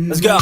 Let's go.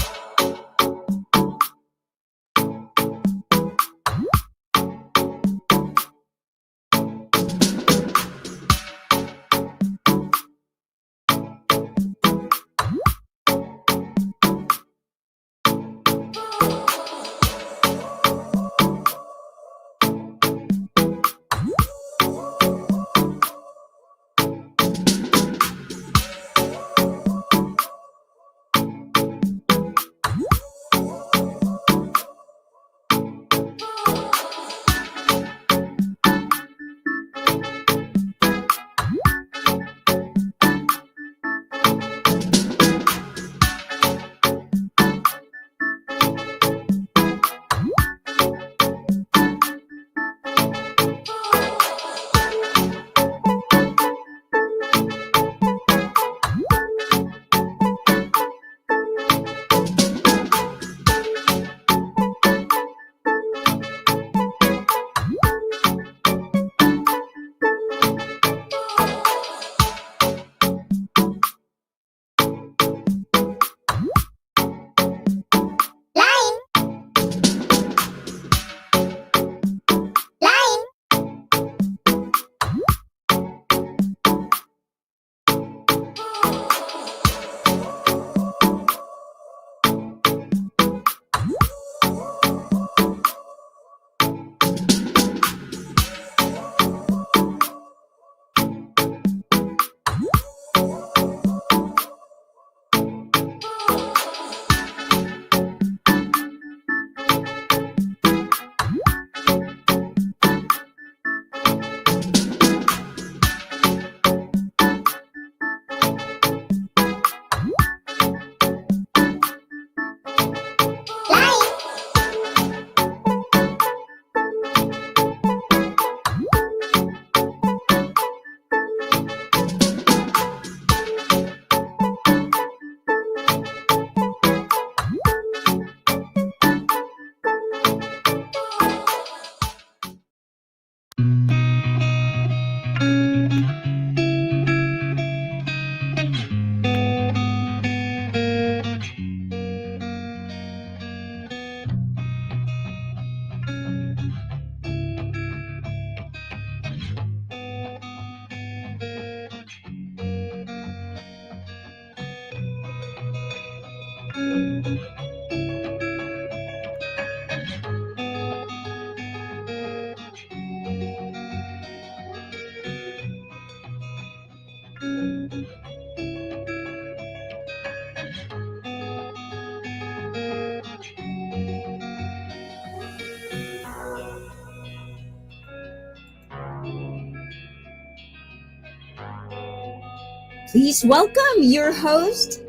Please welcome your host,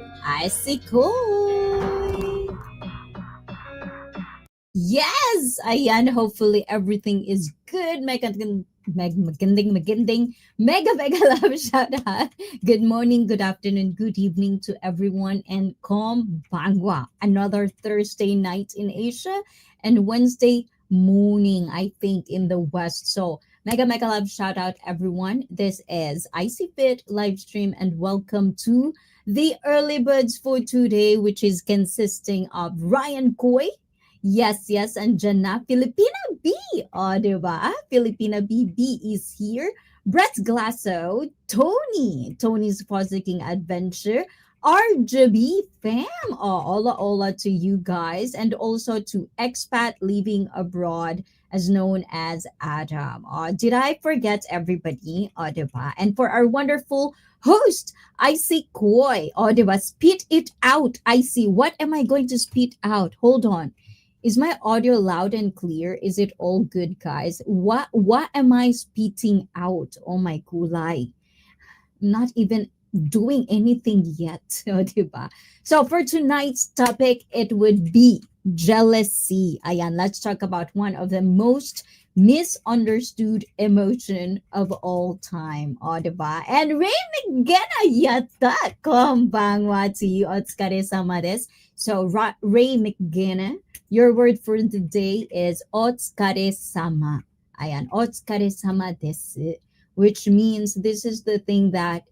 Koi. Yes, ayan. Hopefully everything is good. Maganding, mega love shout out. Good morning, good afternoon, good evening to everyone. And bangwa. Another Thursday night in Asia and Wednesday morning, I think, in the West. So mega love shout out everyone. This is Icy Fit live stream and welcome to the early birds for today, which is consisting of Ryan Koi. Yes, andyan na. Filipina B. O, diba? Filipina BB is here. Brett Glasso, Tony's Posiking Adventure, RGB fam. Oh, ola to you guys. And also to expat living abroad as known as Adam. Did I forget everybody? Diba? And for our wonderful host, Icy Koi. Diba? Spit it out, Icy. What am I going to spit out? Hold on. Is my audio loud and clear? Is it all good, guys? What am I spitting out? Oh my kulay. Not even doing anything yet. O, diba? So for tonight's topic, it would be jealousy. Ayan, let's talk about one of the most misunderstood emotion of all time. O, diba? And Ray McGenna yata konbanwa to you. Otsukare-sama desu. So, Ray McGenna, your word for the day is otsukare-sama. Ayan, otsukare-sama desu. Which means this is the thing that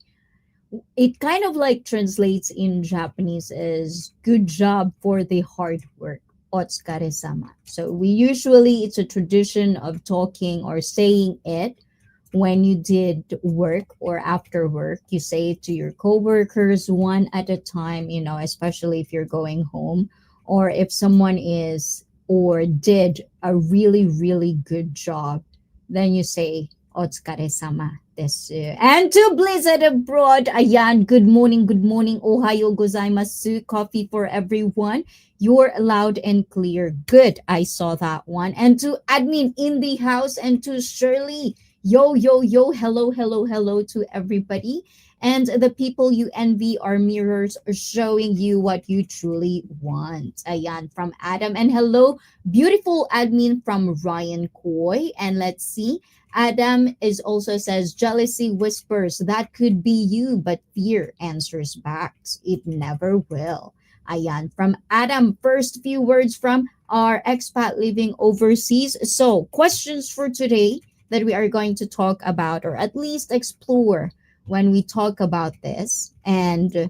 it kind of like translates in Japanese as good job for the hard work. Otsukare-sama. So we usually, it's a tradition of talking or saying it when you did work or after work. You say it to your coworkers one at a time, especially if you're going home, or if someone is or did a really, really good job, then you say, Otsukare-sama desu. And to Blizzard abroad, ayan, good morning, ohayo gozaimasu, coffee for everyone. You're loud and clear. Good, I saw that one. And to admin in the house and to Shirley, yo, yo, yo, hello, hello, hello to everybody. And the people you envy are mirrors showing you what you truly want. Ayan, from Adam. And hello, beautiful admin from Ryan Coy. And let's see. Adam is also says jealousy whispers that could be you, but fear answers back. It never will. Ayan, from Adam, first few words from our expat living overseas. So, questions for today that we are going to talk about, or at least explore when we talk about this. And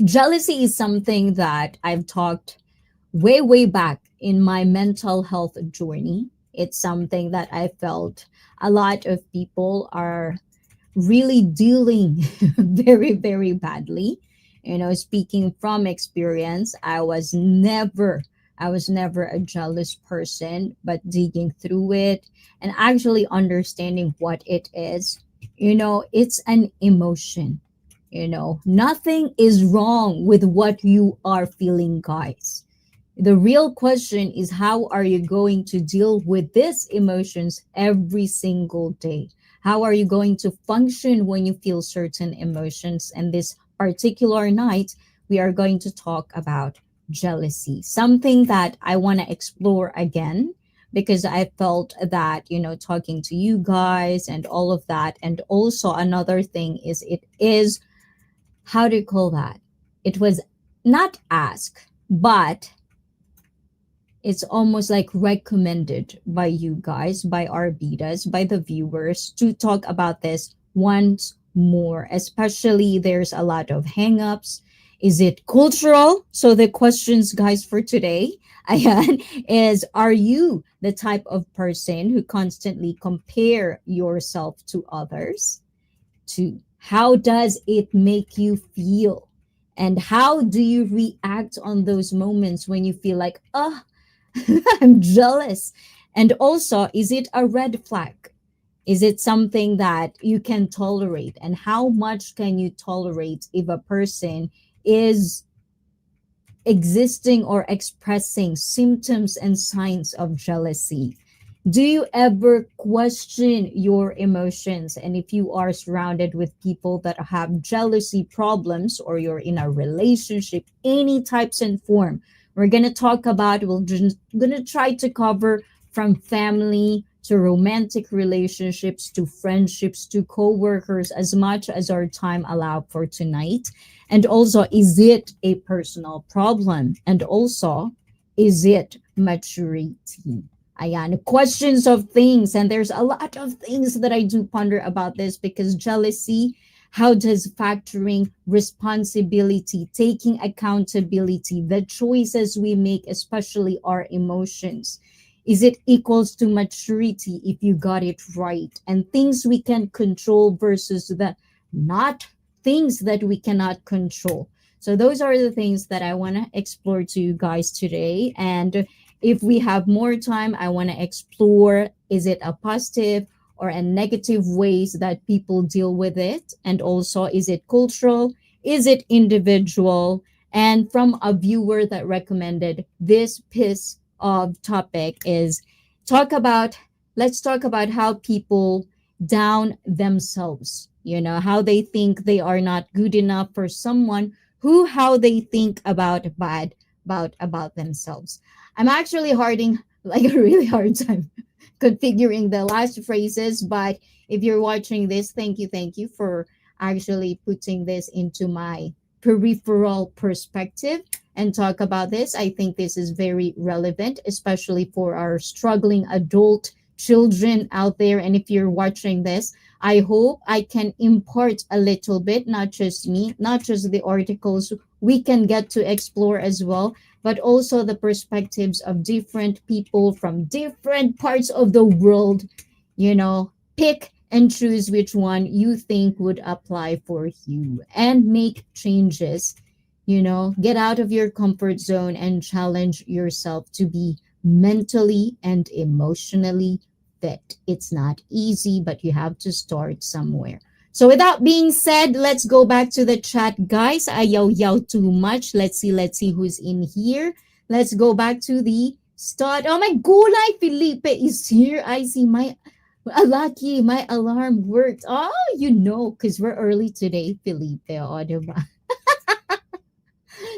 jealousy is something that I've talked way, way back in my mental health journey. It's something that I felt a lot of people are really dealing very, very badly. Speaking from experience, I was never a jealous person, but digging through it and actually understanding what it is, it's an emotion. Nothing is wrong with what you are feeling, guys. The real question is, how are you going to deal with these emotions every single day? How are you going to function when you feel certain emotions? And this particular night, we are going to talk about jealousy, something that I want to explore again because I felt that, talking to you guys and all of that. And also, another thing is, it is, how do you call that? It was not asked, but it's almost like recommended by you guys, by our BIDAs, by the viewers to talk about this once more. Especially there's a lot of hangups. Is it cultural? So the questions, guys, for today, ayan, is, are you the type of person who constantly compare yourself to others? To how does it make you feel? And how do you react on those moments when you feel like, oh, I'm jealous? And also, is it a red flag? Is it something that you can tolerate? And how much can you tolerate if a person is existing or expressing symptoms and signs of jealousy? Do you ever question your emotions? And if you are surrounded with people that have jealousy problems, or you're in a relationship, any types and form, we're going to talk about, we're just going to try to cover from family to romantic relationships to friendships to co-workers, as much as our time allowed for tonight. And also, is it a personal problem? And also, is it maturity? Ayan, questions of things. And there's a lot of things that I do ponder about this, because jealousy, how does factoring responsibility, taking accountability, the choices we make, especially our emotions, is it equals to maturity if you got it right? And things we can control versus the not things that we cannot control. So those are the things that I want to explore to you guys today. And if we have more time, I want to explore, is it a positive or a negative ways that people deal with it? And also, is it cultural? Is it individual? And from a viewer that recommended this piece of topic is, talk about, let's talk about how people down themselves, how they think they are not good enough for someone, how they think about bad about themselves. I'm actually like a really hard time configuring the last phrases. But if you're watching this, thank you for actually putting this into my peripheral perspective and talk about this. I think this is very relevant, especially for our struggling adult children out there. And if you're watching this, I hope I can impart a little bit, not just me, not just the articles we can get to explore as well, but also the perspectives of different people from different parts of the world. Pick and choose which one you think would apply for you and make changes. Get out of your comfort zone and challenge yourself to be mentally and emotionally fit. It's not easy, but you have to start somewhere. So, with that being said, let's go back to the chat, guys. Ayaw yaw too much. Let's see who's in here. Let's go back to the start. Oh my gulay, Felipe is here. I see my lucky, my alarm worked. Oh, because we're early today, Felipe. Oh, diba?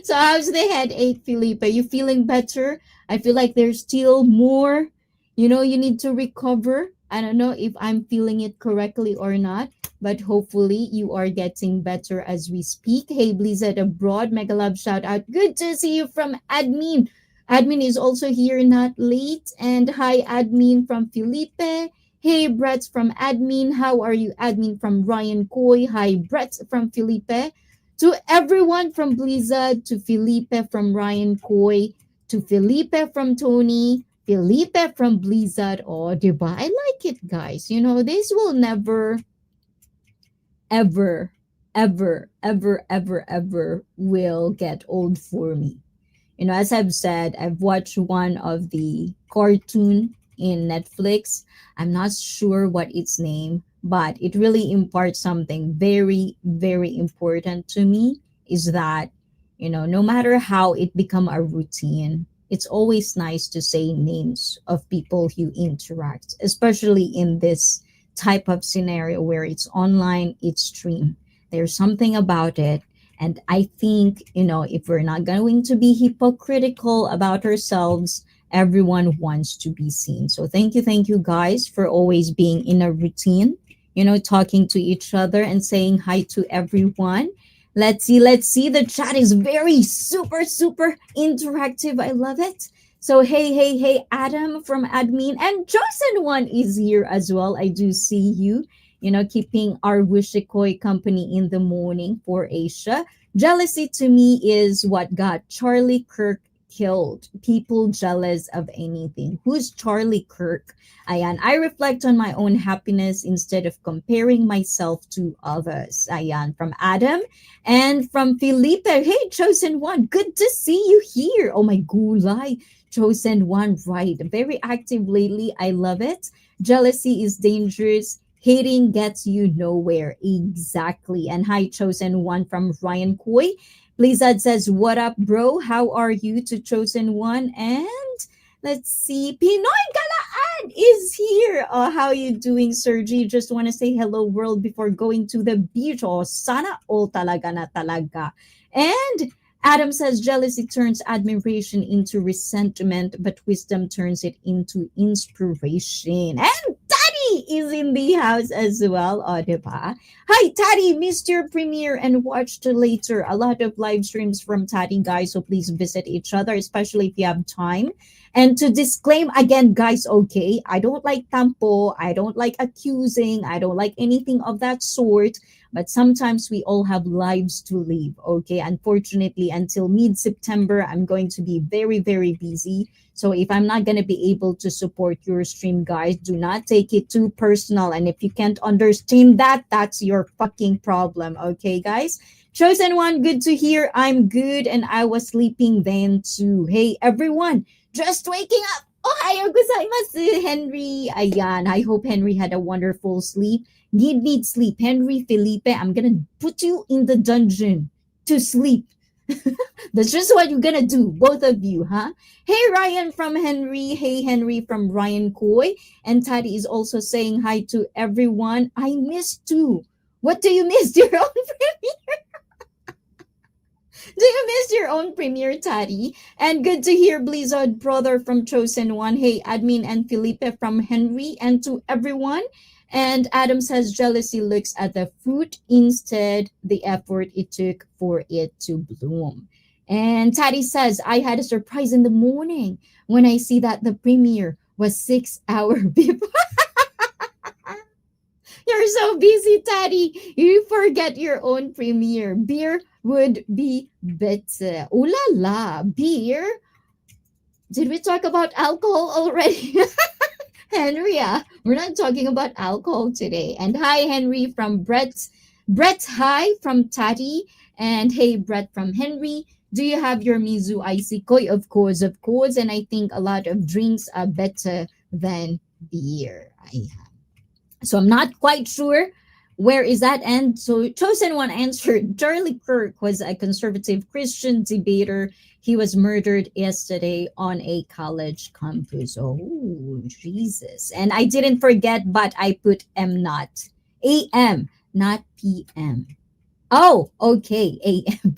So how's the headache, Felipe? Are you feeling better? I feel like there's still more, you need to recover. I don't know if I'm feeling it correctly or not, but hopefully you are getting better as we speak. Hey, Blizzard Abroad, Mega Love shout out. Good to see you from Admin. Admin is also here, not late. And hi, Admin from Felipe. Hey, Brett from Admin. How are you, Admin from Ryan Coy? Hi, Brett from Felipe. To everyone from Blizzard, to Felipe from Ryan Coy, to Felipe from Tony, Felipe from Blizzard. Oh, diba? I like it, guys. This will never, ever, ever will get old for me. As I've said, I've watched one of the cartoon in Netflix. I'm not sure what its name, but it really imparts something very, very important to me is that, no matter how it become a routine, it's always nice to say names of people you interact, especially in this type of scenario where it's online, it's stream. There's something about it, and I think, if we're not going to be hypocritical about ourselves, everyone wants to be seen. So thank you guys for always being in a routine, talking to each other and saying hi to everyone. Let's see. The chat is very super interactive. I love it. So hey, Adam from admin and Johnson one is here as well. I do see you, keeping our Wushikoi company in the morning for Asia. Jealousy to me is what got Charlie Kirk killed. People jealous of anything. Who's Charlie Kirk? Ayan, I reflect on my own happiness instead of comparing myself to others. Ayan, from Adam and from Felipe. Hey, Chosen One, good to see you here. Oh my gulay. Chosen One, right. Very active lately. I love it. Jealousy is dangerous. Hating gets you nowhere. Exactly. And hi, Chosen One from Ryan Coy. Blizzard says, what up, bro? How are you to Chosen One? And let's see, Pinoy Galaan is here. How are you doing, Sergi? Just want to say hello, world, before going to the beach. Oh, sana all talaga na talaga. And Adam says, jealousy turns admiration into resentment, but wisdom turns it into inspiration. And Taddy is in the house as well, diba? Hi, Taddy, missed your premiere and watched later. A lot of live streams from Taddy, guys, so please visit each other, especially if you have time. And to disclaim again, guys, okay, I don't like tampo, I don't like accusing, I don't like anything of that sort. But sometimes we all have lives to live, okay? Unfortunately, until mid-September, I'm going to be very, very busy. So if I'm not going to be able to support your stream, guys, do not take it too personal. And if you can't understand that, that's your fucking problem, okay, guys? Chosen One, good to hear. I'm good, and I was sleeping then too. Hey, everyone, just waking up. Ohayo gozaimasu, Henry. Ayan, I hope Henry had a wonderful sleep. Need sleep. Henry, Felipe, I'm gonna put you in the dungeon to sleep. That's just what you're gonna do, both of you, huh? Hey, Ryan from Henry. Hey, Henry from Ryan Coy. And Taddy is also saying hi to everyone. I missed too. What do you miss? Your own premiere? Do you miss your own premiere, Taddy? And good to hear Blizzard brother from Chosen One. Hey, admin and Felipe from Henry, and to everyone. And Adam says jealousy looks at the fruit instead the effort it took for it to bloom. And Taddy says I had a surprise in the morning when I see that the premiere was 6 hour before. You're so busy, Taddy. You forget your own premiere. Beer would be better. Ooh la la, beer. Did we talk about alcohol already? Henria, we're not talking about alcohol today. And hi, Henry from Brett. Brett, hi from Tati. And hey, Brett from Henry. Do you have your Mizu Icy Koi? Of course, of course. And I think a lot of drinks are better than beer. So I'm not quite sure where is that end. So chosen one answered. Charlie Kirk was a conservative Christian debater. He was murdered yesterday on a college campus. Oh, Jesus. And I didn't forget, but I put M not. AM, not PM. Oh, okay. AM.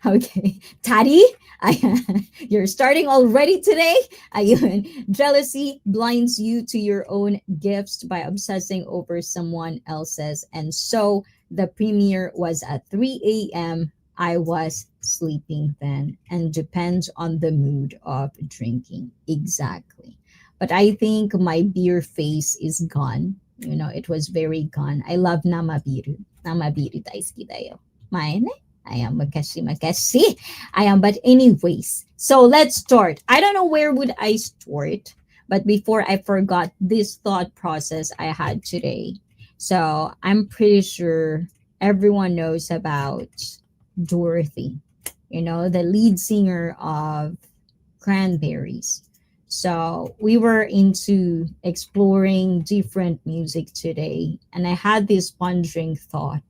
Okay. Taddy, you're starting already today. Ayun. Jealousy blinds you to your own gifts by obsessing over someone else's. And so the premiere was at 3 a.m. I was sleeping then, and depends on the mood of drinking. Exactly. But I think my beer face is gone. You know, it was very gone. I love namabiru. Namabiru daisuki da yo. Mine. Ayan, magkasi. Ayan, but anyways, so let's start. I don't know where would I start, but before I forgot this thought process I had today. So I'm pretty sure everyone knows about Dorothy, you know, the lead singer of Cranberries. So we were into exploring different music today, and I had this pondering thought,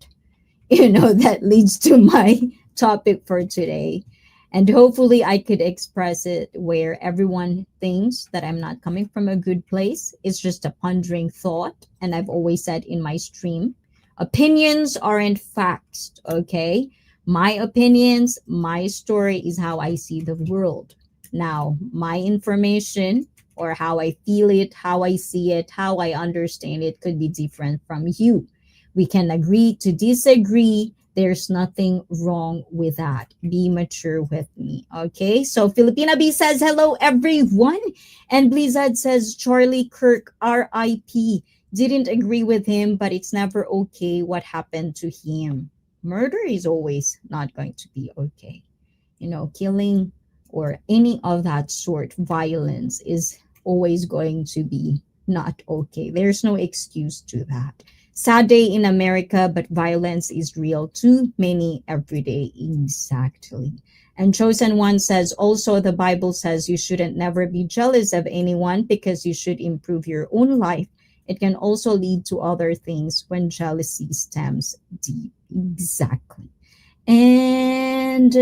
that leads to my topic for today. And hopefully, I could express it where everyone thinks that I'm not coming from a good place. It's just a pondering thought. And I've always said in my stream, opinions aren't facts, okay? My opinions, my story is how I see the world. Now, my information or how I feel it, how I see it, how I understand it could be different from you. We can agree to disagree. There's nothing wrong with that. Be mature with me. Okay. So Filipina B says, hello, everyone. And Blizzard says, Charlie Kirk, RIP. Didn't agree with him, but it's never okay what happened to him. Murder is always not going to be okay. Killing or any of that sort, violence is always going to be not okay. There's no excuse to that. Sad day in America, but violence is real too many every day. Exactly. And Chosen One says also the Bible says you shouldn't never be jealous of anyone because you should improve your own life. It can also lead to other things when jealousy stems deep. Exactly. And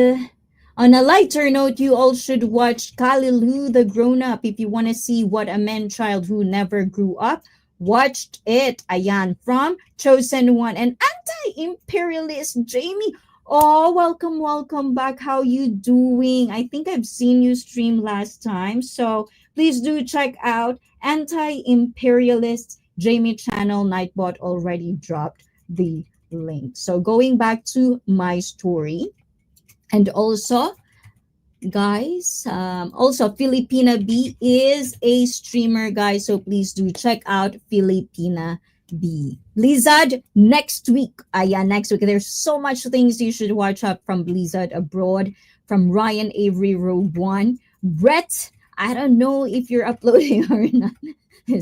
on a lighter note, you all should watch Kalilu the Grown Up if you want to see what a man child who never grew up watched it. Ayan from Chosen One and anti-imperialist Jamie. Oh, welcome back. How you doing? I think I've seen you stream last time, so please do check out anti-imperialist Jamie channel. Nightbot already dropped the link. So going back to my story, and also guys, also Filipina B is a streamer, guys, so please do check out Filipina B. Blizzard next week. Next week. There's so much things you should watch up from Blizzard abroad, from Ryan Avery Rogue One. Brett, I don't know if you're uploading or not.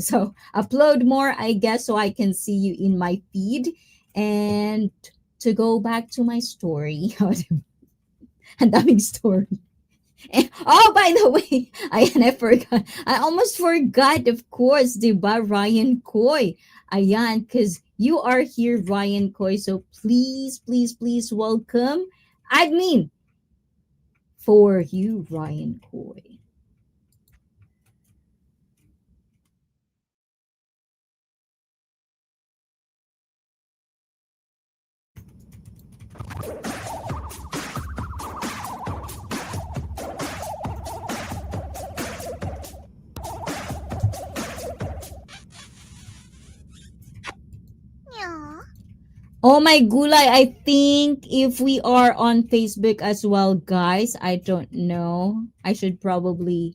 So upload more, I guess, so I can see you in my feed. And to go back to my story, and daming story. Oh, by the way, I forgot. I almost forgot, of course, diba, Ryan Coy. Ayan, because you are here, Ryan Coy. So please welcome admin for you, Ryan Coy. Oh my gulay, I think if we are on Facebook as well, guys, I don't know. I should probably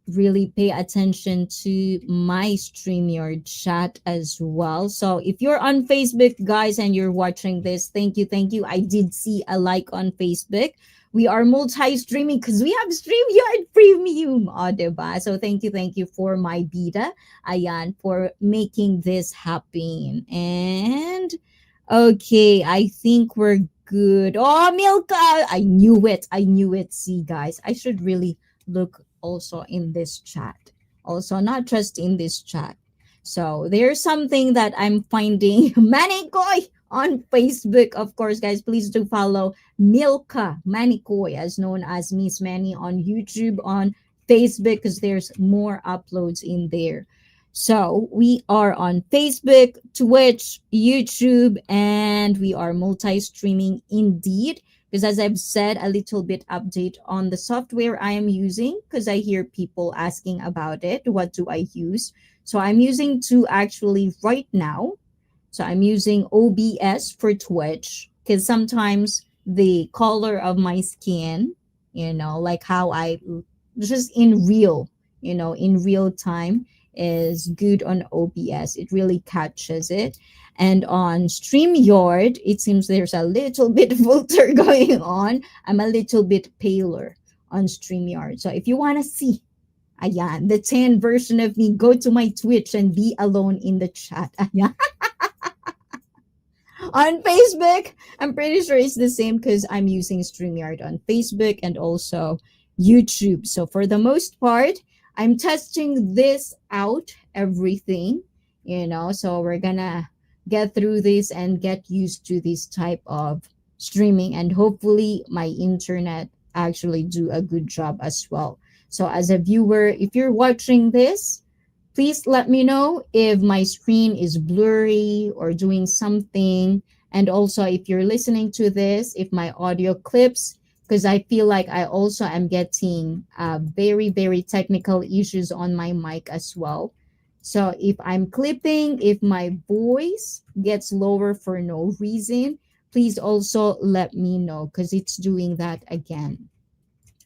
really pay attention to my StreamYard chat as well. So if you're on Facebook, guys, and you're watching this, thank you, thank you. I did see a like on Facebook. We are multi-streaming because we have StreamYard Premium, diba? So thank you for my BIDA, Ayan, for making this happen. And okay, I think we're good. Oh, Milka! I knew it. See, guys, I should really look also in this chat. Also, not just in this chat. So there's something that I'm finding Manikoy on Facebook. Of course, guys, please do follow Milka Manikoy, as known as Miss Manny on YouTube, on Facebook, because there's more uploads in there. So we are on Facebook, Twitch, YouTube, and we are multi-streaming indeed. Because as I've said, a little bit update on the software I am using, because I hear people asking about it. What do I use? So I'm using two actually right now. So I'm using OBS for Twitch because sometimes the color of my skin, like how I just in real, in real time is good on OBS. It really catches it. And on StreamYard, it seems there's a little bit filter going on. I'm a little bit paler on StreamYard. So if you want to see, ayan, the 10 version of me, go to my Twitch and be alone in the chat. Ayan. On Facebook, I'm pretty sure it's the same because I'm using StreamYard on Facebook and also YouTube. So for the most part, I'm testing this out, everything, so we're gonna get through this and get used to this type of streaming, and hopefully my internet actually do a good job as well. So as a viewer, if you're watching this, please let me know if my screen is blurry or doing something. And also, if you're listening to this, if my audio clips, because I feel like I also am getting very, very technical issues on my mic as well. So if I'm clipping, if my voice gets lower for no reason, please also let me know because it's doing that again.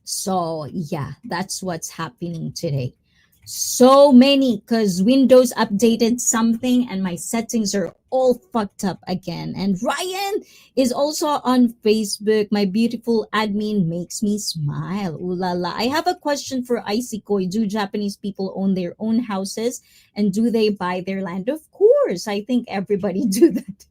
So yeah, that's what's happening today. So many because Windows updated something and my settings are all fucked up again. And Ryan is also on Facebook. My beautiful admin makes me smile. Ooh la la. I have a question for Icy Koi. Do Japanese people own their own houses and do they buy their land? Of course. I think everybody do that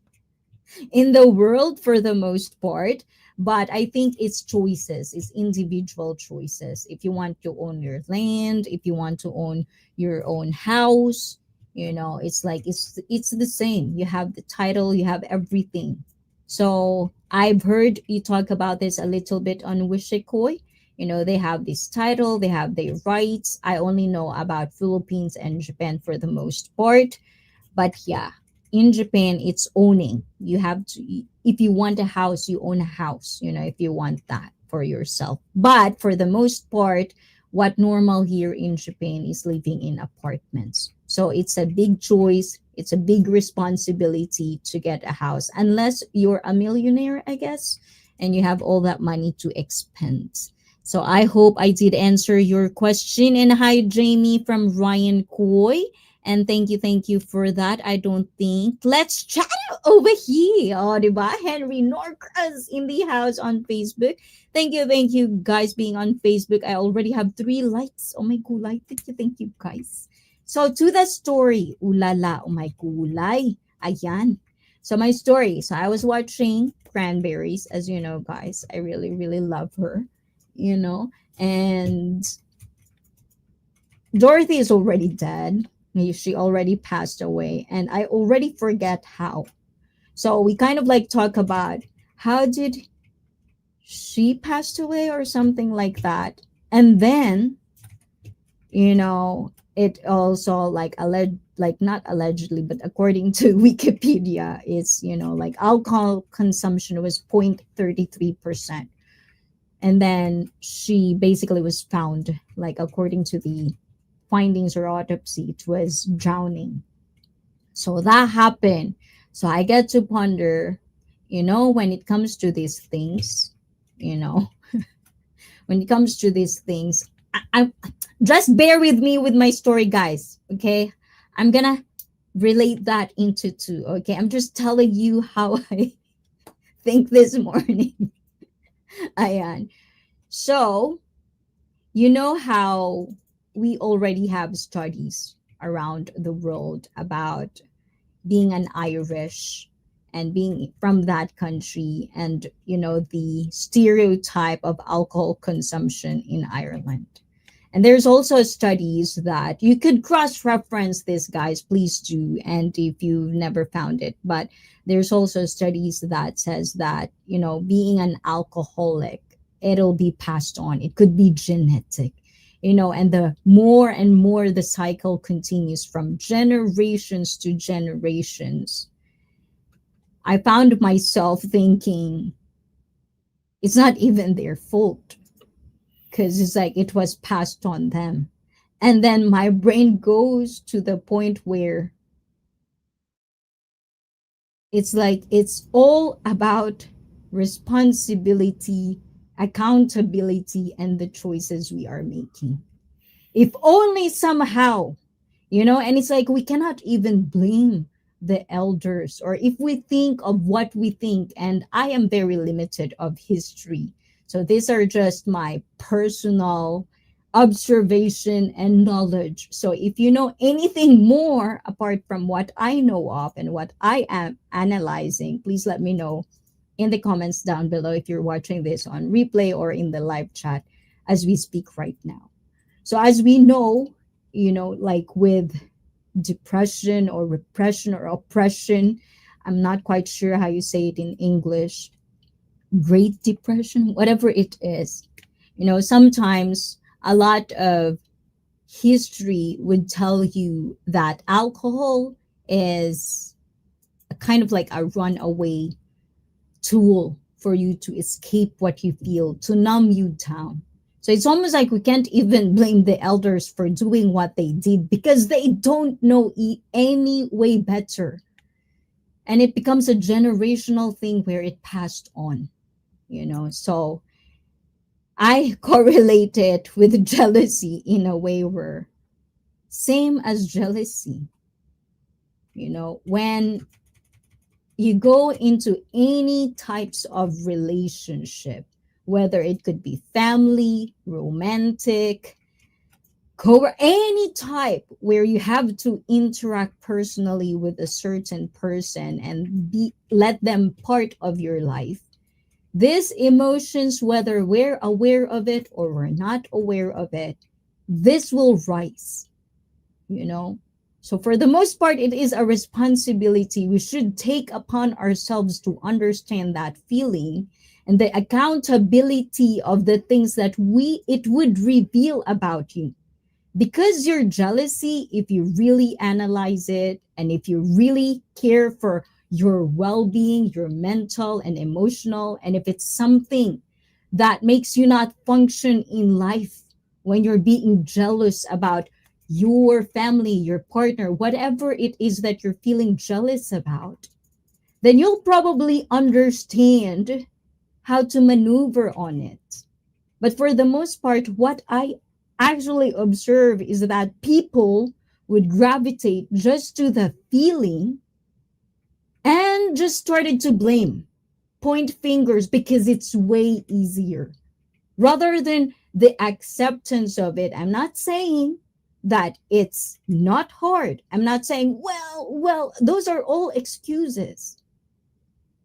in the world for the most part. But I think it's choices, it's individual choices. If you want to own your land, if you want to own your own house, it's like it's the same. You have the title, you have everything. So I've heard you talk about this a little bit on Wishikoi. They have this title, they have their rights. I only know about Philippines and Japan for the most part, but yeah, in Japan, it's owning. You have to, if you want a house, you own a house, if you want that for yourself. But for the most part, what normal here in Japan is living in apartments. So it's a big choice. It's a big responsibility to get a house, unless you're a millionaire, I guess, and you have all that money to expend. So I hope I did answer your question. And hi, Jamie from Ryan Coy. And thank you for that. I don't think. Let's chat over here. Oh, diba? Henry Norcas in the house on Facebook. Thank you, guys, being on Facebook. I already have 3 likes. Oh my gulay. Thank you, guys. So to the story. Ulala, oh my gulay. Ayan. So my story. So I was watching Cranberries, as you know, guys. I really, really love her, and Dorothy is already dead. She already passed away, and I already forget how. So we kind of like talk about how did she passed away or something like that. And then, it also like like not allegedly, but according to Wikipedia, it's like alcohol consumption was 0.33%. And then she basically was found, like according to the findings or autopsy, it was drowning. So that happened. So I get to ponder, when it comes to these things, you know, when it comes to these things, I just bear with me with my story, guys. Okay. I'm going to relate that into two. Okay. I'm just telling you how I think this morning. Ayan. So, you know how we already have studies around the world about being an Irish and being from that country, and the stereotype of alcohol consumption in Ireland. And there's also studies that you could cross reference this, guys, please do. And if you've never found it, but there's also studies that says that, being an alcoholic, it'll be passed on. It could be genetic, and the more and more the cycle continues from generations to generations. I found myself thinking it's not even their fault, because it's like it was passed on them. And then my brain goes to the point where it's like it's all about responsibility, accountability, and the choices we are making. If only somehow, and it's like we cannot even blame the elders, or if we think of what we think, and I am very limited of history, so these are just my personal observation and knowledge. So if you know anything more apart from what I know of and what I am analyzing, please let me know in the comments down below if you're watching this on replay or in the live chat as we speak right now. So as we know, like with depression or repression or oppression, I'm not quite sure how you say it in English, Great Depression, whatever it is, sometimes a lot of history would tell you that alcohol is a kind of like a runaway tool for you to escape what you feel, to numb you down. So it's almost like we can't even blame the elders for doing what they did because they don't know any way better. And it becomes a generational thing where it passed on, So I correlate it with jealousy in a way where same as jealousy, when you go into any types of relationship, whether it could be family, romantic, any type where you have to interact personally with a certain person and be let them part of your life. These emotions, whether we're aware of it or we're not aware of it, this will rise, you know so for the most part, it is a responsibility we should take upon ourselves to understand that feeling and the accountability of the things that we it would reveal about you. Because your jealousy, if you really analyze it and if you really care for your well-being, your mental and emotional, and if it's something that makes you not function in life, when you're being jealous about your family, your partner, whatever it is that you're feeling jealous about, then you'll probably understand how to maneuver on it. But for the most part, what I actually observe is that people would gravitate just to the feeling and just started to blame, point fingers because it's way easier rather than the acceptance of it. I'm not saying that it's not hard. I'm not saying, well, those are all excuses.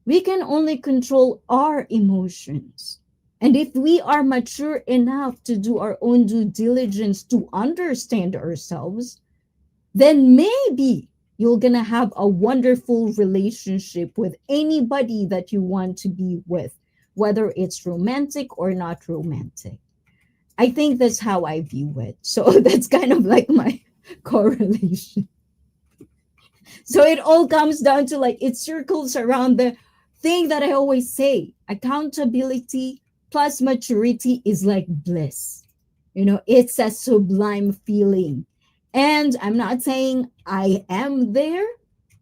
We can only control our emotions. And if we are mature enough to do our own due diligence to understand ourselves, then maybe you're going to have a wonderful relationship with anybody that you want to be with, whether it's romantic or not romantic. I think that's how I view it. So that's kind of like my correlation. So it all comes down to like it circles around the thing that I always say, accountability plus maturity is like bliss. It's a sublime feeling. And I'm not saying I am there,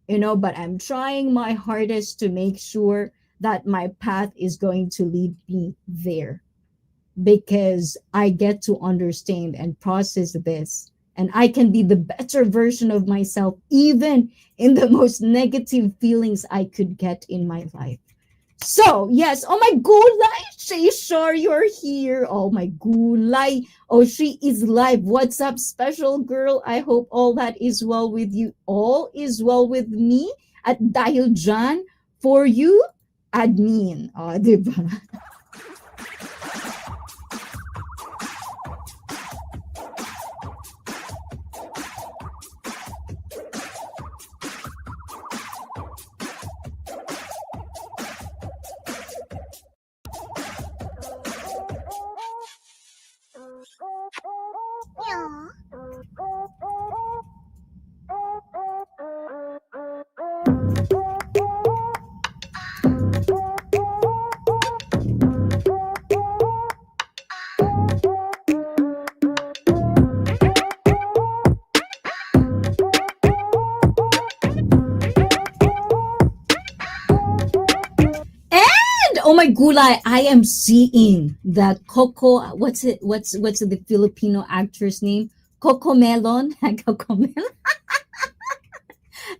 but I'm trying my hardest to make sure that my path is going to lead me there, because I get to understand and process this, and I can be the better version of myself, even in the most negative feelings I could get in my life. So, yes, oh my gulay, she sure you're here. Oh my gulay. Oh, she is live. What's up, special girl? I hope all that is well with you. All is well with me. At dahil dyan, for you, admin. Oh, diba? And oh my gulay, I am seeing that Coco. What's it? What's the Filipino actor's name? Coco Melon. Coco Melon.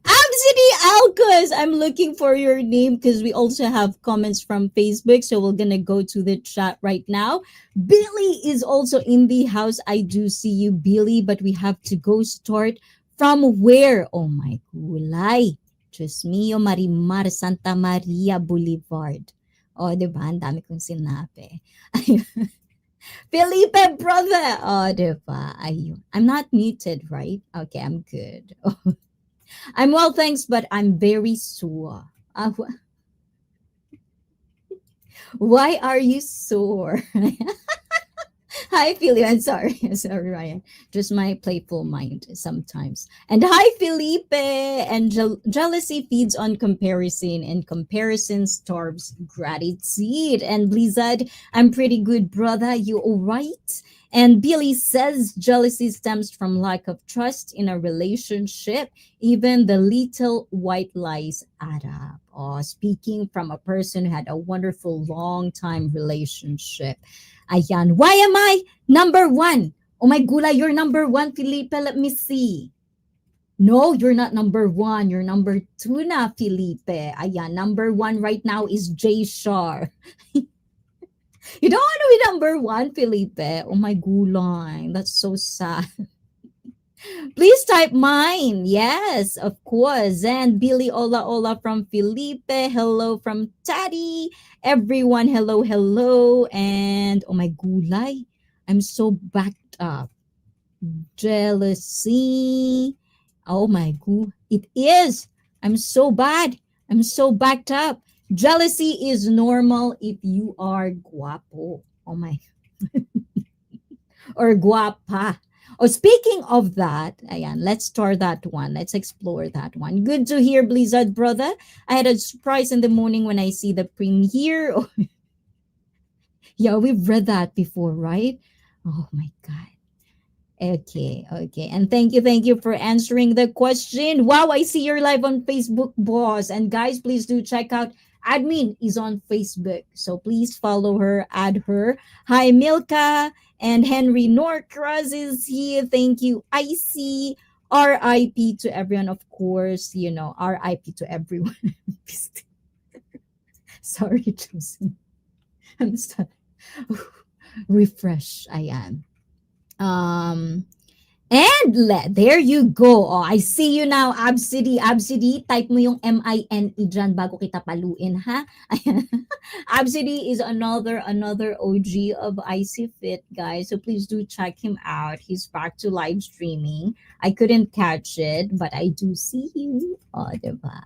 Absidy Alcos, I'm looking for your name because we also have comments from Facebook. So we're gonna go to the chat right now. Billy is also in the house. I do see you, Billy, but we have to go start from where? Oh my gulay. Diyos mio, Marimar Santa Maria Boulevard. Oh, di ba? Ang dami kong sinabi. Felipe, brother. Oh, di ba? Ayun. I'm not muted, right? Okay, I'm good. I'm well, thanks, but I'm very sore. Why are you sore? Hi, Philip. I'm sorry. Sorry, Ryan. Just my playful mind sometimes. And hi, Felipe. And jealousy feeds on comparison, and comparison starves gratitude. And Blizzard, I'm pretty good, brother. You all right? And Billy says jealousy stems from lack of trust in a relationship. Even the little white lies add up. Oh, speaking from a person who had a wonderful long time relationship. Ayan. Why am I number one? Oh my gula, you're number one, Felipe. Let me see. No, you're not number one. You're number two na, Felipe. Ayan. Number one right now is Jay Shar. You don't want to be number one, Felipe. Oh my gulay. That's so sad. Please type mine. Yes, of course. And Billy Ola Ola from Felipe. Hello from Taddy. Everyone, hello, hello. And oh my gulay. I'm so backed up. Jealousy. Oh my goo. It is. I'm so bad. I'm so backed up. Jealousy is normal if you are guapo. Oh my. Or guapa. Oh, speaking of that, ayan, let's start that one. Let's explore that one. Good to hear, Blizzard brother. I had a surprise in the morning when I see the premiere. Oh, yeah, we've read that before, right? Oh my God. Okay, okay. And thank you for answering the question. Wow, I see you're live on Facebook, boss. And guys, please do check out Admin is on Facebook. So please follow her, add her. Hi, Milka. And Henry Norcross is here. Thank you. I see. RIP to everyone, of course. RIP to everyone. Sorry, Joseph. I'm sorry. Refresh. I am. And there you go. Oh, I see you now, Absidy. Absidy, type mo yung MINE dyan bago kita paluin, ha? Absidy is another OG of Icy Fit, guys. So please do check him out. He's back to live streaming. I couldn't catch it, but I do see you. Oh, diba?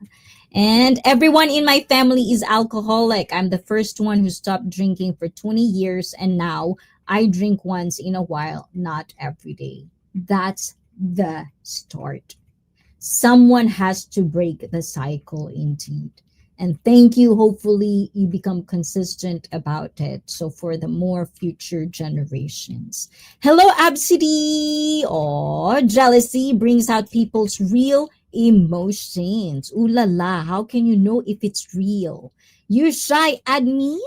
And everyone in my family is alcoholic. I'm the first one who stopped drinking for 20 years, and now I drink once in a while, not every day. That's the start. Someone has to break the cycle indeed. And thank you. Hopefully, you become consistent about it. So, for the more future generations. Hello, Absidy. Oh, jealousy brings out people's real Emotions. Ooh la la. How can you know if it's real? You shy admin?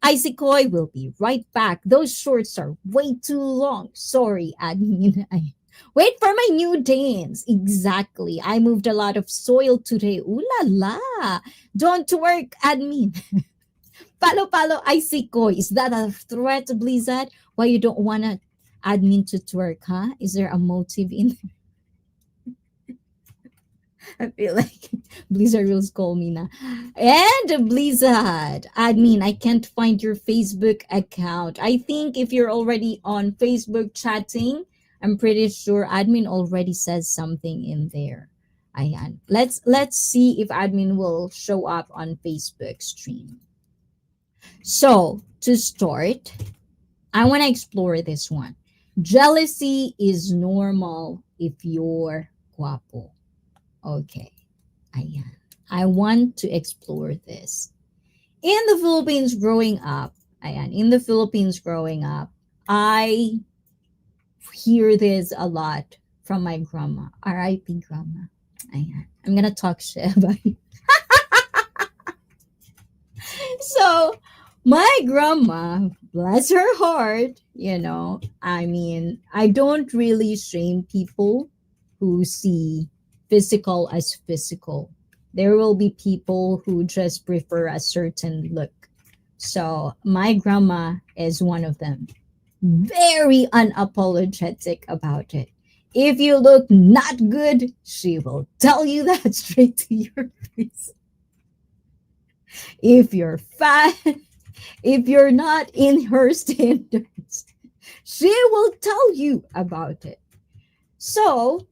Isekoi will be right back. Those shorts are way too long. Sorry, admin. Wait for my new dance. Exactly. I moved a lot of soil today. Ooh la la. Don't work, admin. Palo palo Isekoi. Is that a threat, Blizzard? Why you don't wanna admin to twerk, huh? Is there a motive in I feel like Blizzard will call me now. And Blizzard, admin, I can't find your Facebook account. I think if you're already on Facebook chatting, I'm pretty sure admin already says something in there. Ayan. Let's see if admin will show up on Facebook stream. So to start, I want to explore this one. Jealousy is normal if you're guapo. Okay. Ayan. I want to explore this. In the Philippines growing up, I hear this a lot from my grandma. R.I.P. grandma. Ayan. I'm gonna talk shit about it. So my grandma, bless her heart, I don't really shame people who see physical as physical. There will be people who just prefer a certain look. So my grandma is one of them. Very unapologetic about it. If you look not good, she will tell you that straight to your face. If you're fat, if you're not in her standards, she will tell you about it. So,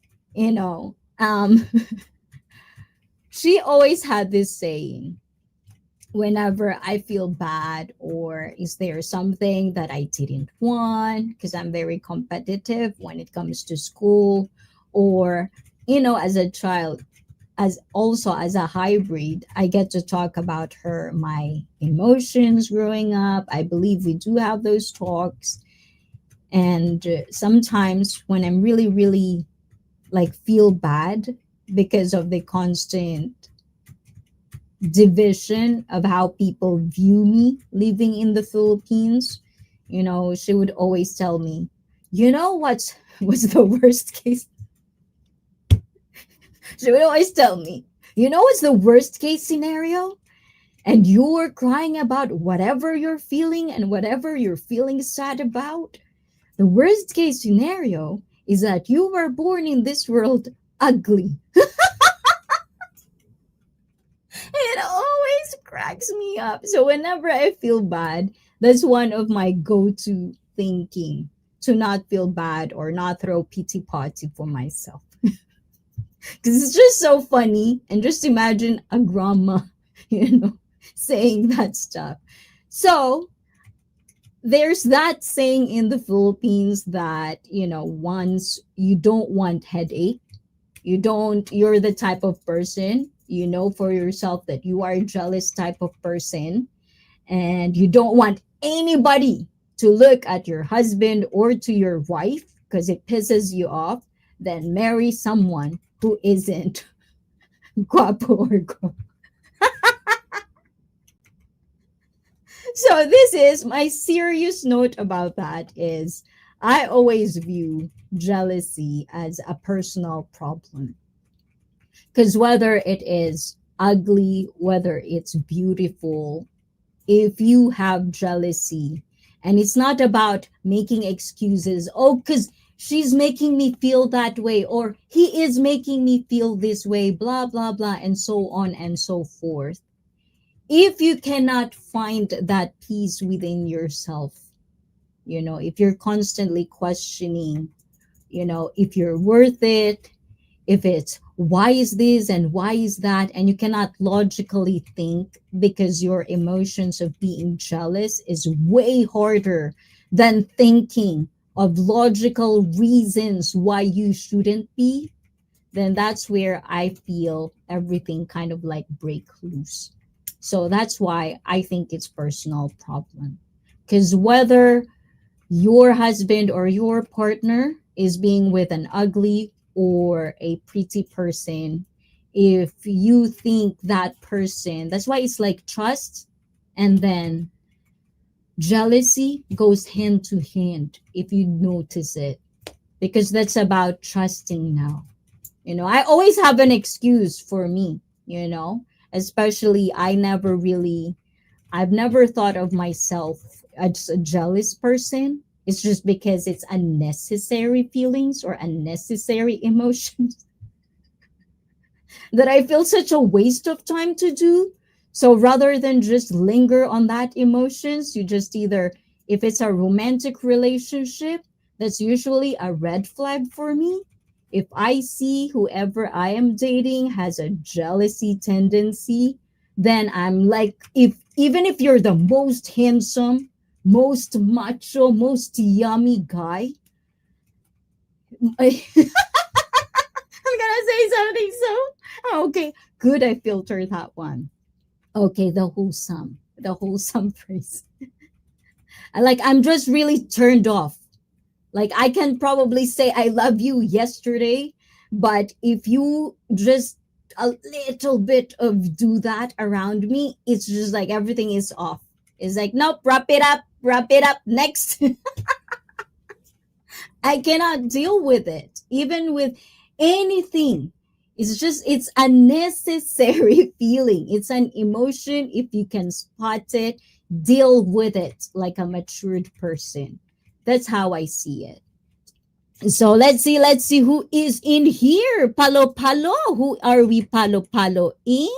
she always had this saying whenever I feel bad or is there something that I didn't want because I'm very competitive when it comes to school or as a child as also as a hybrid, I get to talk about her my emotions growing up. I believe we do have those talks and sometimes when I'm really really like feel bad because of the constant division of how people view me living in the Philippines, she would always tell me, what's what's the worst case. She would always tell me, what's the worst case scenario? And you're crying about whatever you're feeling and whatever you're feeling sad about. The worst case scenario is that you were born in this world ugly. It always cracks me up. So whenever I feel bad, that's one of my go-to thinking to not feel bad or not throw pity party for myself. Because it's just so funny. And just imagine a grandma, you know, saying that stuff. So there's that saying in the Philippines that, once you don't want headache, you're the type of person, for yourself that you are a jealous type of person and you don't want anybody to look at your husband or to your wife because it pisses you off, then marry someone who isn't guapo or guapo. So this is my serious note about that is I always view jealousy as a personal problem. Because whether it is ugly, whether it's beautiful, if you have jealousy, and it's not about making excuses, oh, because she's making me feel that way, or he is making me feel this way, blah, blah, blah, and so on and so forth. If you cannot find that peace within yourself, if you're constantly questioning, if you're worth it, if it's why is this and why is that, and you cannot logically think because your emotions of being jealous is way harder than thinking of logical reasons why you shouldn't be, then that's where I feel everything kind of like break loose. So that's why I think it's personal problem. Because whether your husband or your partner is being with an ugly or a pretty person, if you think that person, that's why it's like trust and then jealousy goes hand to hand if you notice it, because that's about trusting now. I always have an excuse for me, you know, especially I've never thought of myself as a jealous person. It's just because it's unnecessary feelings or unnecessary emotions that I feel such a waste of time to do. So rather than just linger on that emotions, you just either, if it's a romantic relationship, that's usually a red flag for me. If I see whoever I am dating has a jealousy tendency, then I'm like, if even if you're the most handsome, most macho, most yummy guy, I'm gonna say something so okay. Good, I filtered that one. Okay, the wholesome phrase. I'm just really turned off. Like I can probably say I love you yesterday, but if you just a little bit of do that around me, it's just like everything is off. It's like nope, wrap it up, next. I cannot deal with it, even with anything. It's a necessary feeling. It's an emotion. If you can spot it, deal with it like a matured person. That's how I see it. So let's see who is in here. Palo Palo. Who are we palo palo in?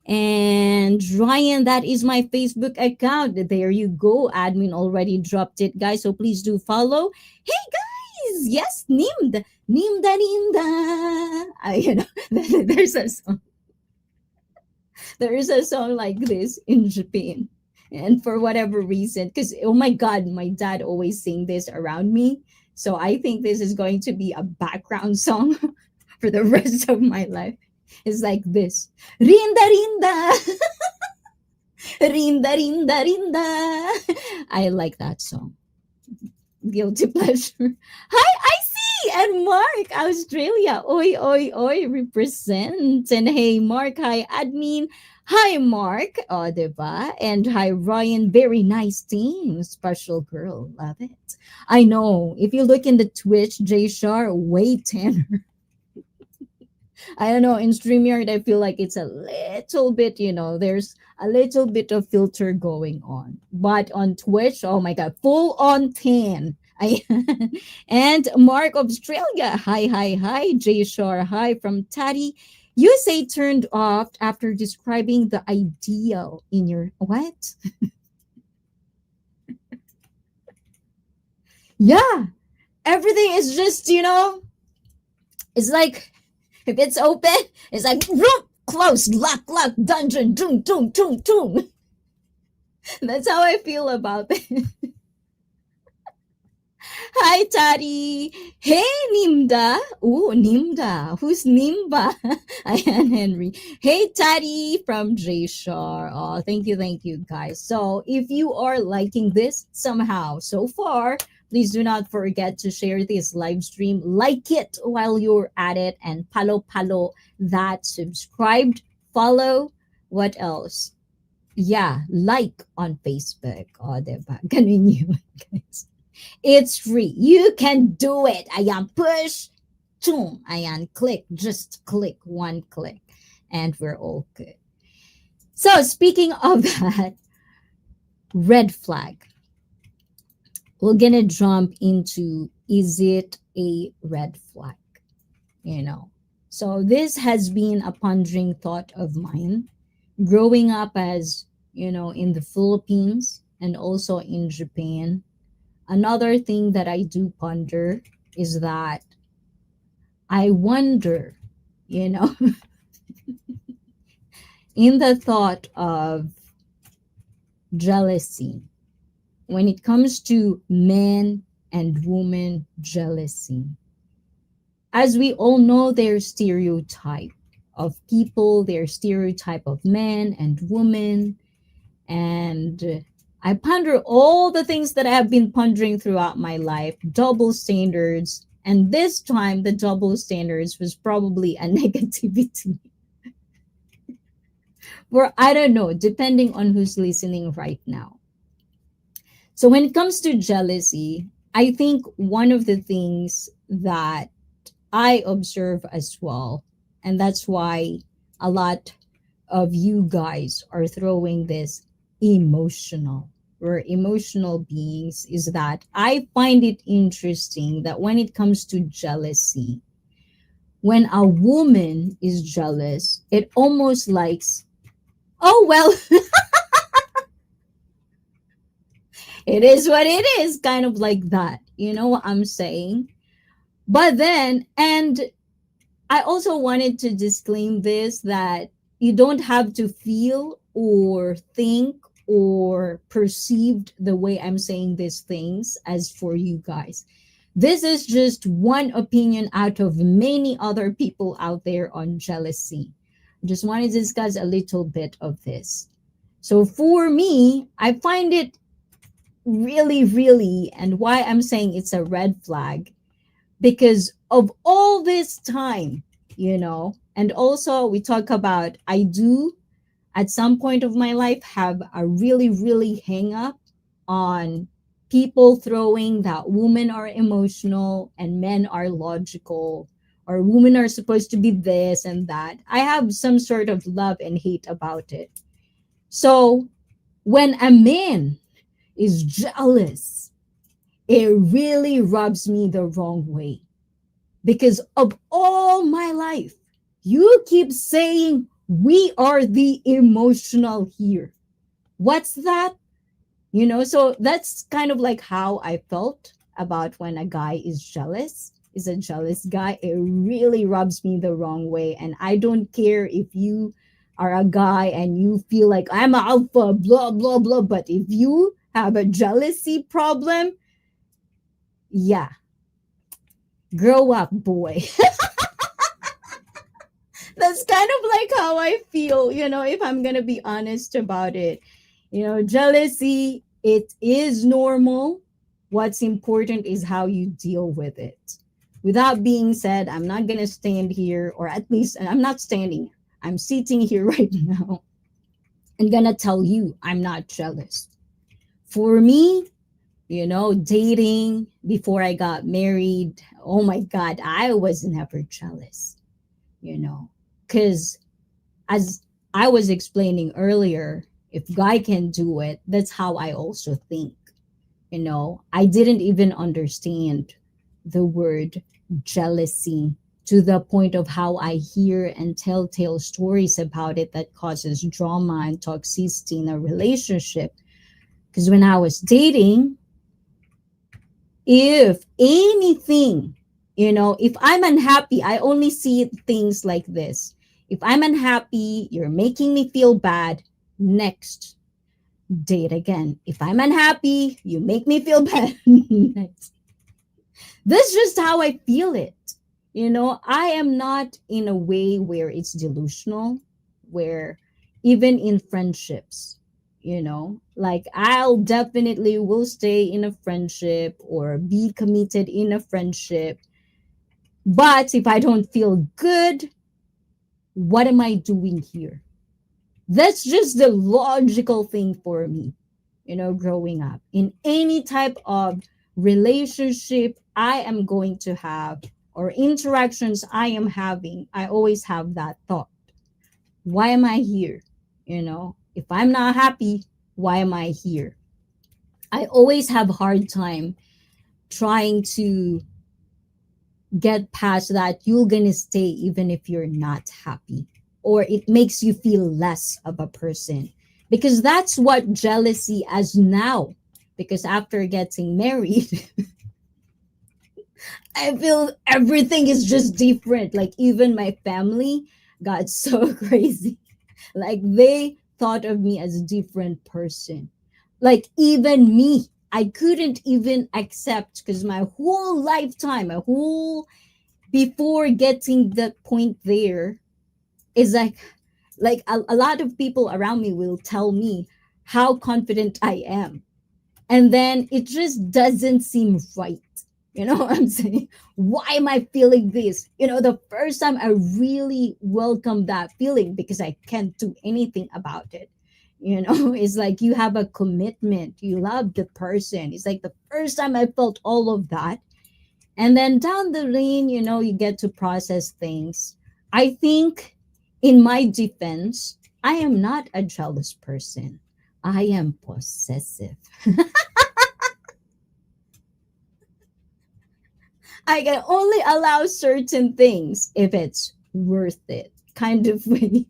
And Ryan, that is my Facebook account. There you go. Admin already dropped it, guys. So please do follow. Hey guys, yes, Nimda. There's a song. There is a song like this in Japan. And for whatever reason, because oh my god, my dad always sing this around me. So I think this is going to be a background song for the rest of my life. It's like this. Rinda rinda. Rinda rinda rinda. I like that song. Guilty pleasure. Hi, I see. And Mark, Australia. Oi, oi, oi, represent. And hey, Mark, hi, admin. Hi, Mark. Oh, diba? And hi, Ryan. Very nice team. Special girl. Love it. I know. If you look in the Twitch, J Shar, way tanner. I don't know. In StreamYard, I feel like it's a little bit, there's a little bit of filter going on. But on Twitch, oh my God, full on tan. And Mark of Australia, hi, hi, hi. Jay Shore, hi from Taddy. You say turned off after describing the ideal in your what? Yeah, everything is just, it's like if it's open, it's like room close, lock, dungeon, doom, doom, doom, doom. That's how I feel about it. Hi, Tari. Hey, Nimda. Ooh, Nimda. Who's Nimba? Ayan, Henry. Hey, Tari from J Shar. Oh, thank you, guys. So, if you are liking this somehow so far, please do not forget to share this live stream. Like it while you're at it, and palo that subscribed, follow. What else? Yeah, like on Facebook. Oh, diba? Ganun yun, guys. It's free. You can do it. Ayan, push. Boom. Ayan, click. Just click. One click. And we're all good. So, speaking of that, red flag. We're going to jump into, is it a red flag? So this has been a pondering thought of mine. Growing up as, in the Philippines and also in Japan, another thing that I do ponder is that I wonder, you know, in the thought of jealousy, when it comes to men and women jealousy, as we all know, there's stereotype of people, there's stereotype of men and women, and I ponder all the things that I have been pondering throughout my life, double standards. And this time, the double standards was probably a negativity. Or I don't know, depending on who's listening right now. So when it comes to jealousy, I think one of the things that I observe as well, and that's why a lot of you guys are throwing this emotional. We're emotional beings, is that I find it interesting that when it comes to jealousy, when a woman is jealous, it almost likes, oh, well, it is what it is, kind of like that. You know what I'm saying? But then, and I also wanted to disclaim this, that you don't have to feel or think or perceived the way I'm saying these things as for you guys. This is just one opinion out of many other people out there on jealousy. I just want to discuss a little bit of this. So for me, I find it really, really, and why I'm saying it's a red flag, because of all this time, and also we talk about, I do at some point of my life have a really, really hang up on people throwing that women are emotional and men are logical, or women are supposed to be this and that. I have some sort of love and hate about it. So when a man is jealous, it really rubs me the wrong way, because of all my life, you keep saying we are the emotional here. What's that? So that's kind of like how I felt about when a guy is jealous, is a jealous guy. It really rubs me the wrong way. And I don't care if you are a guy and you feel like I'm alpha, blah, blah, blah. But if you have a jealousy problem, yeah, grow up, boy. That's kind of like how I feel, if I'm going to be honest about it. Jealousy, it is normal. What's important is how you deal with it. With that being said, I'm not going to stand here, or at least I'm not standing. I'm sitting here right now and going to tell you I'm not jealous. For me, dating before I got married, oh my God, I was never jealous, because as I was explaining earlier, if guy can do it, that's how I also think. I didn't even understand the word jealousy to the point of how I hear and tell stories about it that causes drama and toxicity in a relationship. Because when I was dating, if anything, if I'm unhappy, I only see things like this. If I'm unhappy, you're making me feel bad. Next, date again. If I'm unhappy, you make me feel bad. Next. This is just how I feel it. I am not in a way where it's delusional, where even in friendships, like I'll definitely will stay in a friendship or be committed in a friendship. But if I don't feel good, what am I doing here? That's just the logical thing for me, growing up. In any type of relationship I am going to have, or interactions I am having, I always have that thought. Why am I here? If I'm not happy, why am I here? I always have a hard time trying to get past that you're gonna stay even if you're not happy, or it makes you feel less of a person, because that's what jealousy is now. Because after getting married, I feel everything is just different. Like even my family got so crazy. Like they thought of me as a different person. Like even me, I couldn't even accept, because my whole lifetime, my whole before getting that point there, is like a lot of people around me will tell me how confident I am, and then it just doesn't seem right. You know what I'm saying? Why am I feeling this? The first time I really welcome that feeling because I can't do anything about it. It's like you have a commitment, you love the person. It's like the first time I felt all of that. And then down the lane, you get to process things. I think, in my defense, I am not a jealous person. I am possessive. I can only allow certain things if it's worth it, kind of way,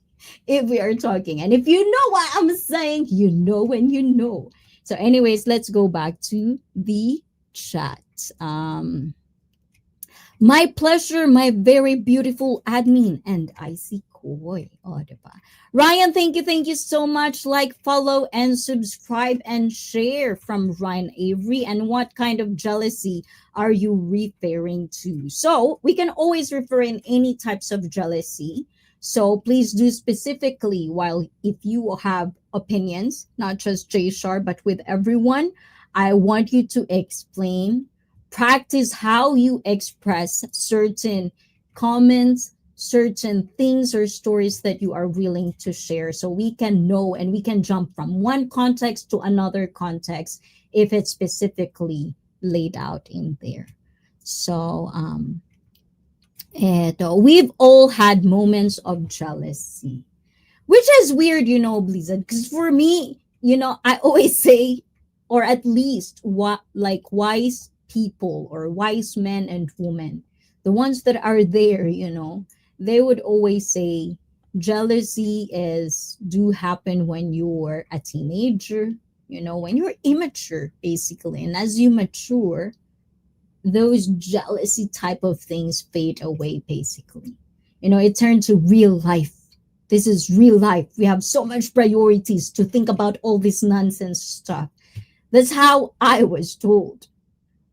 if we are talking. And if you know what I'm saying, you know when you know. So, anyways, let's go back to the chat. My pleasure, my very beautiful admin. And I see Koi. Oh, diba? Ryan, thank you so much. Like, follow, and subscribe and share from Ryan Avery. And what kind of jealousy are you referring to? So, we can always refer in any types of jealousy. So, please do specifically, while if you have opinions, not just Jay Shar, but with everyone, I want you to explain, practice how you express certain comments, certain things or stories that you are willing to share, so we can know and we can jump from one context to another context if it's specifically laid out in there. So, we've all had moments of jealousy, which is weird, Blizzard. Because for me, I always say, or at least what, like, wise people or wise men and women, the ones that are there, they would always say jealousy is do happen when you're a teenager, when you're immature, basically, and as you mature, those jealousy type of things fade away, basically. It turns to real life. This is real life. We have so much priorities to think about all this nonsense stuff. That's how I was told.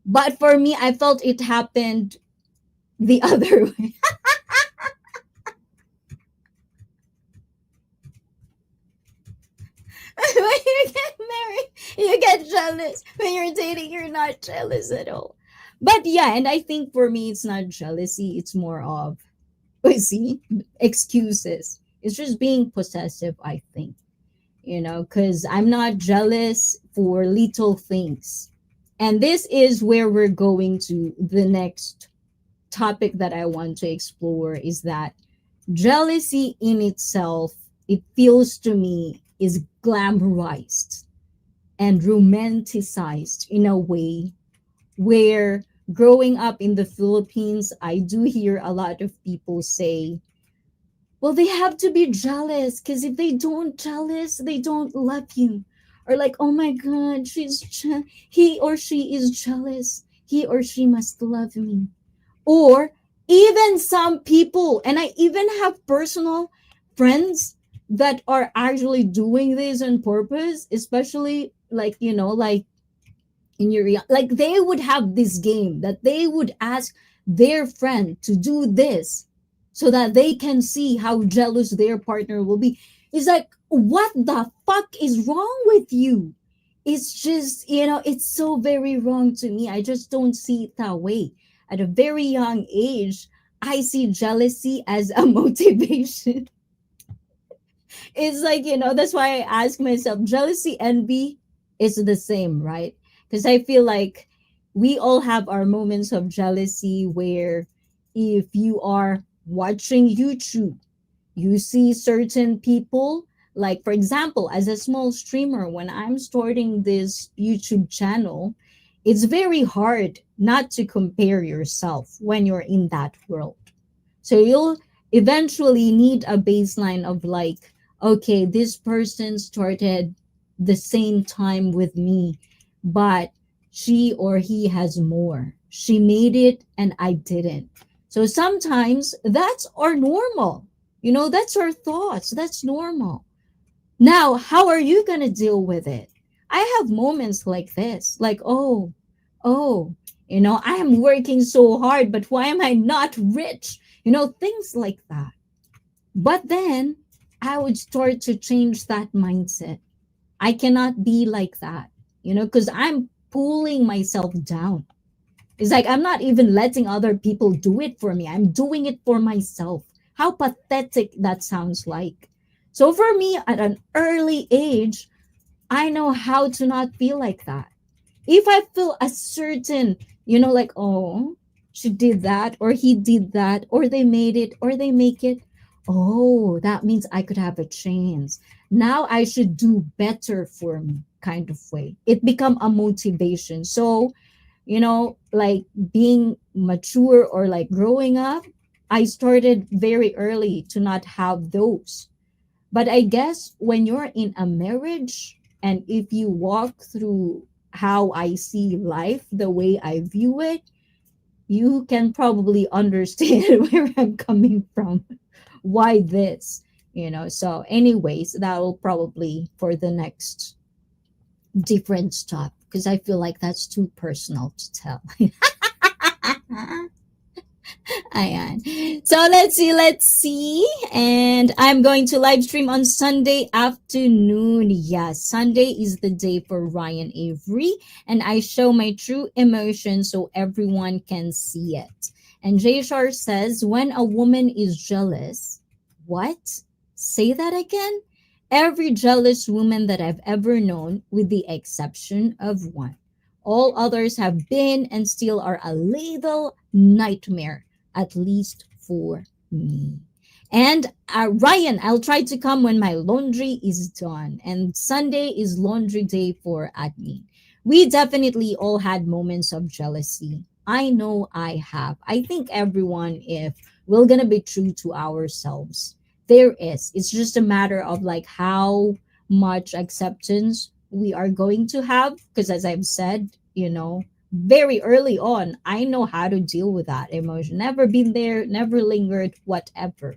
But for me, I felt it happened the other way. When you get married, you get jealous. When you're dating, you're not jealous at all. But yeah, and I think for me, it's not jealousy. It's more of, see, excuses. It's just being possessive, I think, because I'm not jealous for little things. And this is where we're going to the next topic that I want to explore, is that jealousy in itself, it feels to me, is glamorized and romanticized in a way where, growing up in the Philippines, I do hear a lot of people say, well, they have to be jealous because if they don't jealous, they don't love you. Or like, oh my God, he or she is jealous. He or she must love me. Or even some people, and I even have personal friends that are actually doing this on purpose, especially like, like in your, like, they would have this game that they would ask their friend to do this so that they can see how jealous their partner will be. It's like, what the fuck is wrong with you? It's just, it's so very wrong to me. I just don't see it that way. At a very young age, I see jealousy as a motivation. It's like, that's why I ask myself, jealousy, envy is the same, right? Because I feel like we all have our moments of jealousy where, if you are watching YouTube, you see certain people, like, for example, as a small streamer, when I'm starting this YouTube channel, it's very hard not to compare yourself when you're in that world. So you'll eventually need a baseline of, like, okay, this person started the same time with me, but she or he has more. She made it and I didn't. So sometimes that's our normal. That's our thoughts. That's normal. Now, how are you going to deal with it? I have moments like this, like, oh, I am working so hard, but why am I not rich? Things like that. But then I would start to change that mindset. I cannot be like that, because I'm pulling myself down. It's like I'm not even letting other people do it for me. I'm doing it for myself. How pathetic that sounds like. So for me, at an early age, I know how to not feel like that. If I feel a certain, like, oh, she did that, or he did that, or they made it, or they make it, oh, that means I could have a chance. Now I should do better for me, kind of way. It become a motivation. So, like being mature or like growing up, I started very early to not have those. But I guess when you're in a marriage and if you walk through how I see life, the way I view it, you can probably understand where I'm coming from. Why this? So, anyways, that will probably for the next different stuff because I feel like that's too personal to tell. Ayan. So let's see. And I'm going to live stream on Sunday afternoon. Yes, Sunday is the day for Ryan Avery. And I show my true emotion so everyone can see it. And Jay Shar says, when a woman is jealous, what? Say that again? Every jealous woman that I've ever known, with the exception of one. All others have been and still are a little nightmare, at least for me. And Ryan, I'll try to come when my laundry is done. And Sunday is laundry day for admin. We definitely all had moments of jealousy. I know I have. I think everyone, if we're going to be true to ourselves, there is. It's just a matter of like how much acceptance we are going to have. Because as I've said, very early on, I know how to deal with that emotion. Never been there, never lingered, whatever,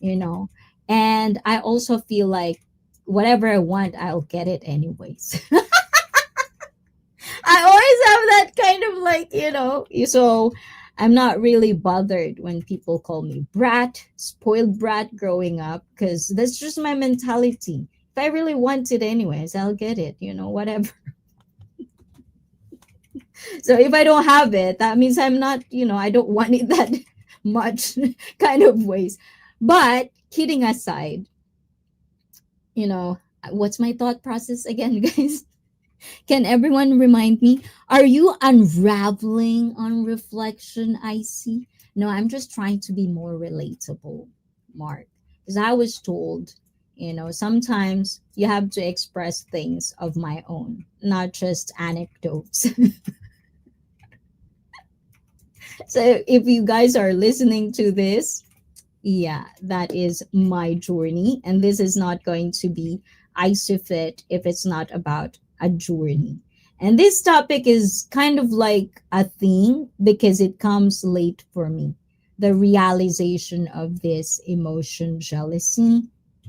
you know. And I also feel like whatever I want, I'll get it anyways. I always have that kind of like, so I'm not really bothered when people call me brat, spoiled brat growing up, because that's just my mentality. If I really want it anyways, I'll get it, whatever. So if I don't have it, that means I'm not, I don't want it that much kind of ways. But kidding aside, what's my thought process again, guys? Can everyone remind me? Are you unraveling on reflection? I see. No, I'm just trying to be more relatable, Mark. Because I was told, sometimes you have to express things of my own, not just anecdotes. So if you guys are listening to this, yeah, that is my journey. And this is not going to be isofit if it's not about a journey. And this topic is kind of like a thing because it comes late for me. The realization of this emotion, jealousy,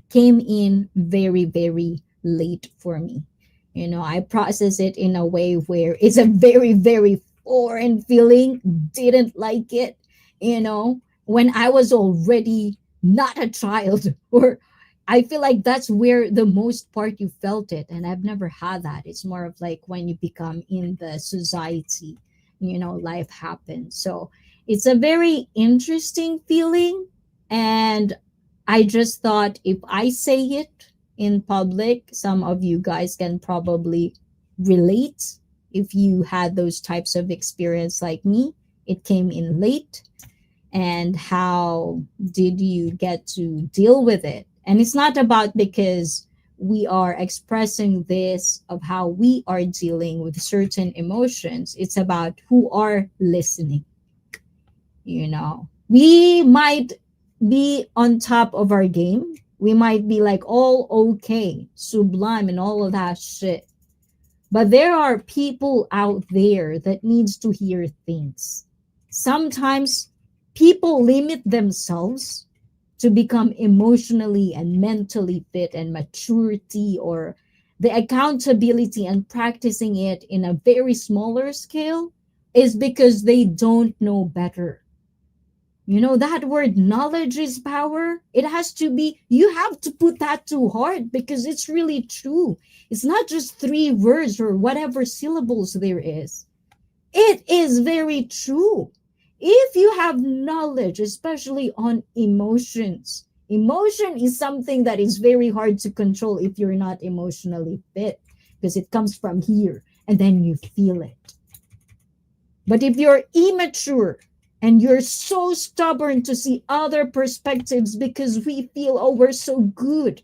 came in very, very late for me. I process it in a way where it's a very, very foreign feeling, didn't like it, when I was already not a child, or I feel like that's where the most part you felt it. And I've never had that. It's more of like when you become in the society, life happens. So it's a very interesting feeling. And I just thought if I say it in public, some of you guys can probably relate if you had those types of experience like me. It came in late, and how did you get to deal with it? And it's not about because we are expressing this of how we are dealing with certain emotions. It's about who are listening. We might be on top of our game. We might be like all okay, sublime and all of that shit. But there are people out there that needs to hear things. Sometimes people limit themselves to become emotionally and mentally fit, and maturity or the accountability and practicing it in a very smaller scale is because they don't know better. That word knowledge is power. It has to be, you have to put that to heart because it's really true. It's not just three words or whatever syllables there is. It is very true. If you have knowledge, especially on emotions, emotion is something that is very hard to control if you're not emotionally fit because it comes from here and then you feel it. But if you're immature and you're so stubborn to see other perspectives because we feel, oh, we're so good,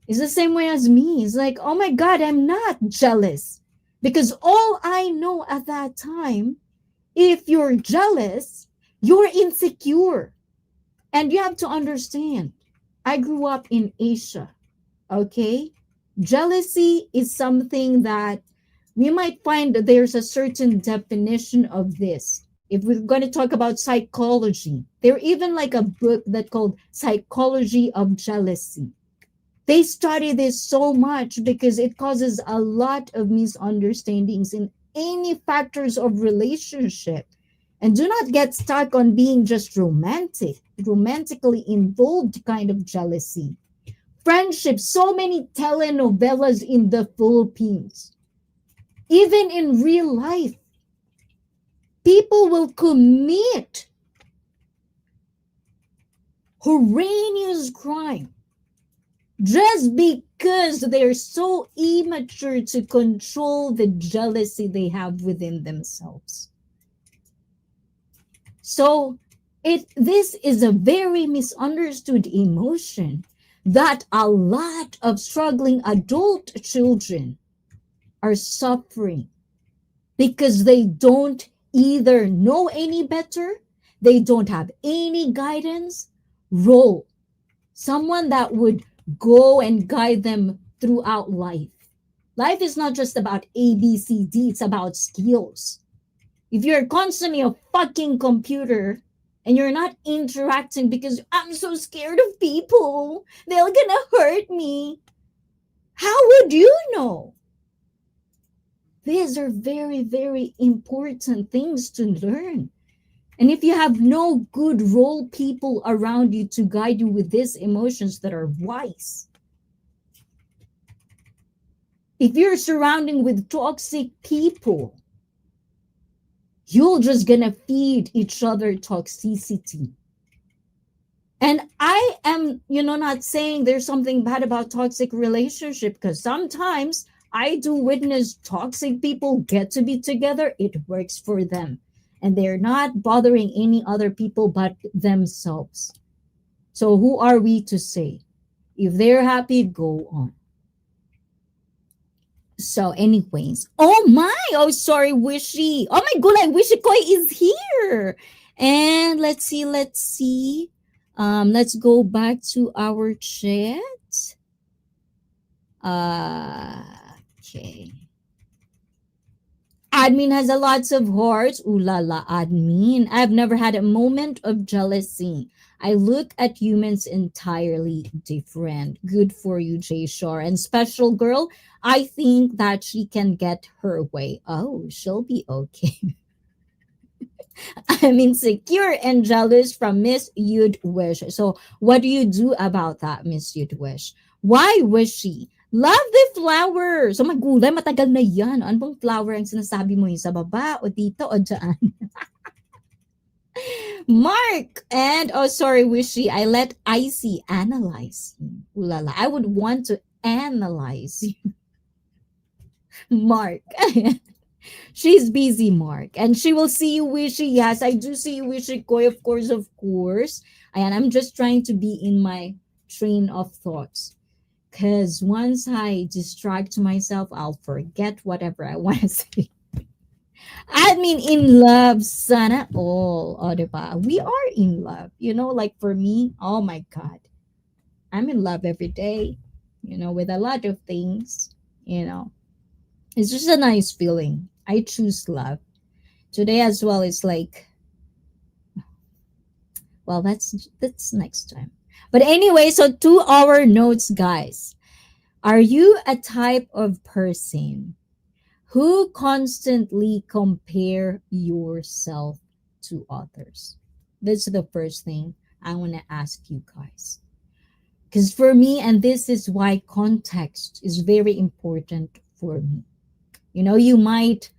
it's the same way as me. It's like, oh my God, I'm not jealous. Because all I know at that time, if you're jealous, you're insecure. And you have to understand, I grew up in Asia, okay? Jealousy is something that we might find that there's a certain definition of this. If we're going to talk about psychology, there even like a book that called Psychology of Jealousy. They study this so much because it causes a lot of misunderstandings in any factors of relationship. And do not get stuck on being just romantically involved kind of jealousy. Friendship, so many telenovelas in the Philippines. Even in real life, people will commit horrendous crime just because they're so immature to control the jealousy they have within themselves. So this is a very misunderstood emotion that a lot of struggling adult children are suffering because they don't either know any better, they don't have any guidance, role, someone that would go and guide them throughout life. Life is not just about A, B, C, D, it's about skills. If you're constantly a fucking computer and you're not interacting because I'm so scared of people, they're gonna hurt me, how would you know? These are very, very important things to learn. And if you have no good role people around you to guide you with these emotions that are wise, if you're surrounding with toxic people, you're just gonna feed each other toxicity. And I am, not saying there's something bad about toxic relationship because sometimes I do witness toxic people get to be together. It works for them. And they're not bothering any other people but themselves. So who are we to say? If they're happy, go on. So, anyways, oh my, oh sorry, Wishy. Oh my god, Wishy Koi is here. And let's see. Let's go back to our chat. Okay. Admin has a lots of hearts. Ooh la la, admin. I've never had a moment of jealousy. I look at humans entirely different. Good for you, Jay Shore. And special girl, I think that she can get her way. Oh, she'll be okay. I'm insecure and jealous from Miss You'd Wish. So, what do you do about that, Miss You'd Wish? Why wishy? Love the flowers. So, magulay, matagal na yan. Ano bang flower ang sinasabi mo, yung sa baba o dito o dyan? Mark! And, oh, sorry, wishy. I let Icy analyze you. Ooh la la. I would want to analyze you. Mark. She's busy, Mark. And she will see you, Wishy. Yes, I do see you, Wishy Koy, of course, of course. And I'm just trying to be in my train of thoughts. Because once I distract myself, I'll forget whatever I want to say. Admin in love, sana all. O, diba? We are in love. Like for me, oh my God. I'm in love every day, with a lot of things. It's just a nice feeling. I choose love. Today as well is like, well, that's next time. But anyway, so to our notes, guys. Are you a type of person who constantly compare yourself to others? This is the first thing I want to ask you guys. Because for me, and this is why context is very important for me. You might,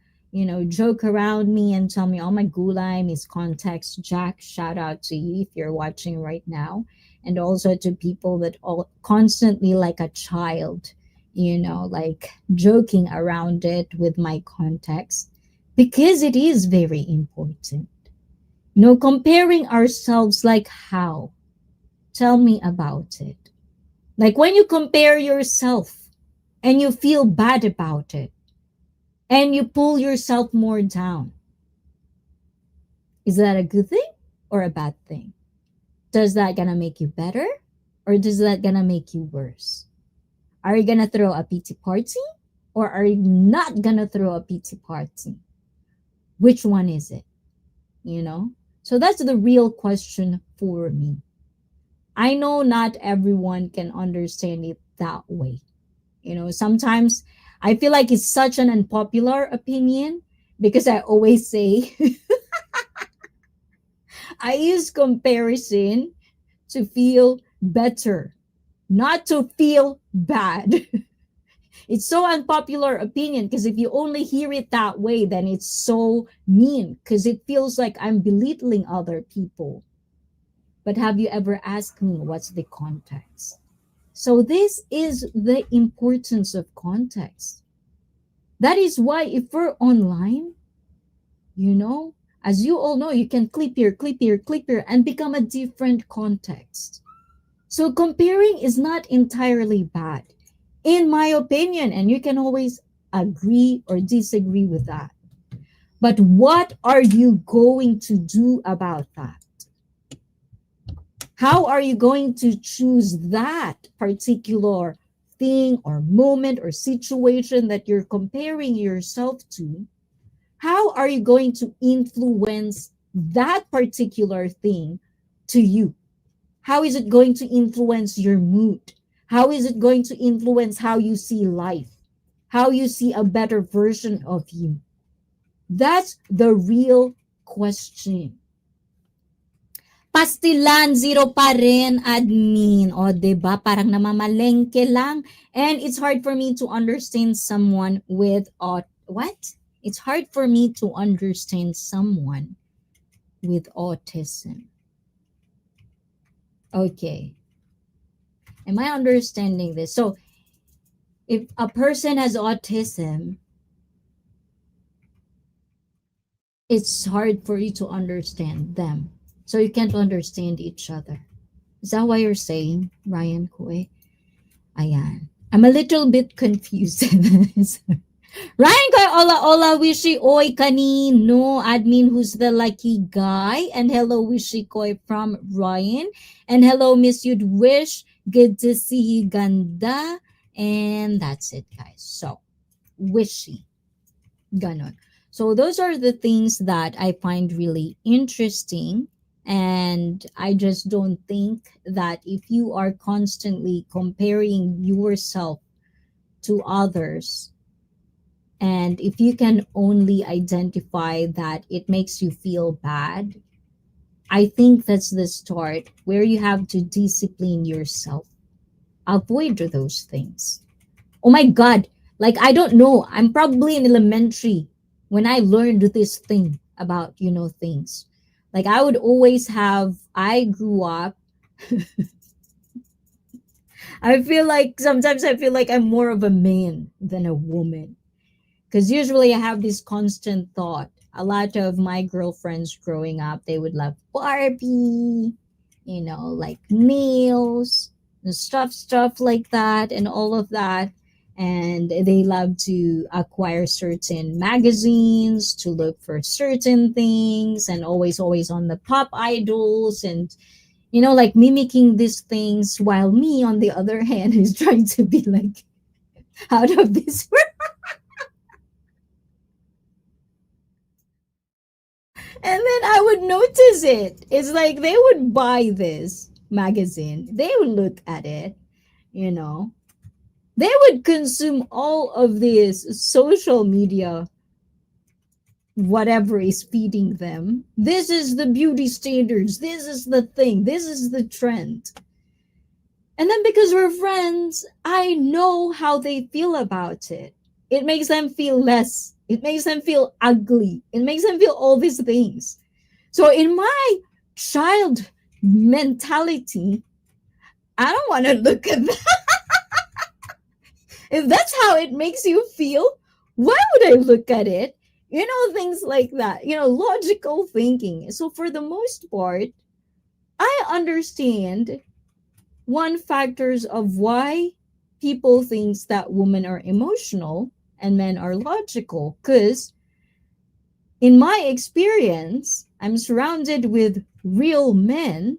joke around me and tell me, oh my gulay, Miss Context Jack, shout out to you if you're watching right now. And also to people that all constantly like a child, like joking around it with my context, because it is very important. Comparing ourselves, like how? Tell me about it. Like when you compare yourself and you feel bad about it and you pull yourself more down, is that a good thing or a bad thing? Does that gonna make you better or does that gonna make you worse? Are you gonna throw a pity party or are you not gonna throw a pity party? Which one is it? You know? So that's the real question for me. I know not everyone can understand it that way. Sometimes I feel like it's such an unpopular opinion because I always say I use comparison to feel better, not to feel bad. It's so unpopular opinion because if you only hear it that way, then it's so mean because it feels like I'm belittling other people. But have you ever asked me what's the context? So this is the importance of context. That is why if we're online, you know, as you all know, you can clip here, clip here, clip here, and become a different context. So comparing is not entirely bad, in my opinion, and you can always agree or disagree with that. But what are you going to do about that? How are you going to choose that particular thing or moment or situation that you're comparing yourself to? How are you going to influence that particular thing to you? How is it going to influence your mood? How is it going to influence how you see life? How you see a better version of you? That's the real question. Pastilan, zero pa rin, admin. O, diba? Parang namamalengke lang. And it's hard for me to understand someone with what? It's hard for me to understand someone with autism. Okay. Am I understanding this? So, if a person has autism, it's hard for you to understand them. So you can't understand each other. Is that what you're saying, Ryan Koy? Ayan. I'm a little bit confused. Ryan Koy, hola, hola, wishy, oy, kanino, admin, who's the lucky guy? And hello, wishy, koy, from Ryan. And hello, Miss You'd Wish. Good to see you, ganda. And that's it, guys. So, wishy. Ganon. So those are the things that I find really interesting. And I just don't think that if you are constantly comparing yourself to others, and if you can only identify that it makes you feel bad, I think that's the start where you have to discipline yourself. Avoid those things. Oh my God, like I don't know. I'm probably in elementary when I learned this thing about, things. Like I would always have, I grew up, I feel like sometimes I feel like I'm more of a man than a woman. Because usually I have this constant thought. A lot of my girlfriends growing up, they would love Barbie, like nails, and stuff like that, and all of that. And they love to acquire certain magazines to look for certain things, and always on the pop idols, and like mimicking these things, while me, on the other hand, is trying to be like out of this world. And then I would notice it. It's like they would buy this magazine, they would look at it, you know, they would consume all of this social media, whatever is feeding them. This is the beauty standards, this is the thing, this is the trend. And then because we're friends, I know how they feel about it. It makes them feel less It makes them feel ugly. It makes them feel all these things. So in my child mentality, I don't want to look at that. If that's how it makes you feel, why would I look at it? Things like that. Logical thinking. So for the most part, I understand one factors of why people thinks that women are emotional and men are logical, because in my experience I'm surrounded with real men.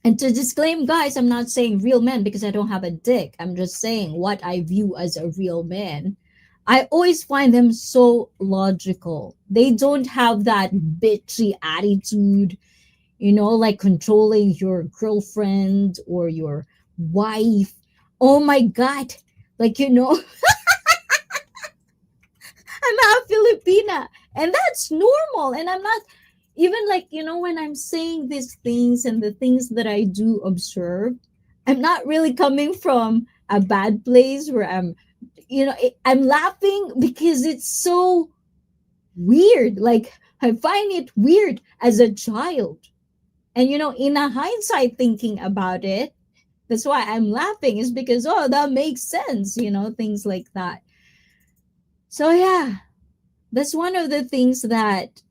And to disclaim, guys, I'm not saying real men because I don't have a dick. I'm just saying what I view as a real man. I always find them so logical. They don't have that bitchy attitude, like controlling your girlfriend or your wife. Oh my God. Like, I'm half Filipina, and that's normal. And I'm not even like, when I'm saying these things and the things that I do observe, I'm not really coming from a bad place where I'm laughing because it's so weird. Like, I find it weird as a child. And, in a hindsight, thinking about it, that's why I'm laughing, is because, oh, that makes sense, things like that. So, yeah, that's one of the things that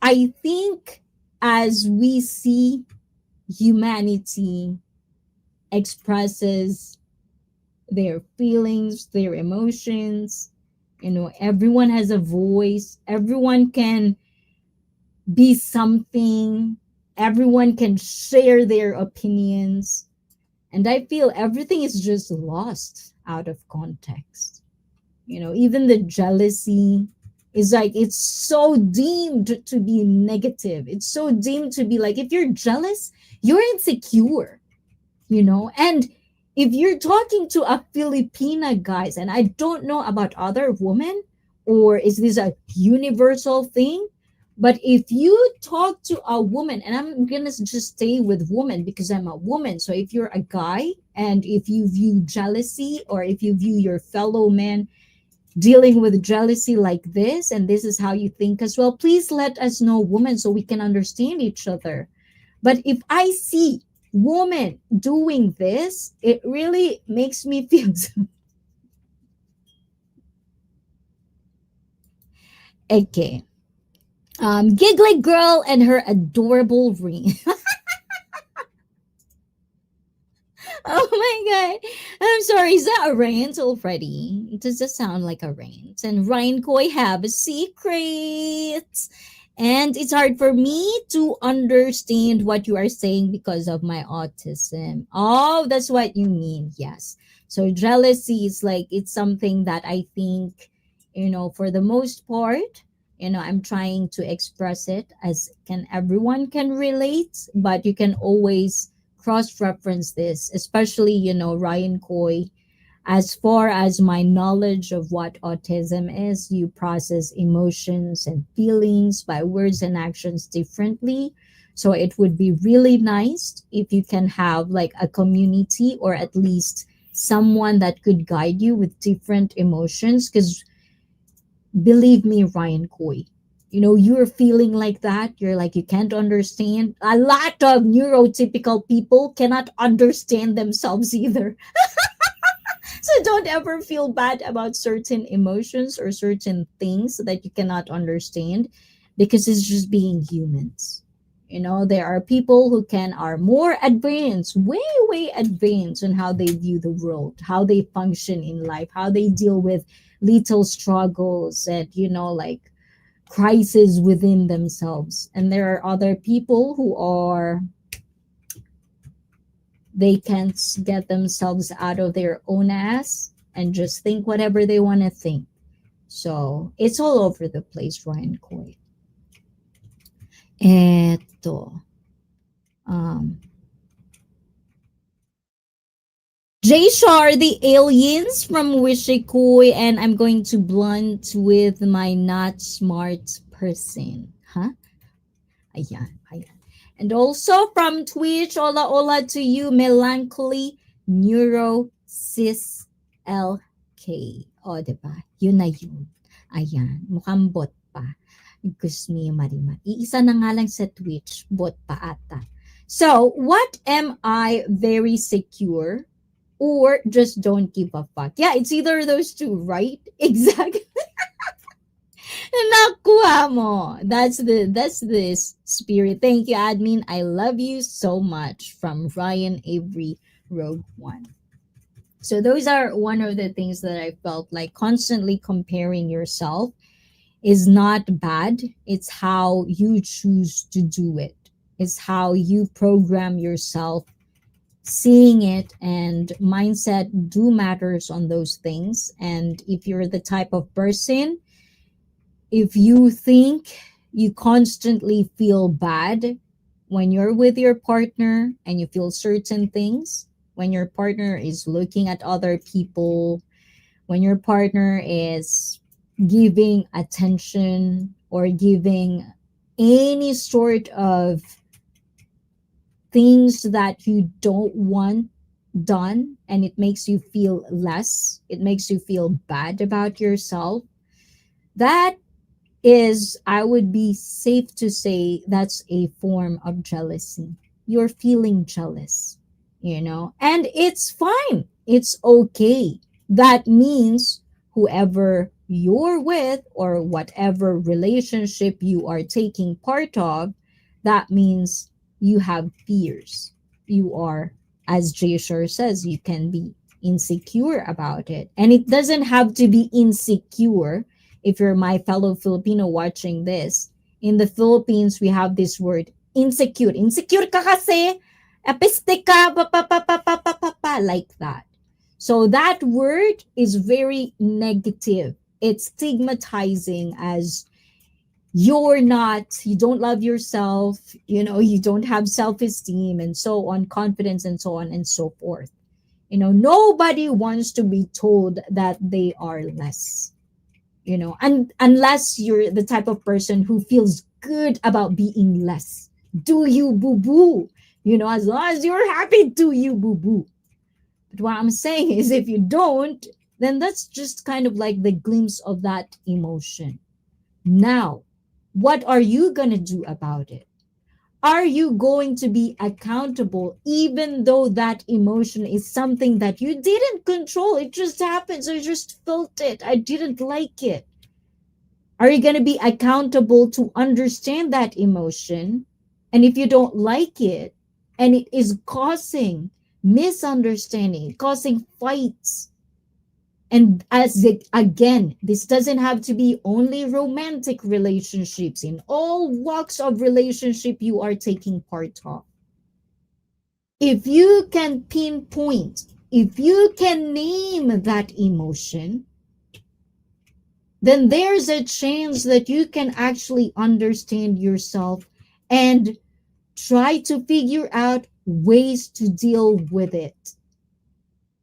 I think as we see humanity expresses their feelings, their emotions, everyone has a voice, everyone can be something, everyone can share their opinions. And I feel everything is just lost out of context. Even the jealousy is like, it's so deemed to be negative. It's so deemed to be like, if you're jealous, you're insecure, and if you're talking to a Filipina, guys, and I don't know about other women, or is this a universal thing, but if you talk to a woman, and I'm gonna just stay with woman because I'm a woman. So if you're a guy and if you view jealousy, or if you view your fellow man dealing with jealousy like this, and this is how you think as well, please let us know, woman, so we can understand each other. But if I see women doing this, it really makes me feel okay. Giggly girl and her adorable ring. Oh my god. I'm sorry, is that a rant already? It does just sound like a rant. And Ryan Coy have a secret. And it's hard for me to understand what you are saying because of my autism. Oh, that's what you mean. Yes. So jealousy is like, it's something that I think, for the most part, I'm trying to express it as can everyone can relate, but you can always cross reference this, especially, Ryan Coy. As far as my knowledge of what autism is, you process emotions and feelings by words and actions differently. So it would be really nice if you can have like a community, or at least someone that could guide you with different emotions. Because believe me, Ryan Coy, you're feeling like that. You're like, you can't understand. A lot of neurotypical people cannot understand themselves either. So don't ever feel bad about certain emotions or certain things that you cannot understand, because it's just being humans. There are people who are more advanced, way, way advanced on how they view the world, how they function in life, how they deal with little struggles and, like crises within themselves. And there are other people who they can't get themselves out of their own ass and just think whatever they want to think. So it's all over the place, Ryan Coy. Eto. Um, Jay Shar, the aliens from Wishikui, and I'm going to blunt with my not smart person. Huh? Ayan, ayan. And also from Twitch, hola hola to you, Melancholy Neuro Sis LK. O, diba? Yun na yun. Ayan, mukhang bot pa. Gusto niya marimat. Iisa na nga lang sa Twitch, bot pa ata. So, what am I very secure or just don't give a fuck? Yeah, it's either those two, right? Exactly. Nakuha mo. That's the spirit. Thank you, admin. I love you so much. From Ryan Avery, Rogue One. So those are one of the things that I felt like constantly comparing yourself is not bad. It's how you choose to do it. It's how you program yourself seeing it, and mindset do matters on those things. And if you're the type of person, if you think you constantly feel bad when you're with your partner and you feel certain things, when your partner is looking at other people, when your partner is giving attention or giving any sort of things that you don't want done, and it makes you feel less, it makes you feel bad about yourself, that is, I would be safe to say, that's a form of jealousy. You're feeling jealous, and it's fine. It's okay. That means whoever you're with or whatever relationship you are taking part of, that means you have fears. You are, as Jay Shore says, you can be insecure about it. And it doesn't have to be insecure. If you're my fellow Filipino watching this, in the Philippines, we have this word, insecure. Insecure ka kasi, apiste ka, pa, pa, pa, pa, pa, pa, pa, pa, like that. So that word is very negative. It's stigmatizing, as you don't love yourself, you don't have self-esteem and so on, confidence and so on and so forth. Nobody wants to be told that they are less, and unless you're the type of person who feels good about being less. Do you, boo boo? As long as you're happy, do you, boo boo? But what I'm saying is, if you don't, then that's just kind of like the glimpse of that emotion. Now, what are you going to do about it? Are you going to be accountable, even though that emotion is something that you didn't control? It just happens. I just felt it. I didn't like it. Are you going to be accountable to understand that emotion? And if you don't like it and it is causing misunderstanding, causing fights, and again, this doesn't have to be only romantic relationships, in all walks of relationship you are taking part of. If you can pinpoint, if you can name that emotion, then there's a chance that you can actually understand yourself and try to figure out ways to deal with it.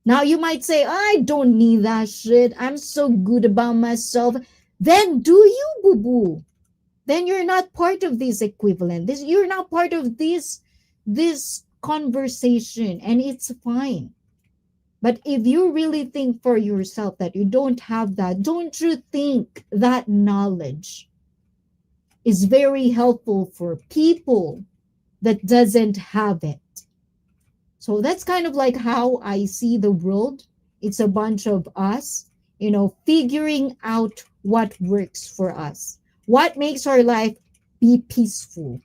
Now you might say, I don't need that shit. I'm so good about myself. Then do you, boo boo. Then you're not part of this equivalent. You're not part of this conversation, and it's fine. But if you really think for yourself that you don't have that, don't you think that knowledge is very helpful for people that doesn't have it? So that's kind of like how I see the world. It's a bunch of us, figuring out what works for us, what makes our life be peaceful.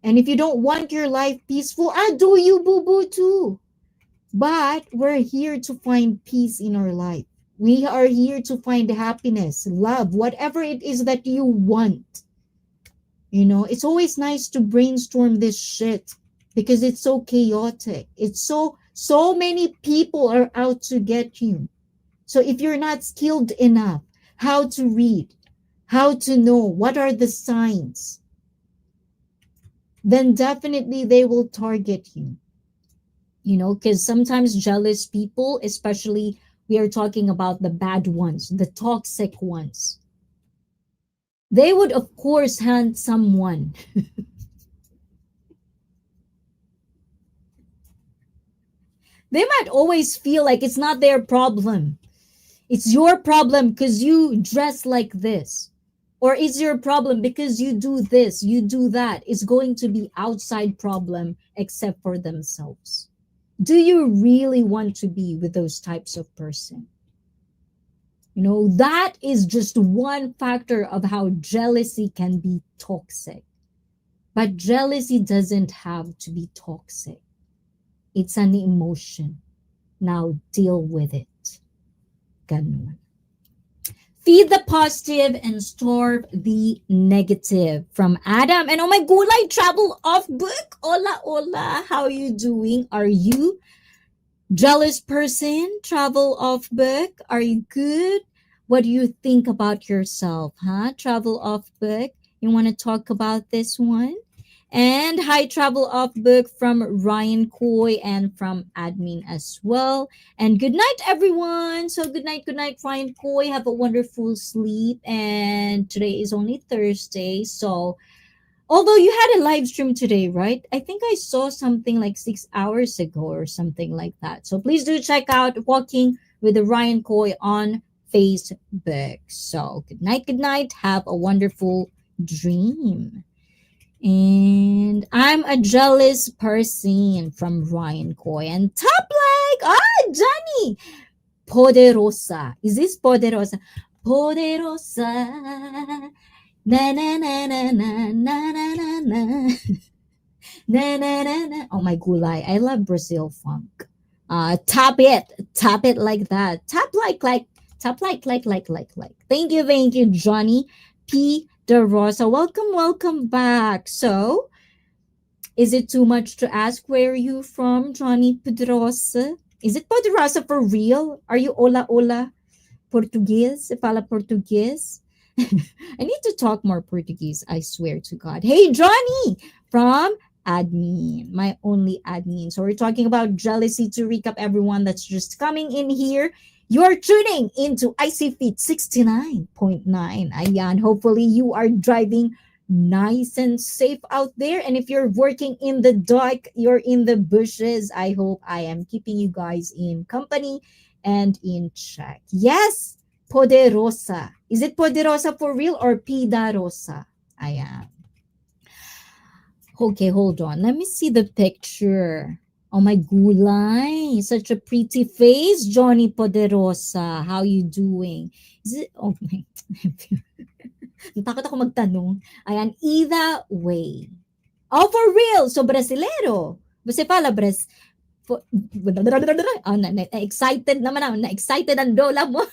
And if you don't want your life peaceful, do you, boo boo, too. But we're here to find peace in our life. We are here to find happiness, love, whatever it is that you want. It's always nice to brainstorm this shit because it's so chaotic. It's so many people are out to get you. So if you're not skilled enough how to read, how to know what are the signs, then definitely they will target you. Because sometimes jealous people, especially, we are talking about the bad ones, the toxic ones, they would of course hunt someone. They might always feel like it's not their problem. It's your problem because you dress like this. Or it's your problem because you do this, you do that. It's going to be outside problem except for themselves. Do you really want to be with those types of person? That is just one factor of how jealousy can be toxic. But jealousy doesn't have to be toxic. It's an emotion. Now deal with it. Ganun. Feed the positive and starve the negative. From Adam. And oh my gulay, travel off book. Hola, hola. How are you doing? Are you jealous person? Travel off book. Are you good? What do you think about yourself? Huh? Travel off book. You want to talk about this one? And hi, travel off book from Ryan Coy and from admin as well. And good night, everyone. So good night, Ryan Coy. Have a wonderful sleep. And today is only Thursday. So although you had a live stream today, right? I think I saw something like 6 hours ago or something like that. So please do check out Walking with the Ryan Coy on Facebook. So good night, good night. Have a wonderful dream. And I'm a jealous person from Ryan Coy. And top like, Johnny, Poderosa. Is this Poderosa? Poderosa. Na na na na na na na na na na na na na. Oh my gulay. I love Brazil funk. Tap it like that. Tap like. Thank you, Johnny P. De Rosa. Welcome back. So, is it too much to ask where are you from, Johnny Pedrosa? Is it Poderosa for real? Are you hola Portuguese? Fala Portuguese? I need to talk more Portuguese, I swear to God. Hey, Johnny from admin, my only admin. So we're talking about jealousy. To recap everyone that's just coming in here, you're tuning into IC Feet 69.9. Ayan, hopefully you are driving nice and safe out there. And if you're working in the dark, you're in the bushes, I hope I am keeping you guys in company and in check. Yes, Poderosa. Is it Poderosa for real or Pidarosa? Ayan. Okay, hold on. Let me see the picture. Oh my gulay. Such a pretty face, Johnny Poderosa. How you doing? Is it, oh my, natakot ako magtanong. Ayan, either way. Oh, for real. So, brasilero. Você fala oh, excited naman ako. Na-excited ang dola mo.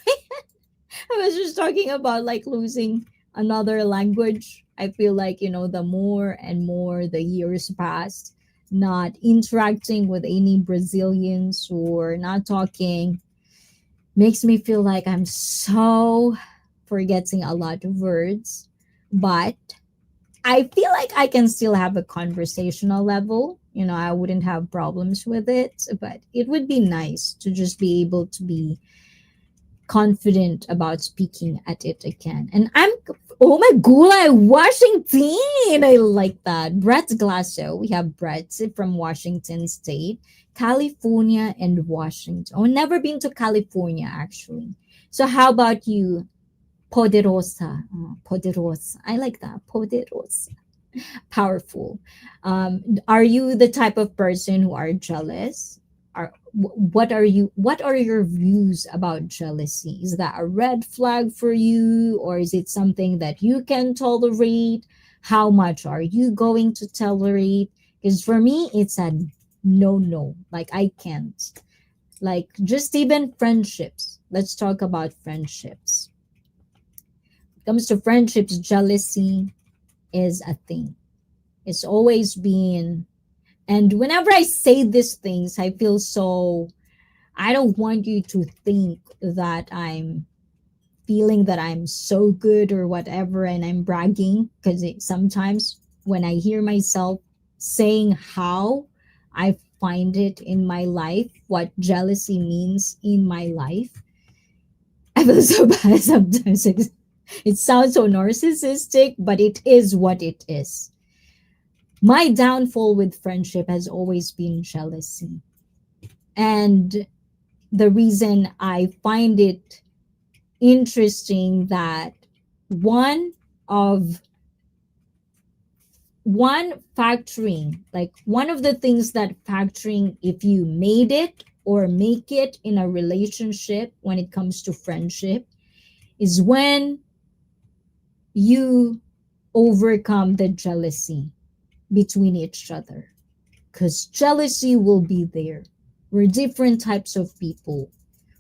I was just talking about like losing another language. I feel like, the more and more the years passed, not interacting with any Brazilians or not talking makes me feel like I'm so forgetting a lot of words. But I feel like I can still have a conversational level. I wouldn't have problems with it, but it would be nice to just be able to be confident about speaking at it again. And oh my gulay, Washington. I like that. Brett Glasso. We have Brett from Washington State, California, and Washington. Oh, never been to California actually. So how about you, Poderosa? Oh, Poderosa. I like that. Poderosa. Powerful. Are you the type of person who are jealous? What are your views about jealousy? Is that a red flag for you, or is it something that you can tolerate? How much are you going to tolerate? Because for me it's a no, like I can't. Like just even friendships, let's talk about friendships. When it comes to friendships, jealousy is a thing. It's always been. And whenever I say these things, I feel so, I don't want you to think that I'm feeling that I'm so good or whatever and I'm bragging, because sometimes when I hear myself saying how I find it in my life, what jealousy means in my life, I feel so bad sometimes. It sounds so narcissistic, but it is what it is. My downfall with friendship has always been jealousy. And the reason I find it interesting that one of one factoring, like one of the things that factoring, if you made it or make it in a relationship when it comes to friendship, is when you overcome the jealousy between each other, because jealousy will be there. We're different types of people.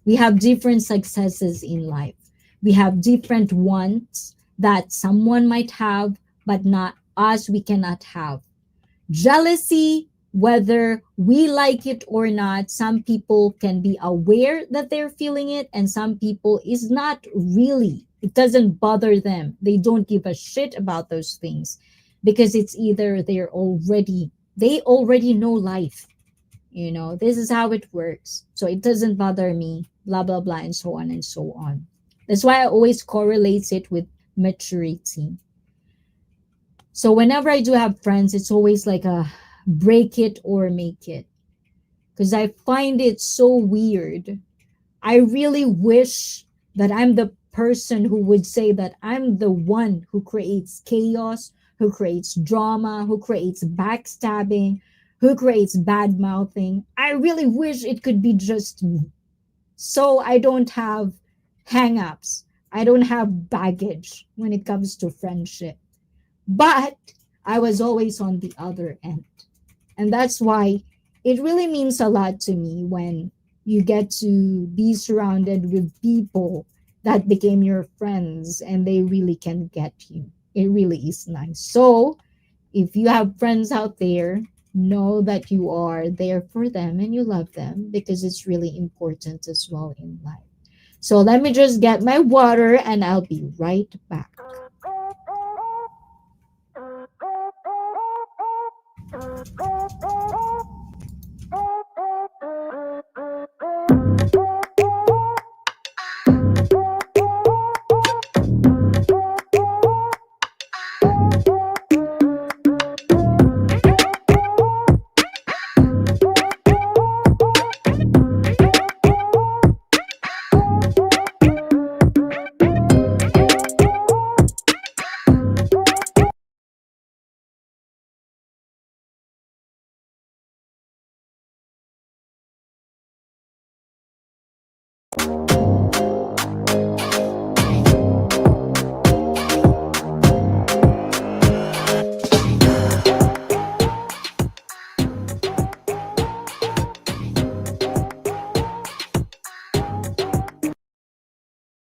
We have different successes in life. We have different wants that someone might have, but not us, we cannot have. Jealousy, whether we like it or not, some people can be aware that they're feeling it, and some people is not really. It doesn't bother them. They don't give a shit about those things because it's either they already know life. This is how it works. So it doesn't bother me, blah blah blah, and so on and so on. That's why I always correlate it with maturity. So whenever I do have friends, it's always like a break it or make it. Because I find it so weird. I really wish that I'm the person who would say that I'm the one who creates chaos, who creates drama, who creates backstabbing, who creates bad mouthing. I really wish it could be just me. So I don't have hang ups. I don't have baggage when it comes to friendship. But I was always on the other end. And that's why it really means a lot to me when you get to be surrounded with people that became your friends and they really can get you. It really is nice. So if you have friends out there, know that you are there for them and you love them because it's really important as well in life. So let me just get my water and I'll be right back.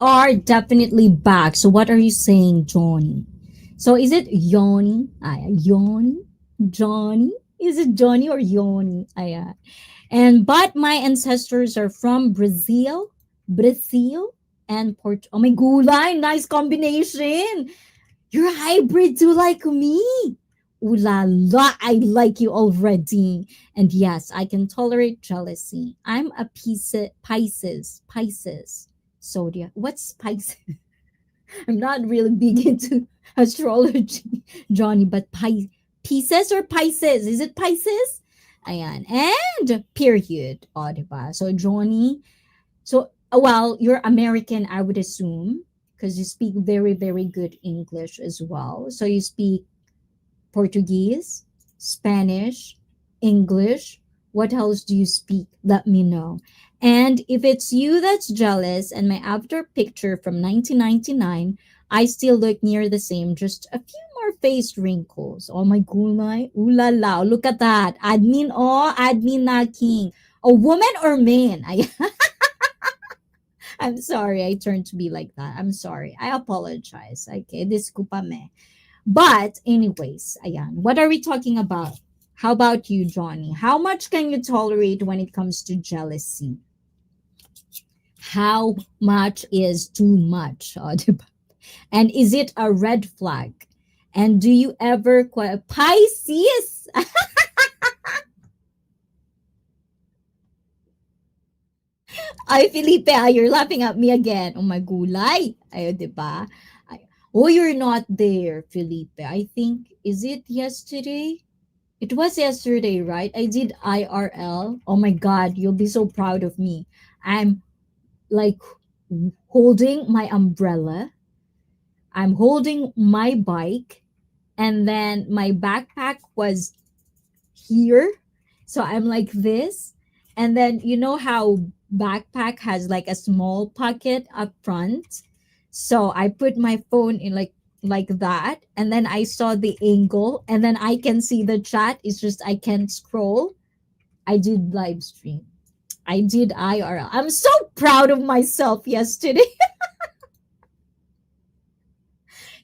Are definitely back. So what are you saying, Johnny? So is it Yoni? Yoni? Johnny? Is it Johnny or Yoni? And but my ancestors are from Brazil, and Port. Oh my gulay, nice combination. You're a hybrid too, like me. Ooh la la, I like you already. And yes, I can tolerate jealousy. I'm a Pisces. Zodiac. What's Pisces? I'm not really big into astrology, Johnny, but Pisces or Pisces? Is it Pisces? Ayan. And period. O, diba? So, Johnny, well, you're American, I would assume, because you speak very, very good English as well. So, you speak Portuguese, Spanish, English. What else do you speak? Let me know. And if it's you that's jealous and my after picture from 1999, I still look near the same, just a few more face wrinkles. Oh my gulay. Ooh la la. Look at that. Admin na king. A woman or man? I'm sorry I turned to be like that. I'm sorry. I apologize. Okay, disculpa me. But anyways, ayan, what are we talking about? How about you, Johnny? How much can you tolerate when it comes to jealousy? How much is too much? Diba? And is it a red flag? And do you ever Pisces? Ay, Felipe, you're laughing at me again. Oh my gulay. Ay, diba? Oh, you're not there, Felipe. I think, is it yesterday? It was yesterday, right? I did IRL. Oh my God, you'll be so proud of me. I'm like holding my umbrella, I'm holding my bike, and then my backpack was here. So I'm like this. And then you know how backpack has like a small pocket up front. So I put my phone in like that, and then I saw the angle, and then I can see the chat. It's just I can't scroll. I did live stream. I did IRL. I'm so proud of myself yesterday.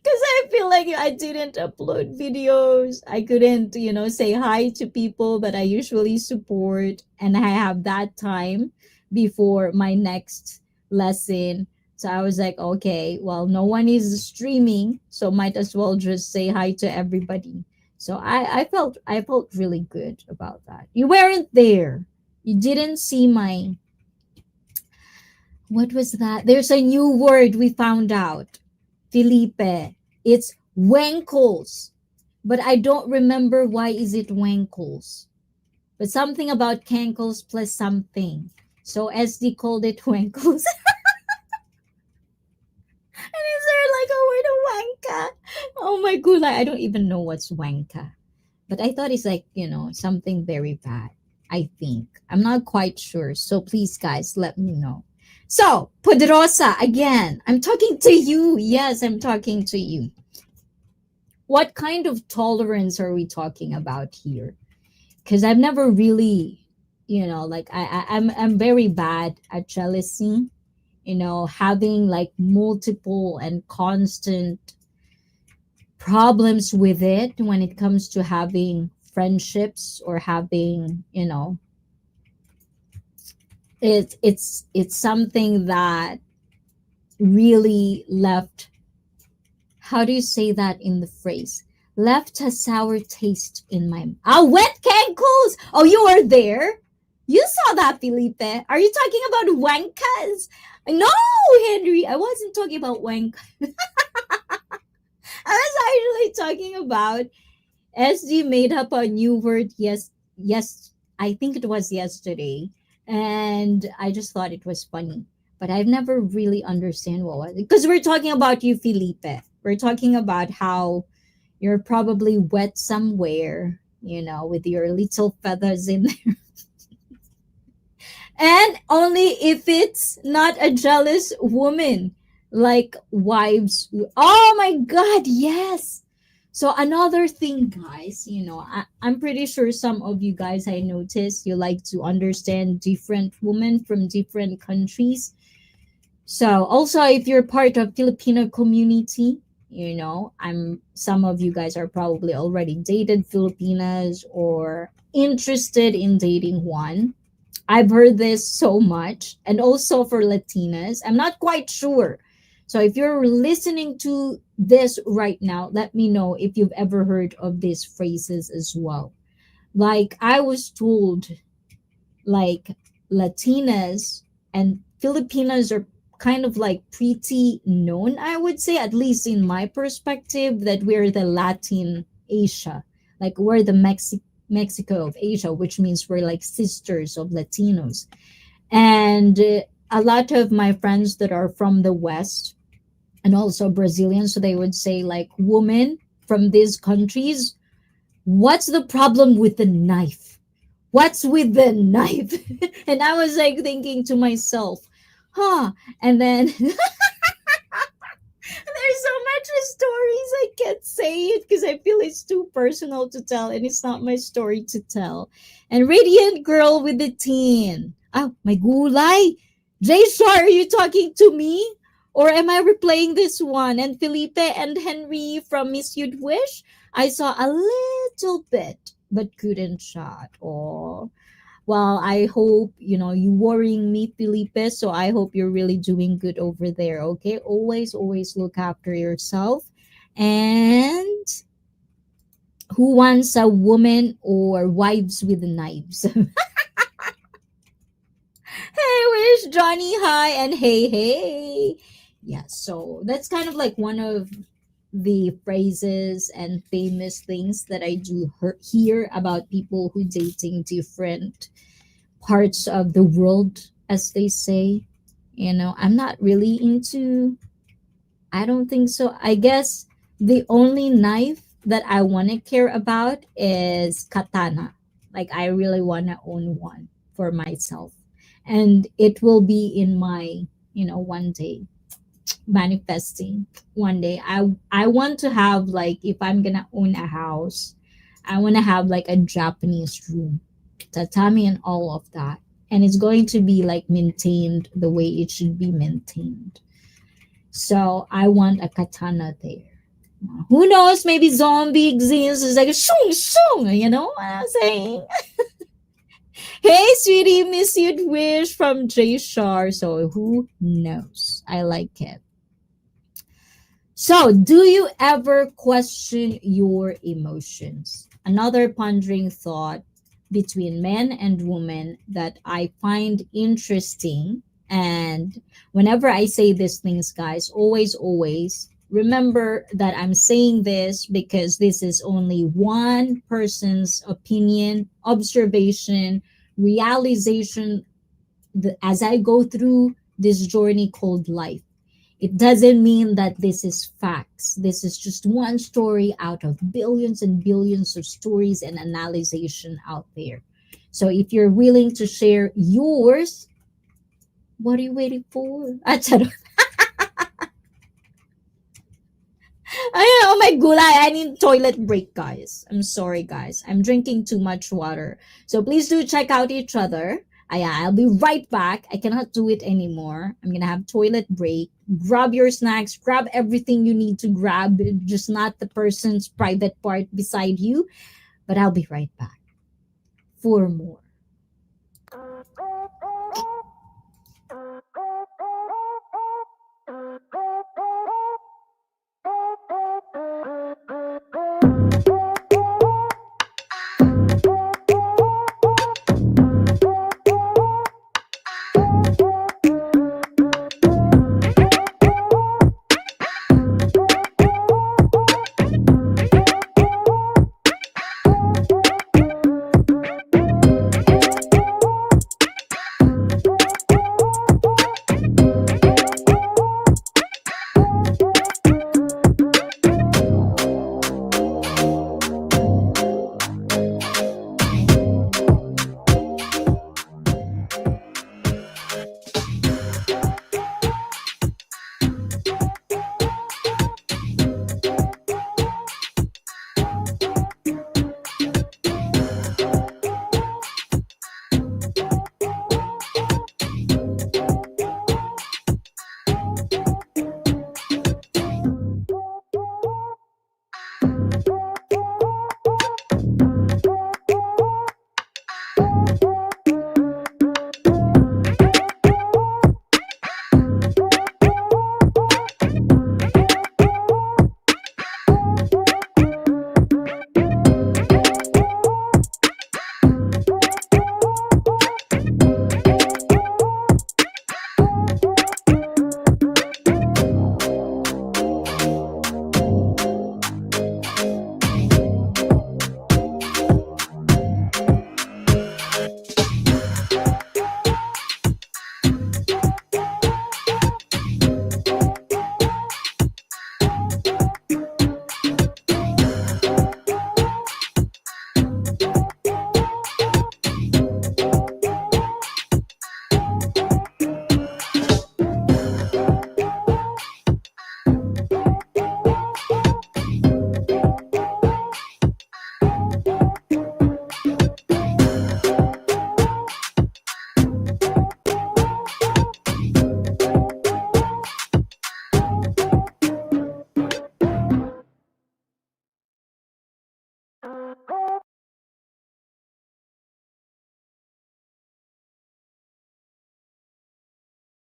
Because I feel like I didn't upload videos. I couldn't, say hi to people that I usually support. And I have that time before my next lesson. So I was like, okay, well, no one is streaming. So might as well just say hi to everybody. So I felt really good about that. You weren't there. You didn't see my, what was that? There's a new word we found out, Felipe. It's wankles. But I don't remember why is it wankles. But something about cankles plus something. So SD called it wankles. And is there like a word of wanka? Oh my god, like, I don't even know what's wanka. But I thought it's like, something very bad. I think. I'm not quite sure. So please, guys, let me know. So, Poderosa, again, I'm talking to you. Yes, I'm talking to you. What kind of tolerance are we talking about here? Because I've never really, like I'm very bad at jealousy. Having like multiple and constant problems with it when it comes to having friendships or having, it's something that really left, how do you say that in the phrase, left a sour taste in my wet cankles. Oh, you were there, you saw that, Felipe. Are you talking about wankas? No, Henry, I wasn't talking about wank. I was actually talking about SD made up a new word. Yes, I think it was yesterday, and I just thought it was funny. But I've never really understand what was, because we're talking about you, Felipe. We're talking about how you're probably wet somewhere, with your little feathers in there. And only if it's not a jealous woman, like wives. Oh my God, yes. So another thing, guys, I'm pretty sure some of you guys, I noticed you like to understand different women from different countries. So also, if you're part of Filipino community, I'm some of you guys are probably already dated Filipinas or interested in dating one. I've heard this so much, and also for Latinas. I'm not quite sure. So if you're listening to this right now, let me know if you've ever heard of these phrases as well. Like I was told, like Latinas and Filipinas are kind of like pretty known, I would say, at least in my perspective, that we're the Latin Asia. Like we're the Mexico of Asia, which means we're like sisters of Latinos. And a lot of my friends that are from the West and also Brazilians, so they would say like women from these countries, what's the problem with the knife? What's with the knife? And I was like thinking to myself, huh? And then there's so much stories I can't say it because I feel it's too personal to tell and it's not my story to tell. And Radiant Girl with the Teen. Oh, my gulay. Jay Shar, are you talking to me? Or am I replaying this one? And Felipe and Henry from Miss You'd Wish, I saw a little bit, but couldn't shot. Oh, well, I hope, you worrying me, Felipe. So I hope you're really doing good over there. Okay. Always, always look after yourself. And who wants a woman or wives with knives? Hey, wish Johnny hi and hey, hey. Yeah, so that's kind of like one of the phrases and famous things that I do hear about people who dating different parts of the world, as they say. I'm not really into, I don't think so. I guess the only knife that I want to care about is katana. Like, I really want to own one for myself. And it will be in my, one day, manifesting one day. I want to have, like, if I'm going to own a house, I want to have like a Japanese room, tatami and all of that. And it's going to be like maintained the way it should be maintained. So I want a katana there. Who knows? Maybe zombie exists. It's like shung shung. You know what I'm saying? Hey, sweetie, miss you'd wish from Jay Shar. So who knows? I like it. So, do you ever question your emotions? Another pondering thought between men and women that I find interesting. And whenever I say these things, guys, always remember that I'm saying this because this is only one person's opinion, observation, realization as I go through this journey called life. It doesn't mean that this is facts. This is just one story out of billions and billions of stories and analyzation out there. So if you're willing to share yours, what are you waiting for? Oh my gulay, I need toilet break, guys. I'm sorry, guys. I'm drinking too much water. So please do check out each other. I'll be right back. I cannot do it anymore. I'm gonna have toilet break. Grab your snacks. Grab everything you need to grab. Just not the person's private part beside you. But I'll be right back for more.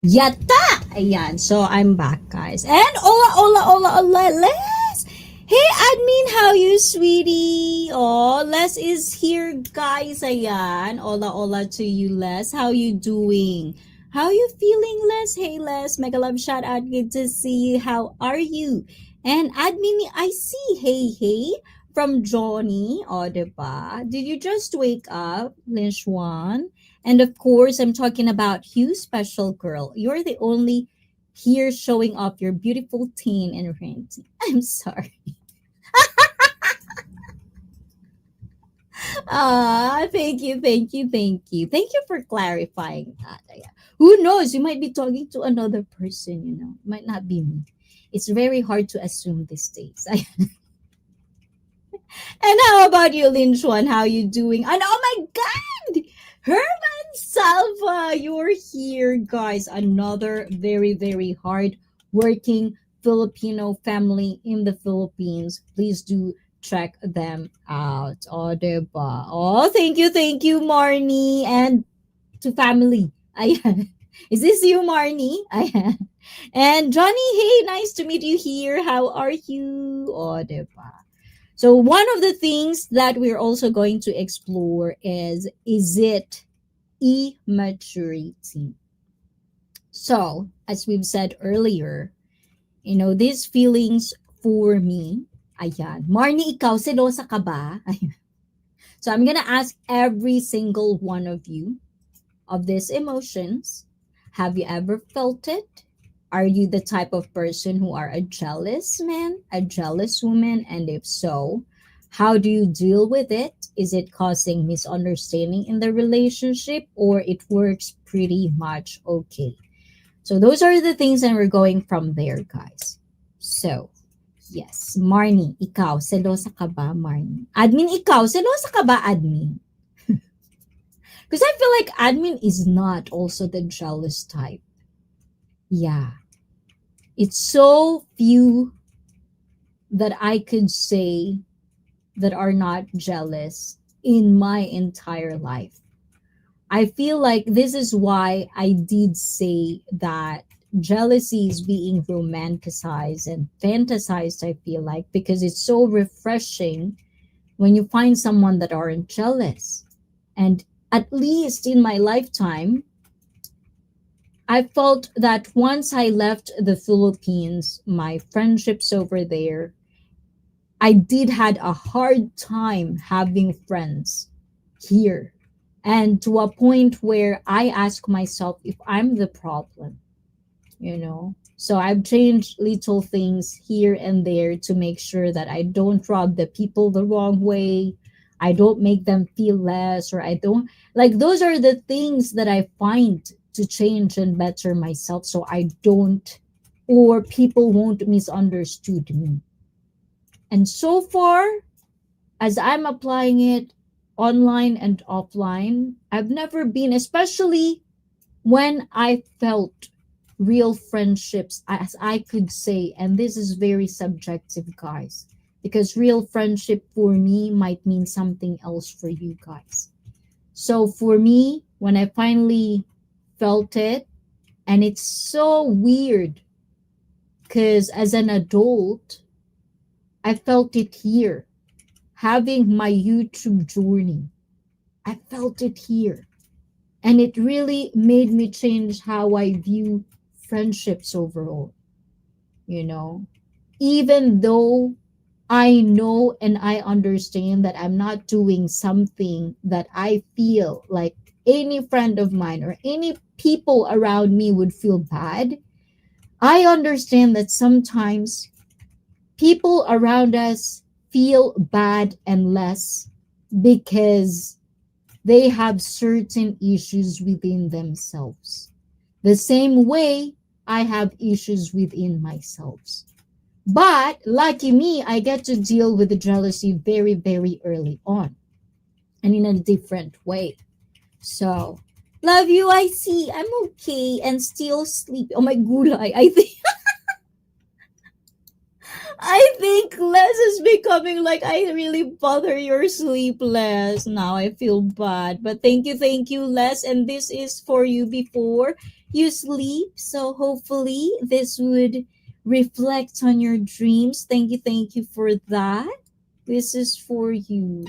Yata! Ayan. So, I'm back, guys. And hola, Les! Hey, admin, how you, sweetie? Oh, Les is here, guys. Ayan. Hola to you, Les. How you doing? How you feeling, Les? Hey, Les. Mega love shout out. Good to see you. How are you? And admin, I see. Hey, from Johnny. O, diba? Did you just wake up, Linshwan? And of course, I'm talking about you, special girl. You're the only here showing off your beautiful teen and rant. I'm sorry. Ah, thank you, thank you, thank you. Thank you for clarifying that. Yeah. Who knows? You might be talking to another person, you know. It might not be me. It's very hard to assume these days. And how about you, Lin Chuan? How you doing? And oh my God, Herman Salva, you're here, guys. Another very, very hard working Filipino family in the Philippines. Please do check them out. Oh, diba? Oh, thank you, Marnie, and to family. Ayan. Is this you, Marnie? Ayan. And Johnny, hey, nice to meet you here. How are you? Oh, diba? So one of the things that we're also going to explore is it immaturity? So, as we've said earlier, these feelings for me, ayan. Marnie, ikaw, selosa ka ba? Ayan. So, I'm gonna ask every single one of you of these emotions. Have you ever felt it? Are you the type of person who are a jealous man, a jealous woman? And if so, how do you deal with it? Is it causing misunderstanding in the relationship or it works pretty much okay? So those are the things and we're going from there, guys. So, yes. Marnie, ikaw, selosa ka ba, Marnie? Admin, ikaw, selosa ka ba, admin? Because I feel like admin is not also the jealous type. Yeah. It's so few that I could say that are not jealous in my entire life. I feel like this is why I did say that jealousy is being romanticized and fantasized, I feel like, because it's so refreshing when you find someone that aren't jealous. And at least in my lifetime, I felt that once I left the Philippines, my friendships over there, I did had a hard time having friends here. And to a point where I ask myself if I'm the problem. So I've changed little things here and there to make sure that I don't rub the people the wrong way. I don't make them feel less, or I don't like those are the things that I find to change and better myself so I don't or people won't misunderstood me. And so far, as I'm applying it online and offline, I've never been, especially when I felt real friendships, as I could say, and this is very subjective, guys, because real friendship for me might mean something else for you guys. So for me, when I finally felt it, and it's so weird because as an adult, I felt it here, having my YouTube journey. I felt it here. And it really made me change how I view friendships overall, you know. Even though I know and I understand that I'm not doing something that I feel like any friend of mine or any people around me would feel bad, I understand that sometimes people around us feel bad and less because they have certain issues within themselves. The same way I have issues within myself. But lucky me, I get to deal with the jealousy very, very early on and in a different way. So, love you, I see. I'm okay and still sleepy. Oh my gulay. I think Les is becoming like I really bother your sleep, Les. Now I feel bad. But thank you, Les. And this is for you before you sleep. So hopefully this would reflect on your dreams. Thank you for that. This is for you.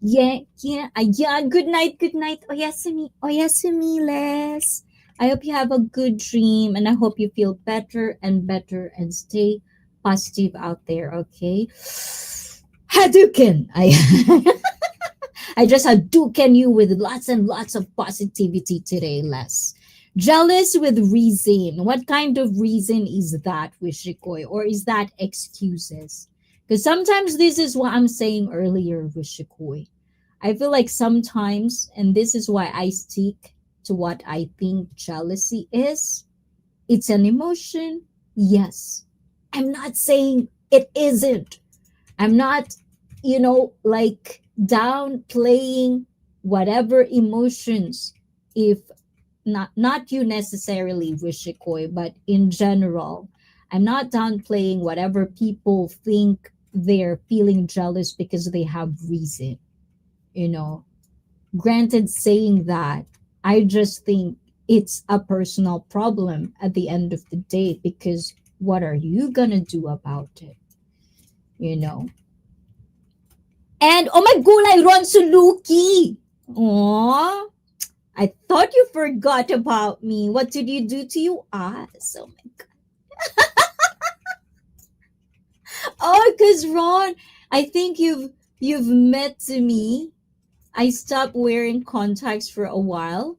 Yeah, yeah, yeah. Good night, good night. Oyasumi, oyasumi, Les. I hope you have a good dream and I hope you feel better and better and stay positive out there, okay? Hadouken! I just Hadouken you with lots and lots of positivity today, Les. Jealous with reason. What kind of reason is that, Wishikoy? Or is that excuses? Because sometimes this is what I'm saying earlier, Wishikoy. I feel like sometimes, and this is why I stick to what I think jealousy is, it's an emotion. Yes. I'm not saying it isn't. I'm not, like downplaying whatever emotions, if not you necessarily, Wishikoy, but in general. I'm not downplaying whatever people think they're feeling jealous because they have reason, you know. Granted, saying that, I just think it's a personal problem at the end of the day, because what are you gonna do about it, you know? And oh my gulay, Ron Suluki! Aww, I thought you forgot about me. What did you do to you? Oh my god. Oh, cause Ron, I think you've met to me. I stopped wearing contacts for a while,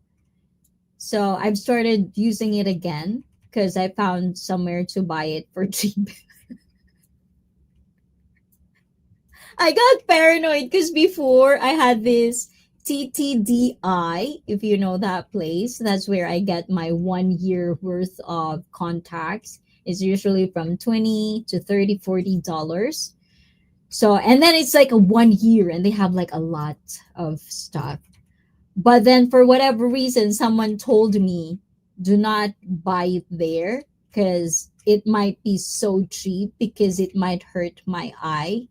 so I've started using it again because I found somewhere to buy it for cheap. I got paranoid because before I had this TTDI, if you know that place. That's where I get my 1 year worth of contacts. It's usually from 20 to 30, $40. So, and then it's like a 1 year and they have like a lot of stuff. But then for whatever reason, someone told me, do not buy it there because it might be so cheap, because it might hurt my eye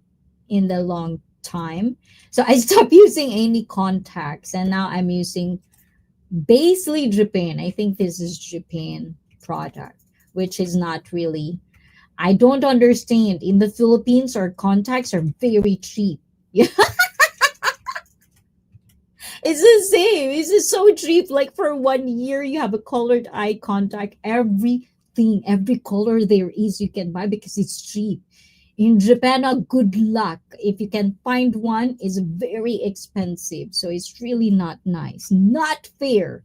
in the long time. So I stopped using any contacts and now I'm using basically Japan. I think this is Japan product, which is not really, I don't understand. In the Philippines, our contacts are very cheap. Yeah, it's the same. It's just so cheap. Like for 1 year, you have a colored eye contact. Every color there is, you can buy because it's cheap. In Japan, good luck. If you can find one, it's very expensive. So it's really not nice. Not fair.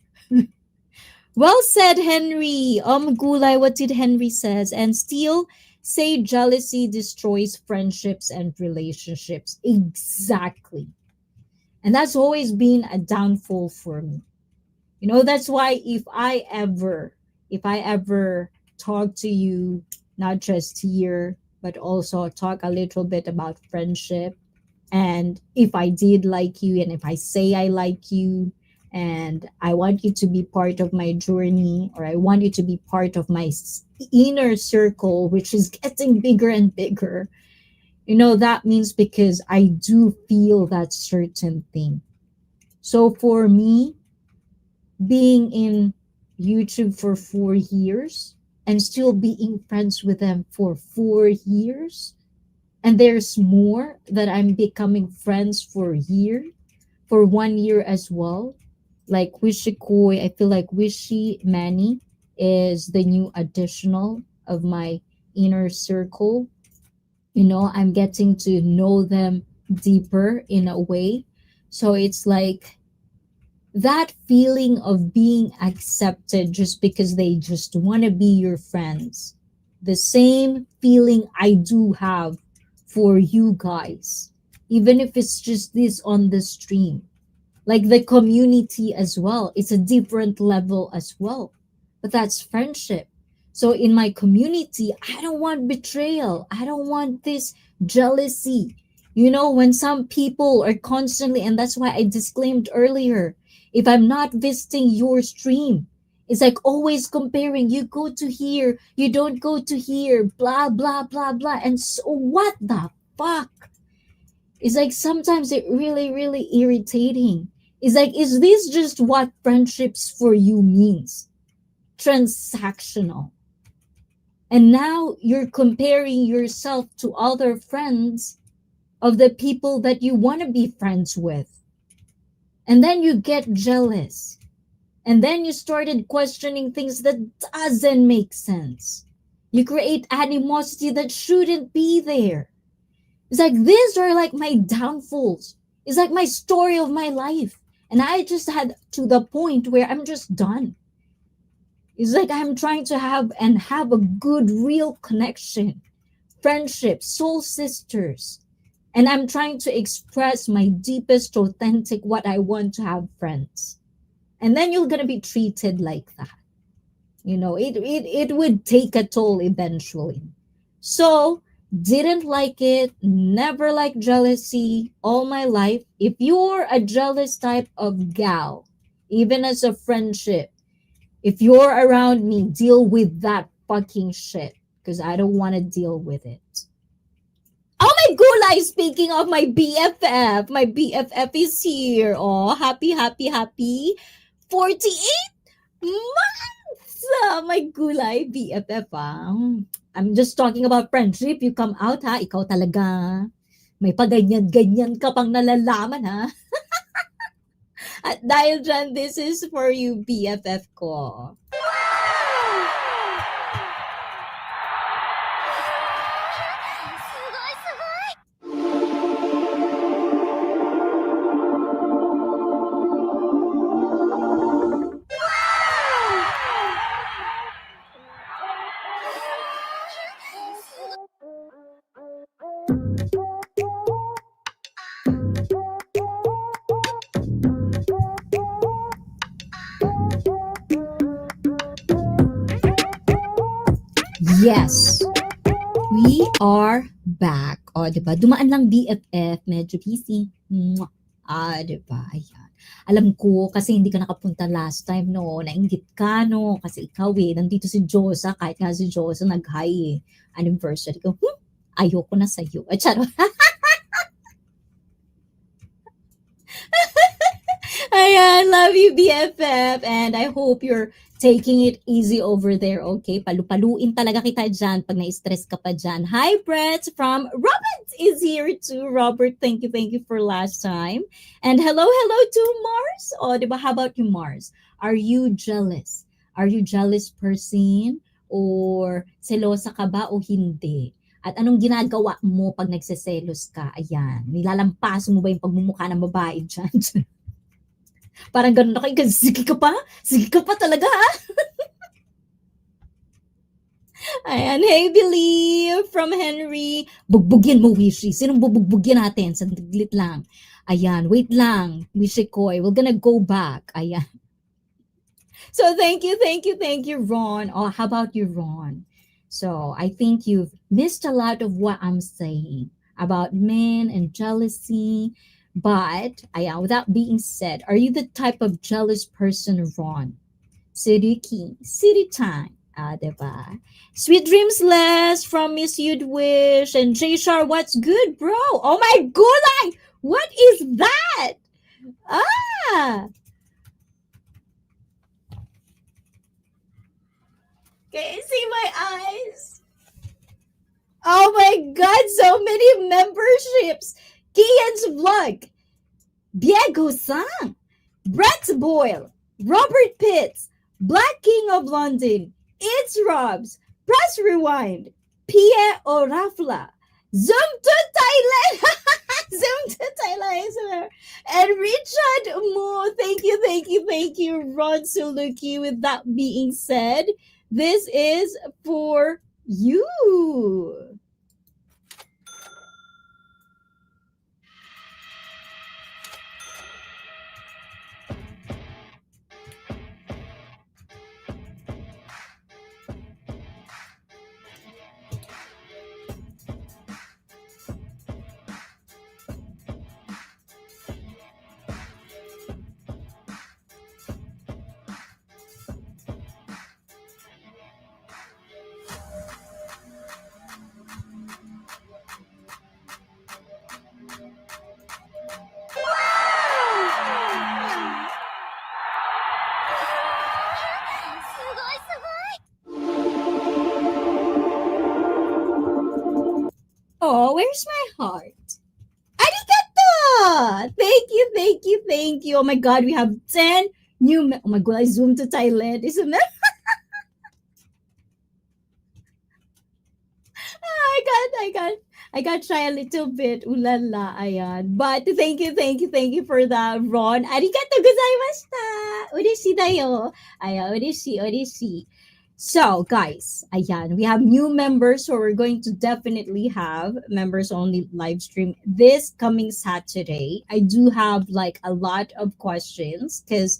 Well said, Henry. Gulay, what did Henry says? And still say jealousy destroys friendships and relationships. Exactly. And that's always been a downfall for me. That's why if I ever talk to you, not just here, but also talk a little bit about friendship, and if I did like you, and if I say I like you, and I want you to be part of my journey, or I want you to be part of my inner circle, which is getting bigger and bigger, that means because I do feel that certain thing. So for me, being in YouTube for 4 years and still being friends with them for 4 years, and there's more that I'm becoming friends for a year, for 1 year as well. Like Wishy Koi, I feel like Wishy Manny is the new additional of my inner circle. I'm getting to know them deeper in a way. So it's like that feeling of being accepted just because they just want to be your friends. The same feeling I do have for you guys, even if it's just this on the stream. Like the community as well, it's a different level as well. But that's friendship. So in my community, I don't want betrayal. I don't want this jealousy. When some people are constantly, and that's why I disclaimed earlier, if I'm not visiting your stream, it's like always comparing. You go to here, you don't go to here, blah, blah, blah, blah. And so what the fuck? It's like sometimes it really, really irritating. It's like, is this just what friendships for you means? Transactional. And now you're comparing yourself to other friends of the people that you want to be friends with. And then you get jealous. And then you started questioning things that doesn't make sense. You create animosity that shouldn't be there. It's like these are like my downfalls. It's like my story of my life. And I just had to the point where I'm just done. It's like I'm trying to have a good real connection, friendship, soul sisters. And I'm trying to express my deepest authentic what I want to have friends. And then you're gonna be treated like that. It would take a toll eventually. So didn't like it, never liked jealousy all my life. If you're a jealous type of gal, even as a friendship, if you're around me, deal with that fucking shit because I don't want to deal with it. Oh my gulay, speaking of my BFF is here. Oh, happy, happy, happy. 48 months! My gulay, BFF ah. I'm just talking about friendship. You come out ha, ikaw talaga. May paganyan-ganyan ka pang nalalaman ha. At dahil dyan, this is for you, BFF ko. Yes, we are back. O, diba? Dumaan lang BFF, medyo busy. Mwah. Diba? Ayan. Alam ko, kasi hindi ka nakapunta last time, no? Nainggit ka, no? Kasi ikaw nandito si Josa, kahit nga si Josa nag-high anniversary ko. Ayoko na sa'yo. Ay, charot. Ayan, love you, BFF. And I hope you're taking it easy over there, okay? Palu-paluin talaga kita dyan pag na-stress ka pa dyan. Hi, Brett from Robert is here too. Robert, thank you for last time. And hello to Mars. Oh, diba? How about you, Mars? Are you jealous? Are you jealous person? Or selosa ka ba o hindi? At anong ginagawa mo pag nagseselos ka? Ayan. Nilalampas mo ba yung pagmumukha ng babae dyan? Parang ganun na kayo, sige ka pa? Sige ka pa talaga, ha? Ayan, hey, Billy from Henry. Bugbugin mo, Wishy. Sinong bubugbugin natin? Sandaglit lang. Ayan, wait lang, Wishy Koy. We're gonna go back. Ayan. So thank you, Ron. Oh, how about you, Ron? So I think you've missed a lot of what I'm saying about men and jealousy. But, ayan, without being said, are you the type of jealous person, Ron? City time. Diba? Sweet dreams, Les, from Miss You'd Wish. And J-Shar, what's good, bro? Oh my god, what is that? Ah! Can you see my eyes? Oh my god, so many memberships. Kian's vlog. Diego-san. Brett Boyle. Robert Pitts. Black King of London. It's Robs. Press Rewind. Pierre Orafla. Zoom to Thailand. Zoom to Thailand. And Richard Mo. Thank you. Ron Suluki. With that being said, this is for you. Oh, where's my heart? Arigato! Thank you. Oh my god, we have 10 oh my god, I zoomed to Thailand. Isn't that? I got shy a little bit. Ooh la la, ayan. But thank you for that, Ron. Arigato gozaimashita. Urishi da yo. Ayan, urishi. So, guys, ayan, we have new members, so we're going to definitely have members only live stream this coming Saturday. I do have like a lot of questions because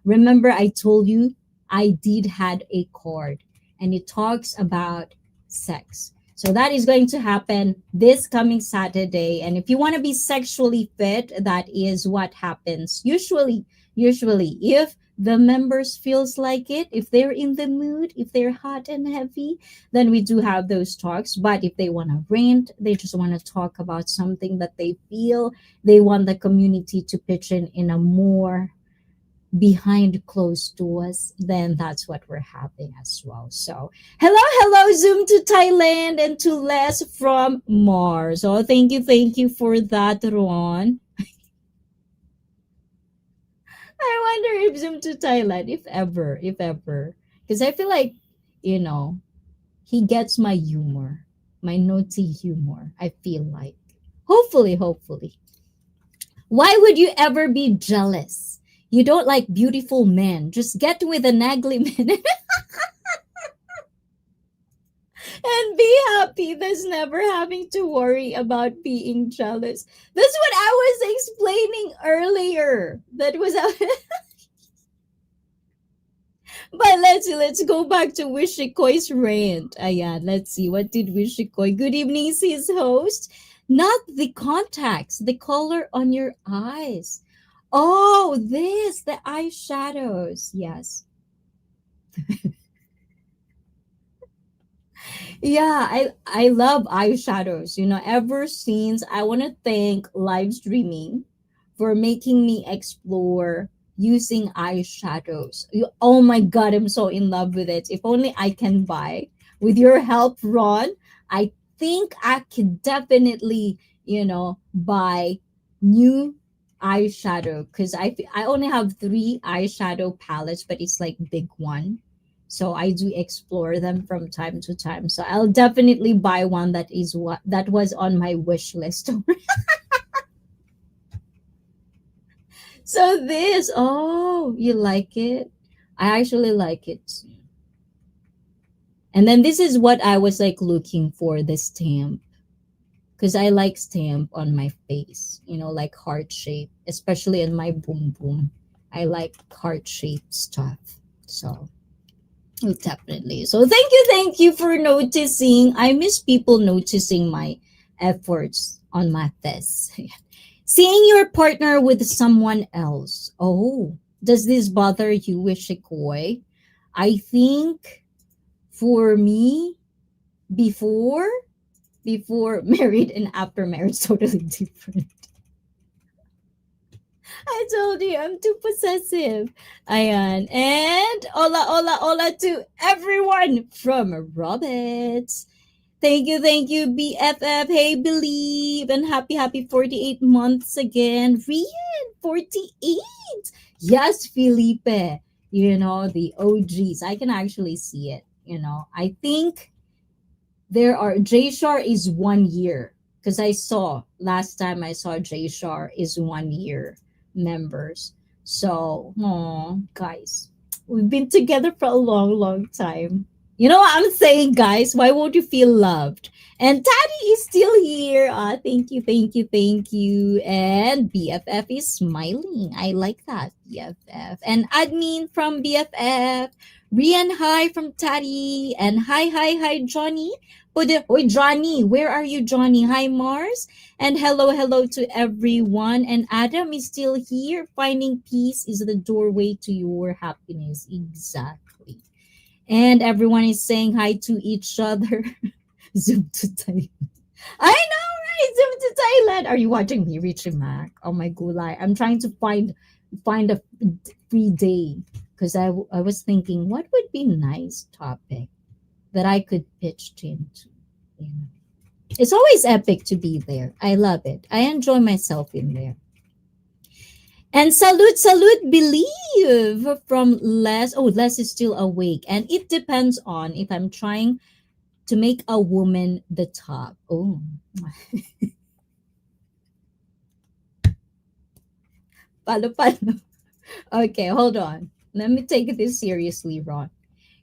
remember I told you I did had a card and it talks about sex. So that is going to happen this coming Saturday. And if you want to be sexually fit, that is what happens. Usually, if the members feels like it, if they're in the mood, if they're hot and heavy, then we do have those talks. But if they want to rant, they just want to talk about something that they feel, they want the community to pitch in a more behind closed doors, then that's what we're having as well. So, hello, Zoom to Thailand and to Les from Mars. Oh, thank you for that, Ron. I wonder if Zoom to Thailand, if ever. Because I feel like, you know, he gets my humor, my naughty humor. I feel like. Hopefully. Why would you ever be jealous? You don't like beautiful men. Just get with an ugly man and be happy. There's never having to worry about being jealous. That's what I was explaining earlier. That was but let's go back to Wishikoi's rant. Ayan, let's see. What did Wishikoi? Good evening, sis host. Not the contacts, the color on your eyes. Oh, this, the eyeshadows. Yes. Yeah, I love eyeshadows. You know, ever since I want to thank live streaming for making me explore using eyeshadows. Oh my god, I'm so in love with it. If only I can buy with your help, Ron. I think I could definitely, buy new eyeshadow because I only have 3 eyeshadow palettes, but it's like big one, so I do explore them from time to time. So I'll definitely buy one that is what that was on my wish list. So this, oh, you like it? I actually like it. And then this is what I was like looking for, the stamp, because I like stamp on my face, like heart shape, especially in my boom boom. I like heart shaped stuff. So oh, definitely. So thank you for noticing. I miss people noticing my efforts on my face. Seeing your partner with someone else. Oh, does this bother you, Wishikoy? I think for me, before married and after marriage, totally different. I told you I'm too possessive. Ayan. And hola to everyone from Roberts. Thank you, BFF. Hey, believe. And happy 48 months again. Rian, 48. Yes, Felipe. The OGs. I can actually see it. I think there are, J Shar is 1 year. Because I saw, last time I saw J Shar is 1 year members. So, guys, we've been together for a long time. You know what I'm saying, guys? Why won't you feel loved? And Taddy is still here. Thank you. And BFF is smiling. I like that, BFF. And admin from BFF. Rian, hi from Taddy. And hi, Johnny. Oi, Johnny, where are you, Johnny? Hi, Mars. And hello to everyone. And Adam is still here. Finding peace is the doorway to your happiness. Exactly. And everyone is saying hi to each other. Zoom to Thailand. I know, right? Zoom to Thailand. Are you watching me, Richie Mac? Oh my gulay. I'm trying to find a free day because I was thinking what would be nice topic that I could pitch into. It's always epic to be there. I love it. I enjoy myself in there. And salute, believe from Les. Oh, Les is still awake. And it depends on if I'm trying to make a woman the top. Oh, palo palo. Okay, hold on. Let me take this seriously, Ron.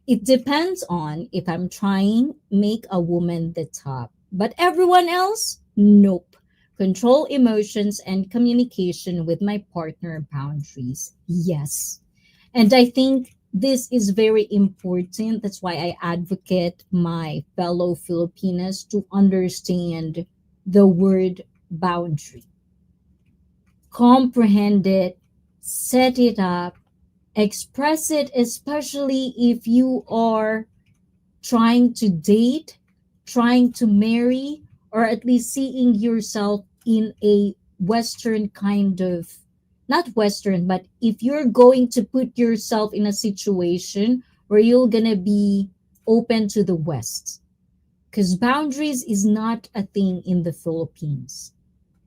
It depends on if I'm trying make a woman the top. But everyone else, nope. Control emotions and communication with my partner boundaries. Yes. And I think this is very important. That's why I advocate my fellow Filipinas to understand the word boundary. Comprehend it, set it up, express it, especially if you are trying to date, trying to marry, or at least seeing yourself in a Western kind of, not Western, but if you're going to put yourself in a situation where you're going to be open to the West. Because boundaries is not a thing in the Philippines,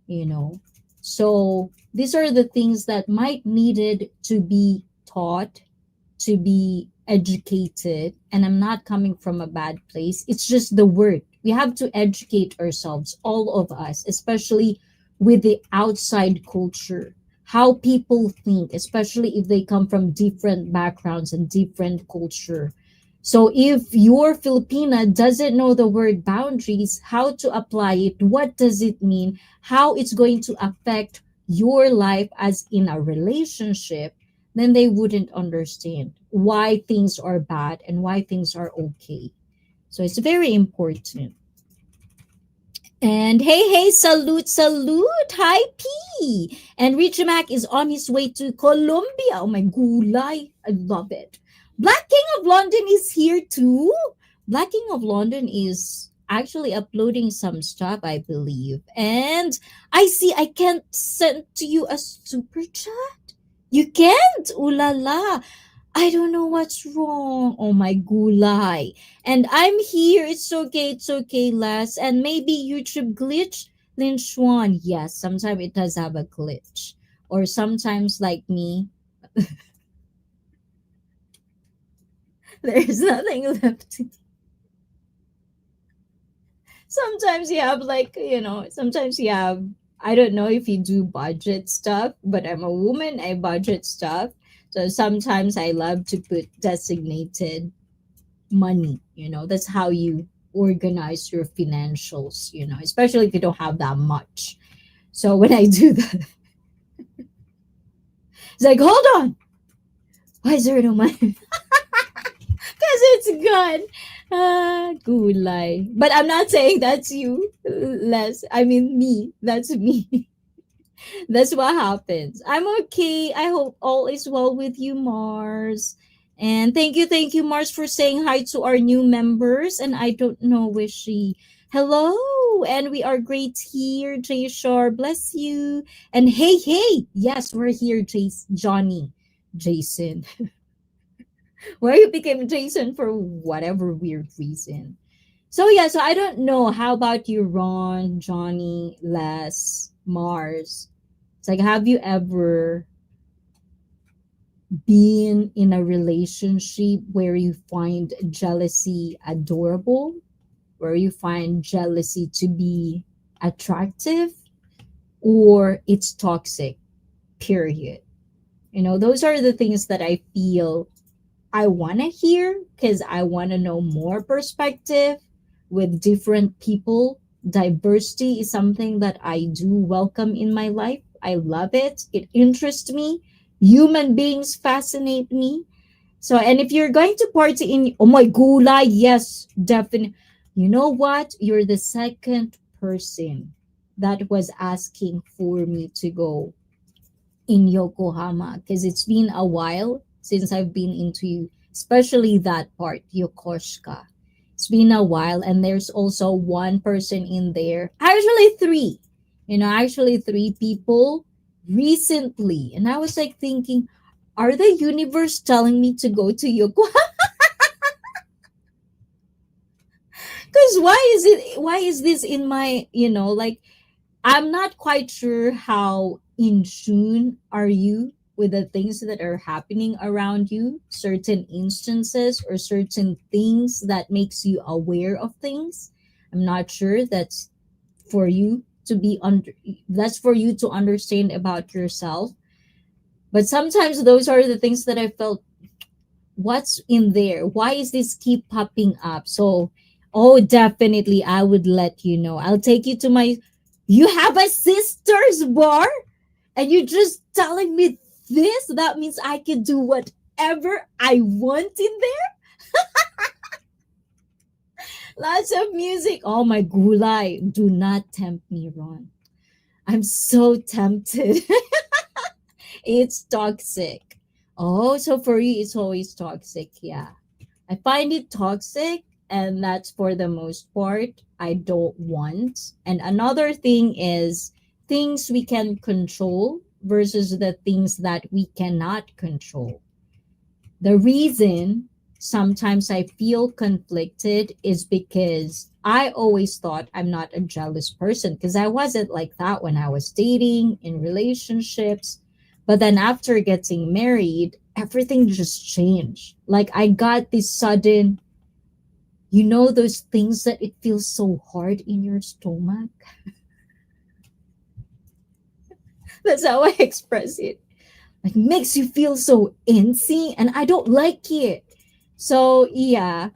you know. So these are the things that might needed to be taught, to be educated, and I'm not coming from a bad place. It's just the word. We have to educate ourselves, all of us, especially with the outside culture, how people think, especially if they come from different backgrounds and different culture. So if your Filipina doesn't know the word boundaries, how to apply it, what does it mean, how it's going to affect your life as in a relationship, then they wouldn't understand why things are bad and why things are okay. So it's very important. And hey, hey, salute, salute. Hi, P. And Richie Mac is on his way to Colombia. Oh my gulay. I love it. Black King of London is here too. Black King of London is actually uploading some stuff, I believe. And I see I can't send to you a super chat. You can't? Ooh la la. I don't know what's wrong. Oh my gulay. And I'm here. It's okay, Les. And maybe YouTube glitch. Lin Swan. Yes, sometimes it does have a glitch. Or sometimes, like me, there's nothing left. Sometimes you have, like, sometimes you have, I don't know if you do budget stuff, but I'm a woman, I budget stuff. So sometimes I love to put designated money. That's how you organize your financials, especially if you don't have that much. So when I do that, it's like, hold on, why is there no money? Because it's good. Gulay. But I'm not saying that's you, Les. I mean me. That's me. That's what happens. I'm okay. I hope all is well with you, Mars. And thank you, Mars, for saying hi to our new members. And I don't know where she. Hello, and we are great here, Jay Shore. Bless you. And hey, hey, yes, we're here, Johnny, Jason. Where you became Jason for whatever weird reason. So yeah, so I don't know. How about you, Ron, Johnny, Les, Mars? It's like, have you ever been in a relationship where you find jealousy adorable, where you find jealousy to be attractive, or it's toxic, period? Those are the things that I feel I want to hear, because I want to know more perspective with different people. Diversity is something that I do welcome in my life. I love it. It interests me. Human beings fascinate me. So, and if you're going to party in, oh my gula, yes, definitely. You know what? You're the second person that was asking for me to go in Yokohama, because it's been a while since I've been into, especially that part, Yokosuka. It's been a while, and there's also one person in there, actually three, actually three people recently. And I was like thinking, are the universe telling me to go to Yokohama? Because why is this in my, like, I'm not quite sure how in tune are you with the things that are happening around you, certain instances or certain things that makes you aware of things. I'm not sure for you to be under that's for you to understand about yourself. But sometimes those are the things that I felt, what's in there? Why is this keep popping up? So, oh, definitely, I would let you know. I'll take you to my. You have a sister's bar, and you're just telling me this. That means I can do whatever I want in there. Lots of music. Oh my gulay! Do not tempt me, Ron. I'm so tempted. It's toxic. Oh, so for you, it's always toxic. Yeah. I find it toxic, and that's for the most part I don't want. And another thing is things we can control versus the things that we cannot control. The reason sometimes I feel conflicted is because I always thought I'm not a jealous person, because I wasn't like that when I was dating, in relationships. But then after getting married, everything just changed. Like I got this sudden, those things that it feels so hard in your stomach. That's how I express it. Like makes you feel so antsy, and I don't like it. So yeah,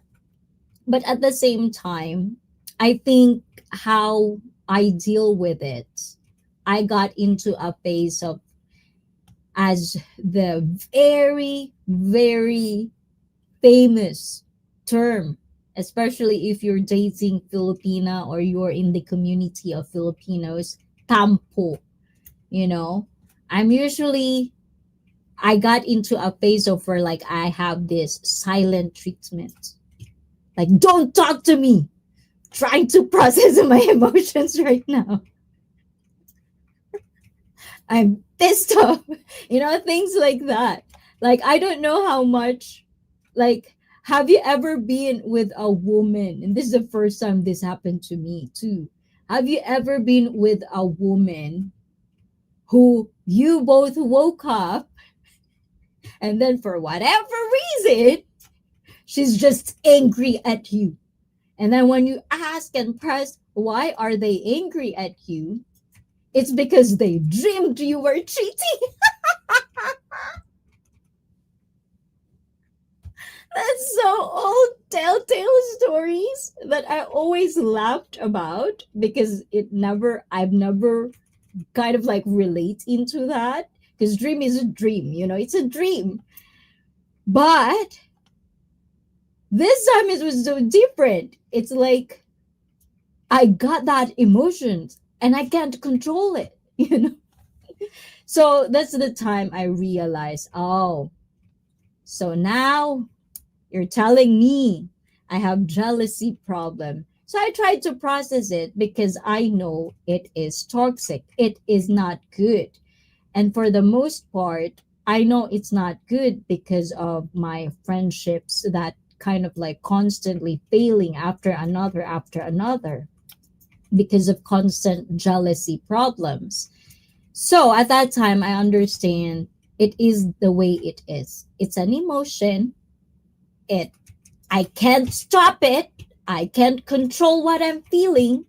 but at the same time, I think how I deal with it, I got into a phase of, as the very, very famous term, especially if you're dating Filipina or you're in the community of Filipinos, tampo. You know, I'm usually, I got into a phase of where like I have this silent treatment. Like, don't talk to me. Trying to process my emotions right now. I'm pissed off. Things like that. Like, I don't know how much, like, have you ever been with a woman? And this is the first time this happened to me, too. Have you ever been with a woman who you both woke up and then for whatever reason, she's just angry at you? And then when you ask and press, why are they angry at you? It's because they dreamed you were cheating. That's so old telltale stories that I always laughed about, because I've never kind of like relate into that, because dream is a dream, it's a dream. But this time it was so different. It's like I got that emotion and I can't control it, So that's the time I realized, oh, so now you're telling me I have jealousy problem. So I tried to process it, because I know it is toxic. It is not good. And for the most part, I know it's not good because of my friendships that kind of like constantly failing after another, because of constant jealousy problems. So at that time, I understand it is the way it is. It's an emotion. It I can't stop it. I can't control what I'm feeling.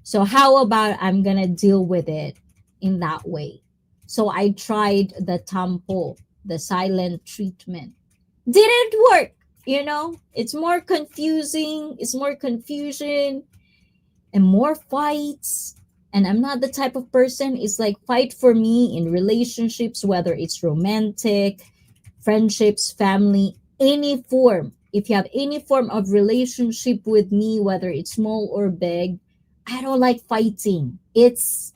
So how about I'm gonna deal with it in that way? So I tried the tampo, the silent treatment. Didn't work. It's more confusing. It's more confusion and more fights. And I'm not the type of person, it's like fight for me in relationships, whether it's romantic, friendships, family, any form. If you have any form of relationship with me, whether it's small or big, I don't like fighting. It's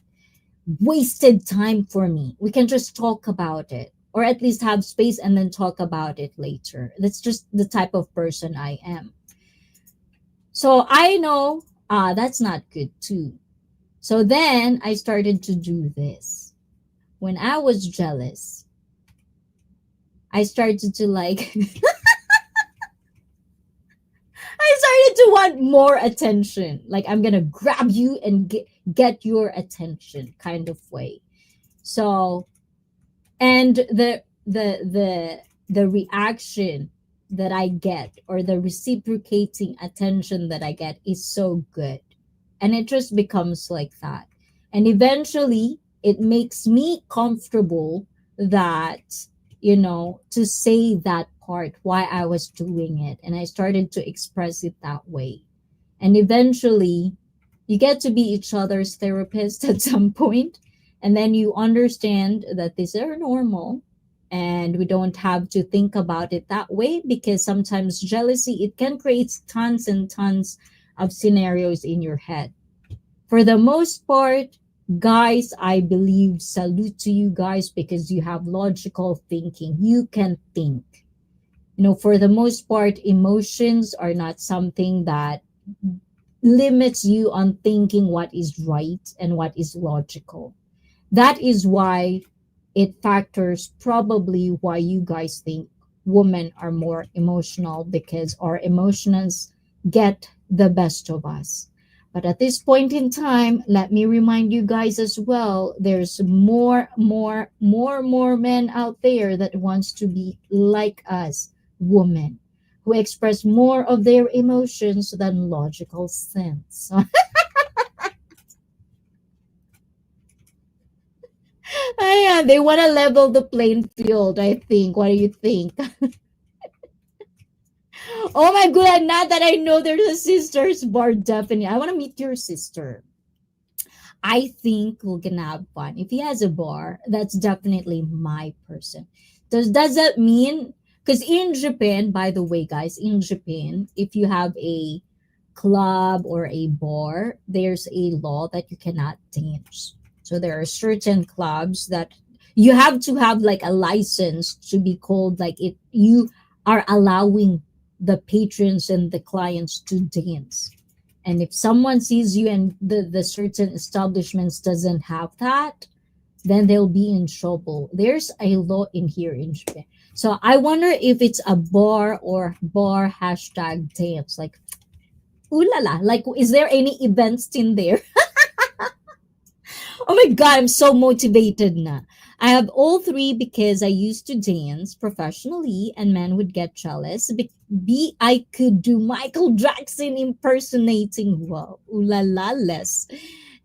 wasted time for me. We can just talk about it, or at least have space and then talk about it later. That's just the type of person I am. So I know that's not good too. So then I started to do this. When I was jealous, I started to like I started to want more attention. Like I'm gonna grab you and get your attention kind of way. So And the reaction that I get, or the reciprocating attention that I get, is so good. And it just becomes like that. And eventually it makes me comfortable that, to say that part, why I was doing it. And I started to express it that way. And eventually you get to be each other's therapist at some point, and then you understand that these are normal, and we don't have to think about it that way, because sometimes jealousy, it can create tons and tons of scenarios in your head. For the most part, guys, I believe, salute to you guys, because you have logical thinking. You can think. For the most part, emotions are not something that limits you on thinking what is right and what is logical. That is why it factors probably why you guys think women are more emotional, because our emotions get the best of us. But at this point in time, let me remind you guys as well, there's more men out there that wants to be like us, women, who express more of their emotions than logical sense. Yeah, they want to level the playing field, I think. What do you think? Oh my god, now that I know there's a sister's bar, definitely. I want to meet your sister. I think we're gonna have fun. If he has a bar, that's definitely my person. Does that mean, because in Japan, by the way, guys, in Japan, if you have a club or a bar, there's a law that you cannot dance. So there are certain clubs that you have to have like a license to be called like it. You are allowing the patrons and the clients to dance. And if someone sees you and the certain establishments doesn't have that, then they'll be in trouble. There's a law in here in Japan. So I wonder if it's a bar or bar hashtag dance. Like, ooh la la. Like, is there any events in there? Oh my god, I'm so motivated na. I have all three because I used to dance professionally, and men would get jealous. I could do Michael Jackson impersonating. Wow, ooh la la, less.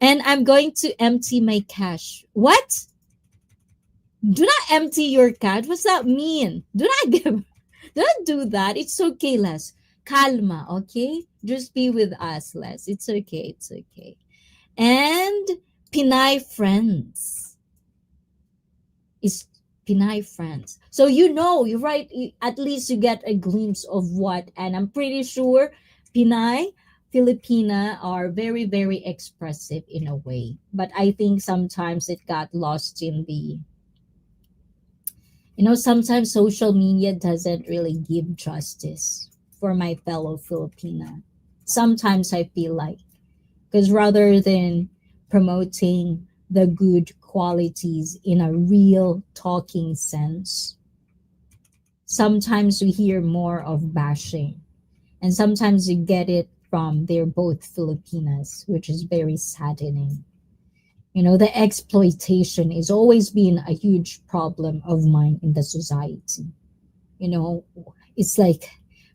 And I'm going to empty my cash. What? Do not empty your cash. What's that mean? Do not give. Do not do that. It's okay, Les. Calma, okay? Just be with us, Les. It's okay. It's okay. And Pinay friends is Pinay friends. So you're right. At least you get a glimpse of what, and I'm pretty sure Pinay, Filipina are very, very expressive in a way. But I think sometimes it got lost in sometimes social media doesn't really give justice for my fellow Filipina. Sometimes I feel like, because rather than promoting the good qualities in a real talking sense, sometimes we hear more of bashing. And sometimes you get it from they're both Filipinas, which is very saddening. The exploitation is always been a huge problem of mine in the society. You know, it's like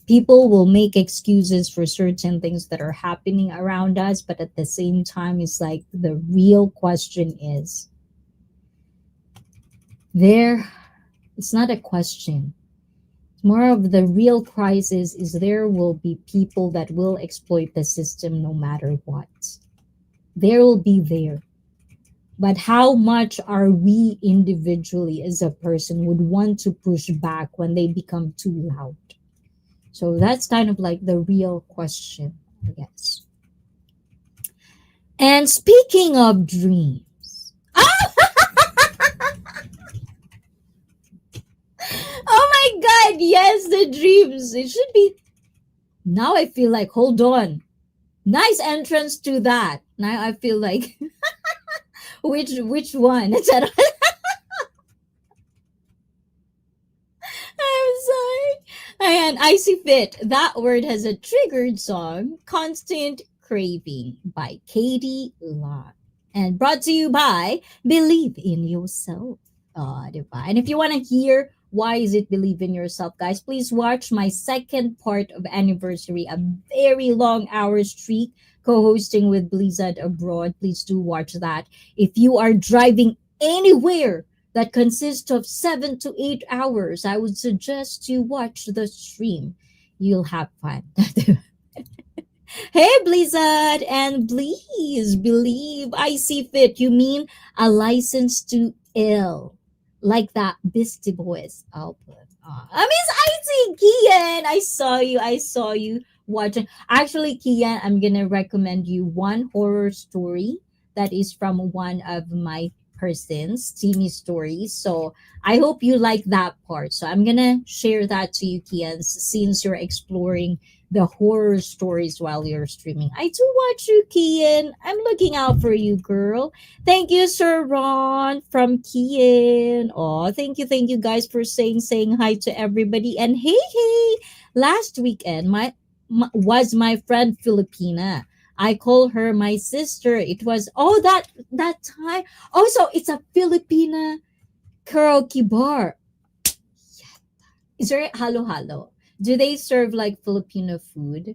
people will make excuses for certain things that are happening around us, but at the same time, it's like the real question is there, it's not a question. More of the real crisis is there will be people that will exploit the system no matter what. There will be there. But how much are we individually as a person would want to push back when they become too loud? So that's kind of like the real question, I guess. And speaking of dreams, oh my god, yes, the dreams. It should be. Now I feel like, hold on. Nice entrance to that. Now I feel like, which one? I'm sorry. And Icy Fit, that word has a triggered song, Constant Craving by Katie Lott. And brought to you by Believe in Yourself. Diba? And if you want to hear why is it believe in yourself, guys, please watch my second part of anniversary, a very long hour streak co-hosting with Blizzard Abroad. Please do watch that. If you are driving anywhere that consists of 7 to 8 hours, I would suggest you watch the stream. You'll have fun. Hey, Blizzard, and please believe I see fit. You mean a license to ill, like that Beastie Boys album. I mean, I see Kian. I saw you. I saw you watching. Actually, Kian, I'm gonna recommend you one horror story that is from one of my persons, Timmy stories. So I hope you like that part. So I'm gonna share that to you, Kian, since you're exploring the horror stories while you're streaming. I do watch you, Kian. I'm looking out for you, girl. Thank you, Sir Ron from Kian. Oh, thank you guys for saying hi to everybody. And hey, last weekend was my friend Filipina. I call her my sister. It was that time. Oh, so it's a Filipina karaoke bar. Is there halo halo? Do they serve like Filipino food?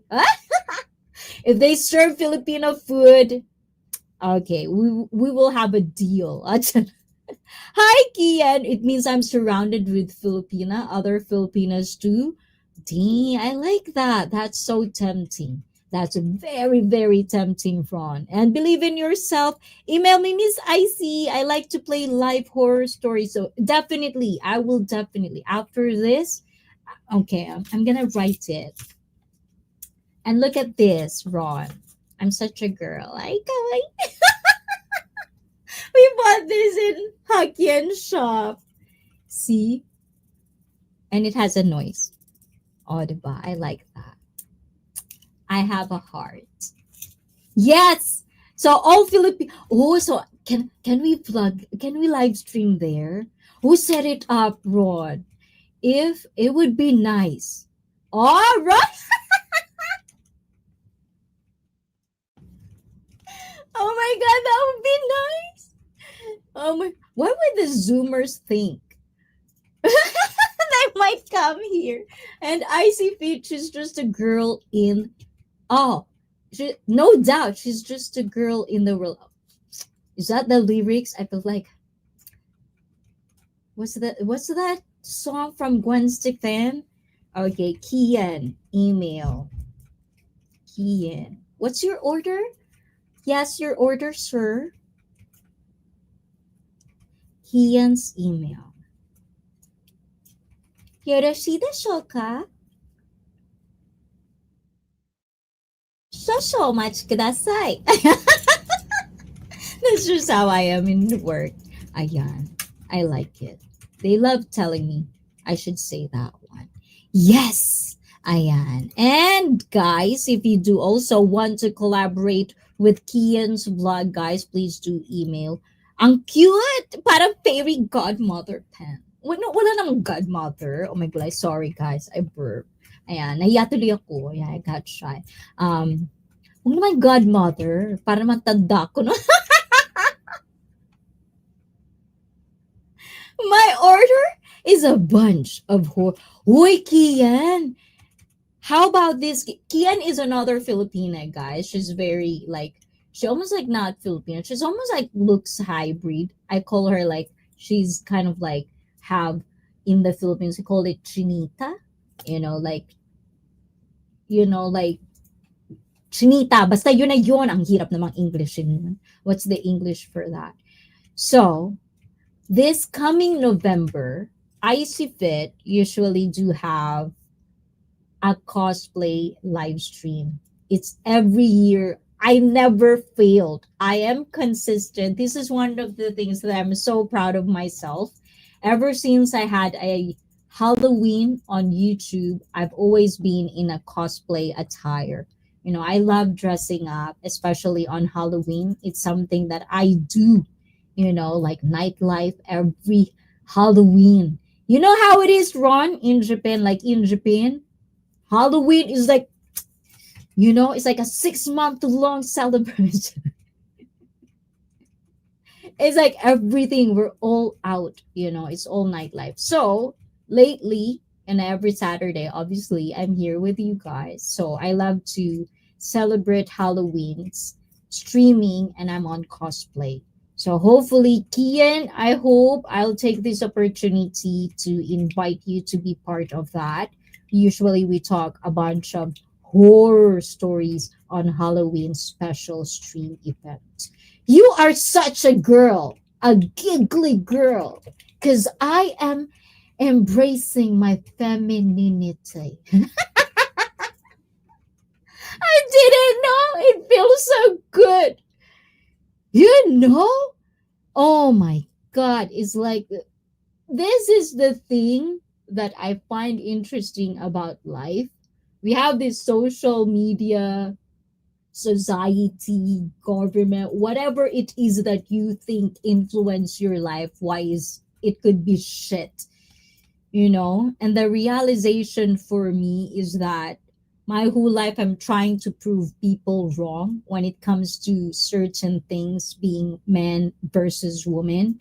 If they serve Filipino food, okay, we will have a deal. Hi, Kian. It means I'm surrounded with Filipina, other Filipinas too. Dang, I like that. That's so tempting. That's very, very tempting, Ron. And believe in yourself. Email me, Miss Icy. I like to play live horror stories. So definitely, I will definitely. After this, okay, I'm gonna write it. And look at this, Ron. I'm such a girl. I go. We bought this in Hokkien shop. See? And it has a noise. Oh, diba? I like that. I have a heart. Yes. So all Philippine. Oh, so can we plug? Can we live stream there? Who set it up, Rod? If it would be nice. All right. Oh my God, that would be nice. Oh my. What would the Zoomers think? They might come here, and Icy Feet. She's just a girl in. Oh, no doubt, she's just a girl in the world. Is that the lyrics? I feel like what's that song from Gwen Stefani? Okay, Kian, email. Kian. What's your order? Yes, your order, sir. Kian's email. Yoroshi desho ka? Shosho much kudasai. That's just how I am in work. Ayan. I like it. They love telling me I should say that one. Yes! Ayan. And guys, if you do also want to collaborate with Kian's vlog, guys, please do email. Ang cute! Parang fairy godmother pen. Wala namang godmother. Oh my God. Sorry, guys. I burp. Ayan. Nahiya tuloy ako. Yeah, I got shy. Huwag naman godmother. Para matanda ko. No? My order is a bunch of Uy, Kian. How about this? Kian is another Filipina, guys. She's very like she almost like not Filipino. She's almost like looks hybrid. I call her like she's kind of like have in the Philippines we call it chinita. You know, like chinita. Basta yun na yun. Ang hirap namang English yun. What's the English for that? So this coming November, Icy Fit usually do have a cosplay live stream. It's every year. I never failed. I am consistent. This is one of the things that I'm so proud of myself. Ever since I had a Halloween on YouTube, I've always been in a cosplay attire. You know, I love dressing up, especially on Halloween. It's something that I do, like nightlife every Halloween. You know how it is, Ron, in Japan? Like in Japan, Halloween is like, it's like a 6-month long celebration. It's like everything, we're all out, it's all nightlife. So lately, and every Saturday, obviously, I'm here with you guys. So I love to celebrate Halloween's streaming, and I'm on cosplay. So hopefully, Kian, I hope I'll take this opportunity to invite you to be part of that. Usually, we talk a bunch of horror stories on Halloween special stream event. You are such a girl, a giggly girl, because I am embracing my femininity. I didn't know. It feels so good. You know? Oh my God. It's like this is the thing that I find interesting about life. We have this social media, society, government, whatever it is that you think influence your life, why is it could be shit, And the realization for me is that my whole life I'm trying to prove people wrong when it comes to certain things, being men versus women.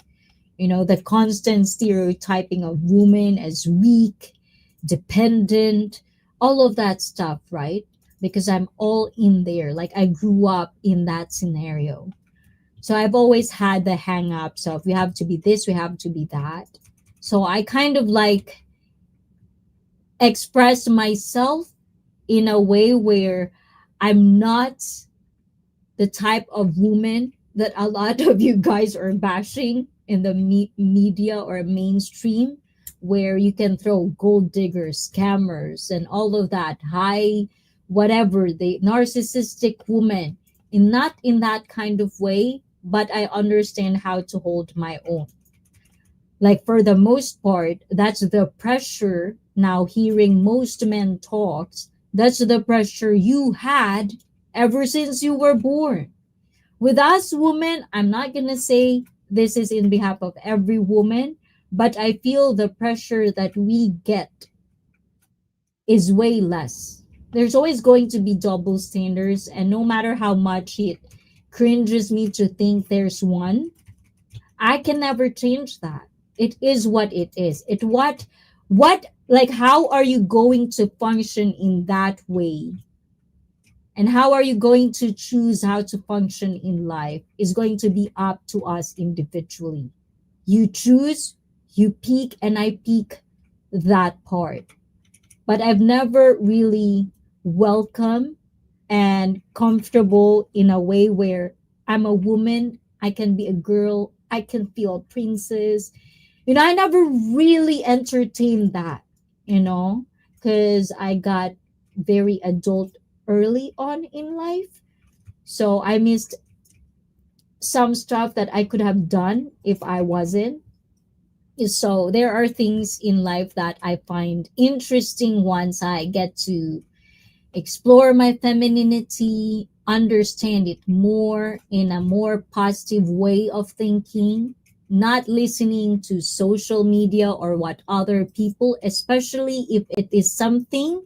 The constant stereotyping of women as weak, dependent, all of that stuff, right? Because I'm all in there. Like I grew up in that scenario. So I've always had the hang ups of we have to be this, we have to be that. So I kind of like express myself in a way where I'm not the type of woman that a lot of you guys are bashing in the media or mainstream, where you can throw gold diggers, scammers, and all of that high, whatever, the narcissistic woman. In not in that kind of way, but I understand how to hold my own. Like for the most part, that's the pressure. Now hearing most men talks, that's the pressure you had ever since you were born. With us women, I'm not gonna say this is in behalf of every woman, but I feel the pressure that we get is way less. There's always going to be double standards, and no matter how much it cringes me to think there's one, I can never change that. It is what it is. What like how are you going to function in that way? And how are you going to choose how to function in life is going to be up to us individually. You choose, you pick, and I pick that part. But I've never really welcome and comfortable in a way where I'm a woman, I can be a girl, I can feel a princess. I never really entertained that, because I got very adult early on in life. So I missed some stuff that I could have done if I wasn't. So there are things in life that I find interesting once I get to explore my femininity, understand it more in a more positive way of thinking, not listening to social media or what other people, especially if it is something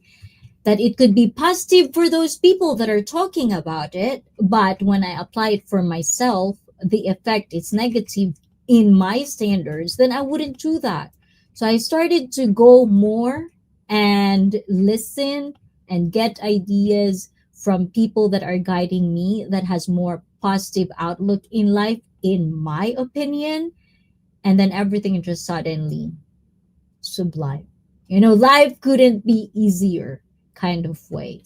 that it could be positive for those people that are talking about it. But when I apply it for myself, the effect is negative in my standards, then I wouldn't do that. So I started to go more and listen and get ideas from people that are guiding me that has more positive outlook in life, in my opinion. And then everything just suddenly sublime. Life couldn't be easier kind of way.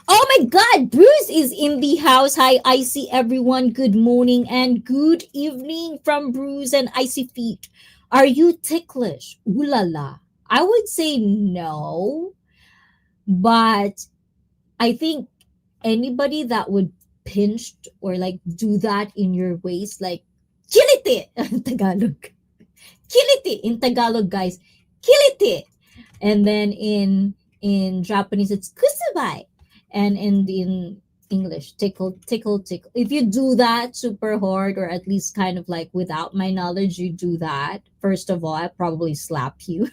Oh my God, Bruce is in the house. Hi, I see everyone. Good morning and good evening from Bruce and Icy Feet. Are you ticklish? Ooh la la. I would say no, but I think anybody that would pinch or like do that in your waist, like, kilite in Tagalog. Kilite in Tagalog, guys. Kilite. And then in Japanese, it's kusubay. And in English, tickle, tickle, tickle. If you do that super hard, or at least kind of like without my knowledge, you do that. First of all, I probably slap you.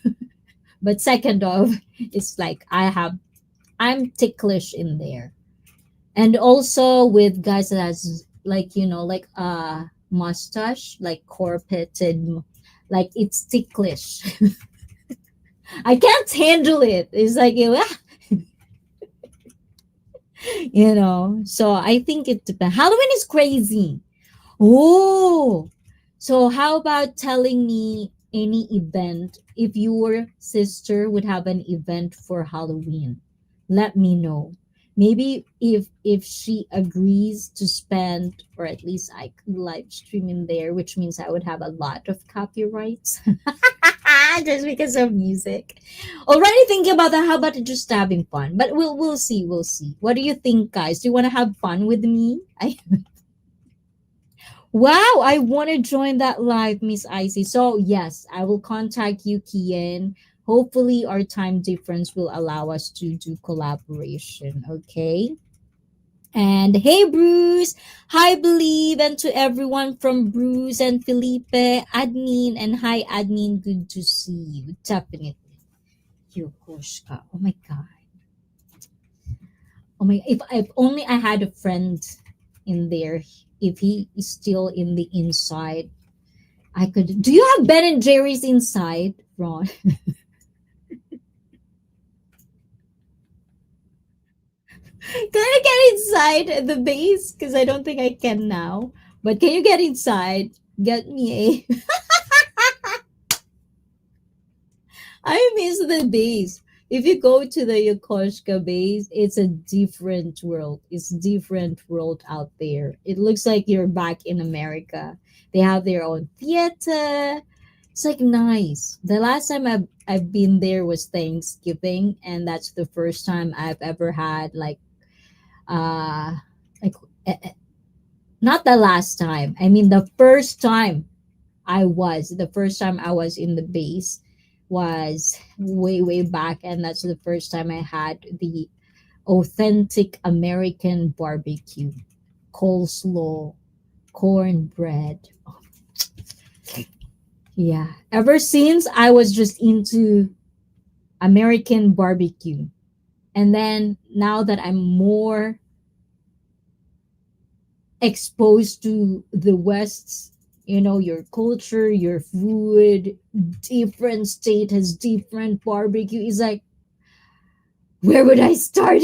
But second of, it's like I'm ticklish in there. And also with guys that has like, like mustache, like corrugated, like it's ticklish. I can't handle it. It's like So I think it depends. Halloween is crazy. Oh, so how about telling me any event if your sister would have an event for Halloween? Let me know. Maybe if she agrees to spend, or at least I could live stream in there, which means I would have a lot of copyrights just because of music. Already thinking about that. How about just having fun? But we'll see. We'll see. What do you think, guys? Do you want to have fun with me? Wow, I want to join that live, Miss Icy. So, yes, I will contact you, Kian. Hopefully, our time difference will allow us to do collaboration, okay? And hey, Bruce. Hi, Believe. And to everyone from Bruce and Felipe, admin. And hi, admin. Good to see you. Definitely. Yokoshka. Oh my God. Oh my, if only I had a friend in there, if he is still in the inside, I could. Do you have Ben and Jerry's inside, Ron? Can I get inside the base? Because I don't think I can now. But can you get inside? Get me a. I miss the base. If you go to the Yokosuka base, it's a different world. It's different world out there. It looks like you're back in America. They have their own theater. It's like nice. The last time I've been there was Thanksgiving, and that's the first time I've ever had uh like eh, eh, not the last time. I mean the first time I was in the base was way back, and that's the first time I had the authentic American barbecue, coleslaw, cornbread. Yeah. Ever since I was just into American barbecue. And then now that I'm more exposed to the West's, your culture, your food, different state has different barbecue. It's like, where would I start?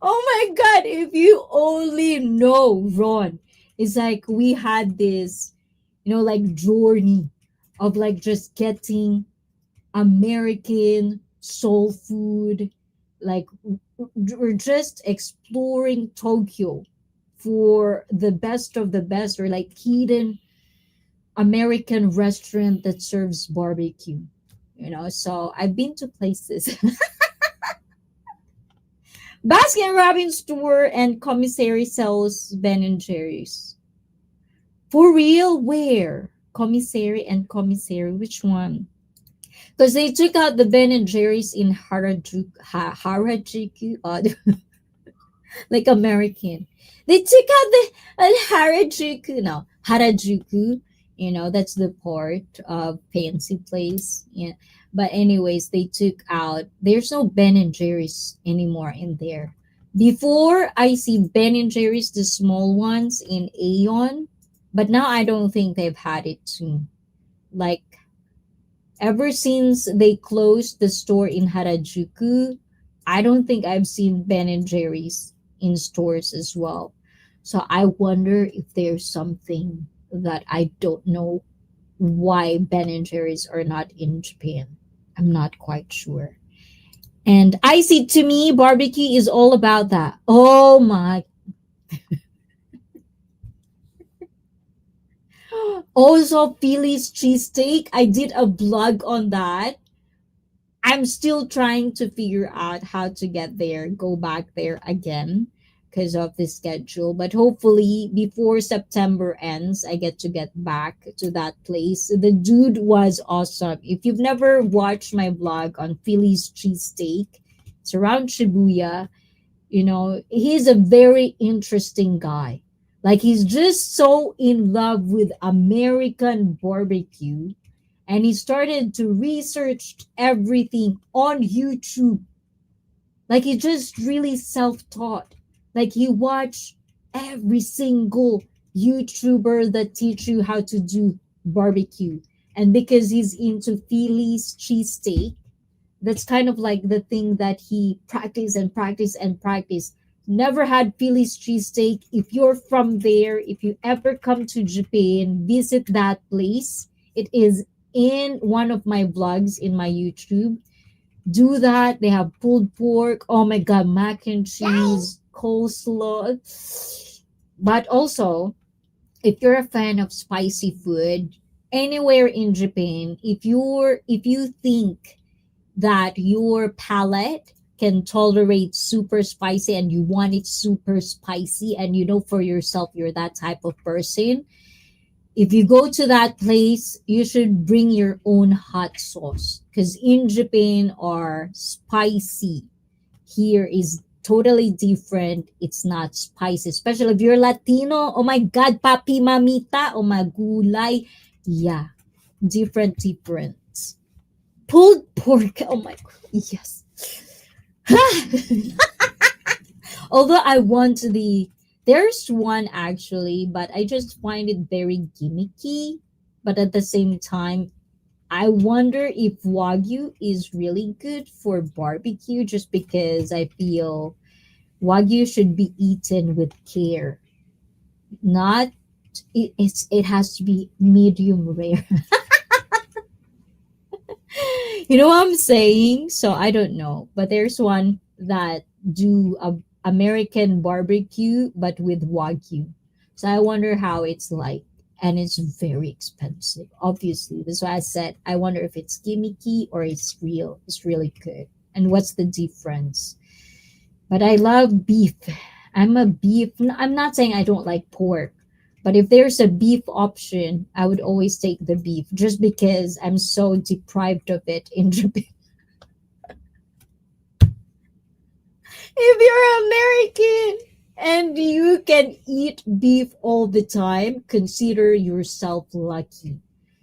Oh my God, if you only know, Ron. It's like we had this, like journey of like just getting American soul food. Like we're just exploring Tokyo for the best of the best, or like hidden American restaurant that serves barbecue. So I've been to places. Baskin Robbins store and commissary sells Ben and Jerry's. For real? Where? Commissary and commissary. Which one? Because they took out the Ben and Jerry's in Harajuku, like American. They took out the Harajuku, no, Harajuku. That's the part of fancy place. Yeah. But anyways, they took out. There's no Ben and Jerry's anymore in there. Before I see Ben and Jerry's, the small ones in Aeon, but now I don't think they've had it soon. Like ever since they closed the store in Harajuku, I don't think I've seen Ben and Jerry's in stores as well. So I wonder if there's something that I don't know why Ben and Jerry's are not in Japan. I'm not quite sure. And I see, to me, barbecue is all about that. Oh my. Also, Philly's cheesesteak. I did a vlog on that. I'm still trying to figure out how to get there, go back there again because of the schedule. But hopefully, before September ends, I get back to that place. The dude was awesome. If you've never watched my vlog on Philly's cheesesteak, it's around Shibuya. He's a very interesting guy. Like, he's just so in love with American barbecue, and he started to research everything on YouTube. Like he just really self-taught. Like he watched every single YouTuber that teach you how to do barbecue. And because he's into Philly's cheesesteak, that's kind of like the thing that he practice and practice and practice. Never had Philly's cheesesteak. If you're from there, if you ever come to Japan, visit that place. It is in one of my vlogs in my YouTube. Do that. They have pulled pork. Oh my god, mac and cheese, coleslaw. But also, if you're a fan of spicy food, anywhere in Japan, if you think that your palate can tolerate super spicy and you want it super spicy and you know for yourself you're that type of person, if you go to that place, you should bring your own hot sauce because in Japan our spicy here is totally different. It's not spicy, especially if you're Latino. Oh my god, papi mamita, oh my gulay. Yeah, different. Pulled pork. Oh my god, yes. Although I want there's one actually, but I just find it very gimmicky. But at the same time, I wonder if Wagyu is really good for barbecue just because I feel Wagyu should be eaten with care. Not it has to be medium rare. You know what I'm saying? So I don't know, but there's one that do a American barbecue but with wagyu. So I wonder how it's like, and it's very expensive. Obviously, that's why I said I wonder if it's gimmicky or it's real. It's really good. And what's the difference? But I love beef. I'm a beef. I'm not saying I don't like pork, but if there's a beef option, I would always take the beef just because I'm so deprived of it in Japan. If you're American and you can eat beef all the time, consider yourself lucky.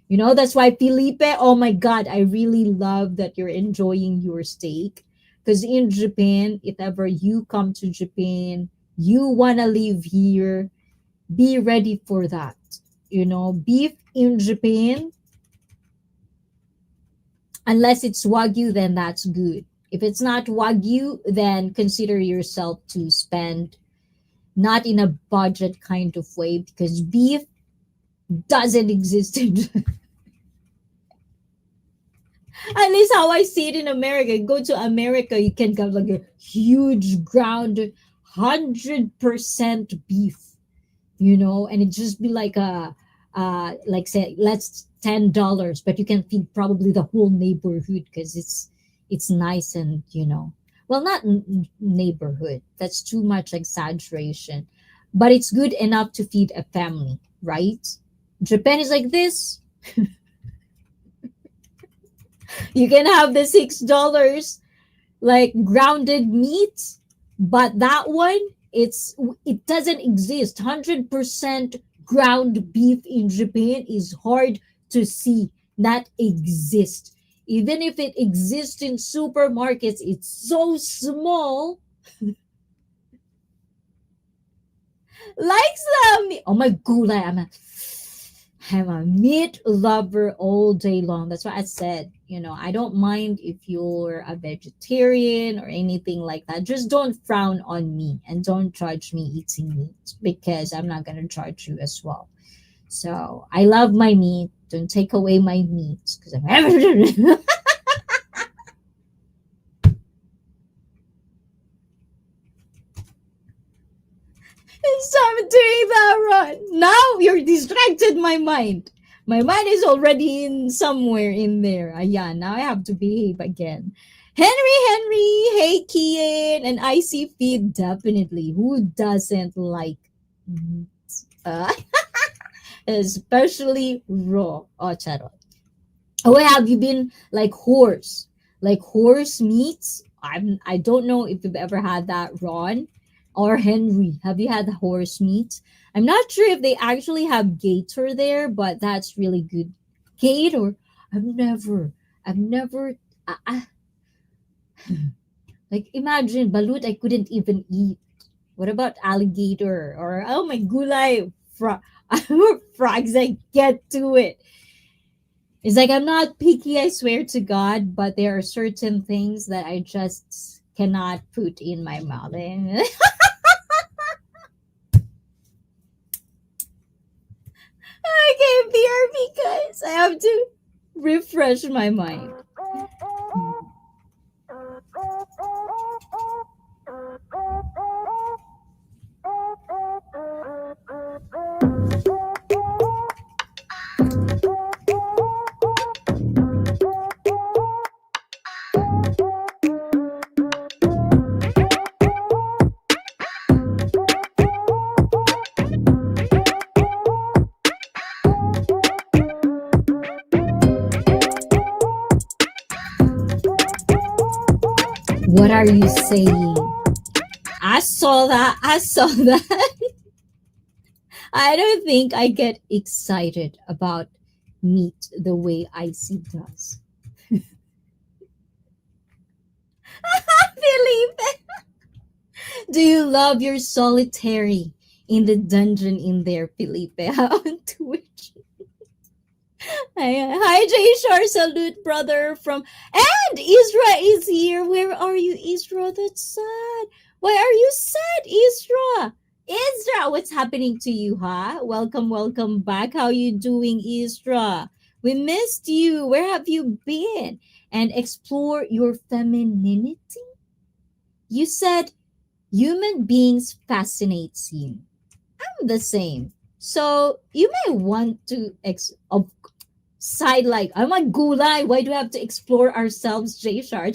You know, that's why Felipe, oh my God, I really love that you're enjoying your steak. Because in Japan, if ever you come to Japan, you want to live here, be ready for that. You know, beef in Japan, unless it's Wagyu, then that's good. If it's not Wagyu, then consider yourself to spend not in a budget kind of way because beef doesn't exist in at least how I see it in America. Go to America, you can get like a huge ground 100% beef, you know, and it just be like a like say let's $10, but you can feed probably the whole neighborhood because it's nice and you know, well not neighborhood. That's too much exaggeration, but it's good enough to feed a family, right? Japan is like this. You can have the $6 like grounded meat, but that one it doesn't exist. 100% ground beef in Japan is hard to see that exist. Even if it exists in supermarkets, it's so small. Like some oh my god, I'm a meat lover all day long. That's why I said, you know, I don't mind if you're a vegetarian or anything like that. Just don't frown on me and don't judge me eating meat because I'm not going to judge you as well. So I love my meat. Don't take away my meat because I'm Stop doing that, Ron. Now you're distracted my mind. My mind is already in somewhere in there. Yeah, now I have to behave again. Henry, hey Kian, and Icy Feed, definitely. Who doesn't like meat? Uh, especially raw. Oh, charot. Oh, have you been like horse? Like horse meats? I don't know if you've ever had that, Ron or Henry. Have you had horse meat? I'm not sure if they actually have gator there, but that's really good. Gator? I've never, I've never. I, like imagine balut. I couldn't even eat. What about alligator or oh my gulay frogs? I get to it. It's like I'm not picky, I swear to God, but there are certain things that I just cannot put in my mouth. And I came here because I have to refresh my mind. What are you saying? I saw that. I saw that. I don't think I get excited about meat the way Icy does. Felipe, do you love your solitary in the dungeon in there, Felipe? On Twitch. Hi, Jay Shar. Salute, brother. And Isra is here. Where are you, Isra? That's sad. Why are you sad, Isra? Isra, what's happening to you, huh? Welcome, welcome back. How you doing, Isra? We missed you. Where have you been? And explore your femininity. You said human beings fascinates you. I'm the same. So you may want to side like I'm a gulay. Why do we have to explore ourselves, Jay Shar?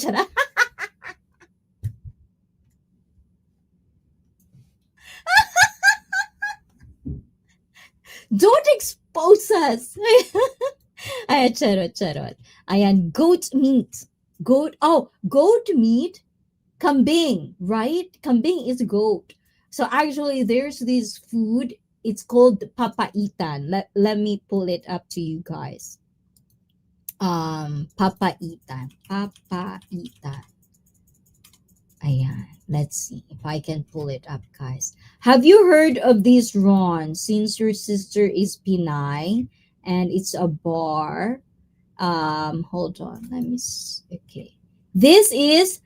Don't expose us. Ayan, charot, charot. Ayan, goat meat. Goat meat. Kambing, right? Kambing is goat. So actually, there's this food. It's called papaitan. Let me pull it up to you guys. Papaitan. Papaitan. Ayan. Let's see if I can pull it up, guys. Have you heard of this, Ron? Since your sister is Pinay and it's a bar. Hold on. Okay. This is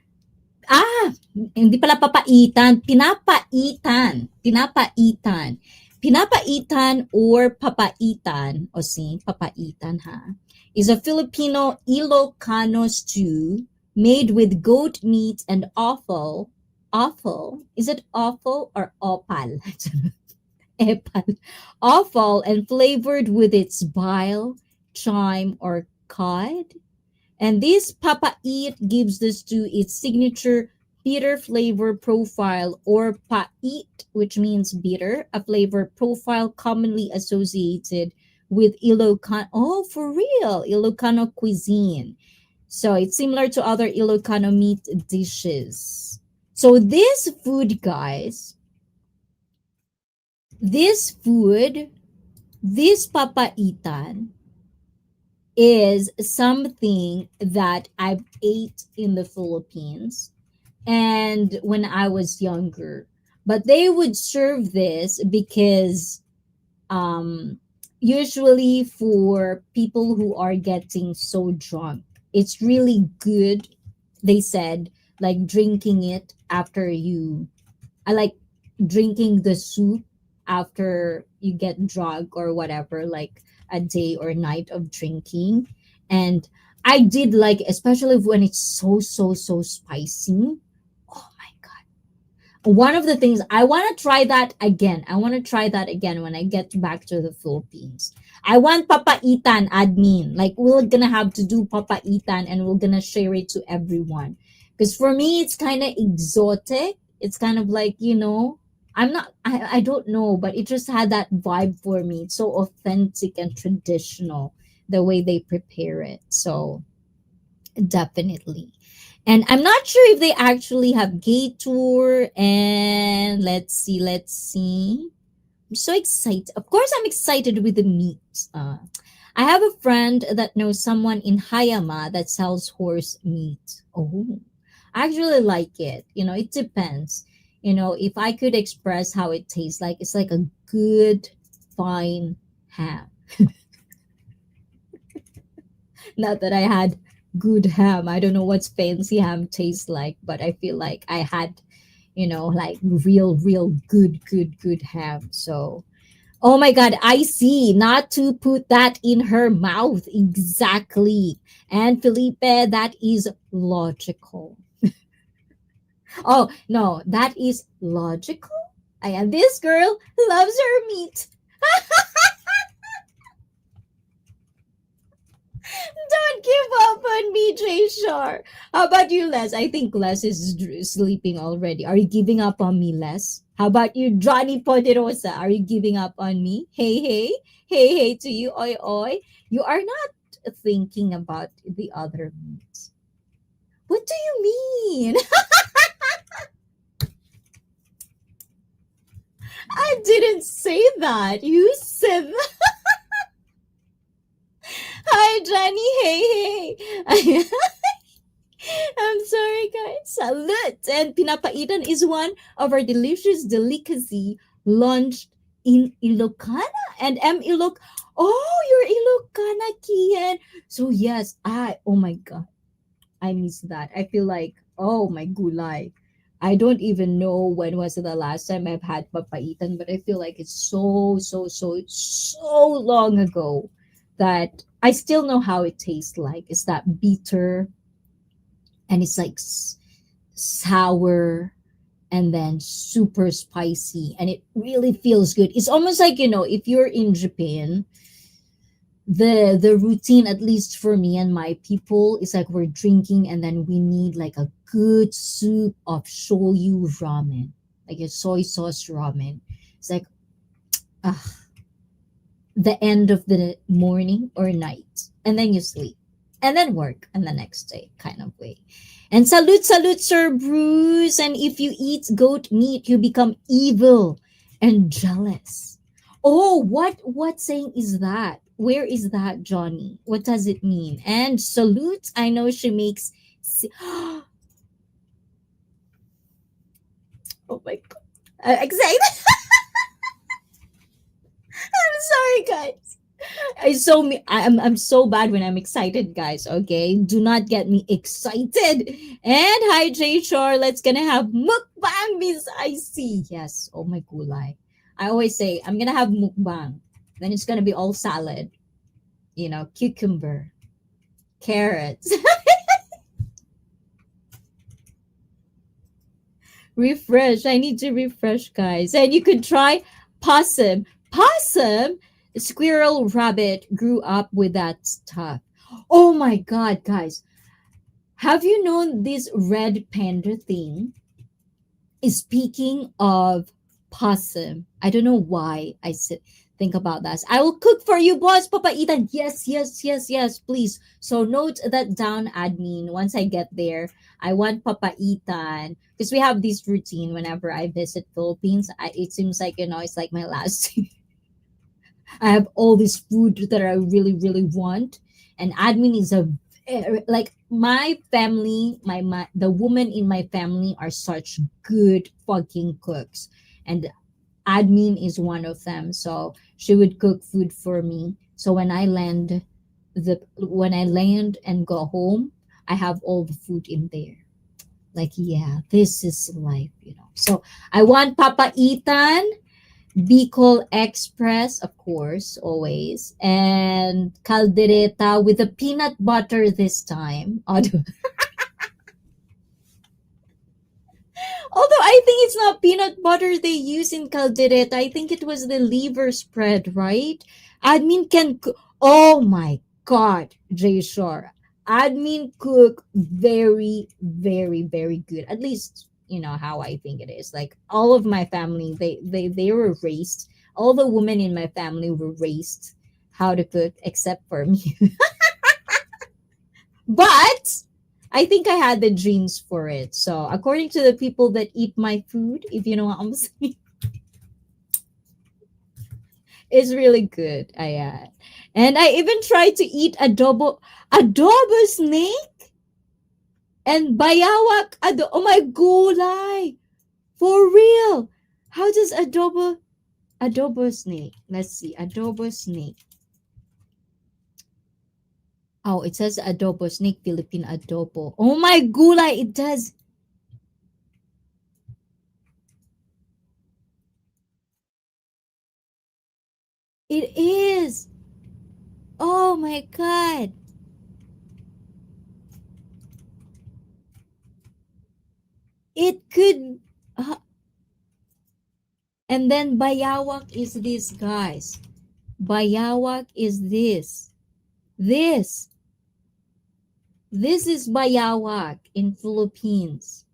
hindi pala papaitan, pinapaitan. Pinapaitan. Pinapaitan or papaitan, o si papaitan ha, is a Filipino Ilocano stew made with goat meat and offal. Offal? Is it offal or opal? Epal. Offal and flavored with its bile, thyme, or cod. And this papait gives the stew its signature bitter flavor profile or pait, which means bitter, a flavor profile commonly associated with Ilocano. Oh, for real, Ilocano cuisine. So it's similar to other Ilocano meat dishes. So this food, guys, this food, this papaitan, is something that I've ate in the Philippines and when I was younger. But they would serve this because um usually for people who are getting so drunk. It's really good, they said, like drinking it after you I like drinking the soup after you get drunk or whatever, like a day or night of drinking. And I did like, especially when it's so spicy. Oh my God. One of the things I want to try that again. I want to try that again when I get back to the Philippines. I want papaitan, admin. Like we're gonna have to do papaitan and we're gonna share it to everyone. Because for me, it's kind of exotic. It's kind of like, I don't know, but it just had that vibe for me. It's so authentic and traditional the way they prepare it. So definitely. And I'm not sure if they actually have gay tour. And let's see. I'm so excited. Of course, I'm excited with the meat. I have a friend that knows someone in Hayama that sells horse meat. Oh, I actually like it. It depends. If I could express how it tastes like, it's like a good, fine ham. Not that I had good ham. I don't know what's fancy ham tastes like, but I feel like I had, like real good, good ham. So, oh my God, I see. Not to put that in her mouth. Exactly. And Felipe, that is logical. Oh, no, that is logical. And this girl loves her meat. Don't give up on me, Jay Shar. How about you, Les? I think Les is sleeping already. Are you giving up on me, Les? How about you, Johnny Poderosa? Are you giving up on me? Hey, hey, hey to you, oi, oi. You are not thinking about the other meats. What do you mean? I didn't say that. You said that. Hi, Johnny. Hey, hey. I'm sorry, guys. Salute! And pinapaitan is one of our delicious delicacy launched in Ilocana. And Oh, you're Ilocana, Kian. So, yes, oh my God, I miss that. I feel like, oh my gulay. I don't even know when was the last time I've had papaitan, but I feel like it's so long ago that I still know how it tastes like. It's that bitter, and it's like sour and then super spicy, and it really feels good. It's almost like, if you're in Japan, the routine, at least for me and my people, is like we're drinking and then we need like a good soup of shoyu ramen, like a soy sauce ramen. It's like, ah, the end of the morning or night, and then you sleep and then work and the next day kind of way. And salute, Sir Bruce. And if you eat goat meat, you become evil and jealous. Oh, what saying is that? Where is that, Johnny? What does it mean? And salute, I know she makes oh my God, excited. I'm sorry, guys. I'm so bad when I'm excited, guys. Okay, do not get me excited. And hi, Jay Shore. Let's gonna have mukbang, Miss I see. Yes. Oh my gulay. I always say I'm gonna have mukbang. Then it's gonna be all salad. Cucumber, carrots. Refresh. I need to refresh, guys. And you could try possum. Possum, squirrel, rabbit grew up with that stuff. Oh my God, guys. Have you known this red panda thing? Speaking of possum, I don't know why I said think about that. I will cook for you, boss, Papa Ethan. Yes, please. So note that down, admin. Once I get there, I want Papa Ethan, because we have this routine whenever I visit Philippines. It seems like, it's like my last. I have all this food that I really want, and admin is like my family, the women in my family are such good fucking cooks, and admin is one of them. So she would cook food for me. So when I land and go home, I have all the food in there. Like, yeah, this is life. So I want Papa Ethan, Bicol Express, of course, always, and caldereta with the peanut butter this time. Although I think it's not peanut butter they use in caldereta. I think it was the liver spread, right? Admin can cook. Oh my God, Jay Shore. Admin cook very, very, very good. At least, how I think it is. Like all of my family, they were raised. All the women in my family were raised how to cook, except for me. But I think I had the genes for it. So according to the people that eat my food, if you know what I'm saying, it's really good. I had. And I even tried to eat adobo snake and bayawak oh my gulay. For real. How does adobo snake? Let's see. Adobo snake. Oh, it says adobo snake Philippine adobo. Oh my gulay, it does. It is. Oh my god. It could and then bayawak is this, guys. Bayawak is this. This. This is bayawak in Philippines.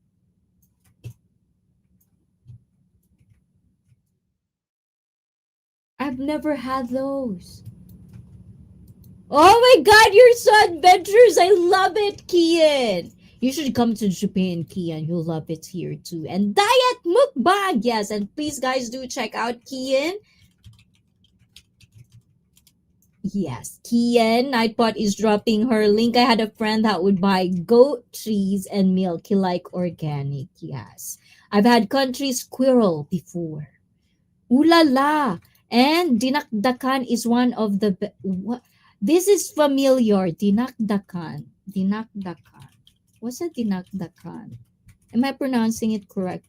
I've never had those. Oh my god, you're so adventurous. I love it, Kian. You should come to Japan, Kian. You'll love it here too. And diet mukbang. Yes, and please guys do check out Kian. Yes, Kian Nightbot is dropping her link. I had a friend that would buy goat cheese and milk. He like organic. Yes. I've had country squirrel before. Ooh la la. And dinakdakan is one of the what? This is familiar. Dinakdakan. Dinakdakan. What's a dinakdakan? Am I pronouncing it correct?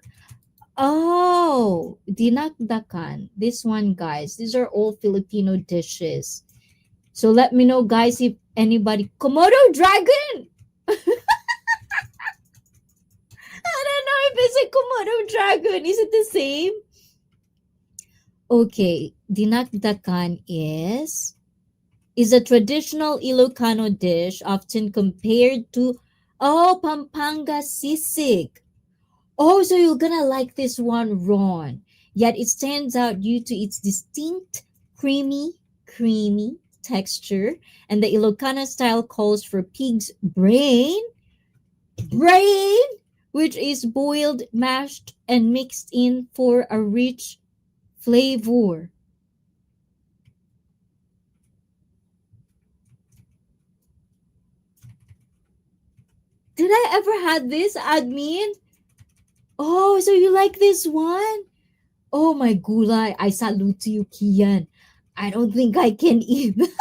Oh, dinakdakan. This one, guys. These are all Filipino dishes. So let me know, guys, if anybody Komodo dragon. I don't know if it's a Komodo dragon. Is it the same? Okay, dinakdakan is a traditional Ilocano dish often compared to Pampanga sisig. Oh, so you're gonna like this one, Ron. Yet it stands out due to its distinct creamy texture, and the Ilocano style calls for pig's brain, which is boiled, mashed, and mixed in for a rich flavor. Did I ever had this, admin? Oh, so you like this one? Oh my gulay, I salute you, Kian. I don't think I can eat. Hindi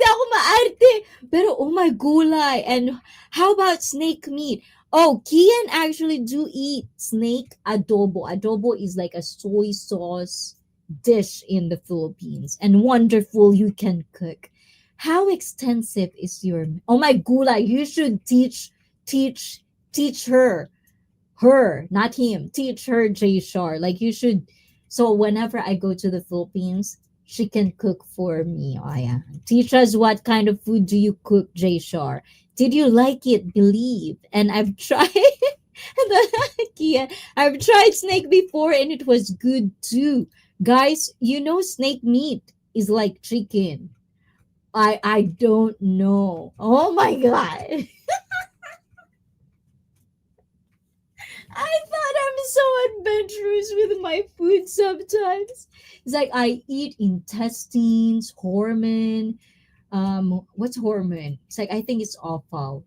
ako maarte. Pero oh my gulay. And how about snake meat? Oh, Kian actually do eat snake adobo. Adobo is like a soy sauce dish in the Philippines. And wonderful you can cook. How extensive is your oh my gulay? You should teach teach her, not him. Teach her, Jay Shar. Like you should. So whenever I go to the Philippines, she can cook for me. Oh yeah. Teach us what kind of food do you cook, Jay Shar? Did you like it? Believe. And I've tried. Yeah, I've tried snake before, and it was good too. Guys, you know snake meat is like chicken. I don't know. Oh my god. I thought I'm so adventurous with my food sometimes. It's like I eat intestines, hormone. What's hormone? It's like I think it's offal.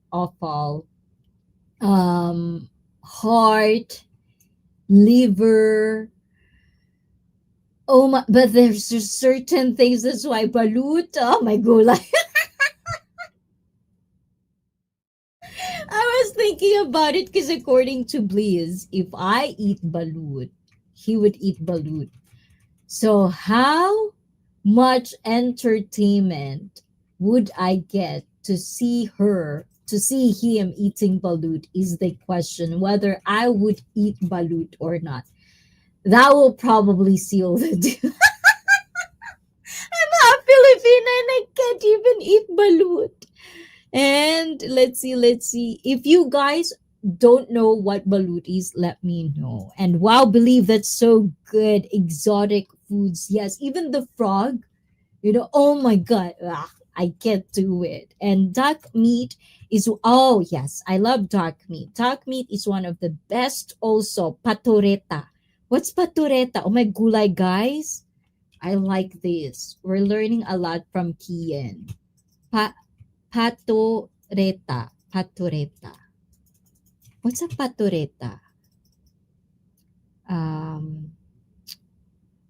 Heart, liver. Oh my! But there's just certain things. That's why balut. Oh my god! I was thinking about it because according to Bliss, if I eat balut, he would eat balut. So how much entertainment would I get to see him eating balut is the question, whether I would eat balut or not. That will probably seal the deal. I'm half Filipino and I can't even eat balut. And let's see. If you guys don't know what balut is, let me know. And wow, believe that's so good. Exotic foods. Yes, even the frog, oh my god. I can't do it. And duck meat is oh yes, I love duck meat. Duck meat is one of the best also. Patoreta. What's patoreta? Oh my gulay, guys. I like this. We're learning a lot from Kian. Pa patoreta. Patoreta. What's a patoreta? Um,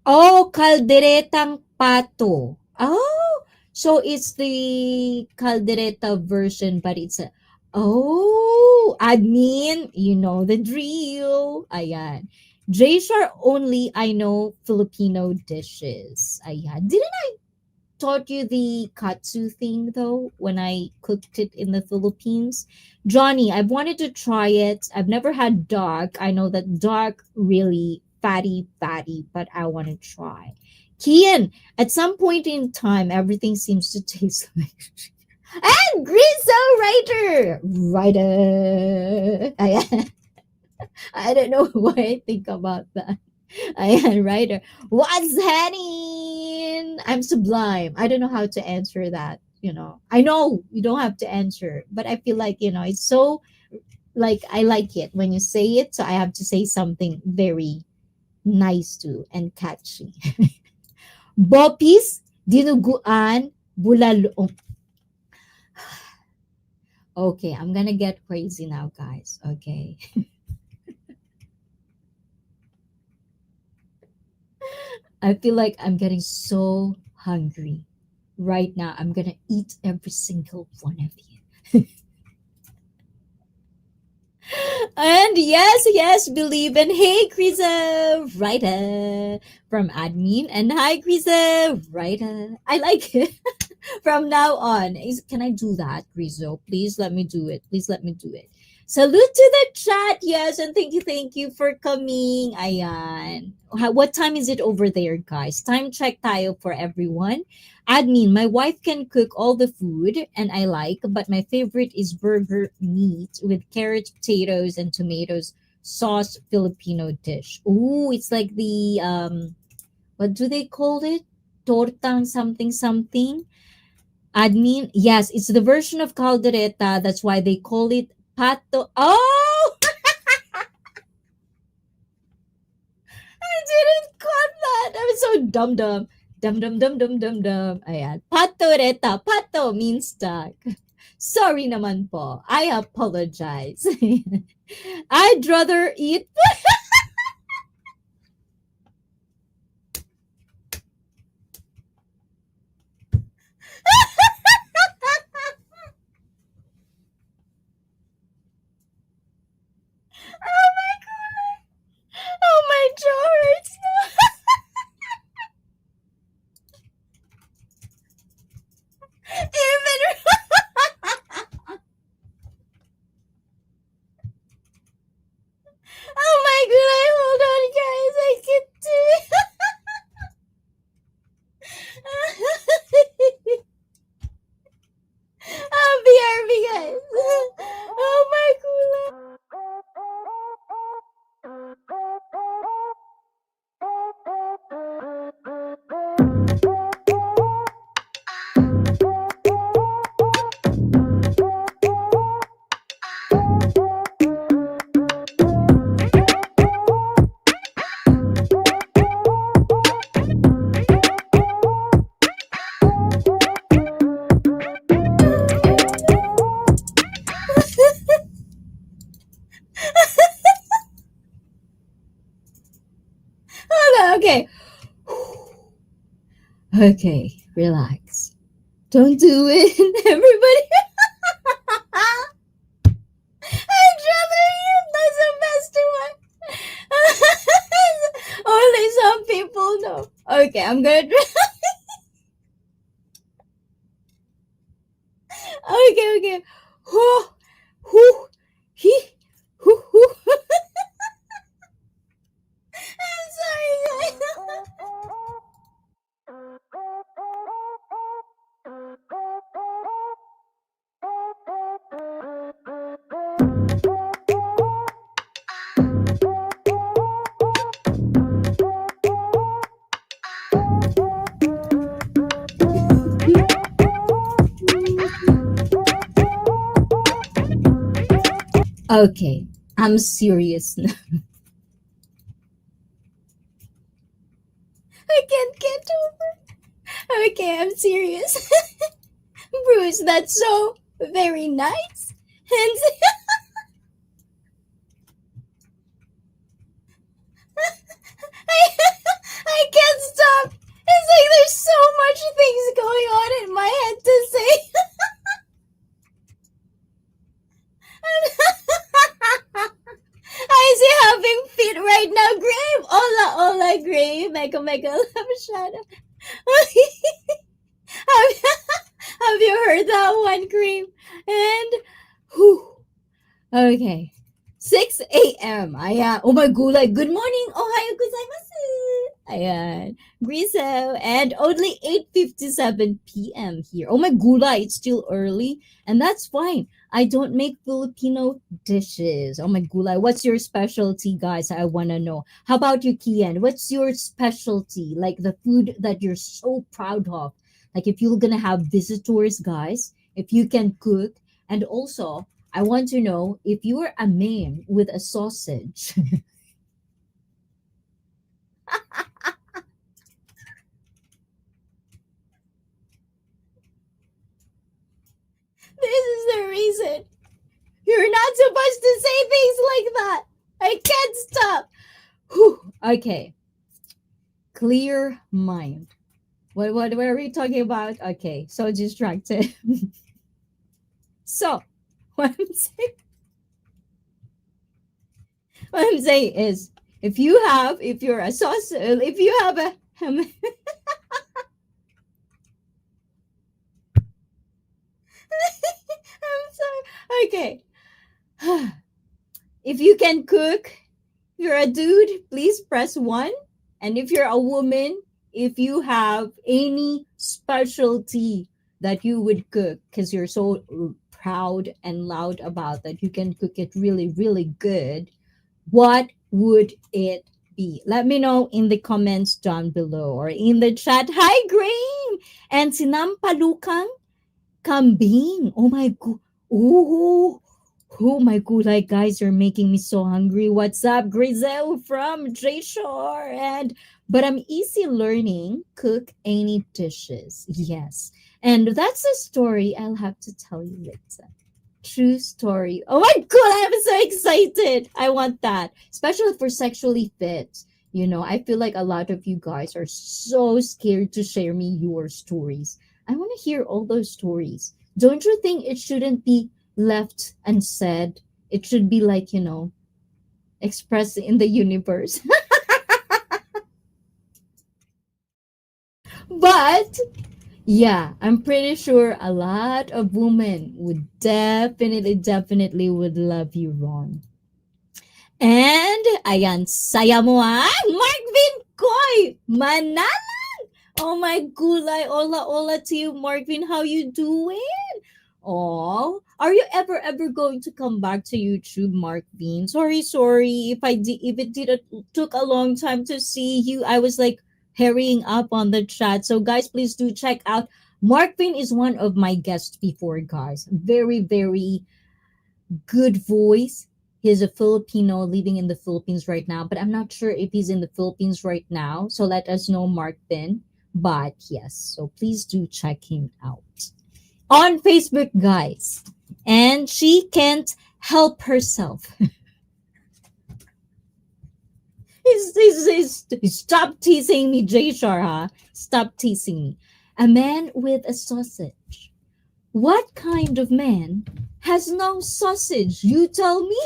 oh, calderetang pato. Oh, so it's the caldereta version, but it's a, oh, admin, you know the drill. Ayan. These are only I know Filipino dishes. Ayan. Didn't taught you the katsu thing though when I cooked it in the Philippines? Johnny, I've wanted to try it. I've never had duck. I know that duck really fatty, but I want to try. Kian, at some point in time, everything seems to taste like. And Grizzle Writer! I don't know why I think about that. Ayan, writer. What's happening? I'm sublime. I don't know how to answer that. I know you don't have to answer, but I feel like, it's so like I like it when you say it. So I have to say something very nice too and catchy. Bopis, dinuguan, bulalo. Okay, I'm gonna get crazy now, guys. Okay. I feel like I'm getting so hungry right now. I'm gonna eat every single one of you. And yes, believe in hey Krisa Writer from admin and hi Krisa Writer. I like it. From now on, can I do that, Rizzo? Please let me do it. Please let me do it. Salute to the chat, yes, and thank you for coming. Ayan. What time is it over there, guys? Time check tayo for everyone. Admin, my wife can cook all the food and I like, but my favorite is burger meat with carrot, potatoes, and tomatoes sauce Filipino dish. Ooh, it's like the what do they call it? Tortang something something. Admin, yes, it's the version of caldereta. That's why they call it pato. Oh, I didn't caught that. I'm so dumb dumb. Dumb. Ayan. Patoreta. Pato means duck. Sorry naman po. I apologize. I'd rather eat. Oh my god. Oh my George. Even. Oh my god. Hold on, guys. I can't do it. BRB, guys. Oh my god. Okay. Okay, relax. Don't do it, everybody. I'd rather eat that's the best one. Only some people know. Okay, I'm gonna. Okay. Whoo, whoo, he, whoo. I'm sorry, guys. Okay, I'm serious now. I can't get over. Okay, I'm serious. Bruce, that's so very nice. And I can't stop. It's like there's so much things going on in my head to say. I see having fit right now, Grave. Hola, hola, Grave. Mega, mega love shadow. have you heard that one, Grave? And, whew, okay. 6 a.m. Ayan. Oh my gulay. Good morning. Ohayo gozaimasu. Ayan. Griso. And only 8:57 p.m. here. Oh my gulay. It's still early. And that's fine. I don't make Filipino dishes. Oh my gulay. What's your specialty, guys? I want to know. How about you, Kian? What's your specialty? Like the food that you're so proud of? Like if you're going to have visitors, guys, if you can cook. And also, I want to know if you were a man with a sausage. This is the reason. You're not supposed to say things like that. I can't stop. Whew. Okay. Clear mind. What are we talking about? Okay, so distracted. So, what I'm saying is, if you're a sausage, if you have a, I'm sorry. Okay. If you can cook, you're a dude, please press 1. And if you're a woman, if you have any specialty that you would cook because you're so proud and loud about that you can cook it really, really good, what would it be? Let me know in the comments down below or in the chat. Hi, Green! And sinampalukang kambing. Oh my god. Ooh. Oh my god, like guys, you're making me so hungry. What's up, Grizel from Shore? And but I'm easy learning, cook any dishes. Yes. And that's a story I'll have to tell you later. True story. Oh my god, I'm so excited. I want that. Especially for sexually fit. You know, I feel like a lot of you guys are so scared to share me your stories. I want to hear all those stories. Don't you think it shouldn't be left unsaid? It should be like, expressed in the universe. But yeah, I'm pretty sure a lot of women would definitely would love you, Ron. And ayan, saya mo Mark Vincoy! Manalang! Oh my gulay, ola to you, Mark Vin. How you doing? Oh, are you ever going to come back to YouTube, Mark Bean? Sorry. If it did took a long time to see you, I was like hurrying up on the chat. So guys, please do check out. Mark Bean is one of my guests before, guys. Very good voice. He's a Filipino living in the Philippines right now, but I'm not sure if he's in the Philippines right now. So let us know, Mark Bean. But yes, so please do check him out on Facebook, guys. And she can't help herself. Stop teasing me, J Shar, Stop teasing me. A man with a sausage. What kind of man has no sausage? You tell me.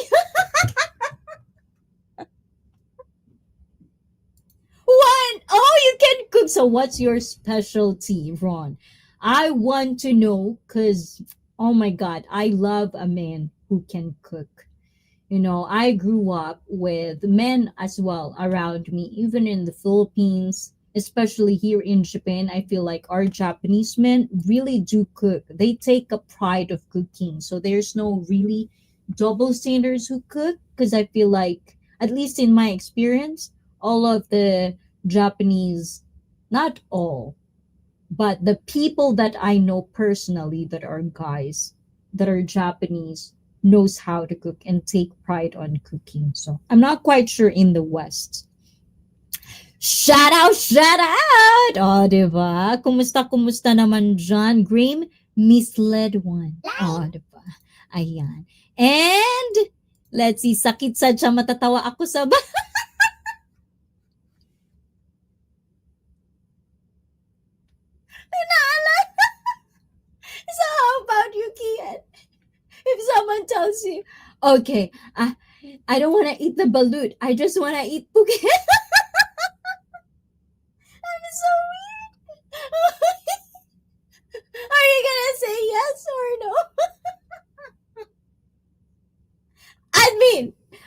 What? Oh, you can cook. So what's your specialty, Ron? I want to know because, oh my God, I love a man who can cook. I grew up with men as well around me, even in the Philippines, especially here in Japan. I feel like our Japanese men really do cook. They take a pride of cooking. So there's no really double standards who cook because I feel like, at least in my experience, all of the Japanese, not all, but the people that I know personally that are guys that are Japanese knows how to cook and take pride on cooking. So I'm not quite sure in the West. Shout out! Oh, diba? Kumusta naman dyan? Graham, misled one. Oh, diba? Ayan. And, let's see, sakit sa matatawa ako sa tells you, okay, I don't want to eat the balut. I just want to eat puke. I'm so weird. Are you gonna say yes or no? Admin,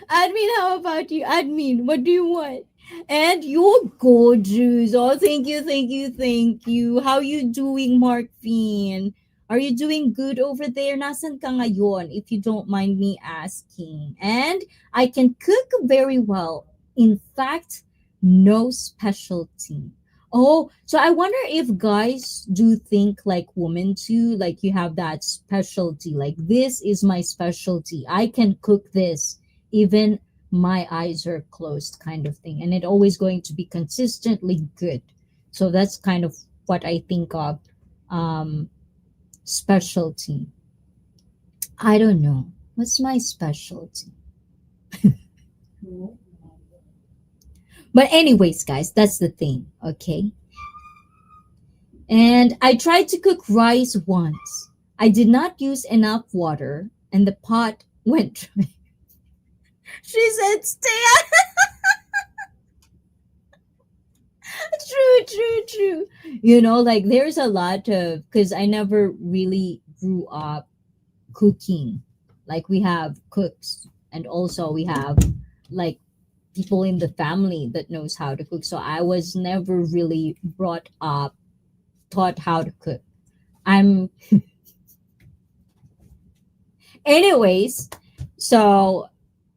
admin. How about you, admin? What do you want? And you're gorgeous. Oh, thank you, thank you, thank you. How you doing, Marvin? Are you doing good over there? Nasan ka ngayon, if you don't mind me asking? And I can cook very well. In fact, no specialty. Oh, so I wonder if guys do think like women too, like you have that specialty, like this is my specialty. I can cook this even my eyes are closed kind of thing, and it always going to be consistently good. So that's kind of what I think of um specialty. I don't know. What's my specialty? But anyways, guys, that's the thing, okay? And I tried to cook rice once. I did not use enough water and the pot went dry. She said, stay out. True, true, true. Like there's a lot of, because I never really grew up cooking. Like we have cooks and also we have like people in the family that knows how to cook. So I was never really brought up, taught how to cook. I'm Anyways, so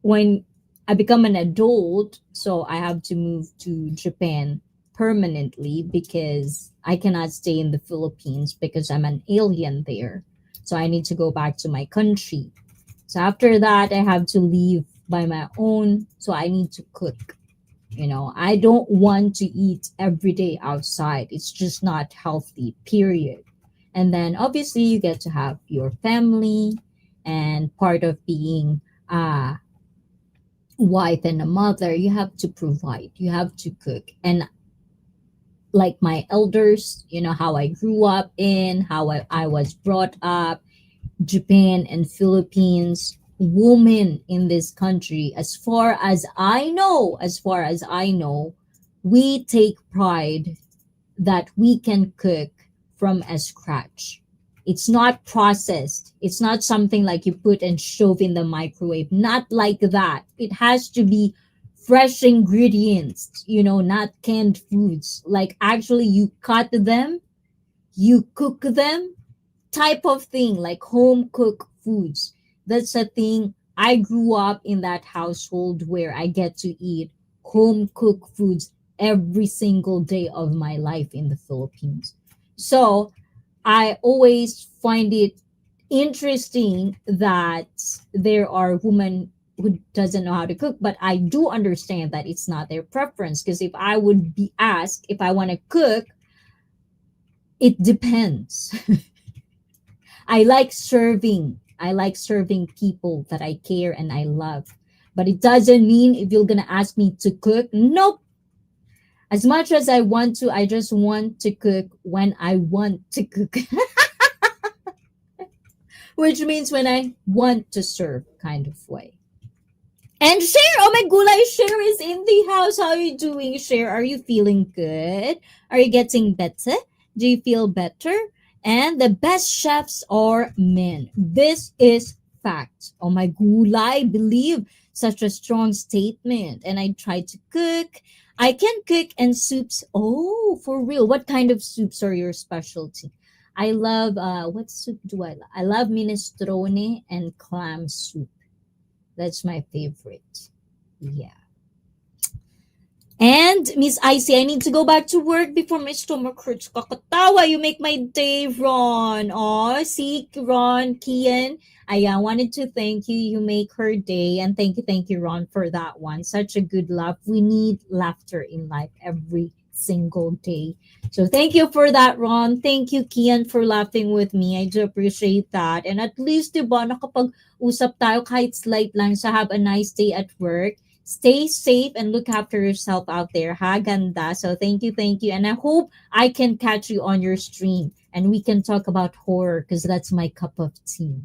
when I become an adult, so I have to move to Japan permanently because I cannot stay in the Philippines because I'm an alien there. So I need to go back to my country. So after that, I have to leave by my own. So I need to cook. I don't want to eat every day outside. It's just not healthy, period. And then obviously you get to have your family, and part of being a wife and a mother, you have to provide, you have to cook. And like my elders, how I grew up in, how I was brought up, Japan and Philippines, women in this country, as far as I know, we take pride that we can cook from a scratch. It's not processed. It's not something like you put and shove in the microwave. Not like that. It has to be fresh ingredients, not canned foods. Like actually you cut them, you cook them, type of thing, like home cooked foods. That's a thing. I grew up in that household where I get to eat home cooked foods every single day of my life in the Philippines. So I always find it interesting that there are women who doesn't know how to cook, but I do understand that it's not their preference, because if I would be asked if I want to cook, it depends. I like serving people that I care and I love. But it doesn't mean if you're gonna ask me to cook, nope. As much as I want to, I just want to cook when I want to cook. Which means when I want to serve kind of way. And Cher, oh my gulay, Cher is in the house. How are you doing, Cher? Are you feeling good? Are you getting better? Do you feel better? And the best chefs are men. This is fact. Oh my gulay, believe such a strong statement. And I try to cook. I can cook and soups. Oh, for real. What kind of soups are your specialty? I love what soup do I love? I love minestrone and clam soup. That's my favorite. Yeah. And Miss Icy, I need to go back to work before my stomach hurts. Kakatawa, you make my day, Ron. Oh, see, Ron, Kian. I wanted to thank you. You make her day. And thank you, Ron, for that one. Such a good laugh. We need laughter in life every single day. So thank you for that, Ron. Thank you, Kian, for laughing with me. I do appreciate that. And at least, diba, nakapag-usap tayo kahit slight lang. So have a nice day at work. Stay safe and look after yourself out there, ha, ganda. So thank you. And I hope I can catch you on your stream and we can talk about horror because that's my cup of tea.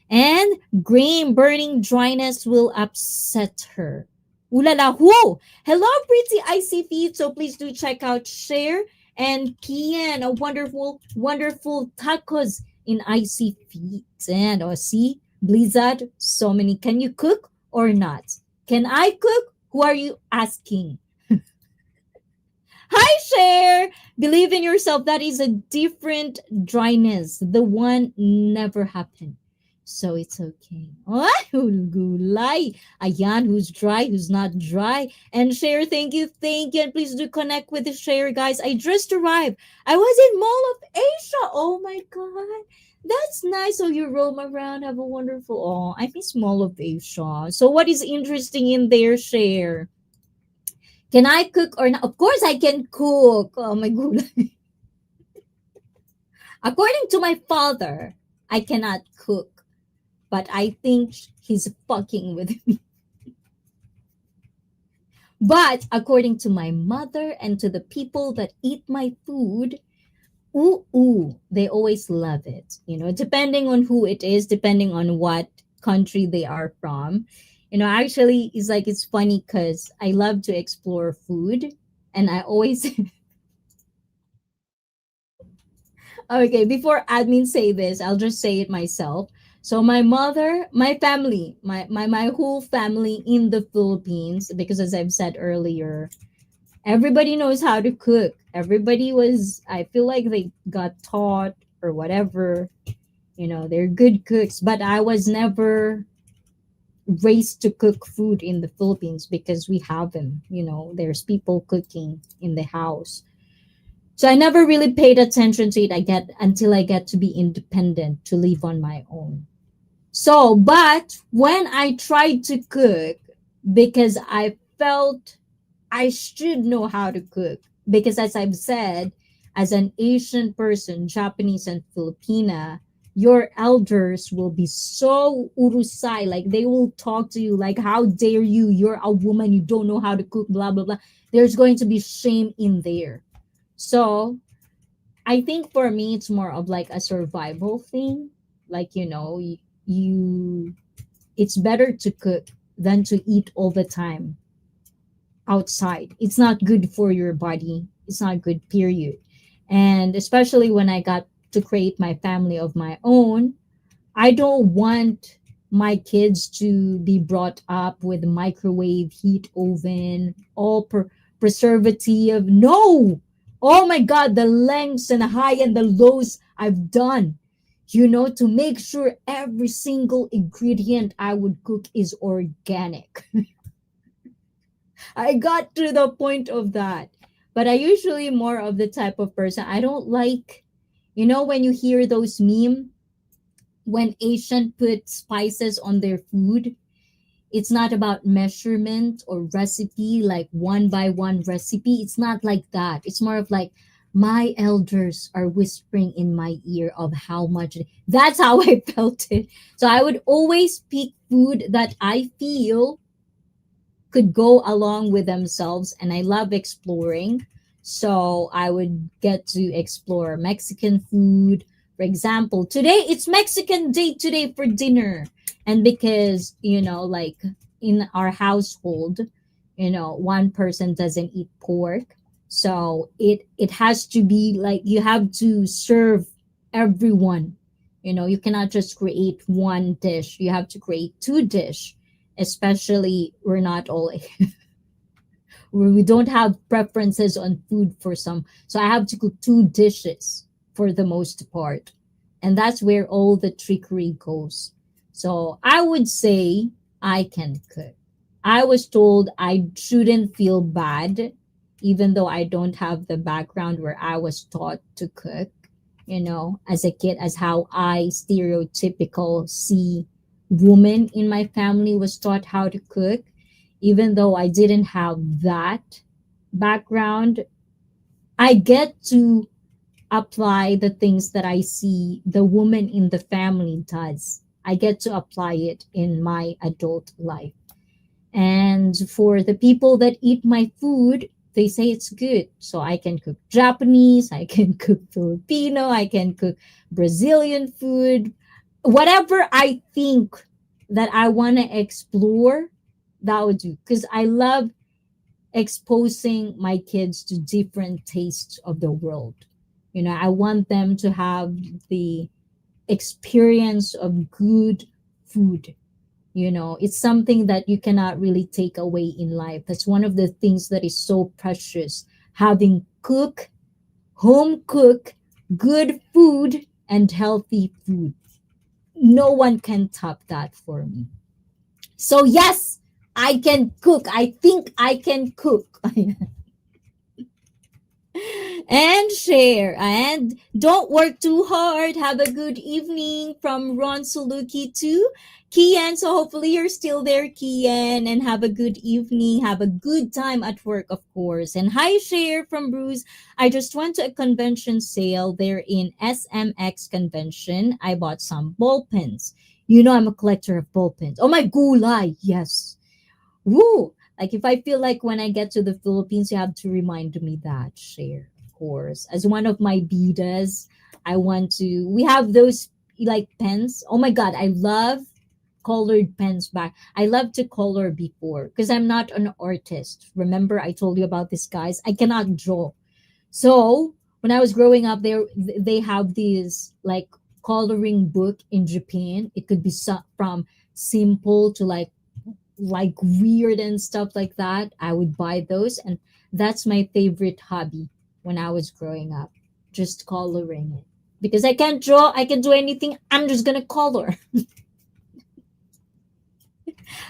And grain burning dryness will upset her. Ooh la la, who? Hello, pretty icy feet. So please do check out Share and Kian, a wonderful, wonderful tacos in icy feet. And see, Blizzard, so many. Can you cook or not? Can I cook? Who are you asking? Hi, Cher. Believe in yourself. That is a different dryness. The one never happened. So it's okay. Ay, gulay. Ayan, who's dry, who's not dry. And Cher, thank you, thank you. And please do connect with the Cher, guys. I just arrived. I was in Mall of Asia. Oh my God. That's nice. So you roam around, have a wonderful. Oh, I miss Mall of Asia. So what is interesting in there, Cher? Can I cook or not? Of course I can cook. Oh my god. According to my father, I cannot cook. But I think he's fucking with me. But according to my mother and to the people that eat my food, they always love it. Depending on who it is, depending on what country they are from. Actually, it's funny because I love to explore food, and I always Okay, before admin say this, I'll just say it myself. So my mother, my family, my whole family in the Philippines, because as I've said earlier, everybody knows how to cook. Everybody was, I feel like they got taught or whatever. They're good cooks, but I was never raised to cook food in the Philippines because we have them. There's people cooking in the house. So I never really paid attention to it. I get to be independent, to live on my own. So, but when I tried to cook, because I felt I should know how to cook, because as I've said, as an Asian person, Japanese and Filipina, your elders will be so urusai, like they will talk to you like, how dare you? You're a woman, you don't know how to cook, blah blah blah. There's going to be shame in there. So I think for me, it's more of like a survival thing. Like, it's better to cook than to eat all the time outside. It's not good for your body. It's not good, period. And especially when I got to create my family of my own, I don't want my kids to be brought up with microwave, heat oven, all preservative. No! Oh my God, the lengths and the high and the lows I've done, to make sure every single ingredient I would cook is organic. I got to the point of that. But I usually more of the type of person I don't like, when you hear those meme when Asian put spices on their food, it's not about measurement or recipe, like one by one recipe. It's not like that. It's more of like, my elders are whispering in my ear of how much. That's how I felt it. So I would always pick food that I feel could go along with themselves, and I love exploring. So I would get to explore Mexican food. For example, today it's Mexican day today for dinner. And because, like in our household, one person doesn't eat pork. So it has to be like you have to serve everyone. You cannot just create one dish. You have to create two dish, especially we're not all we don't have preferences on food for some, so I have to cook two dishes for the most part, and that's where all the trickery goes. So I would say I can cook. I was told I shouldn't feel bad even though I don't have the background where I was taught to cook, as a kid, as how I stereotypical see woman in my family was taught how to cook. Even though I didn't have that background, I get to apply the things that I see the woman in the family does. I get to apply it in my adult life. And for the people that eat my food, they say it's good. So I can cook Japanese, I can cook Filipino, I can cook Brazilian food, whatever I think that I want to explore, that would do. Because I love exposing my kids to different tastes of the world. I want them to have the experience of good food. It's something that you cannot really take away in life. That's one of the things that is so precious. Having home cook, good food, and healthy food. No one can top that for me. So, yes, I can cook. I think I can cook. And share. And don't work too hard. Have a good evening from Ron Suluki to Kian. So hopefully you're still there, Kian, and have a good evening. Have a good time at work, of course. And hi, share from Bruce. I just went to a convention sale there in SMX convention. I bought some ball pens. I'm a collector of ball pens. Oh my gulay, yes. Woo! Like if I feel like when I get to the Philippines, you have to remind me that share, of course. As one of my bidas, I want to. We have those like pens. Oh my god, I love colored pens back. I love to color before because I'm not an artist. Remember, I told you about this, guys. I cannot draw. So when I was growing up, they have these like coloring book in Japan. It could be from simple to like weird and stuff like that. I would buy those, and that's my favorite hobby when I was growing up, just coloring it. Because I can't draw, I can do anything. I'm just gonna color.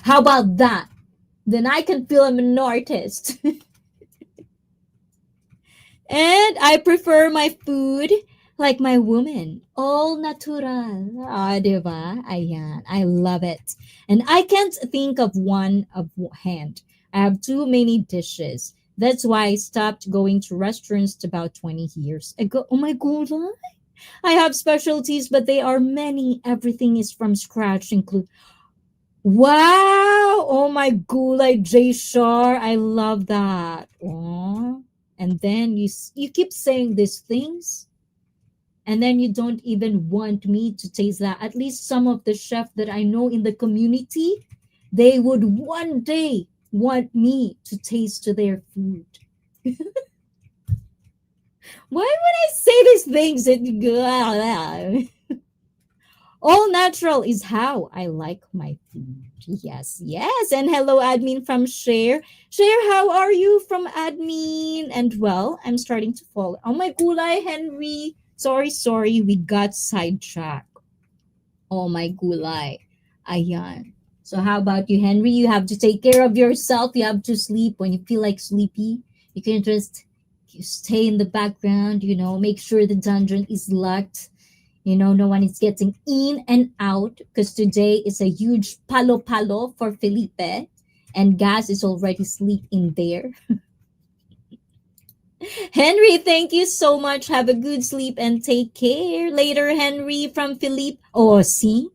How about that? Then I can feel I'm an artist. And I prefer my food like my woman. All natural. Ah, diba? Ayan. I love it. And I can't think of one of hand. I have too many dishes. That's why I stopped going to restaurants about 20 years ago. Oh my god. I have specialties, but they are many. Everything is from scratch, include. Wow! Oh my gulay J Shar. I love that. Aw. And then you keep saying these things, and then you don't even want me to taste that. At least some of the chef that I know in the community, they would one day want me to taste their food. Why would I say these things? All natural is how I like my food. Yes, yes. And hello, admin from Share. Share, how are you from admin? And well, I'm starting to fall. Oh my gulay, Henry. Sorry, sorry, we got sidetracked. Oh my gulay. Ayan. So how about you, Henry? You have to take care of yourself. You have to sleep when you feel like sleepy. You can just stay in the background, make sure the dungeon is locked. No one is getting in and out because today is a huge palo palo for Felipe, and Gas is already asleep in there. Henry, thank you so much. Have a good sleep and take care. Later, Henry from Philippe. Oh, see?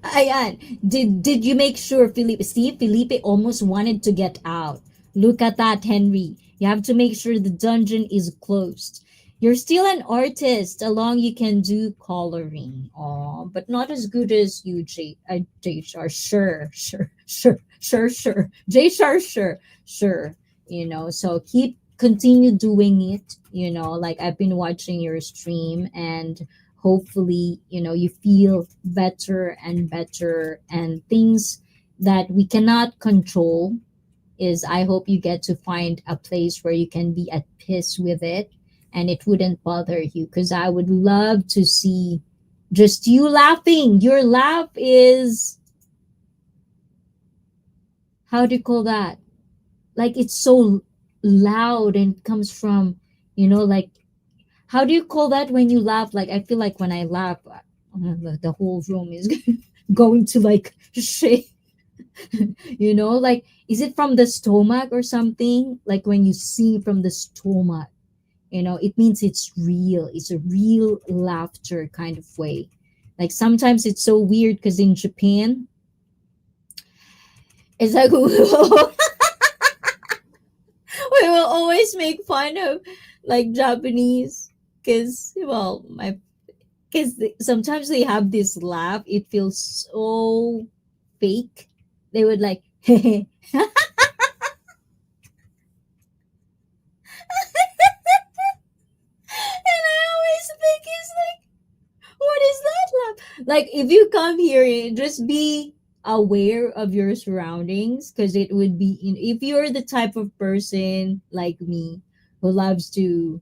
Ayan. Did you make sure Felipe? See, Felipe almost wanted to get out. Look at that, Henry. You have to make sure the dungeon is closed. You're still an artist. Along you can do coloring. Oh, but not as good as you, J Shar. Sure, sure, sure, sure, sure. J Shar, sure, sure. So continue doing it. Like I've been watching your stream, and hopefully you feel better and better, and things that we cannot control is I hope you get to find a place where you can be at peace with it and it wouldn't bother you, because I would love to see just you laughing. Your laugh is, how do you call that, like it's so loud and comes from, like, how do you call that when you laugh? Like I feel like when I laugh, the whole room is going to like shake. Like, is it from the stomach or something? Like when you sing from the stomach, it means it's real. It's a real laughter kind of way. Like sometimes it's so weird because in Japan, it's like we will always make fun of like Japanese Because, well, my because sometimes they have this laugh. It feels so fake. They would like, and I always think it's like, what is that laugh? Like, if you come here, just be aware of your surroundings, because it would be if you're the type of person like me who loves to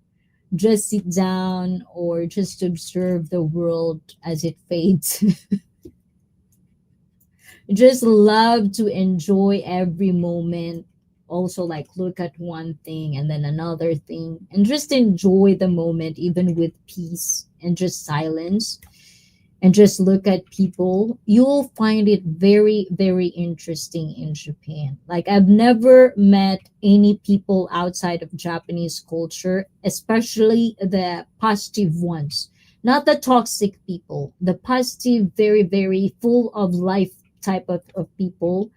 just sit down or just observe the world as it fades. Just love to enjoy every moment, also like look at one thing and then another thing and just enjoy the moment even with peace and just silence, and just look at people, you'll find it very, very interesting in Japan. Like, I've never met any people outside of Japanese culture, especially the positive ones. Not the toxic people, the positive, very, very full of life type of people.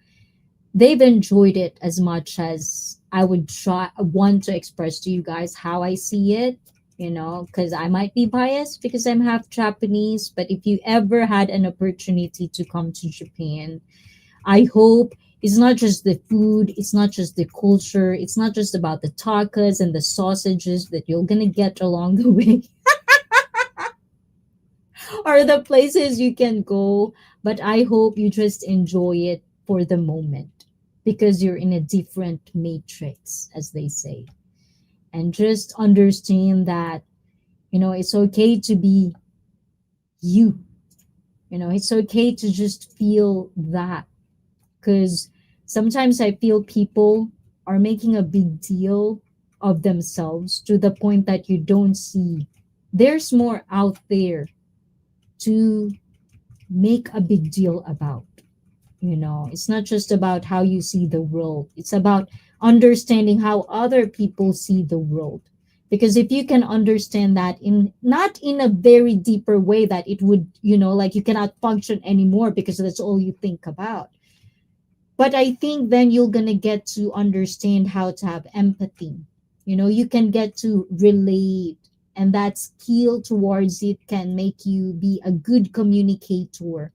They've enjoyed it as much as I would try want to express to you guys how I see it, because I might be biased because I'm half Japanese. But if you ever had an opportunity to come to Japan, I hope it's not just the food, it's not just the culture, it's not just about the tacos and the sausages that you're gonna get along the way, or the places you can go, but I hope you just enjoy it for the moment, because you're in a different matrix, as they say. And just understand that, it's okay to be you. It's okay to just feel that, because sometimes I feel people are making a big deal of themselves to the point that you don't see there's more out there to make a big deal about. It's not just about how you see the world, it's about understanding how other people see the world. Because if you can understand that, in not in a very deeper way that it would, like you cannot function anymore because that's all you think about, but I think then you're gonna get to understand how to have empathy. You can get to relate, and that skill towards it can make you be a good communicator.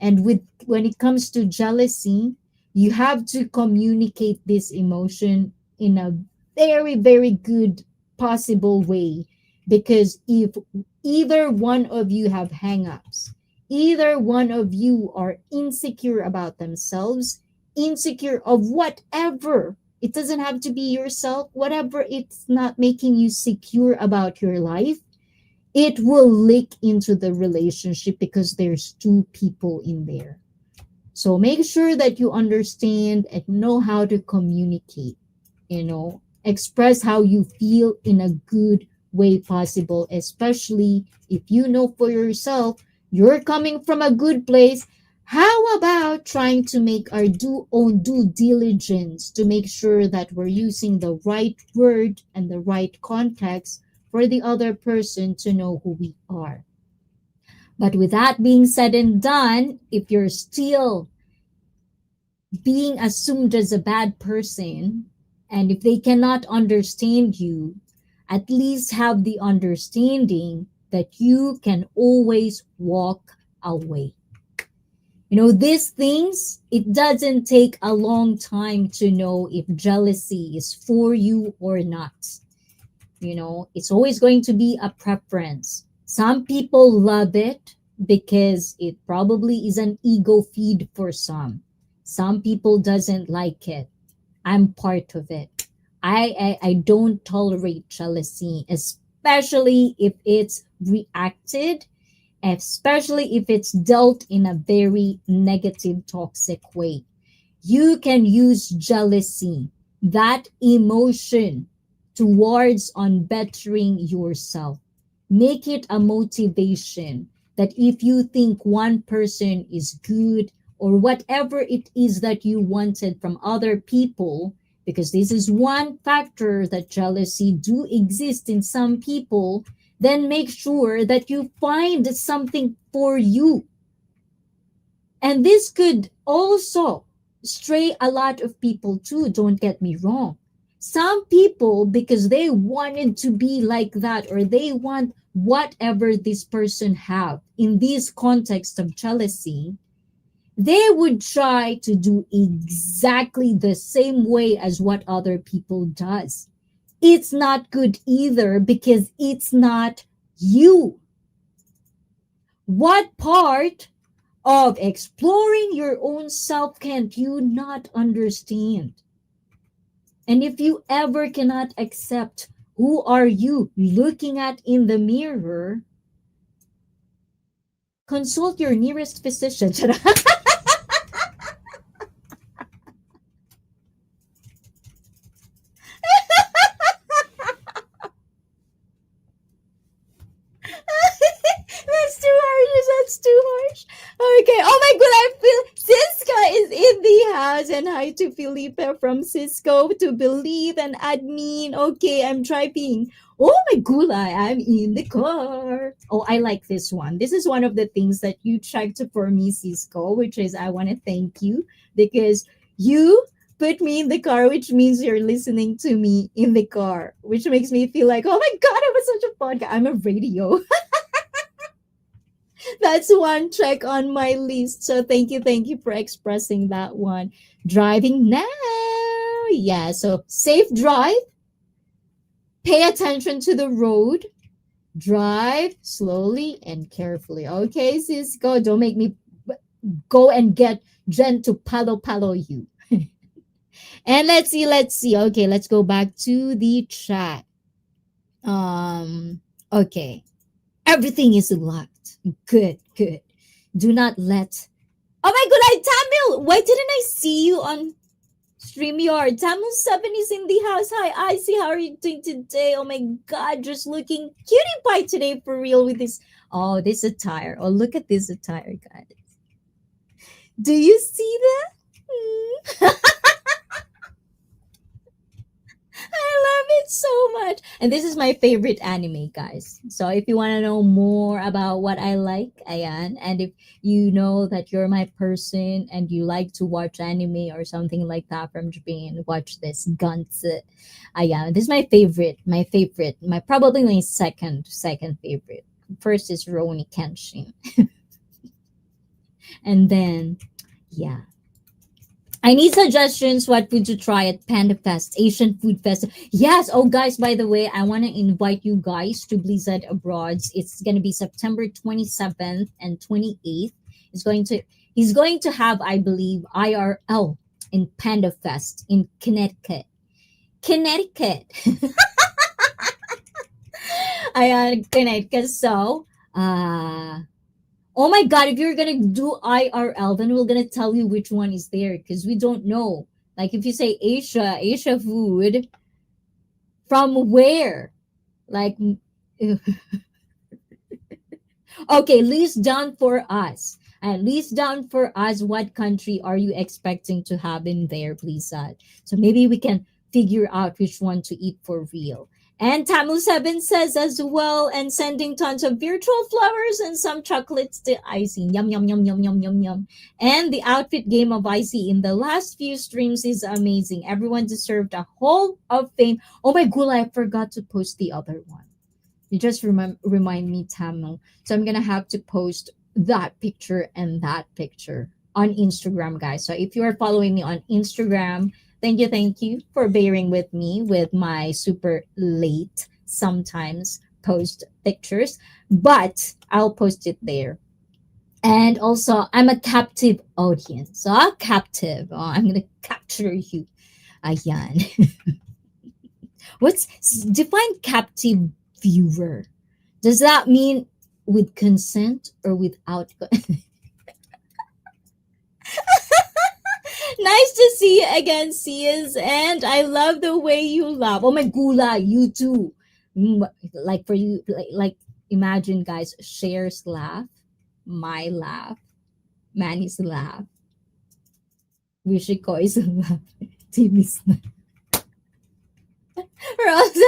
And when it comes to jealousy, you have to communicate this emotion in a very, very good possible way. Because if either one of you have hangups, either one of you are insecure about themselves, insecure of whatever, it doesn't have to be yourself, whatever it's not making you secure about your life, it will leak into the relationship because there's two people in there. So make sure that you understand and know how to communicate, express how you feel in a good way possible, especially if you know for yourself you're coming from a good place. How about trying to make our own due diligence to make sure that we're using the right word and the right context for the other person to know who we are. But with that being said and done, if you're still being assumed as a bad person, and if they cannot understand you, at least have the understanding that you can always walk away. These things, it doesn't take a long time to know if jealousy is for you or not. It's always going to be a preference. Some people love it because it probably is an ego feed for some people doesn't like it. I'm part of it. I don't tolerate jealousy, especially if it's reacted, especially if it's dealt in a very negative, toxic way. You can use jealousy, that emotion, towards on bettering yourself. Make it a motivation that if you think one person is good, or whatever it is that you wanted from other people, because this is one factor that jealousy do exist in some people, then make sure that you find something for you. And this could also stray a lot of people too, don't get me wrong. Some people, because they wanted to be like that, or they want whatever this person have in this context of jealousy, they would try to do exactly the same way as what other people does. It's not good either because it's not you. What part of exploring your own self can't you not understand? And if you ever cannot accept who are you looking at in the mirror, consult your nearest physician. That's too harsh. That's too harsh. Okay. Oh my god, I feel Cisco is in the house. And hi to Felipe from Cisco to Believe and admin. Okay, I'm driving. Oh my gulay, I'm in the car. Oh, I like this one. This is one of the things that you checked for me, Cisco, which is I want to thank you because you put me in the car, which means you're listening to me in the car, which makes me feel like, oh my god, I was such a podcast. I'm a radio. That's one check on my list. So thank you for expressing that one. Driving now. Yeah, so safe drive. Pay attention to the road. Drive slowly and carefully. Okay, Cisco, don't make me go and get Jen to palo you. And let's see. Okay, let's go back to the chat. Okay. Everything is locked. Good, good. Do not let. Oh my god, Tamil! Why didn't I see you on StreamYard? Tamil 7 is in the house. Hi, Icy. How are you doing today? Oh my god, just looking cutie pie today for real with this. Oh, this attire. Oh, look at this attire, guys. Do you see that? I love it so much. And this is my favorite anime, guys. So if you want to know more about what I like, ayan, and if you know that you're my person and you like to watch anime or something like that from Japan, watch this Guns. Ayan, this is my probably my second favorite. First is Roni Kenshin. And then, yeah, I need suggestions what food to try at Panda Fest, Asian Food Fest. Yes. Oh, guys, by the way, I want to invite you guys to Blizzard Abroad. It's going to be September 27th and 28th. He's going to have, I believe, IRL in Panda Fest in Connecticut. Connecticut. Connecticut. So, oh my god, if you're gonna do IRL, then we're gonna tell you which one is there because we don't know. Like if you say Asia food, from where? Like okay, list down for us. And list down for us what country are you expecting to have in there, please. So maybe we can figure out which one to eat for real. And Tamu7 says as well, and sending tons of virtual flowers and some chocolates to Icy. Yum, yum, yum, yum, yum, yum, yum. And the outfit game of Icy in the last few streams is amazing. Everyone deserved a Hall of Fame. Oh my god, I forgot to post the other one. You just remind me, Tamu. So I'm going to have to post that picture and that picture on Instagram, guys. So if you are following me on Instagram, thank you for bearing with me with my super late sometimes post pictures, but I'll post it there. And also, I'm a captive audience. So I'm captive. Oh, I'm gonna capture you. Ayan. What's define captive viewer? Does that mean with consent or without? Nice to see you again, Sias. And I love the way you laugh. Oh my gula, you too. Like for you, like imagine guys, Cher's laugh, my laugh, Manny's laugh, Wishiko's laugh, Timmy's laugh. We're also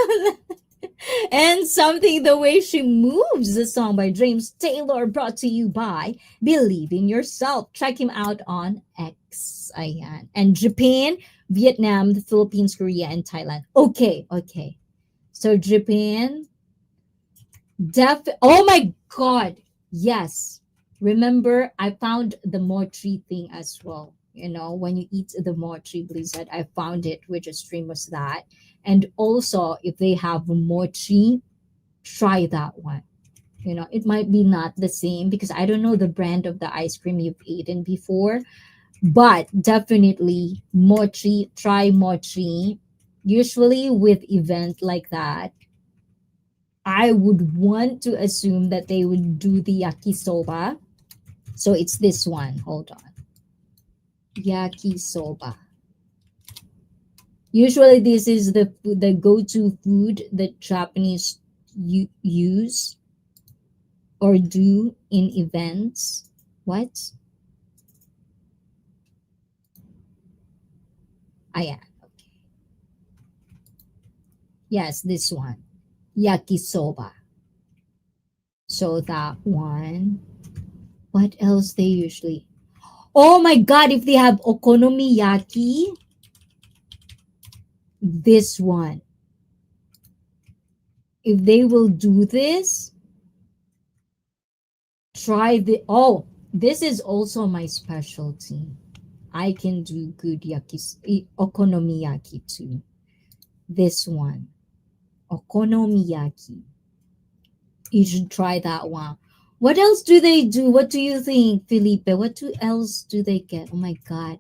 and something the way she moves, the song by James Taylor, brought to you by Believe in Yourself. Check him out on X. next. Ayan. And Japan, Vietnam, the Philippines, Korea, and Thailand. Okay, okay. So Japan, oh my god. Yes. Remember, I found the mochi thing as well. You know, when you eat the mochi blizzard, I found it, which stream was that. And also, if they have mochi, try that one. You know, it might be not the same because I don't know the brand of the ice cream you've eaten before, but definitely mochi, try mochi. Usually with event like that, I would want to assume that they would do the yakisoba. So it's this one. Hold on. Yakisoba. Usually this is the go-to food that Japanese use or do in events. What? Ah, yeah. Yes, this one. Yakisoba. So that one. What else they usually? Oh my god, if they have okonomiyaki, this one. If they will do this, try the this is also my specialty. I can do good okonomiyaki too. This one. Okonomiyaki. You should try that one. What else do they do? What do you think, Felipe? Else do they get? Oh my god.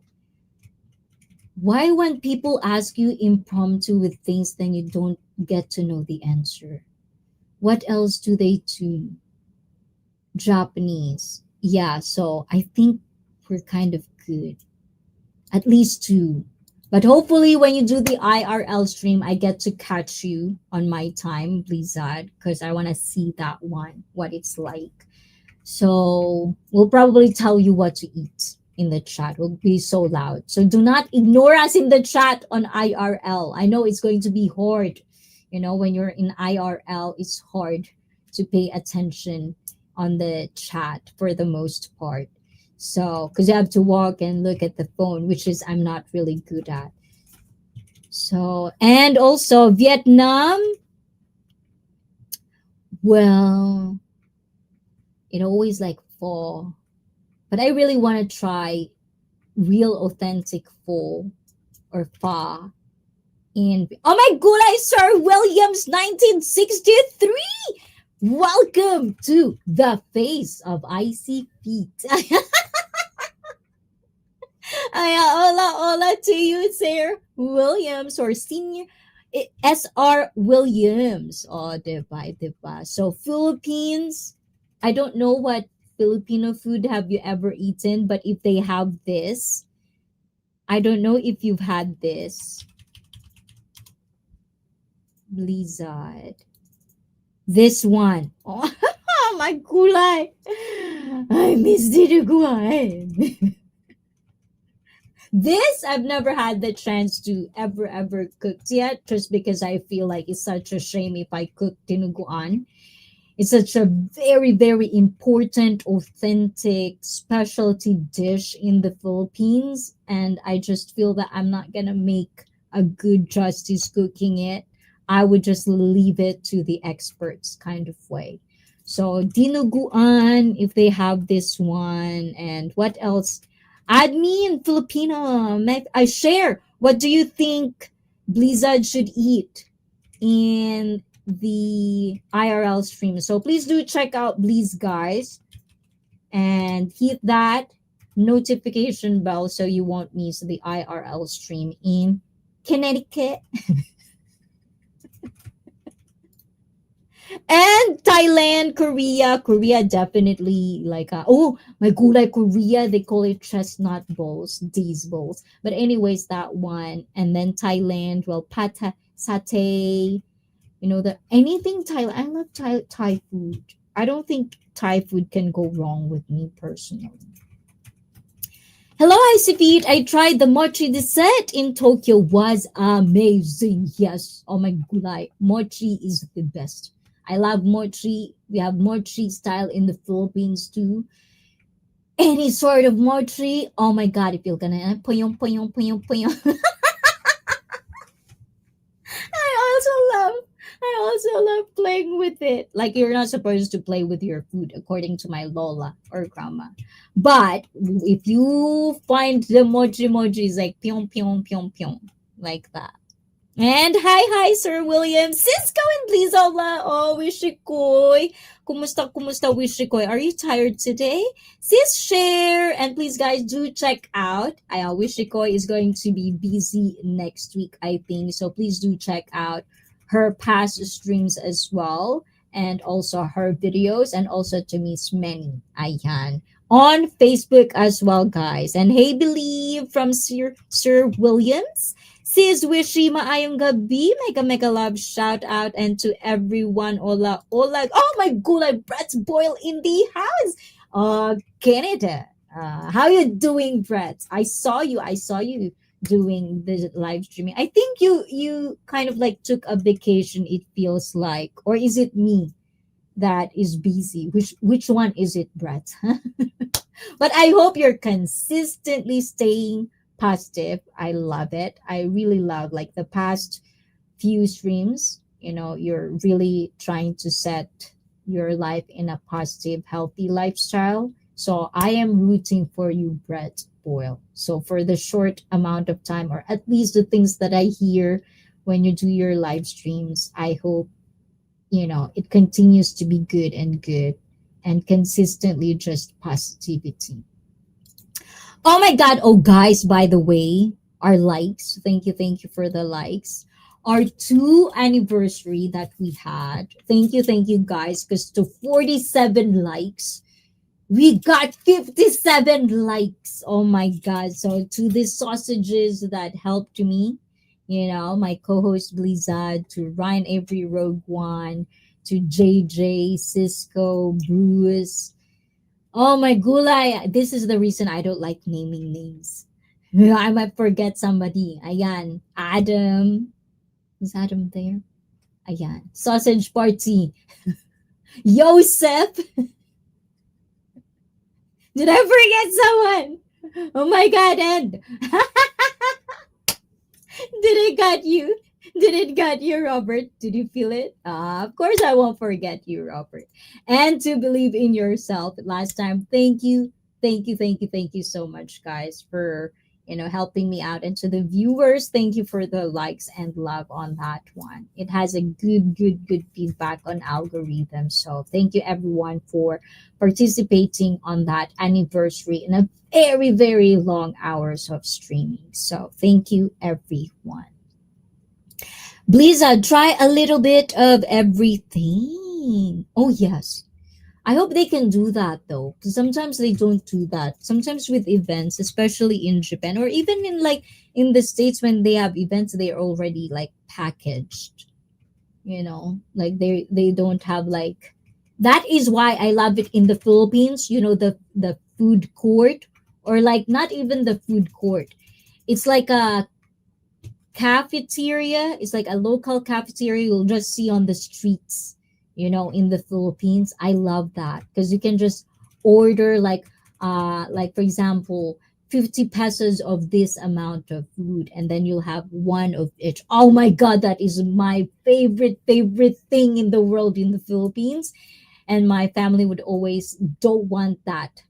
Why when people ask you impromptu with things then you don't get to know the answer? What else do they do? Japanese. Yeah, so I think we're kind of good. At least two. But hopefully when you do the IRL stream, I get to catch you on my time, Blizzard, because I want to see that one, what it's like. So we'll probably tell you what to eat in the chat. We'll be so loud. So do not ignore us in the chat on IRL. I know it's going to be hard. You know, when you're in IRL, it's hard to pay attention on the chat for the most part. So, because you have to walk and look at the phone, which is I'm not really good at. So, and also Vietnam, well, it always like fall, but I really want to try real authentic pho or pho in oh my god, Sir Williams 1963. Welcome to the face of icy feet. Hola, hola to you, Sir Williams or Senior SR Williams. Oh, diba, diba. So Philippines, I don't know what Filipino food have you ever eaten, but if they have this, I don't know if you've had this. Blizzard. This one. Oh, my gulay. I miss dinuguan. This I've never had the chance to ever cook yet, just because I feel like it's such a shame if I cook dinuguan. It's such a very important, authentic, specialty dish in the Philippines. And I just feel that I'm not going to make a good justice cooking it. I would just leave it to the experts kind of way. So, dinuguan, if they have this one. And what else? Admin Filipino, I share. What do you think Blizzard should eat in the IRL stream? So please do check out Bleeze, guys, and hit that notification bell so you won't miss the IRL stream in Connecticut. And Thailand, Korea definitely like oh my gulay Korea, they call it chestnut bowls, these bowls. But anyways, that one. And then Thailand, well, pata satay, you know, the anything Thai. I love Thai food. I don't think Thai food can go wrong with me personally. Hello, Isifit. I tried the mochi dessert in Tokyo. Was amazing. Yes. Oh my gulay. Mochi is the best. I love mochi. We have mochi style in the Philippines too. any sort of mochi. Oh my god, if you're gonna puyong, puyong, puyong, puyong. I also love playing with it. Like you're not supposed to play with your food according to my Lola or grandma. But if you find the mochi mochi is like pyong pyong pyong pyong like that. And hi, Sir William. Cisco and Blizola. Oh, Wishikoy. Kumusta, Wishikoy? Are you tired today? Sis, share. And please, guys, do check out. Wishikoy is going to be busy next week, I think. So please do check out her past streams as well. And also her videos. And also to Miss Manny. Ayan. On Facebook as well, guys. And hey, Believe from Sir Williams. Sis Wishy maayong gabi. Mega mega love shout out and to everyone. Ola ola. Oh my gulay Brett's boil in the house. Canada. How you doing, Brett? I saw you doing the live streaming. I think you kind of like took a vacation, it feels like. Or is it me that is busy? Which one is it, Brett? But I hope you're consistently staying positive. I love it. I really love like the past few streams. You're really trying to set your life in a positive, healthy lifestyle. So I am rooting for you, Brett Boyle. So for the short amount of time, or at least the things that I hear when you do your live streams, I hope it continues to be good and consistently just positivity. Oh my god. Oh guys, by the way, our likes. Thank you for the likes. Our two anniversary that we had. Thank you guys, because to 47 likes, we got 57 likes. Oh my god. So to the sausages that helped me, my co-host Blizzard, to Ryan Avery Rogue One, to JJ, Cisco, Bruce. Oh my gulay. This is the reason I don't like naming names. I might forget somebody. Ayan. Adam. Is Adam there? Ayan. Sausage Party. Yosef. Did I forget someone? Oh my god, and did it got you? Did it got you, Robert? Did you feel it? Of course, I won't forget you, Robert. And to believe in yourself. Last time, thank you so much, guys, for helping me out. And to the viewers, thank you for the likes and love on that one. It has a good feedback on algorithm. So thank you everyone for participating on that anniversary in a very long hours of streaming. So thank you everyone. Blizzard, try a little bit of everything. Oh, yes. I hope they can do that though, because sometimes they don't do that. Sometimes with events, especially in Japan or even in like in the States when they have events, they're already like packaged. Like they don't have like that is why I love it in the Philippines, the food court, or like not even the food court. It's like a cafeteria. It's like a local cafeteria you'll just see on the streets, in the Philippines. I love that because you can just order like for example 50 pesos of this amount of food, and then you'll have one of each. Oh my god, that is my favorite thing in the world in the Philippines. And my family would always don't want that,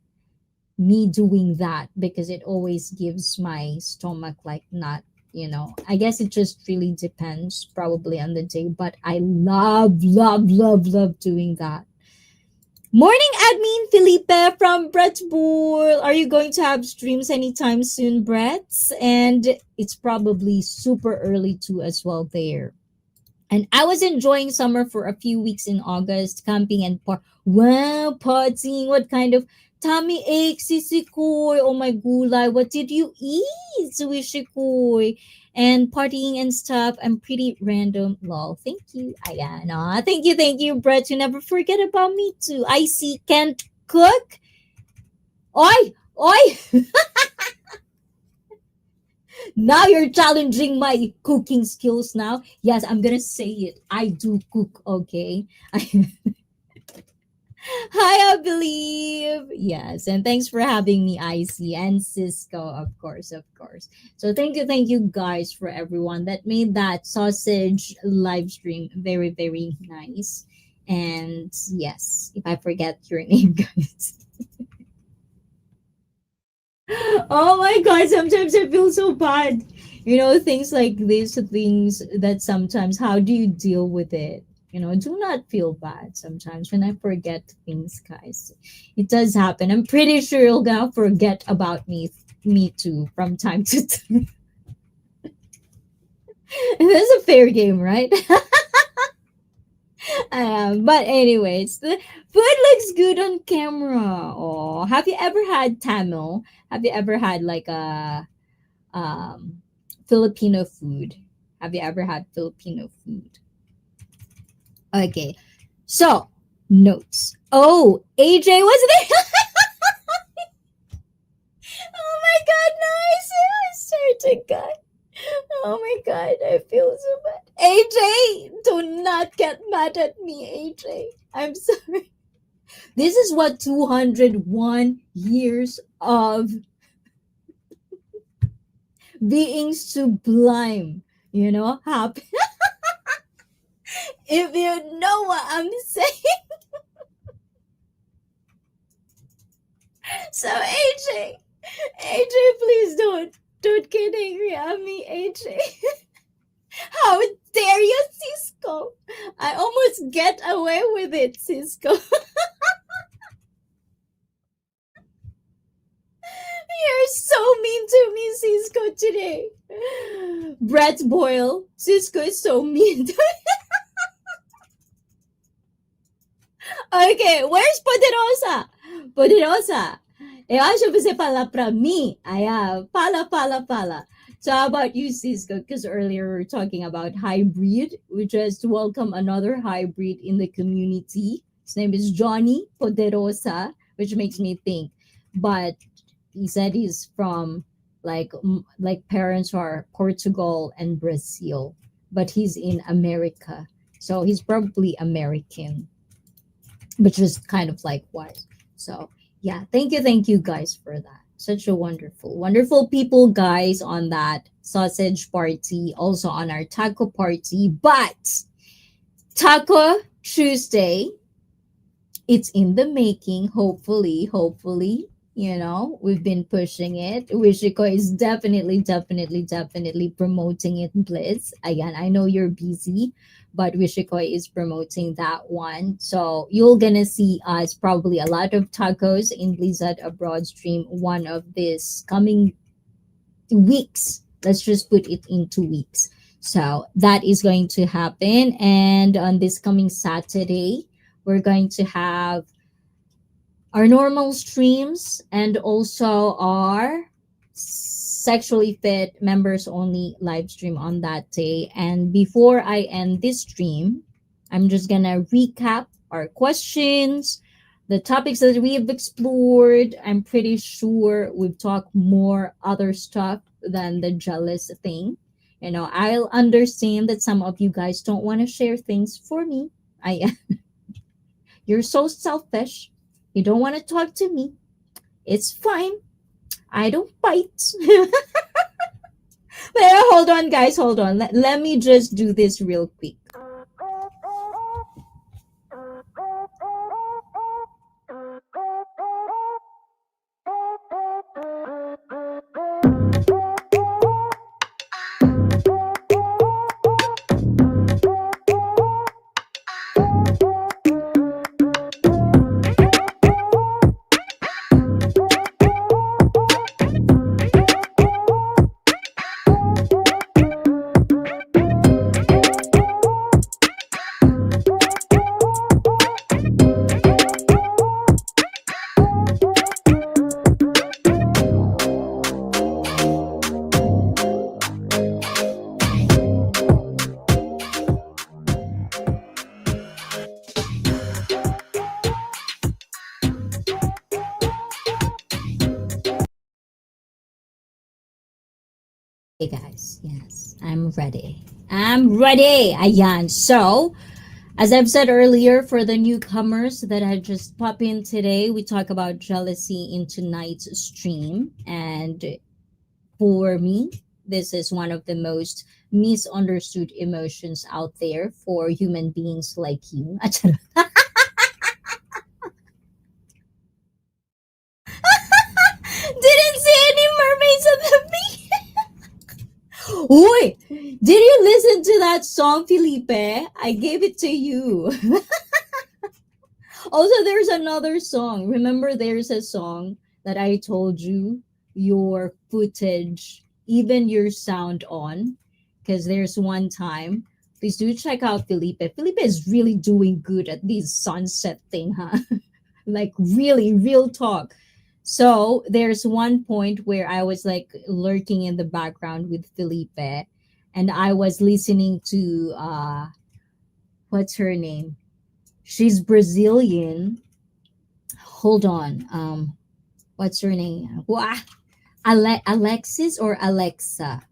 me doing that, because it always gives my stomach like not, I guess it just really depends probably on the day, but I love doing that. Morning, admin Felipe from Brett Bull. Are you going to have streams anytime soon, Brett? And it's probably super early too as well there. And I was enjoying summer for a few weeks in August, camping and wow, partying. What kind of tummy ache, sisikoy? Oh my gulay, what did you eat, wishikoy? And partying and stuff. I'm pretty random. Lol. Thank you, Ayana. Thank you, Brett. You never forget about me too. I see can't cook. Oi, oi. Now you're challenging my cooking skills now. Yes, I'm gonna say it. I do cook, okay? Hi, I believe. Yes, and thanks for having me, IC and Cisco, of course, of course. So thank you guys for everyone that made that sausage live stream very, very nice. And yes, if I forget your name, guys. Oh my god, sometimes I feel so bad. Things like these things that sometimes, how do you deal with it? Do not feel bad sometimes when I forget things, guys. It does happen. I'm pretty sure you're gonna forget about me too from time to time. That's a fair game, right? But anyways, the food looks good on camera. Oh, have you ever had Tamil? Have you ever had like a um, Filipino food? Have you ever had Filipino food? Okay, so notes. Oh, AJ was there. Oh my god, no, I swear to God. Oh my god, I feel so bad. AJ, do not get mad at me, AJ. I'm sorry. This is what 201 years of being sublime, happen. If you know what I'm saying. So AJ, please don't get angry at me, AJ. How dare you, Cisco? I almost get away with it, Cisco. You're so mean to me, Cisco, today. Brett Boyle, Cisco is so mean. Okay, where's Poderosa? Poderosa. Eu acho que você fala pra mim. Fala. So how about you, Cisco? Because earlier we were talking about hybrid. We just welcome another hybrid in the community. His name is Johnny Poderosa, which makes me think. But he said he's from like parents are Portugal and Brazil, but he's in America. So he's probably American, which is kind of like what. So yeah, thank you guys for that. Such a wonderful people, guys, on that sausage party, also on our taco party. But Taco Tuesday, it's in the making. Hopefully, we've been pushing it. Wishiko is definitely promoting it, Blitz. Again, I know you're busy, but Wishiko is promoting that one. So you're gonna see us probably a lot of tacos in Blizzard Abroad stream one of this coming weeks. Let's just put it in 2 weeks. So that is going to happen. And on this coming Saturday, we're going to have our normal streams and also our sexually fit members only live stream on that day. And before I end this stream, I'm just gonna recap our questions, the topics that we have explored. I'm pretty sure we've talked more other stuff than the jealous thing. I'll understand that some of you guys don't want to share things for me. I You're so selfish. You don't want to talk to me. It's fine. I don't bite. But hold on, guys. Hold on. Let me just do this real quick. Okay, guys. Yes, I'm ready. I'm ready. Ayan. So, As I've said earlier, for the newcomers that had just popped in today, we talk about jealousy in tonight's stream. And for me, this is one of the most misunderstood emotions out there for human beings like you. Didn't see any mermaids on the beach. Oi, did you listen to that song, Felipe? I gave it to you. Also, there's another song. Remember, there's a song that I told you your footage, even your sound on, because there's one time. Please do check out Felipe. Felipe is really doing good at this sunset thing, huh? Like really, real talk. So there's one point where I was like lurking in the background with Felipe, and I was listening to what's her name? She's Brazilian. Hold on. What's her name? Wah! Alexis or Alexa?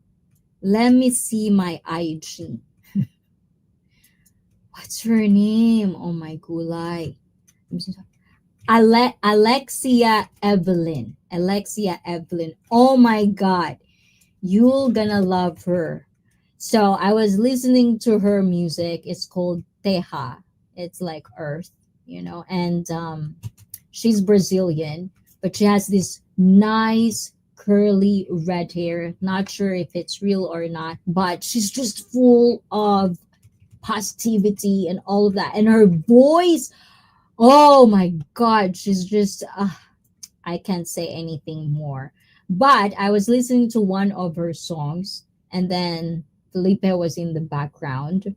Let me see my IG. What's her name? Oh my gulay. Alexia Evelyn. Alexia Evelyn. Oh my god. You're gonna love her. So I was listening to her music. It's called Teja. It's like Earth, and she's Brazilian, but she has this nice curly red hair. Not sure if it's real or not, but she's just full of positivity and all of that. And her voice, oh my God, she's just, I can't say anything more. But I was listening to one of her songs, and then Felipe was in the background,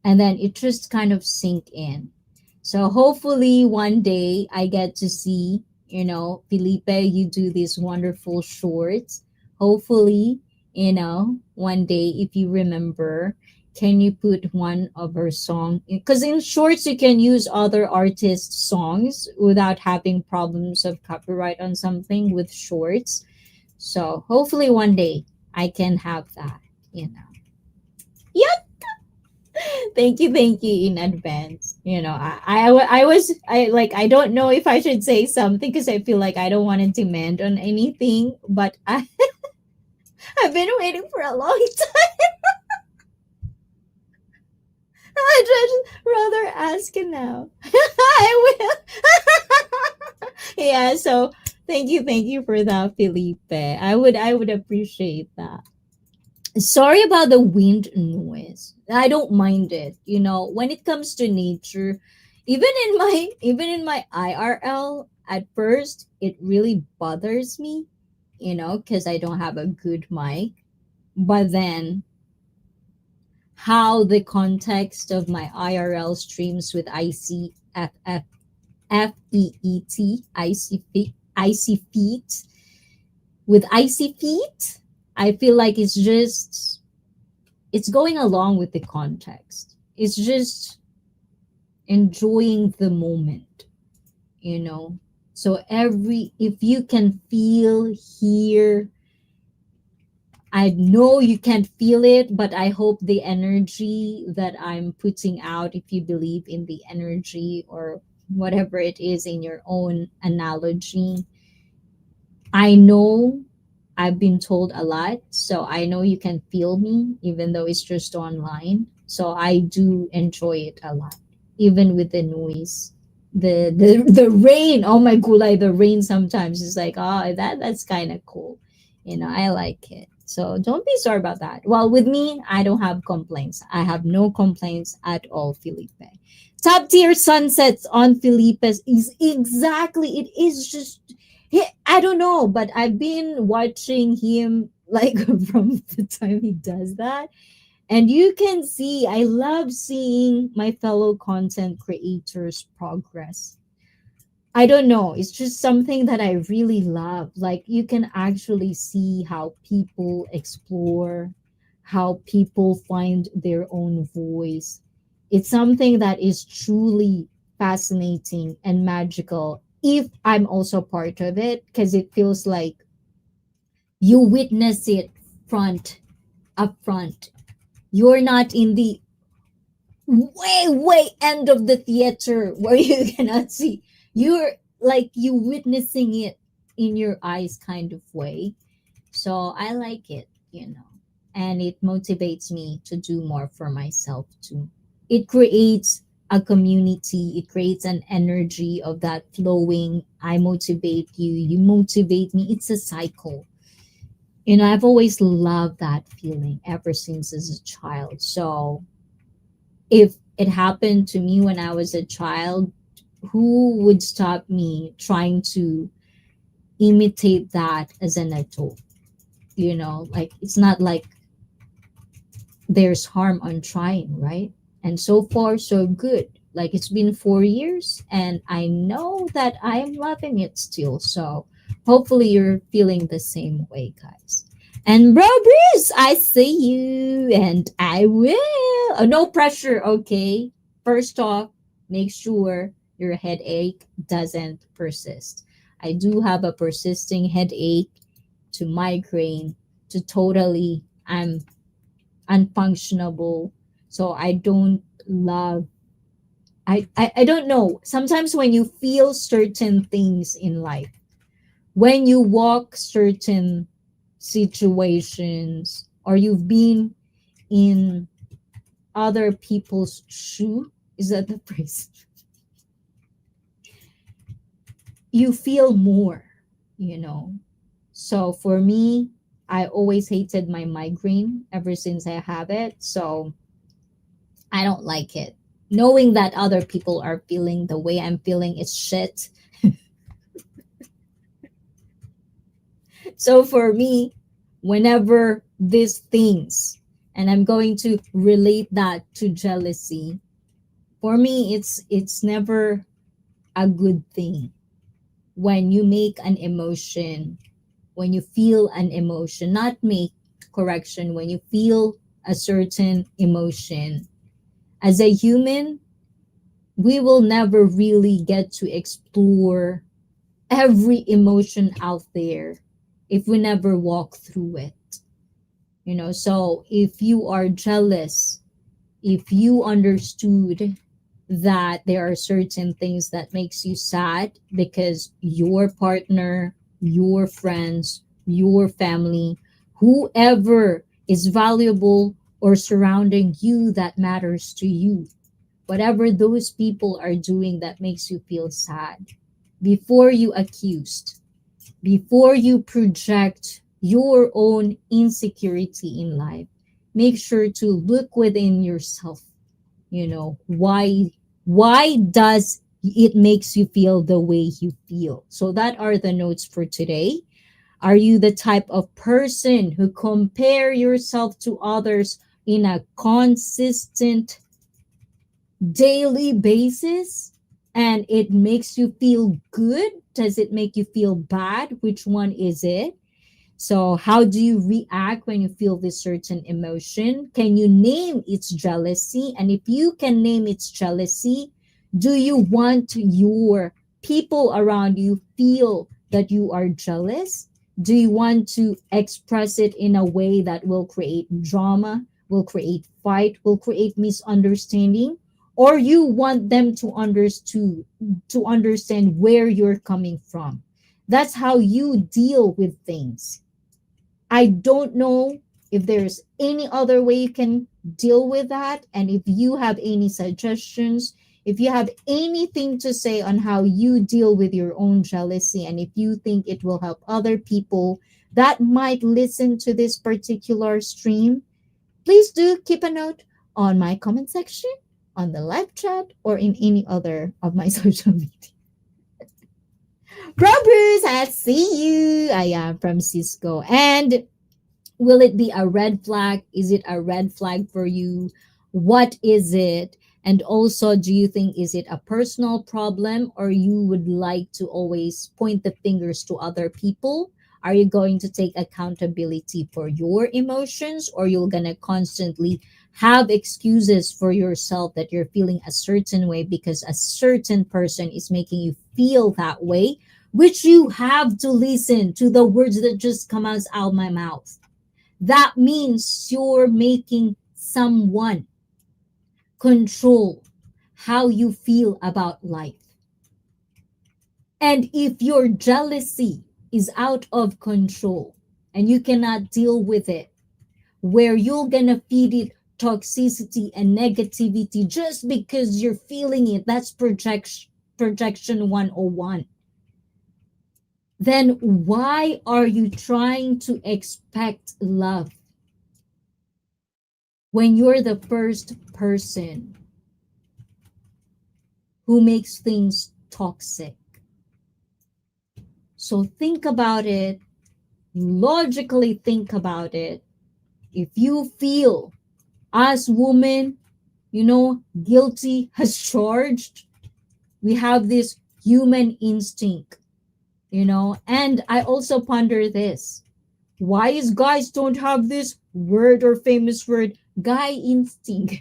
and then it just kind of sink in. So hopefully one day I get to see, Felipe, you do these wonderful shorts. Hopefully, one day if you remember, can you put one of her song? Because in shorts you can use other artists' songs without having problems of copyright on something with shorts. So hopefully one day I can have that, you know. Yep. Thank you in advance. I don't know if I should say something because I feel like I don't want to demand on anything, but I've been waiting for a long time. I just rather ask now. I will. Yeah. So thank you for that, Felipe. I would appreciate that. Sorry about the wind noise. I don't mind it. When it comes to nature, even in my IRL, at first it really bothers me, because I don't have a good mic. But then how the context of my IRL streams with icy feet with icy feet, I feel like it's going along with the context. It's just enjoying the moment, you know. So if you can feel, hear, I know you can't feel it, but I hope the energy that I'm putting out, if you believe in the energy or whatever it is in your own analogy, I know I've been told a lot, so I know you can feel me, even though it's just online. So I do enjoy it a lot, even with the noise. The rain, oh my gulay, the rain sometimes is like, oh, that's kind of cool. I like it. So don't be sorry about that. Well, with me, I don't have complaints. I have no complaints at all, Felipe. Top tier sunsets on Felipe's is exactly, it is just I don't know, but I've been watching him like from the time he does that. And you can see, I love seeing my fellow content creators progress. I don't know, it's just something that I really love. Like, you can actually see how people explore, how people find their own voice. It's something that is truly fascinating and magical if I'm also part of it, because it feels like you witness it front up front. You're not in the way end of the theater where you cannot see. You're like you witnessing it in your eyes kind of way. So I like it, you know. And it motivates me to do more for myself too. It creates a community, it creates an energy of that flowing. I motivate you, you motivate me. It's a cycle. You know, I've always loved that feeling ever since as a child. So if it happened to me when I was a child, who would stop me trying to imitate that as an adult? You know, like it's not like there's harm on trying, right? And so far, so good. Like it's been 4 years, and I know that I am loving it still. So hopefully, you're feeling the same way, guys. And bro, Bruce, I see you, and I will. Oh, no pressure, okay? First off, make sure your headache doesn't persist. I do have a persisting headache to migraine to totally I'm unfunctionable. So I don't love I don't know. Sometimes when you feel certain things in life, when you walk certain situations or you've been in other people's shoe, is that the phrase? You feel more, you know. So for me, I always hated my migraine ever since I have it. So I don't like it. Knowing that other people are feeling the way I'm feeling is shit. So for me, whenever these things, and I'm going to relate that to jealousy, for me it's never a good thing when you make an emotion, when you feel an emotion, not make correction, when you feel a certain emotion. As a human, we will never really get to explore every emotion out there if we never walk through it. You know, so if you are jealous, if you understood that there are certain things that makes you sad because your partner, your friends, your family, whoever is valuable or surrounding you that matters to you, whatever those people are doing that makes you feel sad, before you accuse, before you project your own insecurity in life, make sure to look within yourself. You know, why does it makes you feel the way you feel? So that are the notes for today. Are you the type of person who compare yourself to others in a consistent daily basis and it makes you feel good? Does it make you feel bad? Which one is it? So, how do you react when you feel this certain emotion? Can you name its jealousy? And if you can name its jealousy, do you want your people around you feel that you are jealous? Do you want to express it in a way that will create drama, will create fight, will create misunderstanding? Or you want them to understand where you're coming from? That's how you deal with things. I don't know if there's any other way you can deal with that. And if you have any suggestions, if you have anything to say on how you deal with your own jealousy, and if you think it will help other people that might listen to this particular stream, please do keep a note on my comment section, on the live chat, or in any other of my social media. Bro Bruce, I see you. I am from Cisco. And will it be a red flag? Is it a red flag for you? What is it? And also, do you think is it a personal problem or you would like to always point the fingers to other people? Are you going to take accountability for your emotions or you're going to constantly have excuses for yourself that you're feeling a certain way because a certain person is making you feel that way, which you have to listen to the words that just come out of my mouth? That means you're making someone control how you feel about life. And if your jealousy is out of control and you cannot deal with it, where you're gonna feed it toxicity and negativity just because you're feeling it, that's projection 101. Then why are you trying to expect love when you're the first person who makes things toxic? So think about it, logically think about it. If you feel as women, guilty as charged, we have this human instinct, and I also ponder this. Why is guys don't have this word or famous word, guy instinct?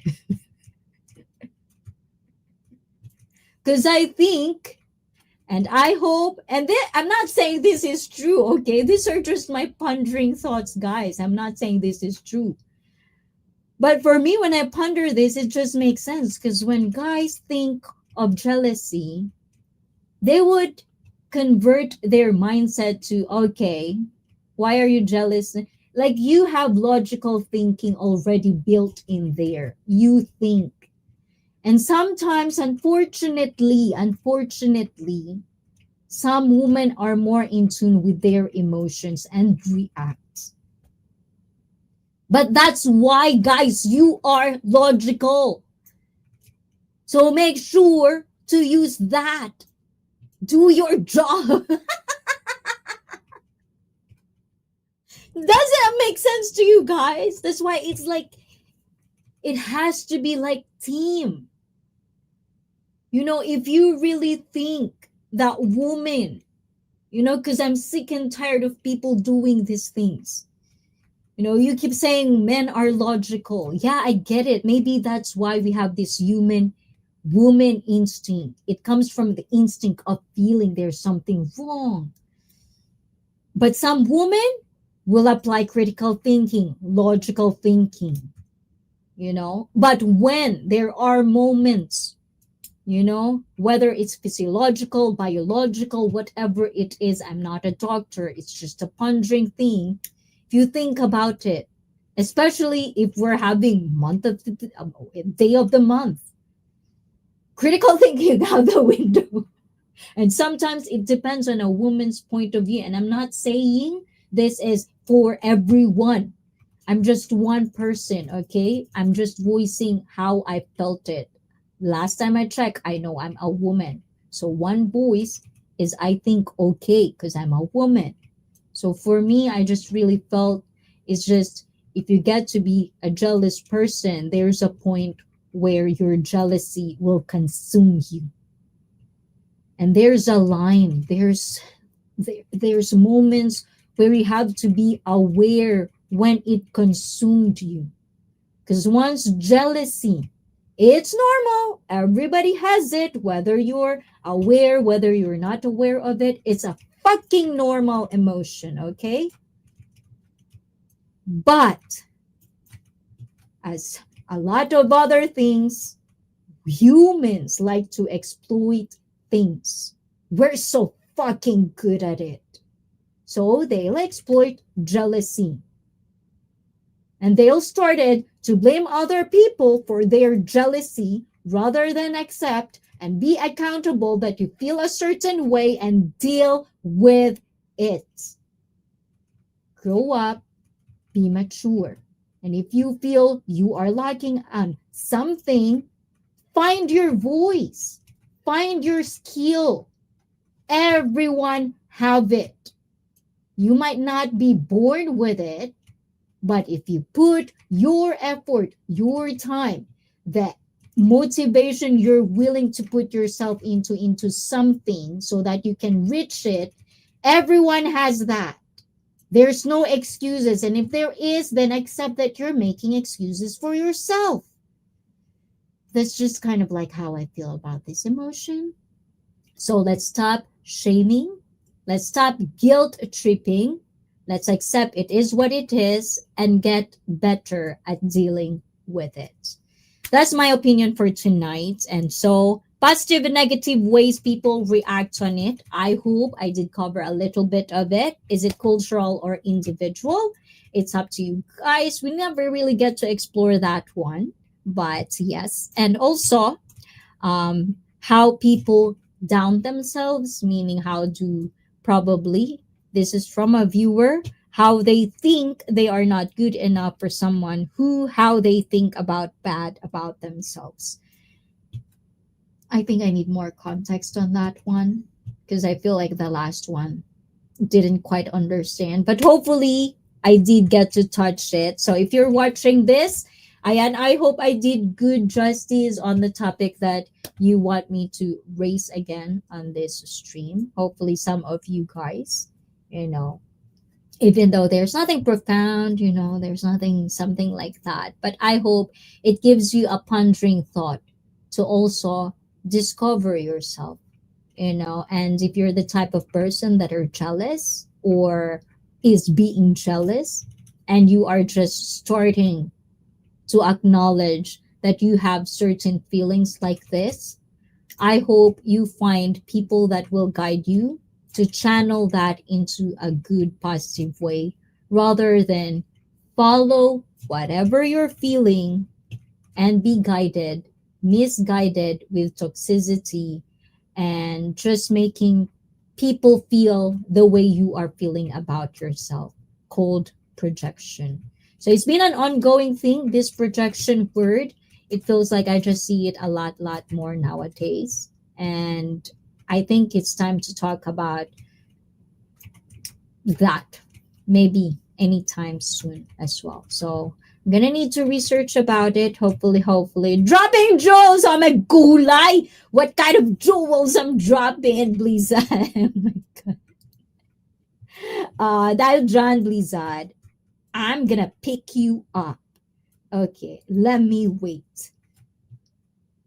Because I think, and I hope, and I'm not saying this is true, okay? These are just my pondering thoughts, guys. I'm not saying this is true. But for me, when I ponder this, it just makes sense. Because when guys think of jealousy, they would convert their mindset to, okay, why are you jealous? Like you have logical thinking already built in there. You think. And sometimes, unfortunately, some women are more in tune with their emotions and react. But that's why, guys, you are logical. So make sure to use that. Do your job. Does it make sense to you guys? That's why it's like, it has to be like team. If you really think that woman, because I'm sick and tired of people doing these things. You keep saying men are logical. Yeah, I get it. Maybe that's why we have this human woman instinct. It comes from the instinct of feeling there's something wrong. But some women will apply critical thinking, logical thinking, But when there are moments, whether it's physiological, biological, whatever it is, I'm not a doctor, it's just a pondering thing. If you think about it, especially if we're having day of the month, critical thinking out the window. And sometimes it depends on a woman's point of view. And I'm not saying this is for everyone. I'm just one person, okay? I'm just voicing how I felt it. Last time I checked, I know I'm a woman. So one voice is, I think, okay, because I'm a woman. So for me, I just really felt it's just, if you get to be a jealous person, there's a point where your jealousy will consume you. And there's a line, there's moments where you have to be aware when it consumed you. Because once jealousy, it's normal. Everybody has it, whether you're aware, whether you're not aware of it. It's a fucking normal emotion, okay? But as a lot of other things, humans like to exploit things. We're so fucking good at it. So they'll exploit jealousy. And they'll started to blame other people for their jealousy rather than accept and be accountable that you feel a certain way and deal with it. Grow up, be mature. And if you feel you are lacking on something, find your voice, find your skill. Everyone have it. You might not be born with it, but if you put your effort, your time, the motivation you're willing to put yourself into something so that you can reach it, everyone has that. There's no excuses. And if there is, then accept that you're making excuses for yourself. That's just kind of like how I feel about this emotion. So let's stop shaming. Let's stop guilt tripping. Let's accept it is what it is and get better at dealing with it. That's my opinion for tonight. And so, positive and negative ways people react on it. I hope I did cover a little bit of it. Is it cultural or individual? It's up to you guys. We never really get to explore that one. But yes. And also, how people down themselves, meaning how do probably, this is from a viewer, how they think they are not good enough for someone who, how they think about bad about themselves. I think I need more context on that one because I feel like the last one didn't quite understand, but hopefully I did get to touch it. So if you're watching this, I hope I did good justice on the topic that you want me to raise again on this stream. Hopefully some of you guys, you know, even though there's nothing profound, there's nothing something like that, but I hope it gives you a pondering thought to also discover yourself, and if you're the type of person that are jealous or is being jealous and you are just starting to acknowledge that you have certain feelings like this, I hope you find people that will guide you to channel that into a good positive way rather than follow whatever you're feeling and be guided misguided with toxicity and just making people feel the way you are feeling about yourself, called projection. So it's been an ongoing thing, this projection word. It feels like I just see it a lot more nowadays. And I think it's time to talk about that maybe anytime soon as well. So I'm gonna need to research about it. Hopefully. Dropping jewels on my gulay. What kind of jewels I'm dropping, Blizzard? Oh my god. Dahil dyan, Blizzard, I'm gonna pick you up. Okay, let me wait.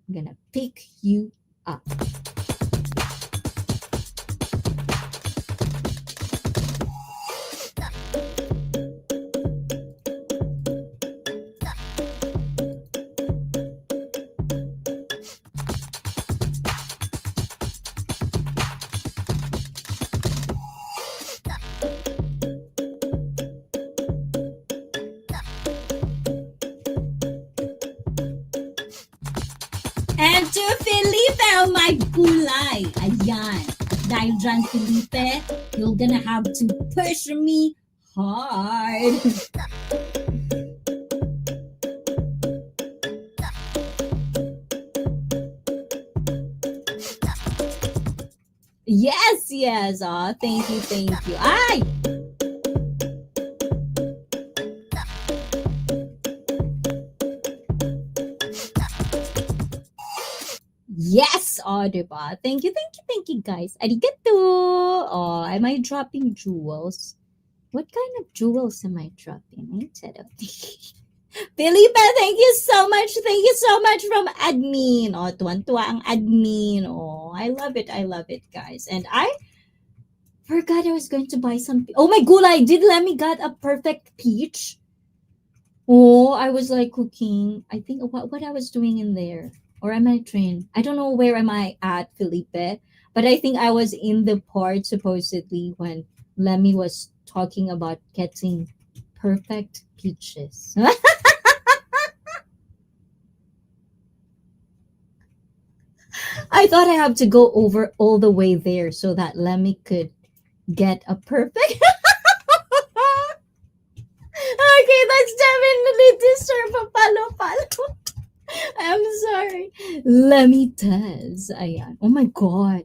I'm gonna pick you up. And to Felipe, oh my gulay. Ayan. Dahil dyan, Felipe, you're gonna have to push me hard. Yes. Thank you. Ay! Yes! Diba? Thank you, guys. Arigato! Oh, am I dropping jewels? What kind of jewels am I dropping? I said, Felipe, thank you so much. Thank you so much from admin. Oh, tuwan-tuwa ang admin. Oh, I love it, guys. And I forgot I was going to buy some. Oh my gulay, did Lemmy got a perfect peach? Oh, I was like cooking. I think what I was doing in there. Or am I trained? I don't know where am I at, Felipe. But I think I was in the part supposedly when Lemmy was talking about getting perfect peaches. I thought I have to go over all the way there so that Lemmy could get a perfect. Okay, that's definitely deserve a palo. I'm sorry. Let me test. Ayan. Oh my god.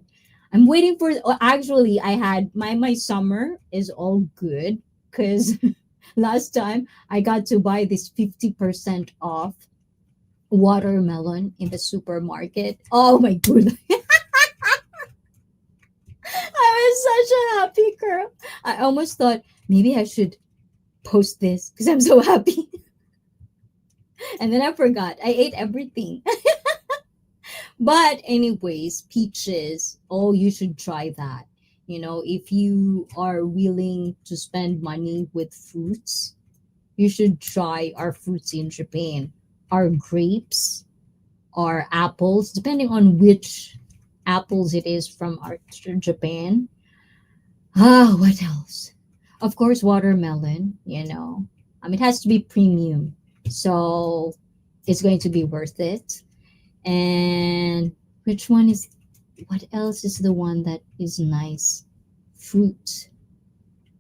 I'm waiting for actually I had my summer is all good cuz last time I got to buy this 50% off watermelon in the supermarket. Oh my god. I was such a happy girl. I almost thought maybe I should post this because I'm so happy. And then I forgot. I ate everything. But anyways, peaches. Oh, you should try that. If you are willing to spend money with fruits, you should try our fruits in Japan. Our grapes. or apples, depending on which apples it is from Japan. Ah, what else? Of course, watermelon, it has to be premium. So it's going to be worth it. And which one is, what else is the one that is nice? Fruit.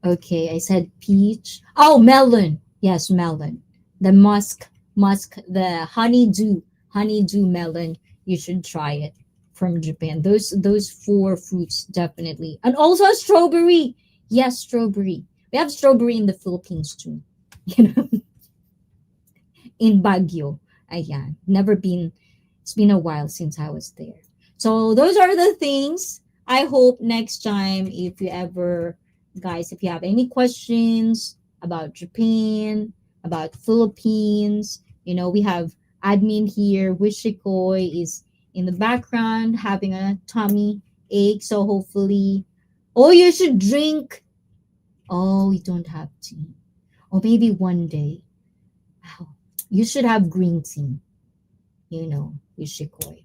Okay, I said peach. Oh, melon. Yes, melon. The the honeydew melon. You should try it from Japan. Those four fruits definitely, and also strawberry. Yes, strawberry. We have strawberry in the Philippines too. You know, in Baguio. Yeah, never been. It's been a while since I was there. So those are the things. I hope next time, if you ever, guys, if you have any questions about Japan, about Philippines, we have admin here. Wishikoi is in the background having a tummy ache. So hopefully, oh, you should drink. Oh, you don't have tea. Or maybe one day. Wow. You should have green tea, Wishikoi.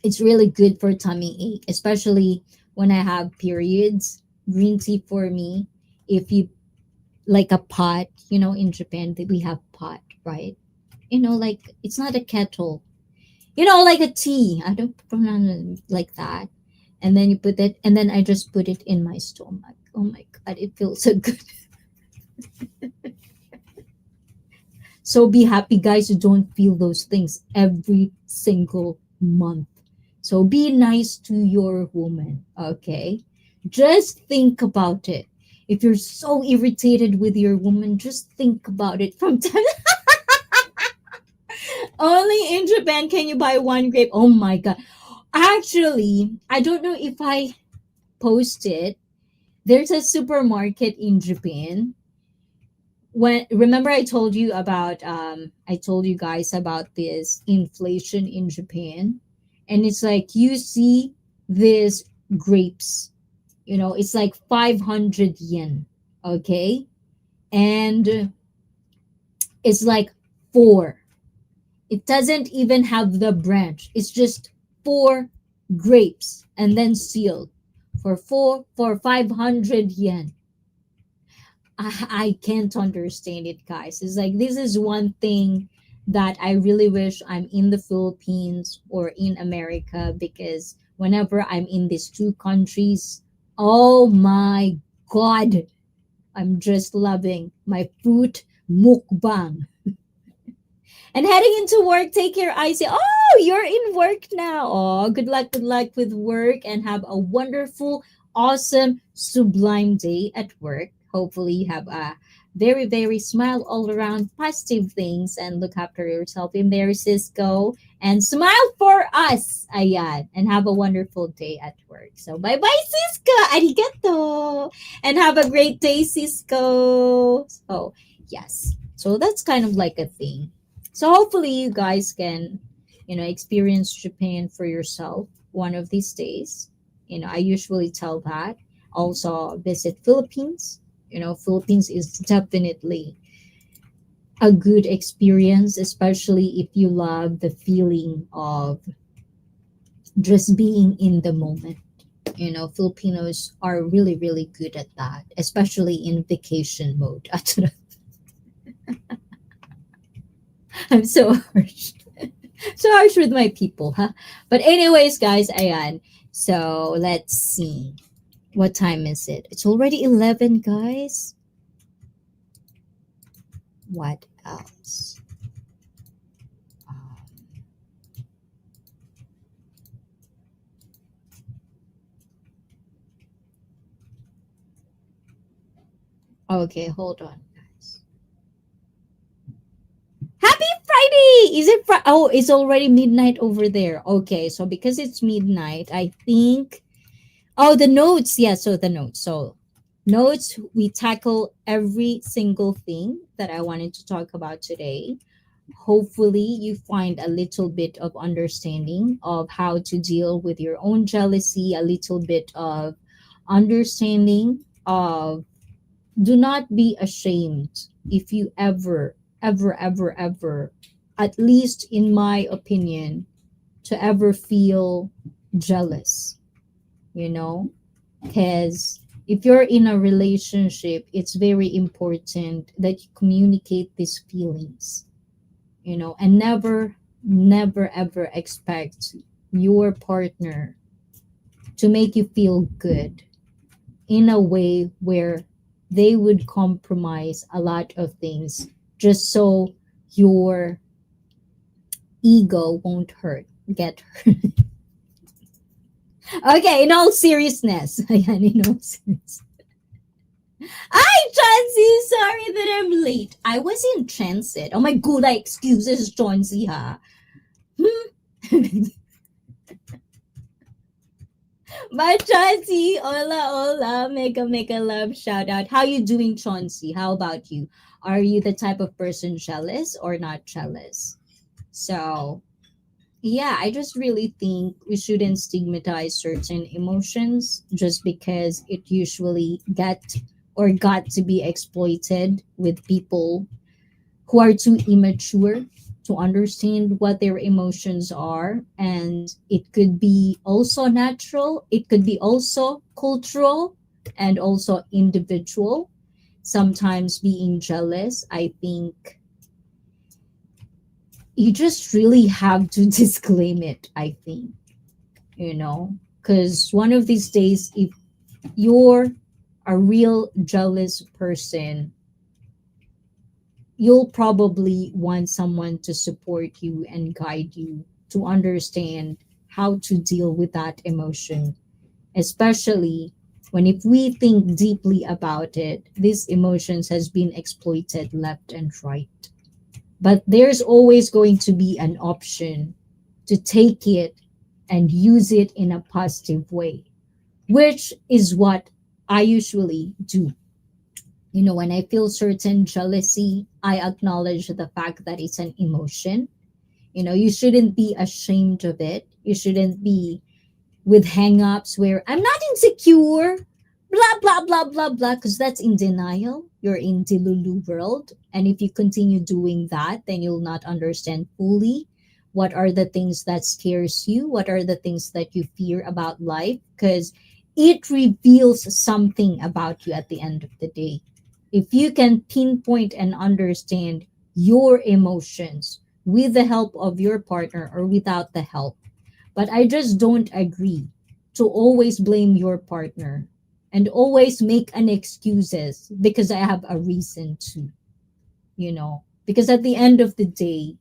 It's really good for tummy ache, especially when I have periods. Green tea for me. If you like a pot, in Japan that we have pot, right? Like it's not a kettle. Like a tea. I don't pronounce it like that. And then you put it, and then I just put it in my stomach. Oh my god, it feels so good. So be happy, guys, you don't feel those things every single month. So be nice to your woman, okay? Just think about it. If you're so irritated with your woman, just think about it from time. Only in Japan can you buy one grape. Oh my god. Actually, I don't know if I posted. There's a supermarket in Japan. When remember I told you guys about this inflation in Japan, and it's like you see this grapes, it's like 500 yen, okay, and it's like four. It doesn't even have the branch. It's just four grapes and then sealed for 500 yen. I can't understand it, guys. It's like this is one thing that I really wish I'm in the Philippines or in America, because whenever I'm in these two countries, oh my god, I'm just loving my food mukbang. And heading into work, take care. I say, oh, you're in work now. Oh, good luck with work, and have a wonderful, awesome, sublime day at work. Hopefully, you have a very, very smile all around, positive things, and look after yourself in there, Cisco. And smile for us, ayan. And have a wonderful day at work. So, bye bye, Cisco. Arigato. And have a great day, Cisco. So, yes. So, that's kind of like a thing. So hopefully you guys can, experience Japan for yourself one of these days. I usually tell that. Also visit Philippines. Philippines is definitely a good experience, especially if you love the feeling of just being in the moment. Filipinos are really, really good at that, especially in vacation mode. I'm so harsh. So harsh with my people, huh? But anyways, guys, ayan. So let's see. What time is it? It's already 11, guys. What else? Um, okay, hold on, guys. Happy Friday! Is it Oh, it's already midnight over there. Okay, so because it's midnight, I think. Oh, the notes. Yeah, so the notes. So notes, we tackle every single thing that I wanted to talk about today. Hopefully, you find a little bit of understanding of how to deal with your own jealousy, a little bit of understanding of, do not be ashamed if you ever, ever, ever, ever, at least in my opinion, to ever feel jealous, you know, because if you're in a relationship, it's very important that you communicate these feelings, and never ever expect your partner to make you feel good in a way where they would compromise a lot of things just so your ego won't get hurt. Okay, in all seriousness. Ayan, in all seriousness. Hi, Chauncey! Sorry that I'm late. I was in transit. Oh my god, excuses, Chauncey, ha? Hmm? But Chauncey, hola, hola, mega love shout out. How you doing, Chauncey? How about you? Are you the type of person jealous or not jealous? So, yeah, I just really think we shouldn't stigmatize certain emotions just because it usually got to be exploited with people who are too immature to understand what their emotions are. And it could be also natural, it could be also cultural, and also individual. Sometimes being jealous, I think you just really have to disclaim it, I think, because one of these days, if you're a real jealous person, you'll probably want someone to support you and guide you to understand how to deal with that emotion, especially when, if we think deeply about it, these emotions has been exploited left and right. But there's always going to be an option to take it and use it in a positive way, which is what I usually do. When I feel certain jealousy, I acknowledge the fact that it's an emotion. You shouldn't be ashamed of it. You shouldn't be with hang-ups where I'm not insecure, blah, blah, blah, blah, blah, because that's in denial. You're in Delulu world. And if you continue doing that, then you'll not understand fully what are the things that scares you, what are the things that you fear about life, because it reveals something about you at the end of the day. If you can pinpoint and understand your emotions with the help of your partner or without the help. But I just don't agree to always blame your partner and always make an excuses because I have a reason to, because at the end of the day,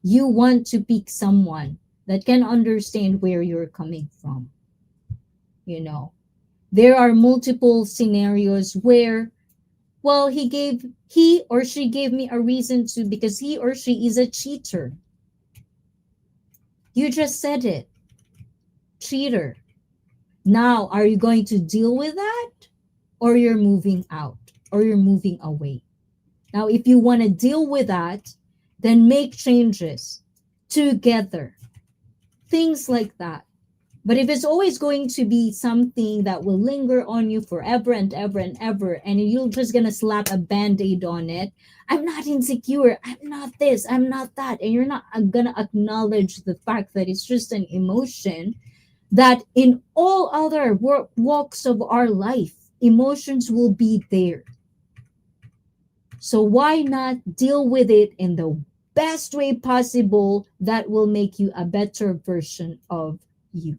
you want to pick someone that can understand where you're coming from, you know. There are multiple scenarios where, well, he or she gave me a reason to because he or she is a cheater. You just said it. Cheater. Now, are you going to deal with that, or you're moving out, or you're moving away? Now, if you want to deal with that, then make changes together. Things like that. But if it's always going to be something that will linger on you forever and ever and ever, and you're just going to slap a band aid on it, I'm not insecure, I'm not this, I'm not that, and you're not going to acknowledge the fact that it's just an emotion, that in all other walks of our life, emotions will be there. So why not deal with it in the best way possible that will make you a better version of you?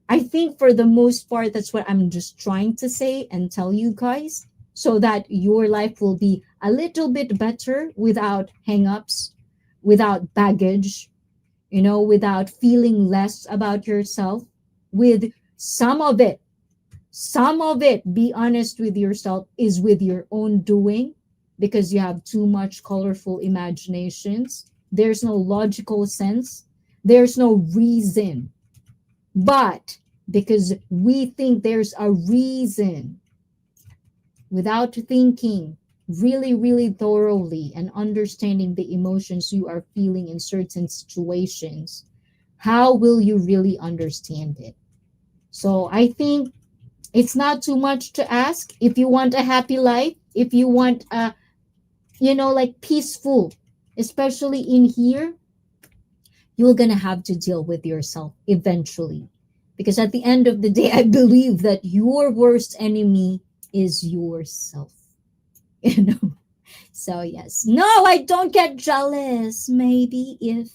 I think for the most part, that's what I'm just trying to say and tell you guys, so that your life will be a little bit better without hangups, without baggage, without feeling less about yourself, with some of it, be honest with yourself, is with your own doing, because you have too much colorful imaginations. There's no logical sense, there's no reason. But because we think there's a reason, without thinking really, really thoroughly and understanding the emotions you are feeling in certain situations, how will you really understand it? So I think it's not too much to ask. If you want a happy life, if you want a, like peaceful, especially in here, you're gonna have to deal with yourself eventually. Because at the end of the day, I believe that your worst enemy is yourself. You know? So yes. No, I don't get jealous. Maybe if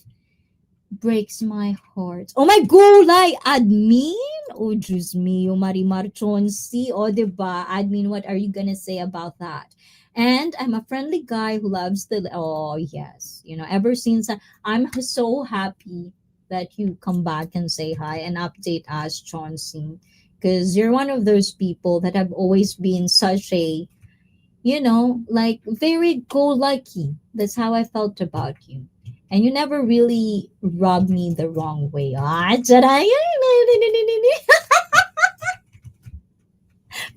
breaks my heart. Oh my gulay, admin? Oh, Diyos mio, Marimar Chonsi. O, diba? Admin, what are you gonna say about that? And I'm a friendly guy who loves the... Oh, yes. Ever since I'm so happy that you come back and say hi and update us, Chauncey. Because you're one of those people that have always been such a, like very go lucky. That's how I felt about you. And you never really rubbed me the wrong way. Ah, charay.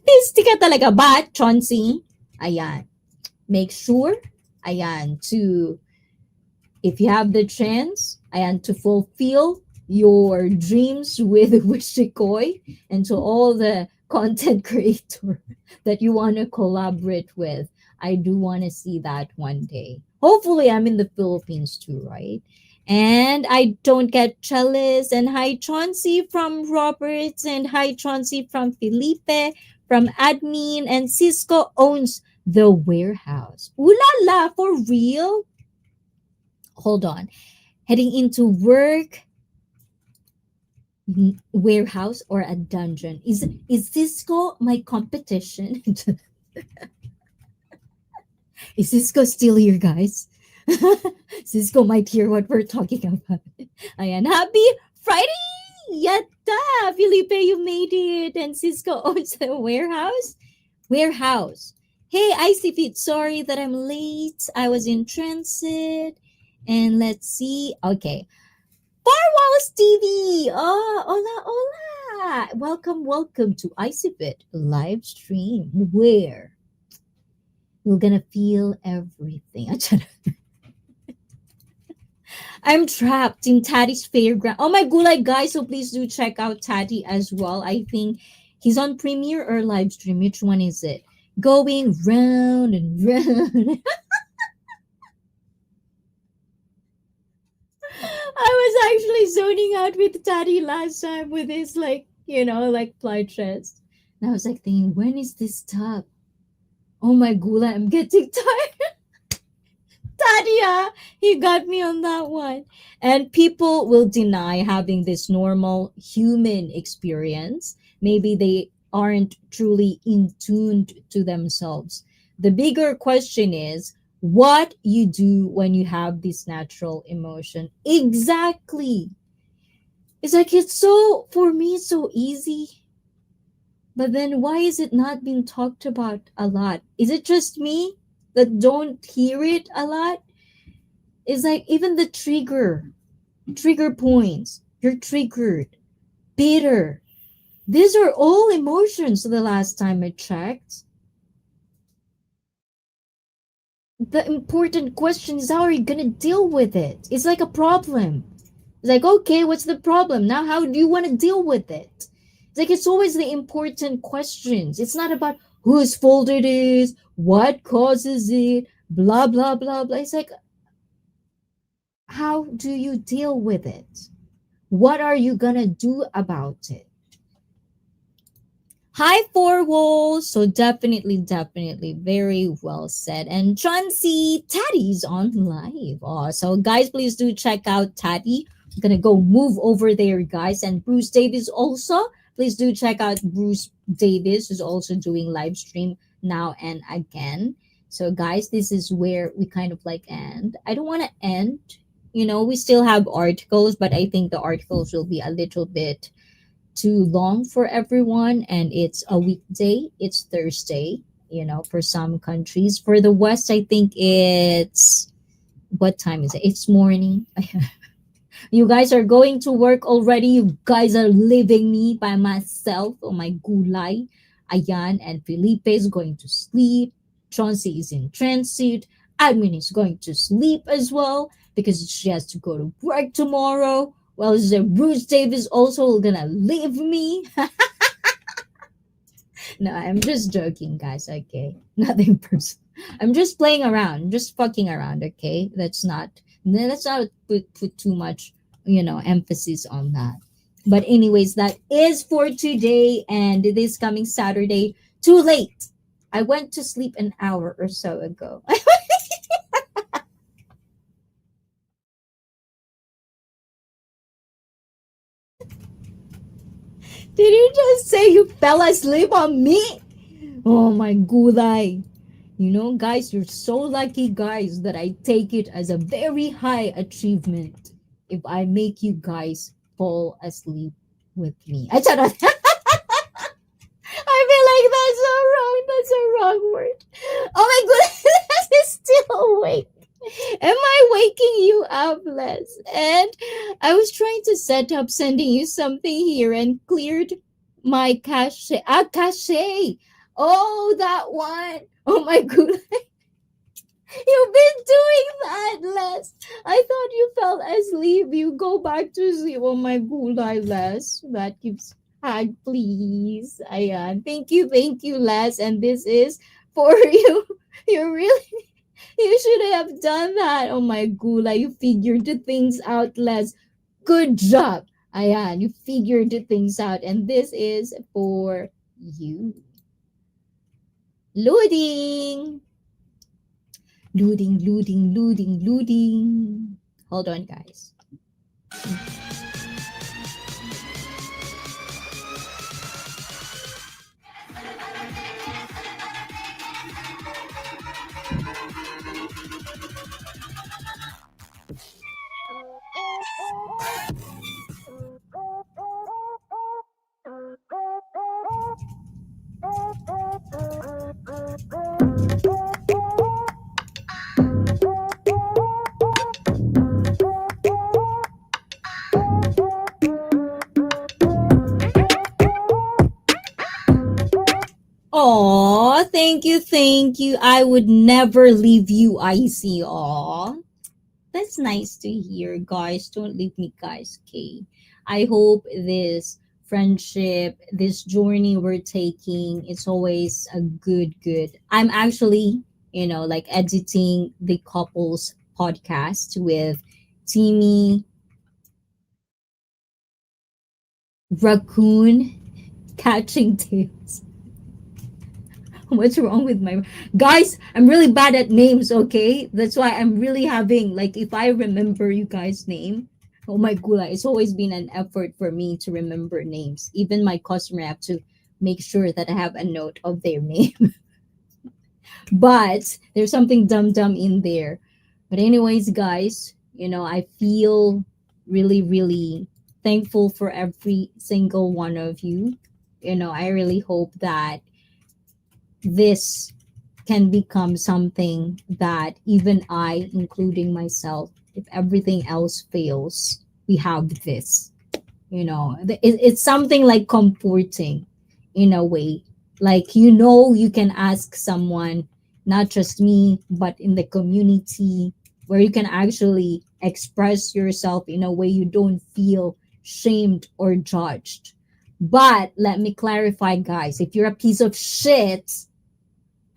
Pisty ka talaga ba, Chauncey? Ayan. Make sure, ayan, to if you have the chance, and to fulfill your dreams with Wishikoi, and to all the content creator that you want to collaborate with, I do want to see that one day. Hopefully, I'm in the Philippines too, right? And I don't get jealous. And hi, Chauncey from Roberts, and hi, Chauncey from Felipe, from Admin, and Cisco owns the warehouse. Ooh la la, for real? Hold on. Heading into work, warehouse, or a dungeon. Is Cisco my competition? Is Cisco still here, guys? Cisco might hear what we're talking about. Ayan, happy Friday! Yatta! Felipe, you made it. And Cisco owns a warehouse? Warehouse. Hey, Icy Feet, sorry that I'm late. I was in transit. And let's see. Okay. Farwalls TV! Oh, hola, hola! Welcome to ICFit live stream where you're gonna feel everything. I'm trapped in Taddy's fairground. Oh my gulay, guys, so please do check out Taddy as well. I think he's on premiere or live stream. Which one is it? Going round and round. I was actually zoning out with Taddy last time with his like flight chest. And I was like thinking, when is this stop? Oh my gula, I'm getting tired. Tadia, he got me on that one. And people will deny having this normal human experience. Maybe they aren't truly in tuned to themselves. The bigger question is what you do when you have this natural emotion. Exactly. It's like it's so for me it's so easy. But then why is it not being talked about a lot? Is it just me that don't hear it a lot? It's like even the trigger points. You're triggered, bitter. These are all emotions the last time I checked. The important question is how are you going to deal with it? It's like a problem. It's like, okay, what's the problem? Now, how do you want to deal with it? It's like, it's always the important questions. It's not about whose fault it is, what causes it, blah, blah, blah, blah. It's like, how do you deal with it? What are you going to do about it? Hi, Four Walls. So definitely, very well said. And Chauncey, Taddy's on live. Oh, so guys, please do check out Taddy. I'm gonna go move over there, guys. And Bruce Davis also. Please do check out Bruce Davis, who's also doing live stream now and again. So, guys, this is where we kind of like end. I don't want to end. We still have articles, but I think the articles will be a little bit too long for everyone, and it's a weekday, it's Thursday, for some countries. For the West, I think it's what time is it? It's morning. You guys are going to work already. You guys are leaving me by myself. Oh my gulay. Ayan, and Felipe is going to sleep. Chauncey is in transit. Admin is going to sleep as well because she has to go to work tomorrow. Well, is there Bruce Davis also gonna leave me? No, I'm just joking, guys. Okay, nothing personal. I'm just playing around, just fucking around. Okay, let's not put too much emphasis on that. But anyways, that is for today and this coming Saturday. Too late. I went to sleep an hour or so ago. Did you just say you fell asleep on me? Oh my gulay. Guys, you're so lucky, guys, that I take it as a very high achievement if I make you guys fall asleep with me. I don't know. I feel like that's so wrong. That's a wrong word. Oh my goodness, is still awake. Am I waking you up, Les? And I was trying to set up sending you something here and cleared my cache. Cache. Oh, that one. Oh my goodness. You've been doing that, Les. I thought you fell asleep. You go back to sleep. Oh my god, Les. That keeps hug, please. Ayan. Thank you, Les. And this is for you. You really, you should have done that. Oh my god, you figured the things out, Les. Good job. Ayan, you figured the things out. And this is for you. Loading. Looting. Hold on, guys. Aw, thank you. I would never leave you, Icy. Aw. That's nice to hear, guys. Don't leave me, guys. Okay. I hope this friendship, this journey we're taking, it's always a good. I'm actually, like editing the couples podcast with Timmy, Raccoon, Catching Tails. What's wrong with my guys? I'm really bad at names, okay? That's why I'm really having like if I remember you guys' name, oh my god, it's always been an effort for me to remember names. Even my customer I have to make sure that I have a note of their name. But there's something dumb in there. But anyways, guys, I feel really thankful for every single one of you. I really hope that this can become something that even I, including myself, if everything else fails, we have this. It's something like comforting in a way. Like, you can ask someone, not just me, but in the community, where you can actually express yourself in a way you don't feel shamed or judged. But let me clarify, guys, if you're a piece of shit,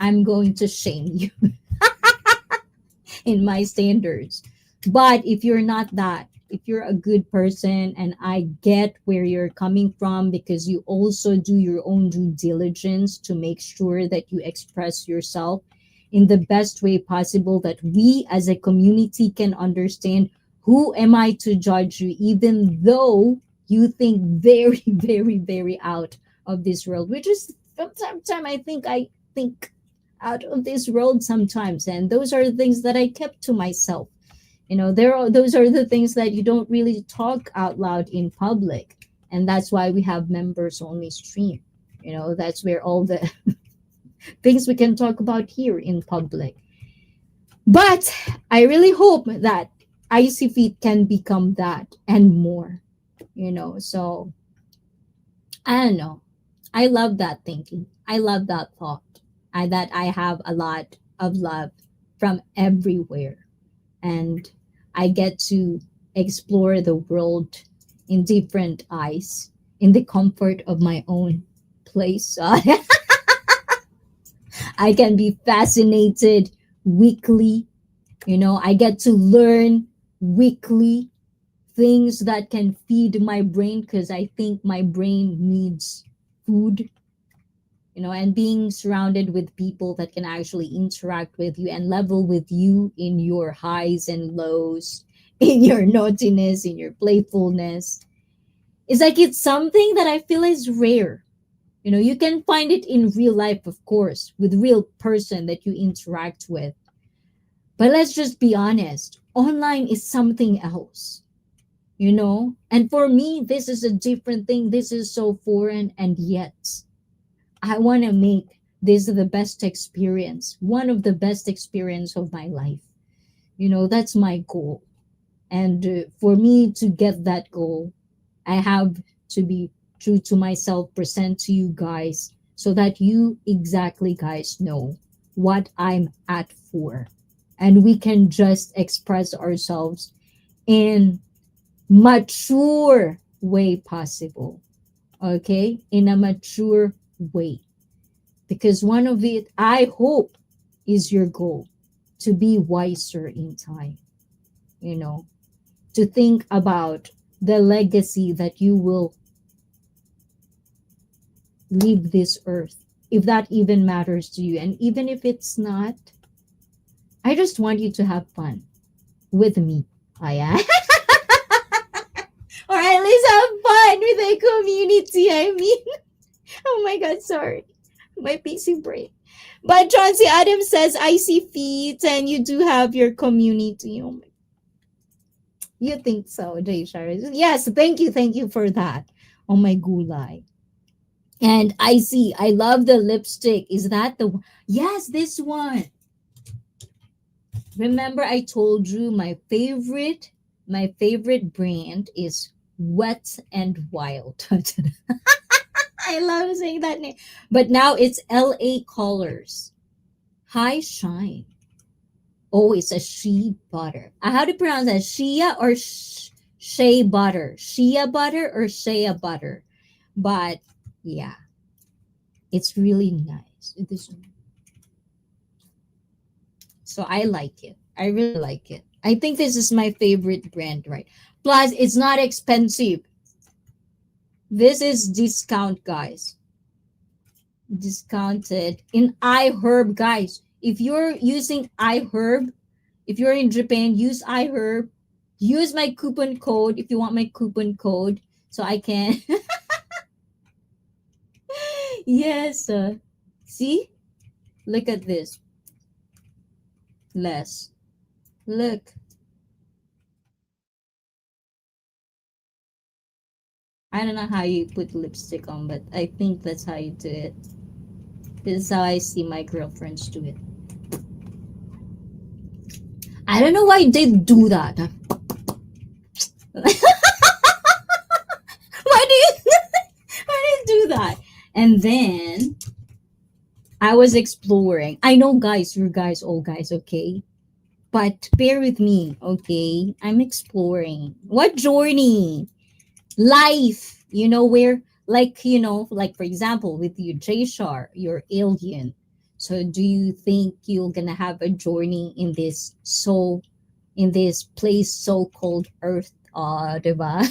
I'm going to shame you in my standards. But if you're not that, if you're a good person, and I get where you're coming from because you also do your own due diligence to make sure that you express yourself in the best way possible, that we as a community can understand who am I to judge you, even though you think very out of this world, which is sometimes I think out of this world sometimes, and those are the things that I kept to myself. Those are the things that you don't really talk out loud in public, and that's why we have members only stream. That's where all the things we can talk about here in public. But I really hope that Icy Feet can become that and more. So I don't know. I love that thinking. I love that thought. That I have a lot of love from everywhere, and I get to explore the world in different eyes in the comfort of my own place. I can be fascinated weekly. I get to learn weekly things that can feed my brain because I think my brain needs food, and being surrounded with people that can actually interact with you and level with you in your highs and lows, in your naughtiness, in your playfulness. It's like it's something that I feel is rare. You can find it in real life, of course, with real person that you interact with. But let's just be honest, online is something else. And for me, this is a different thing. This is so foreign, and yet I want to make this the best experience, one of the best experience of my life. That's my goal. And for me to get that goal, I have to be true to myself, present to you guys so that you exactly guys know what I'm at for. And we can just express ourselves in mature way possible. Okay? In a mature way. Because one of it, I hope, is your goal to be wiser in time, you know, to think about the legacy that you will leave this earth, if that even matters to you. And even if it's not, I just want you to have fun with me. Oh, yeah. Or at least have fun with the community, I mean. Oh my God, sorry. My PC brain. But Chauncey Adams says, I see feet and you do have your community. Oh my, you think so, Jay Shara? Yes, thank you for that. Oh my gulay. And I love the lipstick. Is that the one? Yes, this one. Remember I told you my favorite brand is Wet and Wild. I love saying that name. But now it's LA Colors. High Shine. Oh, it's a shea butter. How do you pronounce that? Shea or shea butter? Shea butter or shea butter? But yeah, it's really nice. So I like it. I really like it. I think this is my favorite brand, right? Plus, it's not expensive. This is discount, guys. Discounted in iHerb, guys. If you're using iHerb, if you're in Japan, use iHerb. Use my coupon code if you want my coupon code, so I can. Yes. See, look at this. Less. Look. I don't know how you put lipstick on, but I think that's how you do it. This is how I see my girlfriends do it. I don't know why they do that. Why do you why do you do that? And then I was exploring. I know, guys, you guys, all guys, okay? But bear with me, okay? I'm exploring. What journey? Life, where, like for example, with you, Jshar, you're alien. So do you think you're gonna have a journey in this place so called Earth? Diba?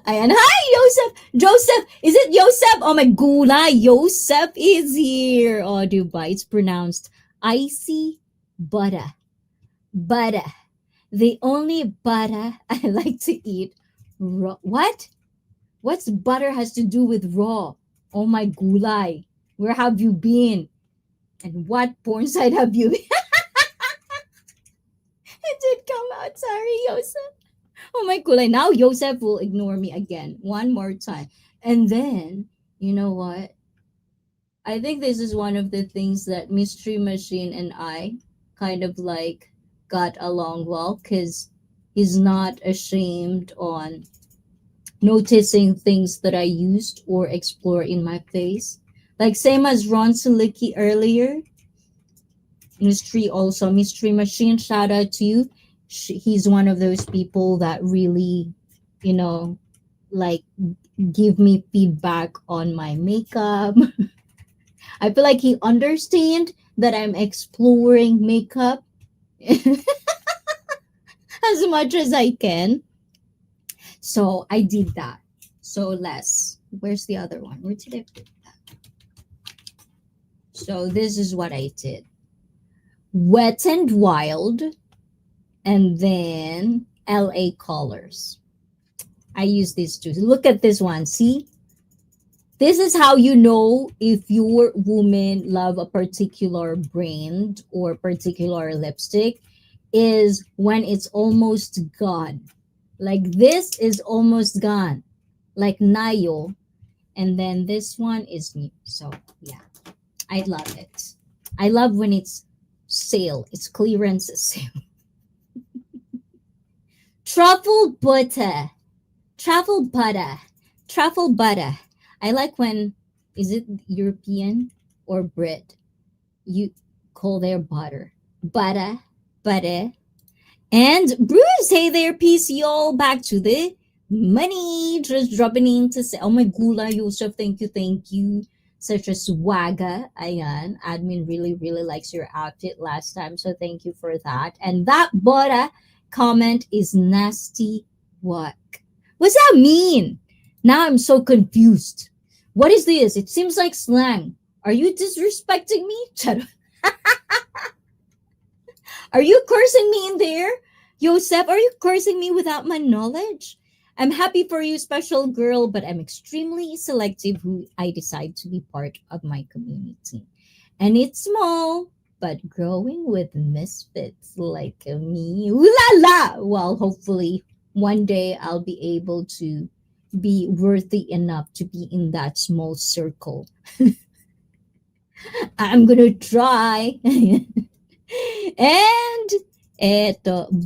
Ayan. Hi, Joseph! Joseph! Is it Joseph? Oh my gula, Joseph is here. Oh, diba? It's pronounced icy butter. Butter. The only butter I like to eat raw. What? What's butter has to do with raw? Oh my gulay. Where have you been? And what porn site have you been? It did come out. Sorry, Joseph. Oh my gulay. Now Joseph will ignore me again. One more time. And then, you know what? I think this is one of the things that Mystery Machine and I kind of like got along well, because he's not ashamed on noticing things that I used or explore in my face. Like same as Ron Sulicki earlier. Mystery Machine, shout out to you. He's one of those people that really, you know, like give me feedback on my makeup. I feel like he understand that I'm exploring makeup. as much as I can. So I did that. So less. Where's the other one? Where did I put that? So this is what I did. Wet and Wild, and then LA Colors. I use these two. Look at this one. See? This is how you know if your woman love a particular brand or particular lipstick is when it's almost gone. Like this is almost gone. Like Nayo. And then this one is new. So yeah, I love it. I love when it's sale. It's clearance sale. Truffle butter. Truffle butter. Truffle butter. I like when, is it European or Brit? You call their butter. Butter. Butter. And Bruce, hey there, peace, y'all. Back to the money. Just dropping in to say, oh my gula, Yusuf, thank you, thank you. Such a swagger. Ayan. Admin really, really likes your outfit last time, so thank you for that. And that butter comment is nasty work. What's that mean? Now I'm so confused. What is this? It seems like slang. Are you disrespecting me? Are you cursing me in there? Yosef, are you cursing me without my knowledge? I'm happy for you, special girl, but I'm extremely selective who I decide to be part of my community. And it's small, but growing with misfits like me. Ooh la la! Well, hopefully one day I'll be able to be worthy enough to be in that small circle. I'm gonna try. And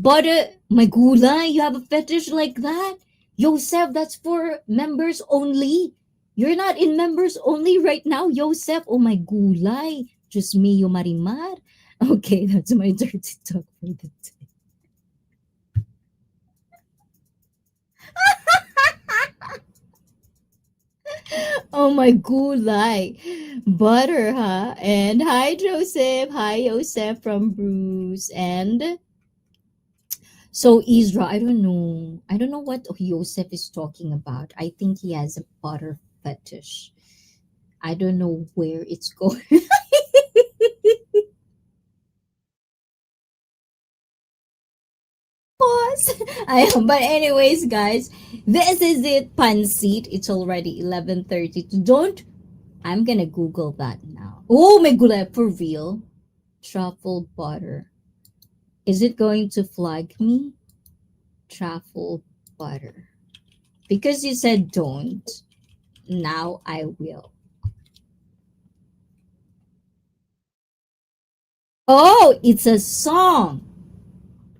but my gulay, you have a fetish like that? Yosef, that's for members only. You're not in members only right now, Yosef. Oh my gulay. Just me, yo marimar. Okay, that's my dirty talk for the day. Oh my gulay. Butter, huh? And hi, Joseph. Hi, Yosef from Bruce. And so Isra, I don't know. I don't know what Yosef is talking about. I think he has a butter fetish. I don't know where it's going. Pause. I but anyways, guys, this is it. Pansit. It's already 11:30. Don't. I'm gonna Google that now. Oh my god, for real. Truffle butter. Is it going to flag me? Truffle butter. Because you said don't. Now I will. Oh, it's a song.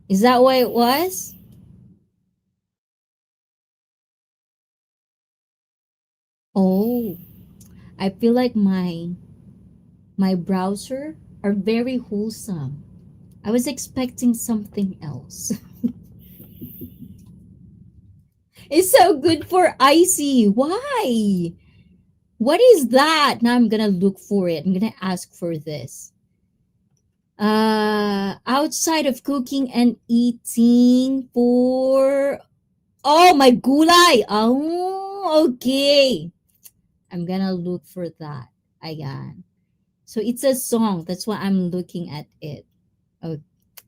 Is that what it was? Oh, I feel like my browser are very wholesome. I was expecting something else. It's so good for icy. Why? What is that? Now I'm gonna look for it. I'm gonna ask for this. Outside of cooking and eating for, oh my gulay. Oh, okay. I'm gonna look for that. Ayan. So it's a song. That's why I'm looking at it. Oh,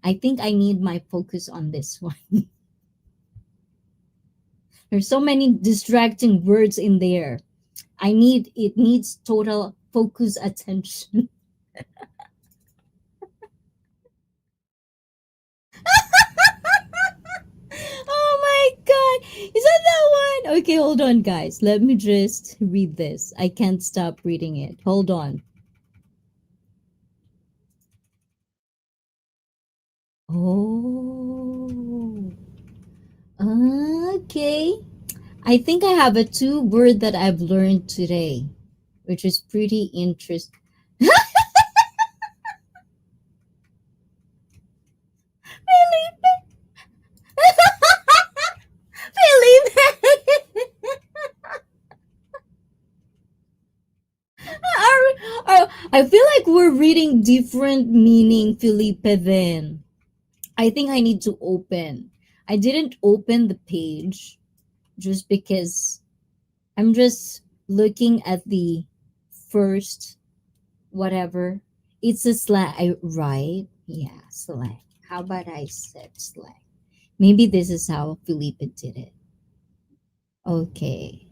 I think I need my focus on this one. There's so many distracting words in there. It needs total focus attention. Oh my god. Is that one? Okay, hold on guys. Let me just read this. I can't stop reading it. Hold on. Oh. Okay. I think I have a two word that I've learned today, which is pretty interesting. I feel like we're reading different meaning, Felipe, then. I think I need to open. I didn't open the page just because I'm just looking at the first whatever. It's a slang, right? Yeah, slang. How about I said slang? Maybe this is how Felipe did it. Okay.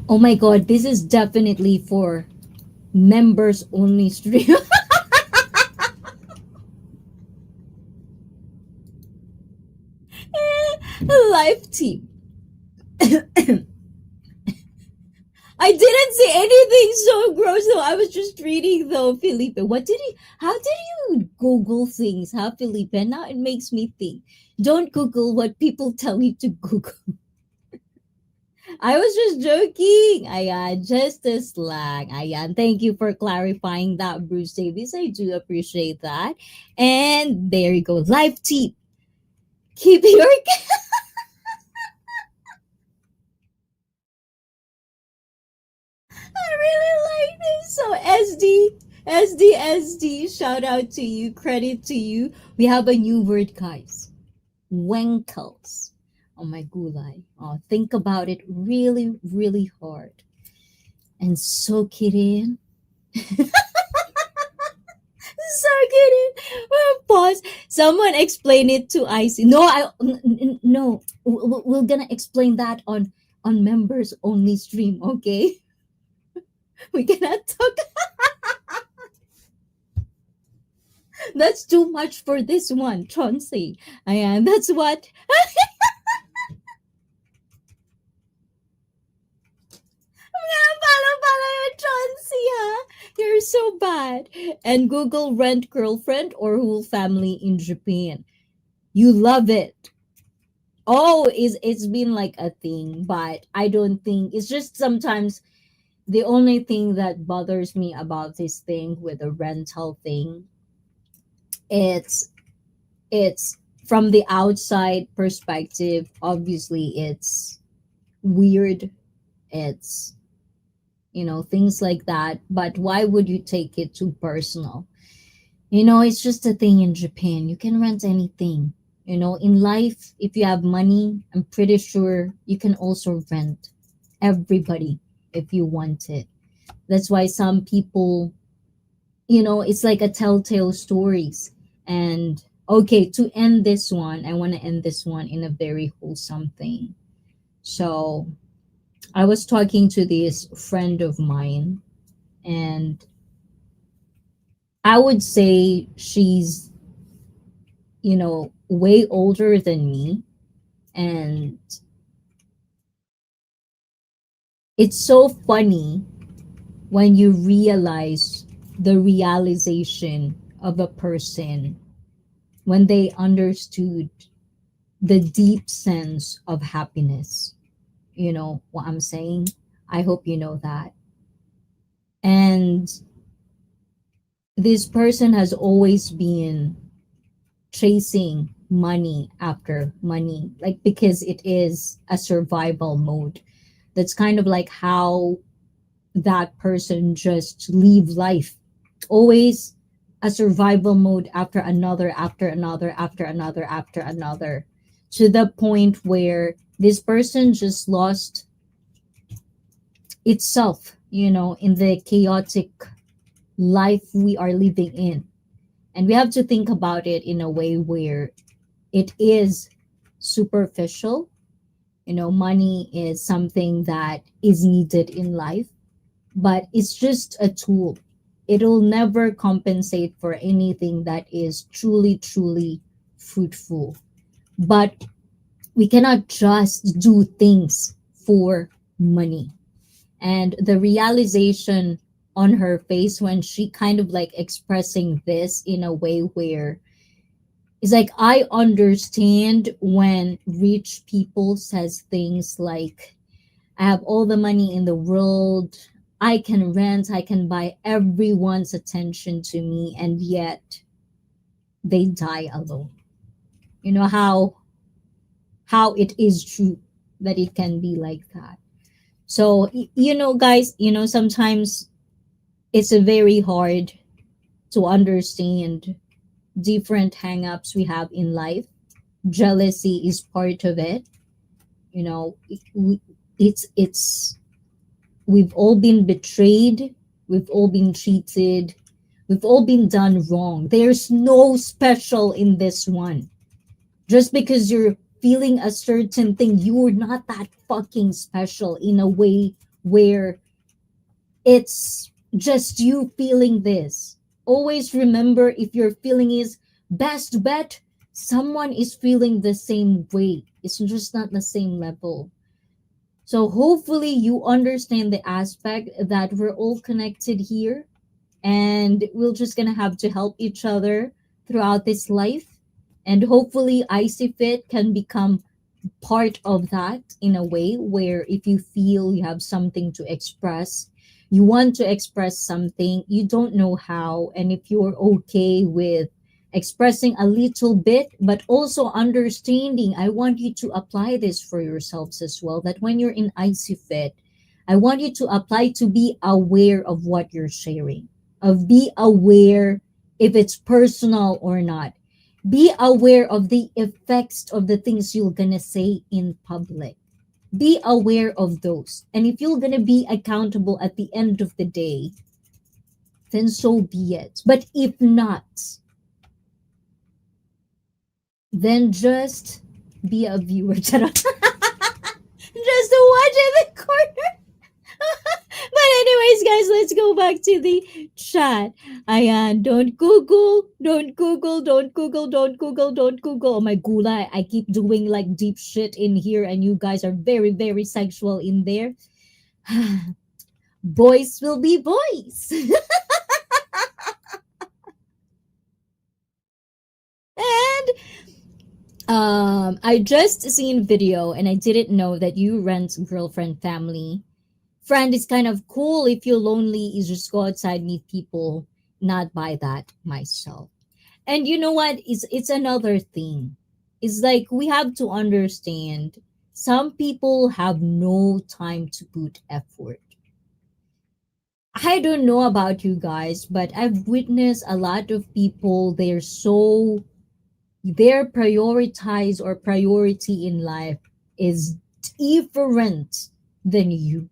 Oh my god, this is definitely for members only stream. Live team. I didn't say anything so gross though. I was just reading though, Felipe. What did he how did you Google things, huh, Felipe? Now it makes me think. Don't Google what people tell you to Google. I was just joking. Ayan, just a slang. Ayan, thank you for clarifying that, Bruce Davis. I do appreciate that. And there you go. Live tip. Keep your I really like this. So SD, shout out to you, credit to you. We have a new word, guys. Wenkels. Oh my gulay. Oh, think about it really, really hard and soak it in. Soak it in. Well, pause. Someone explain it to Icy. No, no. We're gonna explain that on members only stream. Okay, we cannot talk. That's too much for this one, Chauncey. And that's what. Follow your Chauncey, huh? You're so bad. And Google rent girlfriend or whole family in Japan. You love it. Oh, it's been like a thing, but I don't think it's just sometimes the only thing that bothers me about this thing with the rental thing, it's it's from the outside perspective, obviously it's weird. It's things like that, but why would you take it too personal? It's just a thing in Japan. You can rent anything. In life, if you have money, I'm pretty sure you can also rent everybody if you want it. That's why some people, it's like a telltale stories. And okay, to end this one, I want to end this one in a very wholesome thing. So I was talking to this friend of mine, and I would say she's, way older than me. And it's so funny when you realize the realization of a person when they understood the deep sense of happiness. You know what I'm saying? I hope you know that. And this person has always been chasing money after money, like because it is a survival mode. That's kind of like how that person just live life. Always a survival mode after another, after another, after another, after another, to the point where this person just lost itself, in the chaotic life we are living in. And we have to think about it in a way where it is superficial. Money is something that is needed in life, but it's just a tool. It'll never compensate for anything that is truly, truly fruitful. But we cannot just do things for money. And the realization on her face when she kind of like expressing this in a way where it's like, I understand when rich people says things like, I have all the money in the world, I can rent, I can buy everyone's attention to me, and yet they die alone. You know how it is true that it can be like that. So, guys, sometimes it's a very hard to understand different hang-ups we have in life. Jealousy is part of it. You know, it's we've all been betrayed, we've all been cheated, we've all been done wrong. There's no special in this one. Just because you're feeling a certain thing, you're not that fucking special in a way where it's just you feeling this. Always remember, if your feeling is best bet, someone is feeling the same way. It's just not the same level. So hopefully you understand the aspect that we're all connected here, and we're just gonna have to help each other throughout this life. And hopefully Icy Fit can become part of that in a way where if you feel you have something to express, you want to express something, you don't know how, and if you're okay with expressing a little bit, but also understanding, I want you to apply this for yourselves as well. That when you're in Icy Fit, I want you to apply to be aware of what you're sharing, of be aware if it's personal or not, be aware of the effects of the things you're gonna say in public. Be aware of those. And if you're gonna be accountable at the end of the day, then so be it. But if not, then just be a viewer. Charot. Just to watch in the corner. But anyways, guys, let's go back to the chat. Ayan, don't Google, don't Google, don't Google, don't Google, don't Google. Oh my gula, I keep doing like deep shit in here, and you guys are very, very sexual in there. Boys will be boys. And I just seen video, and I didn't know that you rent girlfriend family. Friend is kind of cool. If you're lonely, you just go outside, meet people. Not buy that myself. And you know what? It's another thing. It's like we have to understand some people have no time to put effort. I don't know about you guys, but I've witnessed a lot of people, their prioritize or priority in life is different than you.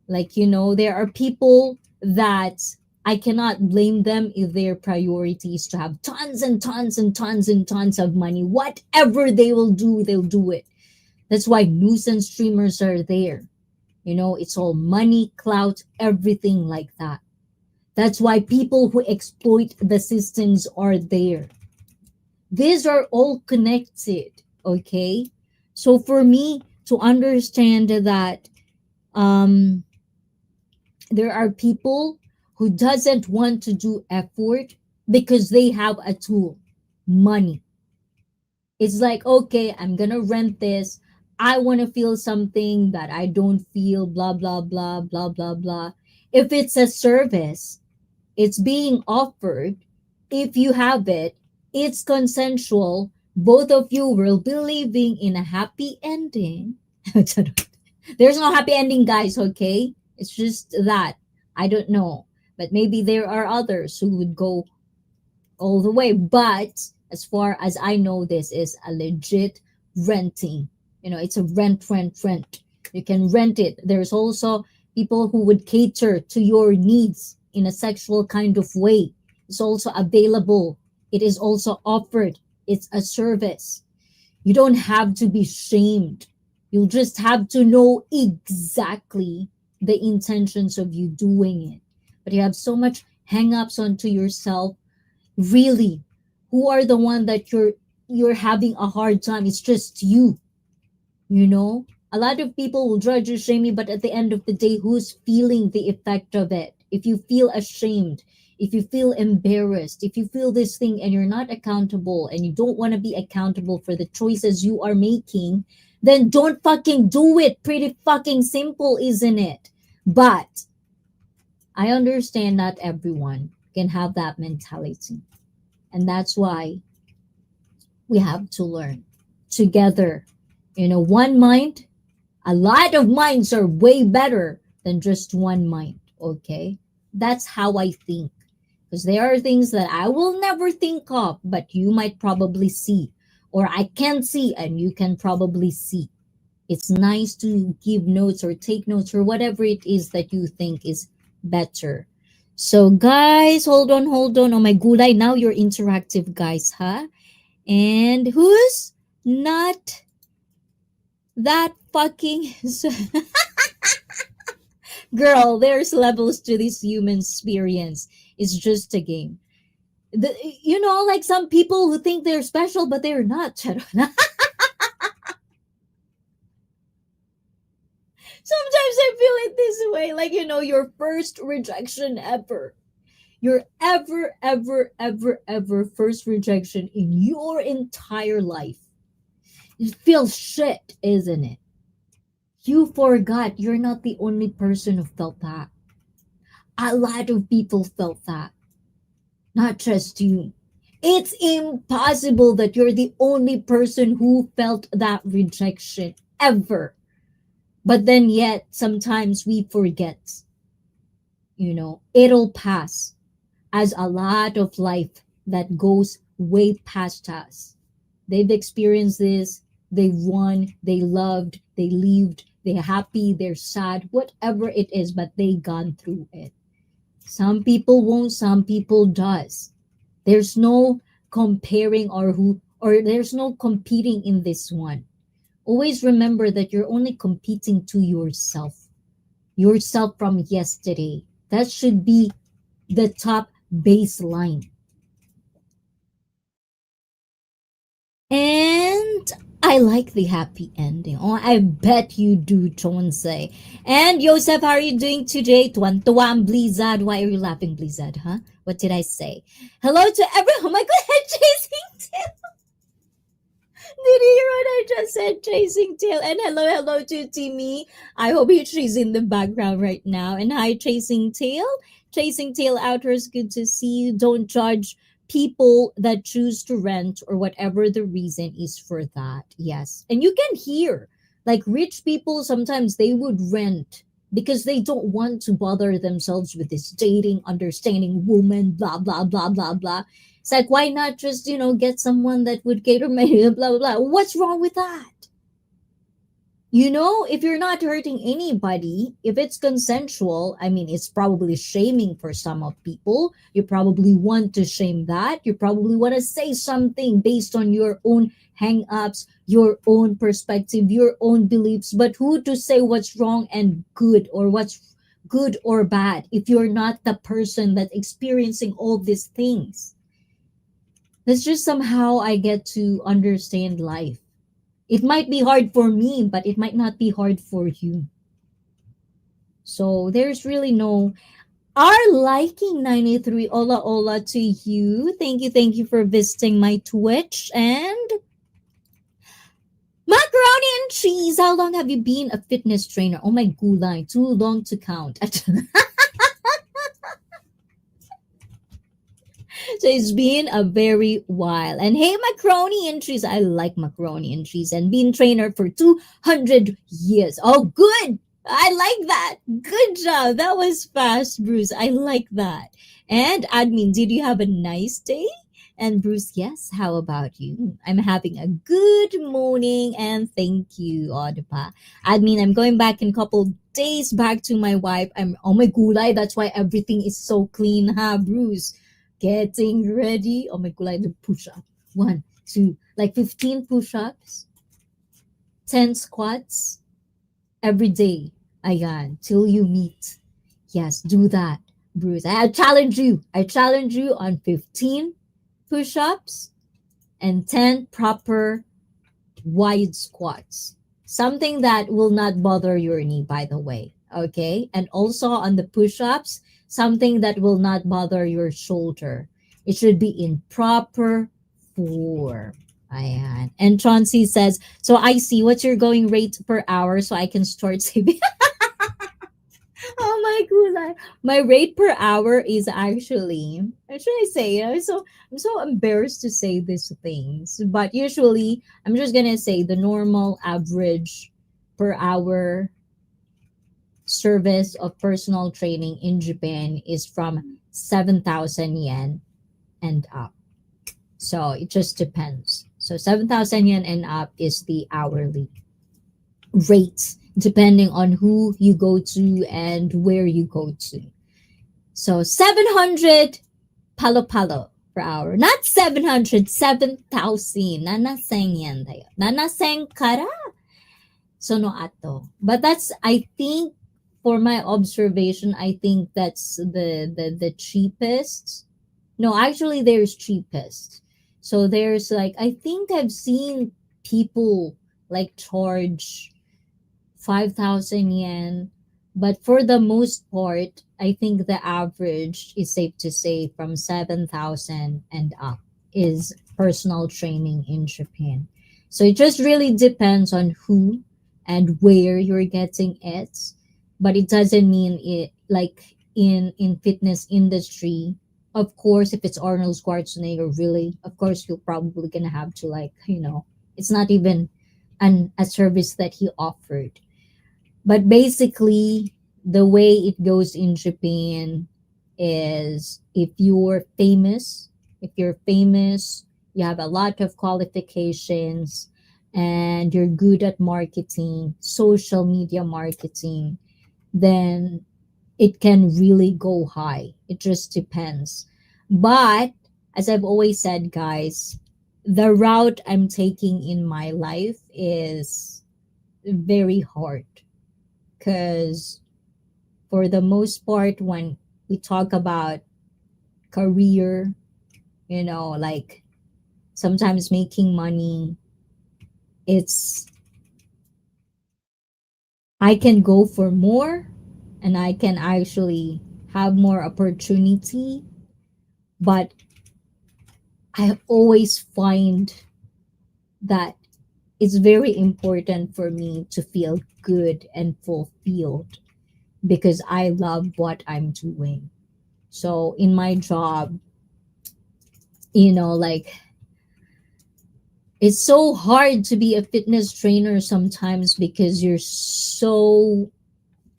Like, there are people that I cannot blame them if their priority is to have tons and tons and tons and tons of money. Whatever they will do, they'll do it. That's why nuisance streamers are there. It's all money, clout, everything like that. That's why people who exploit the systems are there. These are all connected, okay? So for me to understand that, um, there are people who doesn't want to do effort because they have a tool, money. It's like, okay, I'm gonna rent this, I want to feel something that I don't feel, blah blah blah blah blah blah. If it's a service, it's being offered, if you have it, it's consensual, both of you will be living in a happy ending. There's no happy ending, guys, okay? It's just that. I don't know. But maybe there are others who would go all the way. But as far as I know, this is a legit renting. It's a rent. You can rent it. There's also people who would cater to your needs in a sexual kind of way. It's also available. It is also offered. It's a service. You don't have to be shamed. You'll just have to know exactly the intentions of you doing it. But you have so much hang-ups onto yourself. Really, who are the one that you're having a hard time? It's just you. A lot of people will judge you, shame you, but at the end of the day, who's feeling the effect of it? If you feel ashamed, if you feel embarrassed, if you feel this thing and you're not accountable and you don't want to be accountable for the choices you are making, then don't fucking do it. Pretty fucking simple, isn't it? But I understand not everyone can have that mentality. And that's why we have to learn together. One mind, A lot of minds are way better than just one mind. Okay? That's how I think. Because there are things that I will never think of, but you might probably see. Or I can see and you can probably see. It's nice to give notes or take notes or whatever it is that you think is better. So, guys, hold on, hold on. Oh my gulay, now you're interactive, guys, huh? And who's not that fucking. Girl, there's levels to this human experience. It's just a game. Like some people who think they're special, but they're not. Sometimes I feel it this way. Like, your first rejection ever. Your ever first rejection in your entire life. It feels shit, isn't it? You forgot you're not the only person who felt that. A lot of people felt that, not just you. It's impossible that you're the only person who felt that rejection ever. But then, yet, sometimes we forget. It'll pass, as a lot of life that goes way past us. They've experienced this, they won, they loved, they lived, they're happy, they're sad, whatever it is, but they gone through it. Some people won't, some people does. There's no comparing or there's no competing in this one. Always remember that you're only competing to yourself. Yourself from yesterday. That should be the top baseline. And I like the happy ending. Oh, I bet you do, Chonsei. And Joseph, how are you doing today? Tuwan Blizzard. Why are you laughing, Blizzard, huh? What did I say? Hello to everyone. Oh my god, chasing tail. Did you hear what I just said? Chasing tail. And hello to Timmy. I hope she's in the background right now. And hi, Chasing Tail. Chasing Tail Outers, good to see you. Don't judge people that choose to rent or whatever the reason is for that. Yes. And you can hear, like, rich people sometimes they would rent because they don't want to bother themselves with this dating, understanding woman, blah, blah, blah, blah, blah. It's like, why not just, get someone that would cater my blah, blah, blah. What's wrong with that? If you're not hurting anybody, if it's consensual, I mean, it's probably shaming for some of people. You probably want to shame that. You probably want to say something based on your own hang-ups, your own perspective, your own beliefs. But who to say what's wrong and good, or what's good or bad, if you're not the person that's experiencing all these things? That's just somehow I get to understand life. It might be hard for me, but it might not be hard for you. So there's really no. Our liking 93. Ola ola to you. Thank you for visiting my Twitch. And macaroni and cheese. How long have you been a fitness trainer? Oh my gulay, too long to count. So it's been a very while. And hey, macaroni and cheese. I like macaroni and cheese and been trainer for 200 years. Oh, good. I like that. Good job. That was fast, Bruce. I like that. And admin, did you have a nice day? And Bruce, yes, how about you? I'm having a good morning and thank you, Odepa. Admin, I'm going back in a couple days back to my wife. I'm oh my gulay, that's why everything is so clean, huh, Bruce? Getting ready. Oh my god, like the push up. 1, 2, like 15 push ups, 10 squats every day. Ayan, till you meet. Yes, do that, Bruce. I challenge you. I challenge you on 15 push ups and 10 proper wide squats. Something that will not bother your knee, by the way. Okay. And also on the push ups, something that will not bother your shoulder. It should be in proper form. Ayan. And Chauncey says, so I see what's your going rate per hour so I can start saving. Oh my god. My rate per hour is actually, what should I say? I'm so embarrassed to say these things. But usually I'm just gonna say the normal average per hour service of personal training in Japan is from 7,000 yen and up. So it just depends. So 7,000 yen and up is the hourly rate, depending on who you go to and where you go to. So 700 palo palo per hour. Not 700, 7,000. 7,000 yen だよ。7,000からその後. But that's, I think, for my observation, I think that's the cheapest. No, actually, there's cheapest. So there's like, I think I've seen people like charge 5,000 yen. But for the most part, I think the average is safe to say from 7,000 and up is personal training in Japan. So it just really depends on who and where you're getting it. But it doesn't mean it like in fitness industry. Of course, if it's Arnold Schwarzenegger, really, of course, you're probably gonna have to like, it's not even a service that he offered. But basically, the way it goes in Japan is if you're famous, you have a lot of qualifications, and you're good at marketing, social media marketing, then it can really go high. It just depends. But as I've always said, guys, the route I'm taking in my life is very hard because for the most part when we talk about career, like sometimes making money, it's I can go for more and I can actually have more opportunity, but I always find that it's very important for me to feel good and fulfilled because I love what I'm doing. So in my job, like it's so hard to be a fitness trainer sometimes because you're so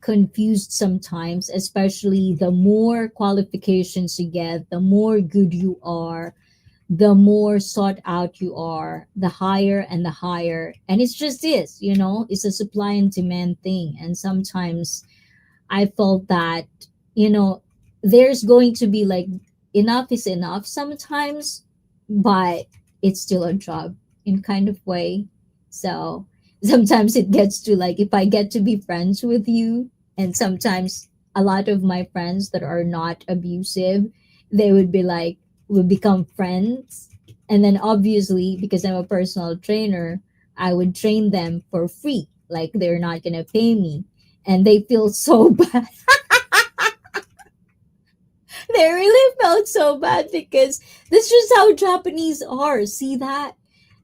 confused sometimes, especially the more qualifications you get, the more good you are, the more sought out you are, the higher and the higher. And it's just this, it's a supply and demand thing. And sometimes I felt that, you know, there's going to be like enough is enough sometimes, but it's still a job in kind of way. So sometimes it gets to like if I get to be friends with you, and sometimes a lot of my friends that are not abusive, they would be like, we become friends. And then obviously, because I'm a personal trainer, I would train them for free. Like they're not going to pay me and they feel so bad. They really felt so bad because that's just how Japanese are. See that?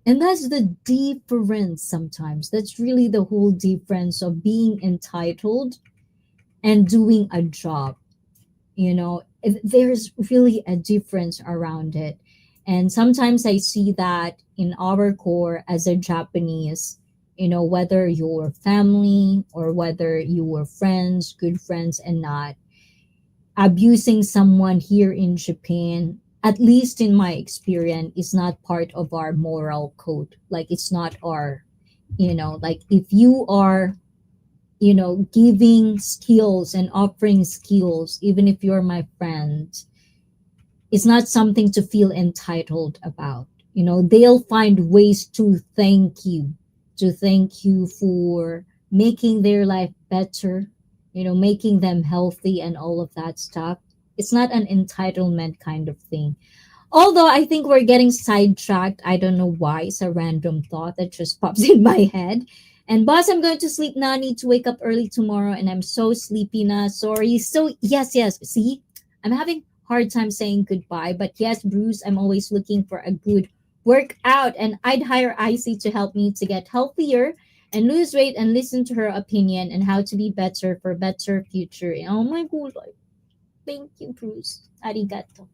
And that's the difference sometimes. That's really the whole difference of being entitled and doing a job. There's really a difference around it. And sometimes I see that in our core as a Japanese, whether you're family or whether you were friends, good friends and not, abusing someone here in Japan, at least in my experience, is not part of our moral code. Like it's not our, like if you are, giving skills and offering skills, even if you're my friend, it's not something to feel entitled about. They'll find ways to thank you for making their life better, making them healthy and all of that stuff. It's not an entitlement kind of thing. Although I think we're getting sidetracked. I don't know why. It's a random thought that just pops in my head. And boss, I'm going to sleep now. I need to wake up early tomorrow and I'm so sleepy now. Sorry. So yes, yes. See, I'm having hard time saying goodbye. But yes, Bruce, I'm always looking for a good workout and I'd hire Icy to help me to get healthier and lose weight and listen to her opinion and how to be better for better future. Oh my god. Thank you, Bruce. Arigato.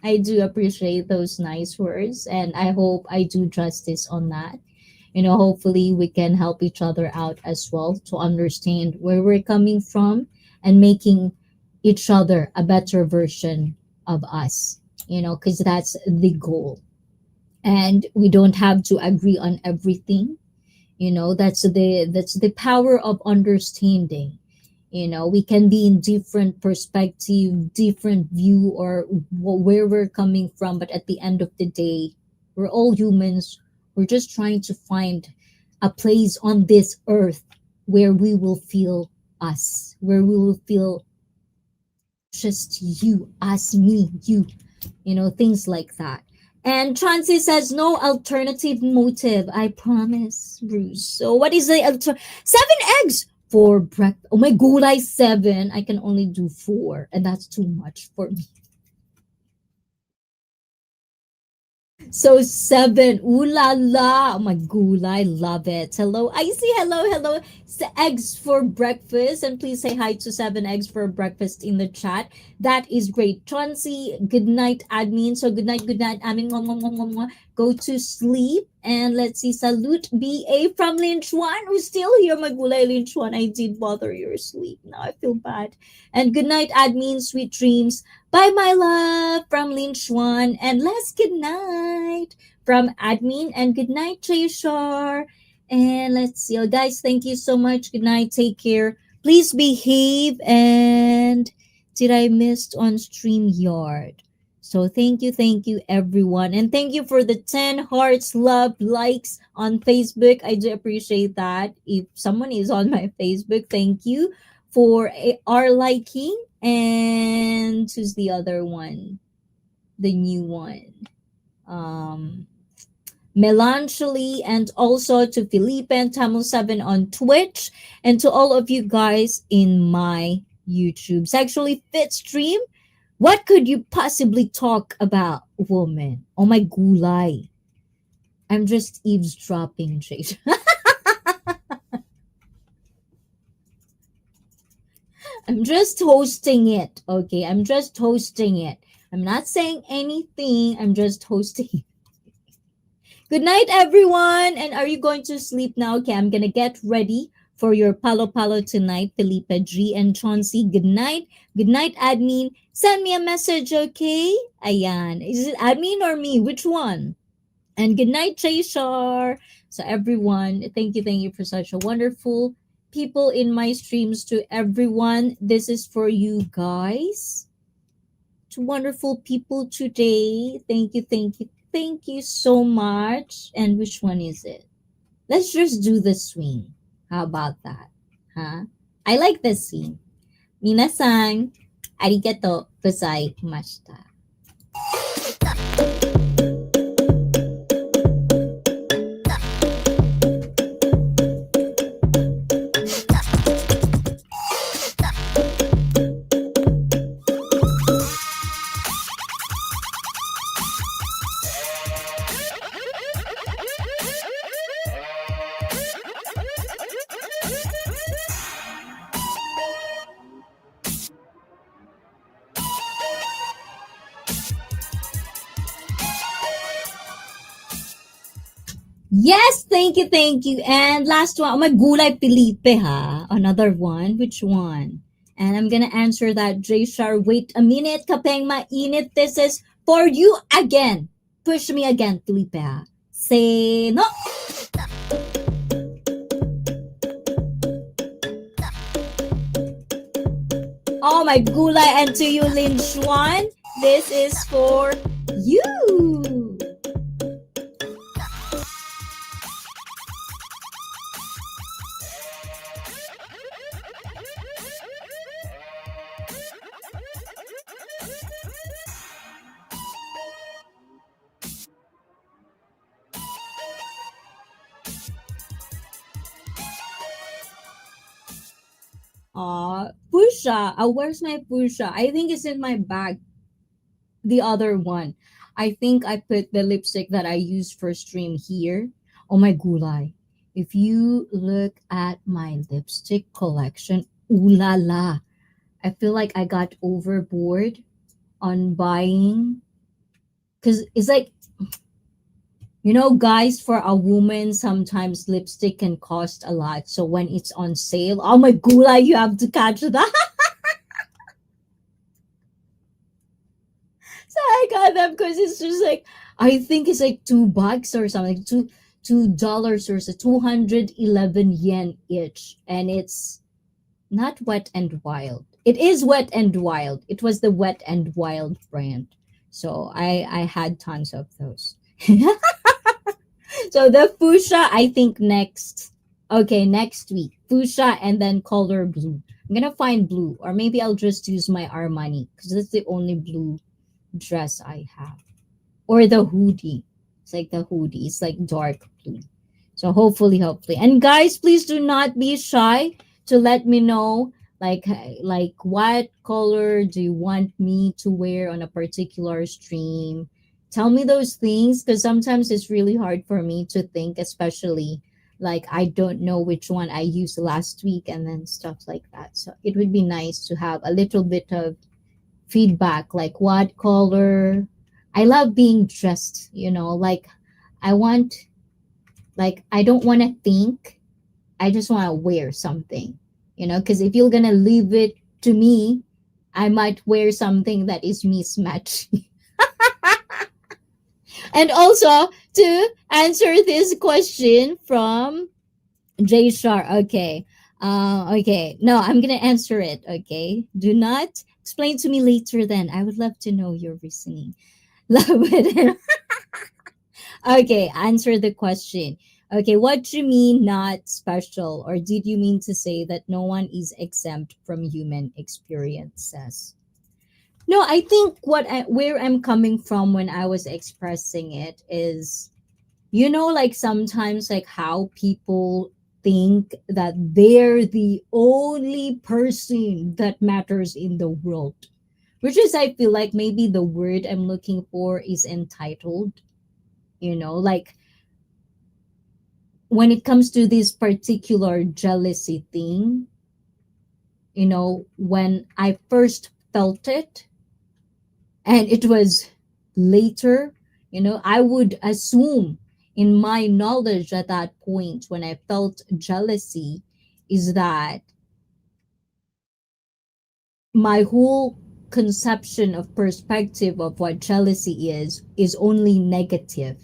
I do appreciate those nice words and I hope I do justice on that. Hopefully we can help each other out as well to understand where we're coming from and making each other a better version of us, because that's the goal. And we don't have to agree on everything. That's the power of understanding. We can be in different perspective, different view, or where we're coming from, but at the end of the day, we're all humans. We're just trying to find a place on this earth where we will feel us, where we will feel just you, us, me, you, things like that. And Chansey says no alternative motive. I promise, Bruce. So what is the 7 eggs for breakfast? Oh my god, I 7. I can only do 4, and that's too much for me. So 7. Ooh la la. Oh my gulay. Love it. Hello. I see. Hello. Hello. Eggs for breakfast. And please say hi to 7 eggs for breakfast in the chat. That is great. Chauncey, good night, admin. So good night. Good night, admin. Mwah, mwah, mwah, mwah, mwah. Go to sleep. And let's see. Salute BA from Lin Chuan. Who's still here, my gulay Lin Chuan. I did bother your sleep. Now I feel bad. And good night, admin. Sweet dreams. Bye, my love, from Lin Chuan. And last good night from admin. And good night, Trishar. And let's see. Oh, guys, thank you so much. Good night. Take care. Please behave. And did I miss on StreamYard? So thank you, everyone. And thank you for the 10 hearts, love, likes on Facebook. I do appreciate that. If someone is on my Facebook, thank you for our liking. And who's the other one? The new one. Um, Melancholy, and also to Felipe and Tamil7 on Twitch, and to all of you guys in my YouTube. Sexually Fit stream. What could you possibly talk about, woman? Oh my gulay. I'm just eavesdropping, Jade. I'm just hosting it, okay? I'm just hosting it. I'm not saying anything. I'm just hosting. Good night, everyone. And are you going to sleep now? Okay, I'm gonna get ready for your Palo Palo tonight, Felipe G and Chauncey. Good night. Good night, admin. Send me a message, okay? Ayan. Is it admin or me? Which one? And good night, Chashar. So everyone, thank you for such a wonderful people in my streams. To everyone, this is for you guys. To wonderful people today. Thank you so much. And which one is it? Let's just do the swing. How about that? Huh? I like the swing. Minasan, arigato gozaimashita. Yes, thank you. And last one, oh my gulay Felipe ha. Another one. Which one? And I'm gonna answer that, J Shar. Wait a minute, kapeng mainit. This is for you again. Push me again, Felipe ha. Say no. Oh my gulay, and to you, Lin Xuan. This is for you. Pusha. Where's my Pusha? I think it's in my bag. The other one. I think I put the lipstick that I used for stream here. Oh my gulay. If you look at my lipstick collection, ooh la la. I feel like I got overboard on buying, because it's like Guys, for a woman, sometimes lipstick can cost a lot. So when it's on sale, oh my gula, you have to catch that. So I got them because it's just like, I think it's like $2 or something, $2 or so, 211 yen each, and it's not Wet and Wild. It is Wet and Wild. It was the Wet and Wild brand. So I had tons of those. So the fuchsia, I think next. Okay, next week. Fuchsia and then color blue. I'm gonna find blue, or maybe I'll just use my Armani because that's the only blue dress I have. Or the hoodie. It's like the hoodie. It's like dark blue. So hopefully. And guys, please do not be shy to let me know like what color do you want me to wear on a particular stream. Tell me those things because sometimes it's really hard for me to think, especially like I don't know which one I used last week and then stuff like that. So it would be nice to have a little bit of feedback, like what color. I love being dressed, like I want, like I don't want to think, I just want to wear something, because if you're gonna leave it to me, I might wear something that is mismatched. And also to answer this question from J Shar, okay. Okay. No, I'm gonna answer it. Okay. Do not explain to me later. Then I would love to know your reasoning. Love it. Okay, answer the question. Okay, what do you mean not special? Or did you mean to say that no one is exempt from human experiences? No, I think where I'm coming from when I was expressing it is, like sometimes like how people think that they're the only person that matters in the world. Which is, I feel like maybe the word I'm looking for is entitled. Like when it comes to this particular jealousy thing, when I first felt it, and it was later, I would assume in my knowledge at that point when I felt jealousy is that my whole conception of perspective of what jealousy is only negative.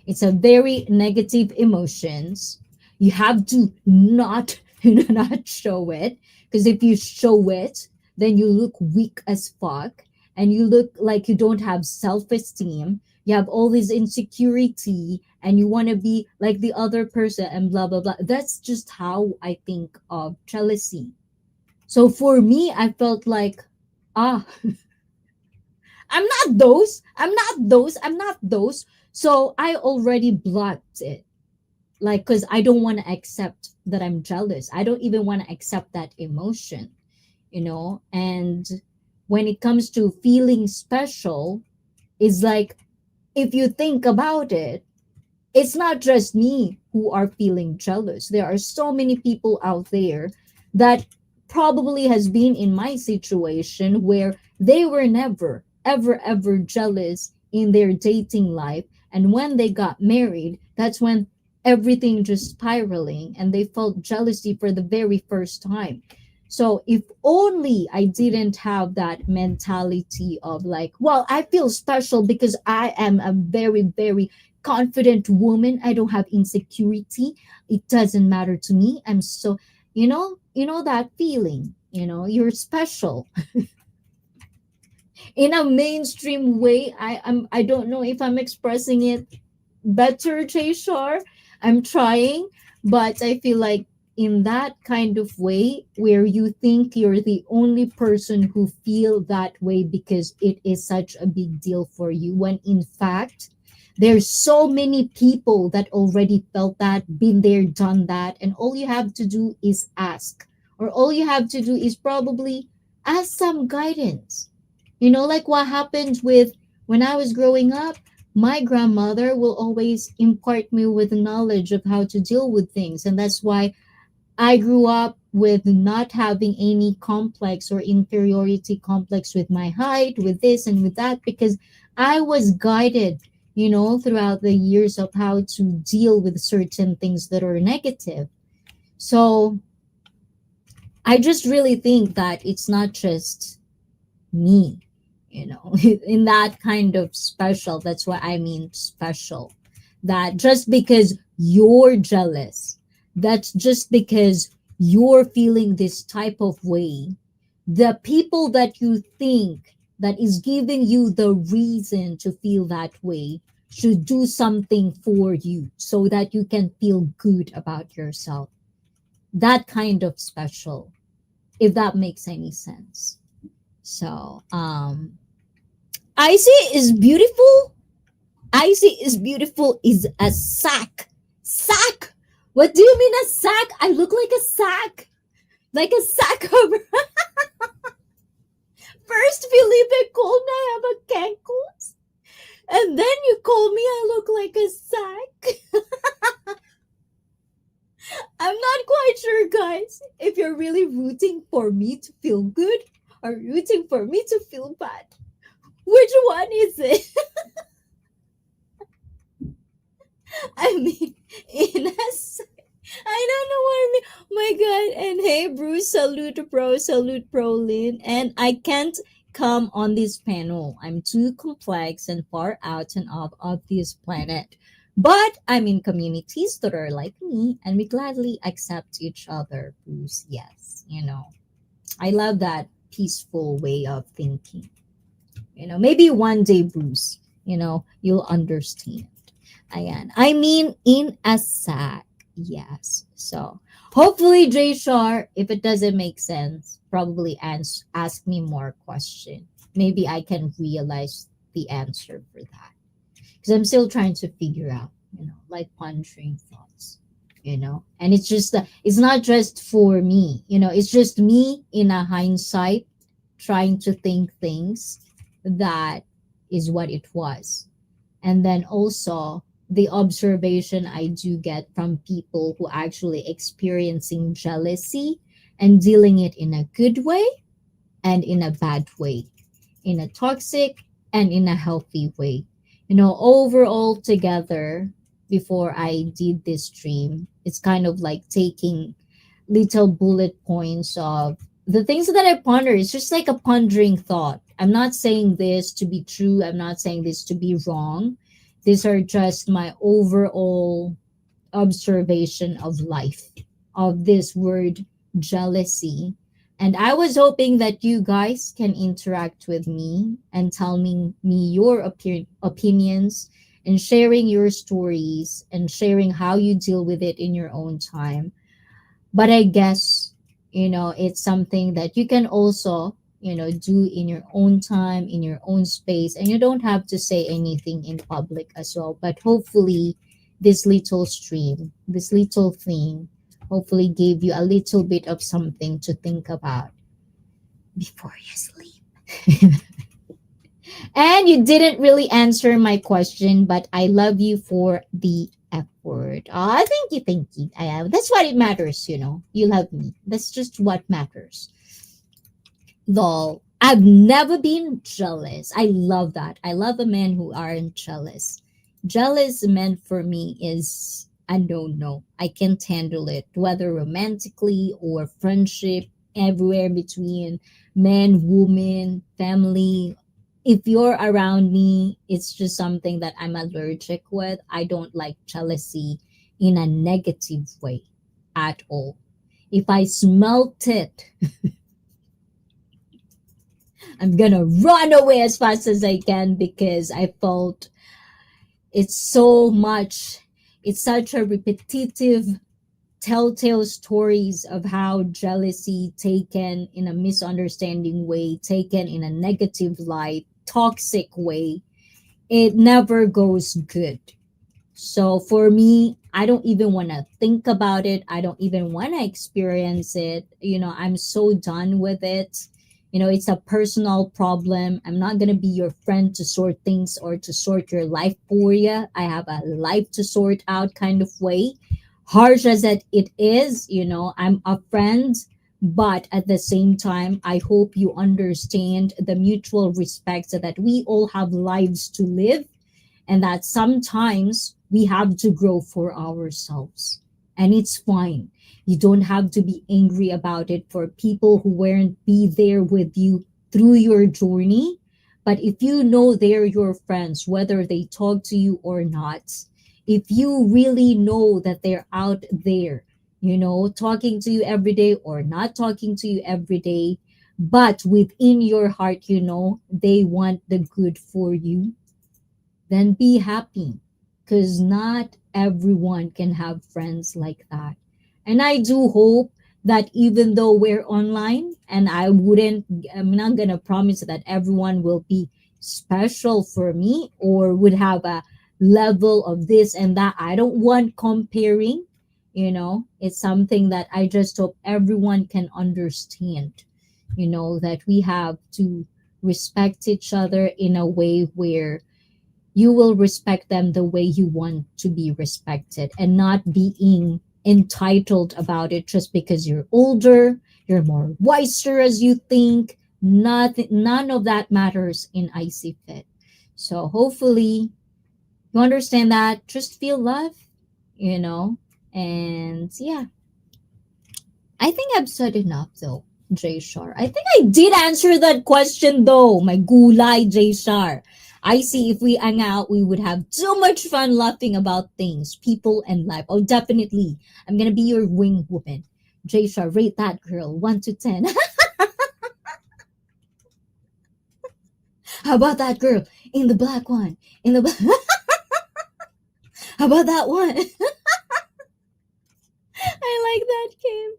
It's a very negative emotions. You have to not not show it, because if you show it, then you look weak as fuck, and you look like you don't have self-esteem. You have all this insecurity and you want to be like the other person and blah blah blah. That's just how I think of jealousy. So for me, I felt like, ah, I'm not those. I'm not those. I'm not those. So I already blocked it. Like, because I don't want to accept that I'm jealous. I don't even want to accept that emotion. And when it comes to feeling special, it's like, if you think about it, it's not just me who are feeling jealous. There are so many people out there that probably has been in my situation where they were never ever jealous in their dating life, and when they got married, that's when everything just spiraling and they felt jealousy for the very first time. So if only I didn't have that mentality of like, well, I feel special because I am a very confident woman. I don't have insecurity. It doesn't matter to me. I'm so, that feeling, you're special in a mainstream way. I don't know if I'm expressing it better, Jayshar. I'm trying, but I feel like in that kind of way where you think you're the only person who feel that way because it is such a big deal for you, when in fact there's so many people that already felt that, been there, done that, and all you have to do is ask, or all you have to do is probably ask some guidance. Like what happened with when I was growing up, my grandmother will always impart me with knowledge of how to deal with things. And that's why I grew up with not having any complex or inferiority complex with my height, with this and with that, because I was guided throughout the years of how to deal with certain things that are negative. So I just really think that it's not just me, in that kind of special. That's what I mean, special. That just because you're jealous, that's just because you're feeling this type of way, the people that you think that is giving you the reason to feel that way should do something for you so that you can feel good about yourself. That kind of special, if that makes any sense. So, Icy is beautiful. Icy is beautiful is a sack. Sack. What do you mean a sack? I look like a sack. Like a sack of. First, Felipe called me I have a cankles. And then you call me I look like a sack. I'm not quite sure, guys, if you're really rooting for me to feel good or rooting for me to feel bad. Which one is it? I mean, in a I don't know what I mean. My God. And hey, Bruce, salute pro Lynn. And I can't come on this panel. I'm too complex and far out and off of this planet. But I'm in communities that are like me, and we gladly accept each other, Bruce. Yes, I love that peaceful way of thinking. Maybe one day, Bruce, you'll understand. Ayan. I mean, in a sack. Yes. So, hopefully, Jay Shar, if it doesn't make sense, probably ask me more question. Maybe I can realize the answer for that. Because I'm still trying to figure out, like pondering thoughts, And it's not just for me, it's just me in a hindsight trying to think things that is what it was. And then also the observation I do get from people who actually experiencing jealousy and dealing it in a good way and in a bad way, in a toxic and in a healthy way. Overall together, before I did this stream, it's kind of like taking little bullet points of the things that I ponder. It's just like a pondering thought. I'm not saying this to be true. I'm not saying this to be wrong. These are just my overall observation of life, of this word jealousy. And I was hoping that you guys can interact with me and tell me your opinions and sharing your stories and sharing how you deal with it in your own time. But I guess, it's something that you can also, do in your own time, in your own space, and you don't have to say anything in public as well. But hopefully, this little stream, this little thing, hopefully gave you a little bit of something to think about before you sleep. And you didn't really answer my question, but I love you for the effort. Thank you. That's what it matters, You love me. That's just what matters. Though I've never been jealous. I love that. I love a man who aren't jealous. Jealous men for me is I don't know. I can't handle it, whether romantically or friendship, everywhere between man, woman, family. If you're around me, it's just something that I'm allergic with. I don't like jealousy in a negative way at all. If I smelt it, I'm gonna run away as fast as I can because I felt it's so much, it's such a repetitive telltale stories of how jealousy taken in a misunderstanding way, taken in a negative light, toxic way, it never goes good. So for me, I don't even want to think about it. I don't even want to experience it. I'm so done with it. It's a personal problem. I'm not going to be your friend to sort things or to sort your life for you. I have a life to sort out kind of way. Harsh as it is, I'm a friend, but at the same time, I hope you understand the mutual respect so that we all have lives to live and that sometimes we have to grow for ourselves. And it's fine. You don't have to be angry about it for people who weren't be there with you through your journey. But if you know they're your friends, whether they talk to you or not, if you really know that they're out there, talking to you every day or not talking to you every day, but within your heart, they want the good for you, then be happy, because not everyone can have friends like that. And I do hope that even though we're online, and I'm not going to promise that everyone will be special for me or would have a level of this and that. I don't want comparing. It's something that I just hope everyone can understand, that we have to respect each other in a way where you will respect them the way you want to be respected, and not being entitled about it just because you're older, you're more wiser as you think. None of that matters in IC Fit. So hopefully you understand that. Just feel love, you know, and yeah, I think I've said enough though, Jay Shar. I think I did answer that question though. My gulay, Jay Shar. I see if we hang out, we would have so much fun laughing about things, people, and life. Oh, definitely. I'm going to be your wing woman. Jay Shar, rate that girl 1 to 10. How about that girl in the black one? In the black. How about that one? I like that game.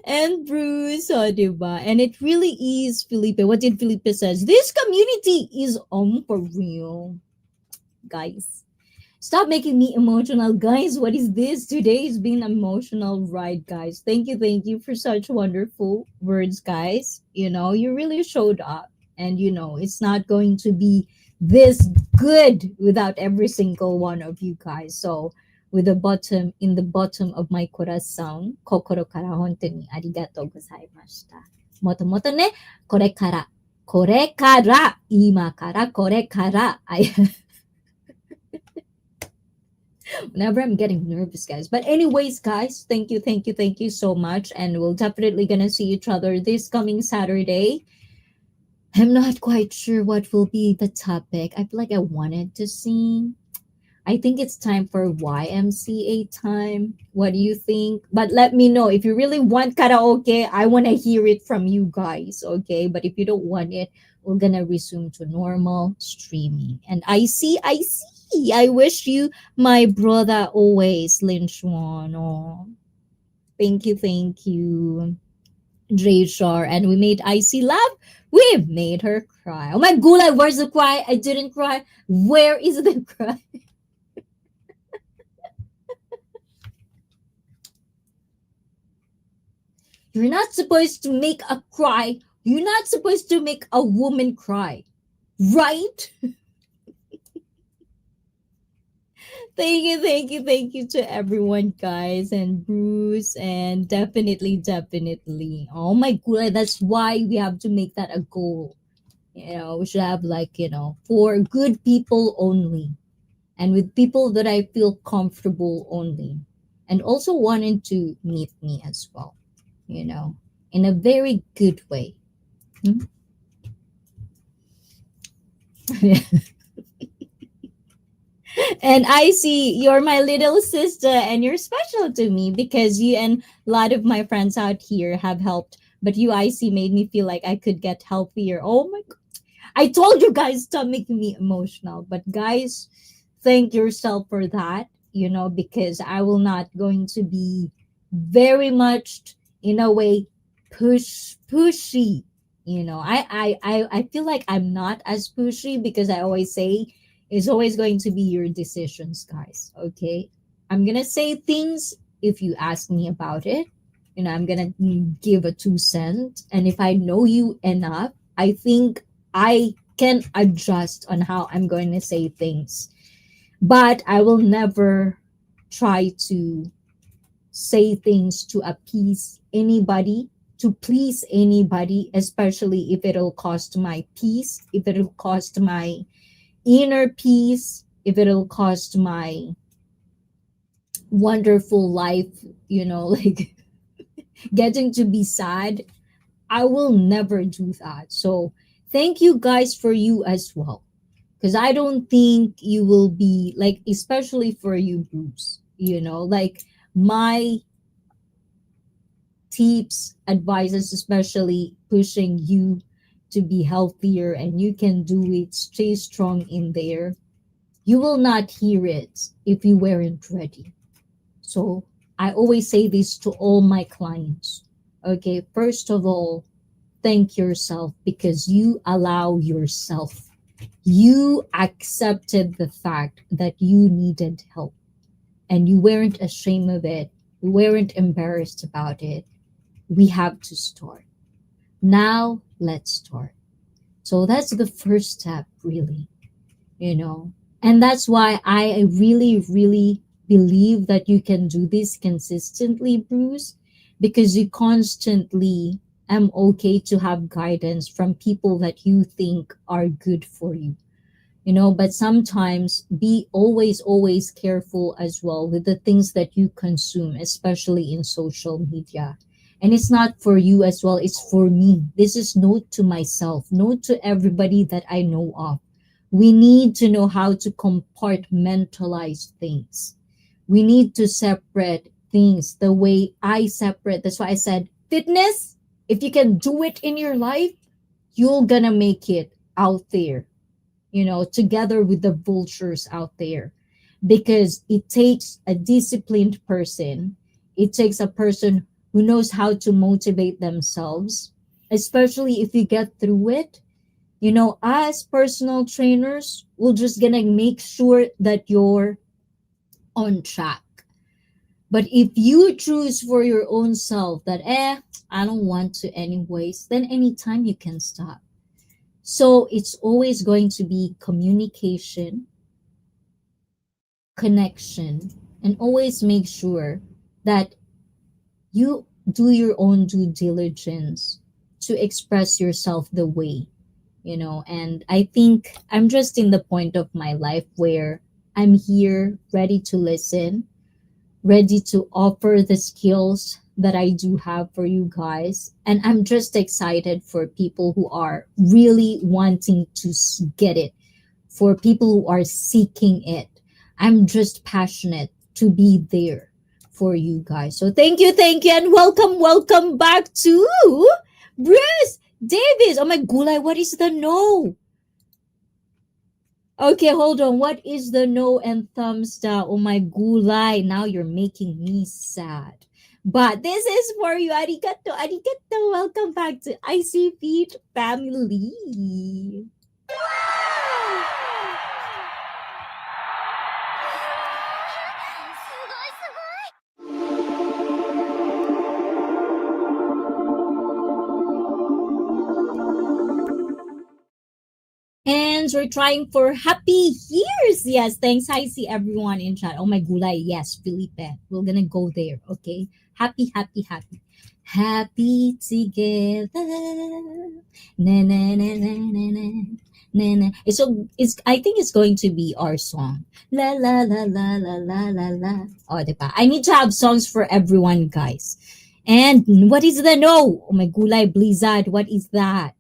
And Bruce, diba? And it really is Felipe. What did Felipe says? This community is for real, guys. Stop making me emotional, guys. What is this? Today's been emotional, right, guys? Thank you for such wonderful words, guys. You really showed up, and it's not going to be this good without every single one of you guys. So, with the bottom in the bottom of my corazón, kokoro kara hontou ni arigatou gozaimashita. Moto moto ne, kore kara, ima kara, kore kara. Whenever I'm getting nervous, guys. But anyways, guys, thank you so much. And we'll definitely gonna see each other this coming Saturday. I'm not quite sure what will be the topic. I feel like I wanted to sing. I think it's time for YMCA time. What do you think? But let me know if you really want karaoke. I want to hear it from you guys, okay? But if you don't want it, we're gonna resume to normal streaming. And I see. I wish you my brother always, Lin Chuan. Oh, thank you, Jay Shar. And we made Icy laugh. We made her cry. Oh my gulay, where's the cry? I didn't cry. Where is the cry? You're not supposed to make a cry. You're not supposed to make a woman cry. Right? Thank you to everyone, guys, and Bruce, and definitely. Oh my god, that's why we have to make that a goal. We should have like, for good people only, and with people that I feel comfortable only, and also wanting to meet me as well, in a very good way. Hmm? And I see you're my little sister and you're special to me because you and a lot of my friends out here have helped. But you, I see, made me feel like I could get healthier. Oh my God. I told you guys, stop making me emotional. But guys, thank yourself for that, because I will not going to be very much, in a way, pushy. I feel like I'm not as pushy because I always say it's always going to be your decisions, guys. Okay. I'm going to say things if you ask me about it. I'm going to give a 2 cent. And if I know you enough, I think I can adjust on how I'm going to say things. But I will never try to say things to appease anybody, to please anybody, especially if it'll cost my peace, if it'll cost my inner peace, if it'll cost my wonderful life, like getting to be sad, I will never do that. So thank you guys for you as well. Because I don't think you will be like, especially for you, Bruce, like my tips, advices, especially pushing you to be healthier and you can do it, stay strong in there. You will not hear it if you weren't ready. So I always say this to all my clients. Okay, first of all, thank yourself because you allow yourself. You accepted the fact that you needed help and you weren't ashamed of it. You weren't embarrassed about it. We have to start. Now, let's start. So that's the first step, really, you know. And that's why I really, really believe that you can do this consistently, Bruce, because you constantly am okay to have guidance from people that you think are good for you, but sometimes be always careful as well with the things that you consume, especially in social media. And it's not for you as well, it's for me. This is note to myself, note to everybody that I know of. We need to know how to compartmentalize things. We need to separate things the way I separate. That's why I said fitness, if you can do it in your life, you're gonna make it out there, together with the vultures out there. Because it takes a disciplined person, it takes a person who knows how to motivate themselves, especially if you get through it. As personal trainers, we're just gonna make sure that you're on track. But if you choose for your own self that, I don't want to anyways, then anytime you can stop. So it's always going to be communication, connection, and always make sure that you do your own due diligence to express yourself the way, And I think I'm just in the point of my life where I'm here ready to listen, ready to offer the skills that I do have for you guys. And I'm just excited for people who are really wanting to get it, for people who are seeking it. I'm just passionate to be there for you guys. So thank you, and welcome back to Bruce Davis. Oh my gulay, what is the no? Okay, hold on. What is the no and thumbs down? Oh my gulay, now you're making me sad. But this is for you. Arigato, arigato. Welcome back to Icy Feet family. And we're trying for happy years. Yes, thanks. I see everyone in chat. Oh my gulay. Yes, Felipe. We're gonna go there. Okay. Happy, happy, happy. Happy together. Na na na na na na. Na, na. It's I think it's going to be our song. La la la la la la la la. Oh, diba? I need to have songs for everyone, guys. And what is the no? Oh my gulay blizzard. What is that?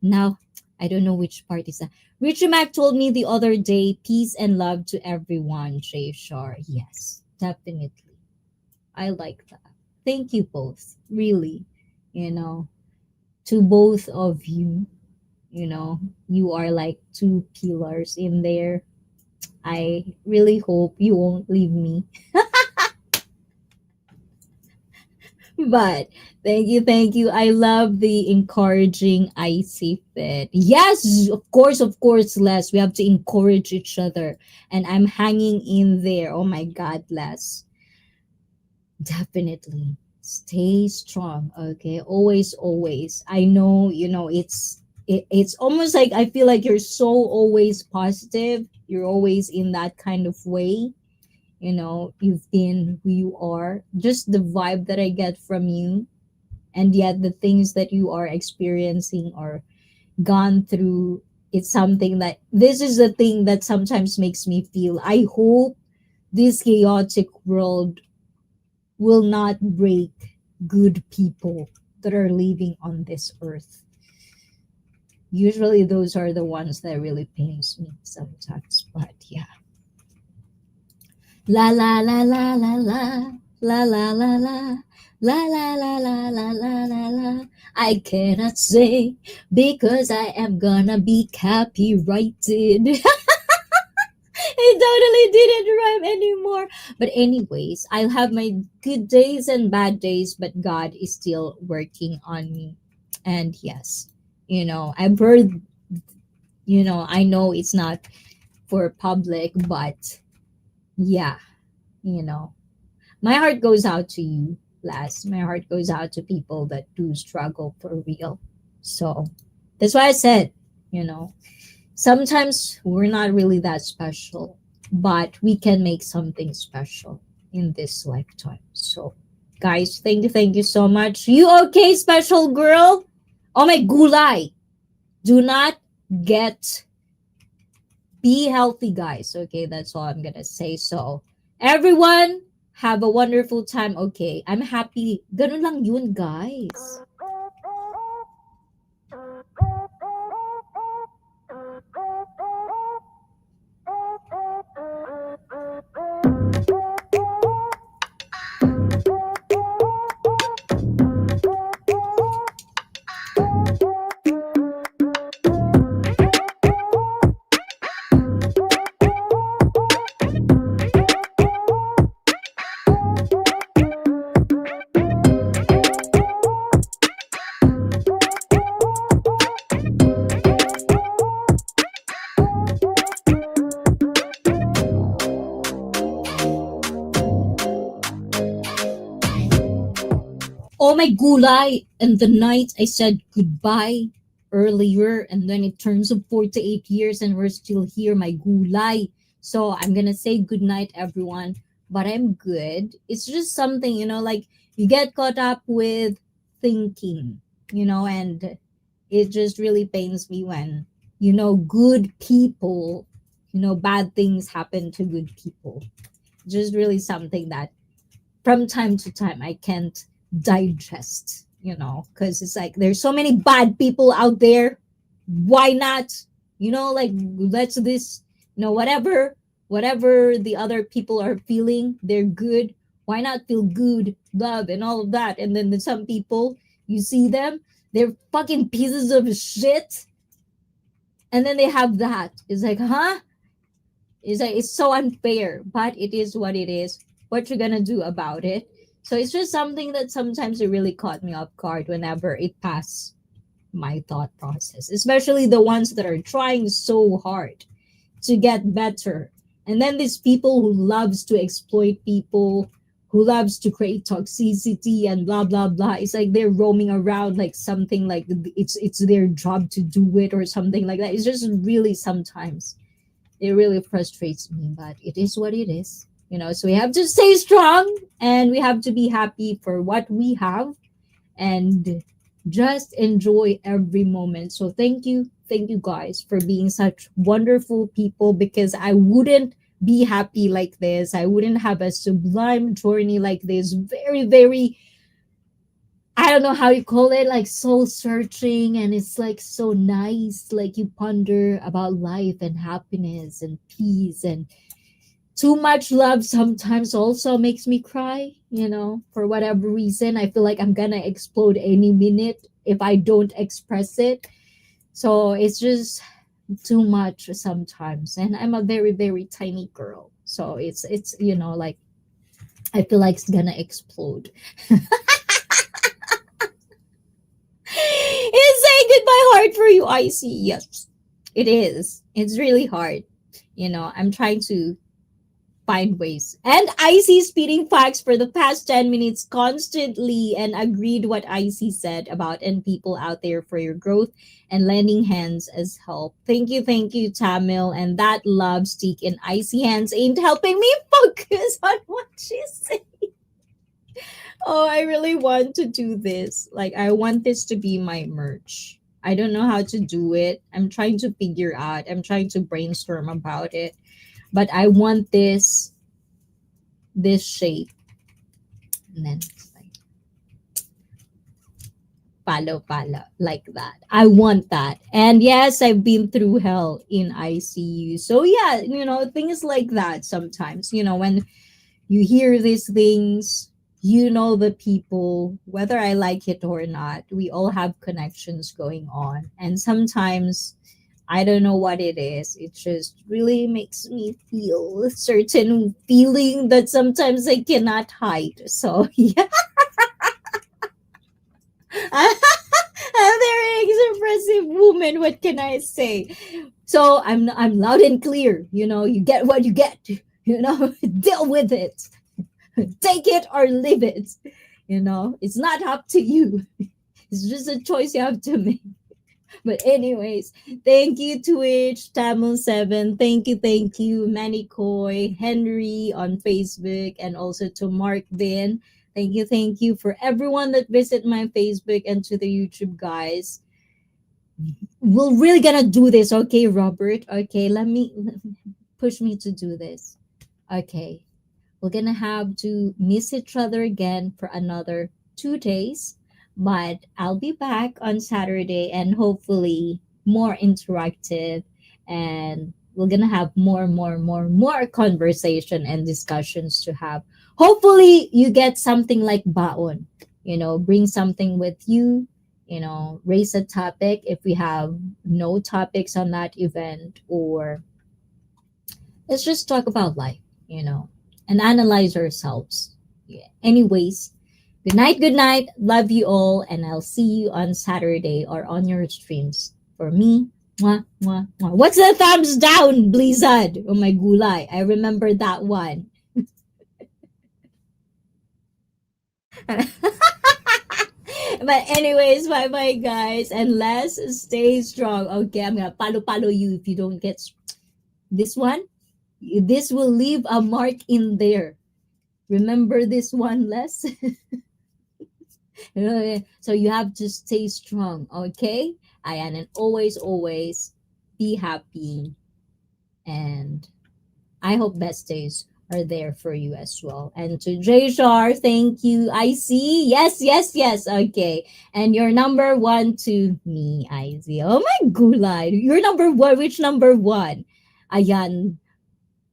Now I don't know which part is that. Richie Mac told me the other day, peace and love to everyone, Shay Shar. Yes, definitely. I like that. Thank you both. Really. You know, to both of you, you are like two pillars in there. I really hope you won't leave me. But thank you. I love the encouraging icy fit. Yes, of course, Les. We have to encourage each other. And I'm hanging in there. Oh my God, Les. Definitely. Stay strong. Okay. Always. I know, it's almost like I feel like you're so always positive. You're always in that kind of way. You've been who you are. Just the vibe that I get from you, and yet the things that you are experiencing or gone through, it's something that this is the thing that sometimes makes me feel I hope this chaotic world will not break good people that are living on this earth. Usually those are the ones that really pains me sometimes. But yeah. La la la la la la la la la la la la la la la la la la. I cannot say because I am gonna be copyrighted. It totally didn't rhyme anymore. But anyways, I'll have my good days and bad days, but God is still working on me. And yes, I've heard, I know it's not for public, but yeah, you know, my heart goes out to you, last. My heart goes out to people that do struggle for real. So that's why I said, you know, sometimes we're not really that special, but we can make something special in this lifetime. So, guys, thank you so much. You okay, special girl? Oh my gulay. Do not get be healthy, guys. Okay, that's all I'm gonna say. So, everyone, have a wonderful time. Okay, I'm happy. Ganun lang yun, guys. Oh my gulay! And the night I said goodbye earlier, and then it turns up 48 years, and we're still here, my gulay. So I'm gonna say good night, everyone. But I'm good. It's just something, like you get caught up with thinking, and it just really pains me when, good people, bad things happen to good people. Just really something that from time to time I can't digest, because it's like there's so many bad people out there. Why not, like let's this, whatever the other people are feeling, they're good. Why not feel good, love, and all of that? And then there's some people, you see them, they're fucking pieces of shit, and then they have that. It's like, huh? It's like it's so unfair, but it is what it is. What you gonna do about it? So it's just something that sometimes it really caught me off guard whenever it passed my thought process, especially the ones that are trying so hard to get better. And then these people who loves to exploit people, who loves to create toxicity and blah blah blah. It's like they're roaming around like something like it's their job to do it or something like that. It's just really sometimes it really frustrates me, but it is what it is. So we have to stay strong and we have to be happy for what we have and just enjoy every moment. So thank you guys for being such wonderful people, because I wouldn't be happy like this. I wouldn't have a sublime journey like this. Very, very, I don't know how you call it, like soul searching, and it's like so nice. Like you ponder about life and happiness and peace, and too much love sometimes also makes me cry, for whatever reason. I feel like I'm gonna explode any minute if I don't express it. So it's just too much sometimes. And I'm a very, very tiny girl. So it's like I feel like it's gonna explode. It's saying goodbye hard for you, I see. Yes, it is. It's really hard. I'm trying to find ways. And Icy speeding facts for the past 10 minutes constantly and agreed what Icy said about and people out there for your growth and lending hands as help. Thank you, Tamil. And that love stick in Icy hands ain't helping me focus on what she's saying. Oh, I really want to do this. Like, I want this to be my merch. I don't know how to do it. I'm trying to figure out. I'm trying to brainstorm about it. But I want this shape. And then it's like palo palo like that. I want that. And yes, I've been through hell in ICU. So yeah, things like that sometimes. When you hear these things, the people, whether I like it or not, we all have connections going on. And sometimes I don't know what it is. It just really makes me feel a certain feeling that sometimes I cannot hide. So yeah, I'm a very expressive woman. What can I say? So I'm loud and clear. You get what you get. Deal with it. Take it or leave it. It's not up to you. It's just a choice you have to make. But anyways, thank you Twitch, Tamil7. Thank you, Manny Coy, Henry on Facebook, and also to Mark Vin. Thank you for everyone that visit my Facebook and to the YouTube guys. We're really gonna do this, okay, Robert? Okay, let me push me to do this. Okay, we're gonna have to miss each other again for another 2 days, but I'll be back on Saturday and hopefully more interactive, and we're gonna have more conversation and discussions to have. Hopefully you get something like baon, bring something with you, raise a topic if we have no topics on that event, or let's just talk about life, you know, and analyze ourselves. Yeah. Anyways, good night. Love you all, and I'll see you on Saturday or on your streams. For me, mwah, mwah, mwah. What's the thumbs down, Blizzard? Oh my gulay. I remember that one. But anyways, bye bye guys, and let's stay strong. Okay, I'm gonna palo you if you don't get this one. This will leave a mark in there. Remember this one, Les? So you have to stay strong, okay? And always be happy. And I hope best days are there for you as well. And to J Shar, thank you. I see. Yes. Okay. And you're number one to me, I see. Oh my gulay. You're number one. Which number one? Ayan.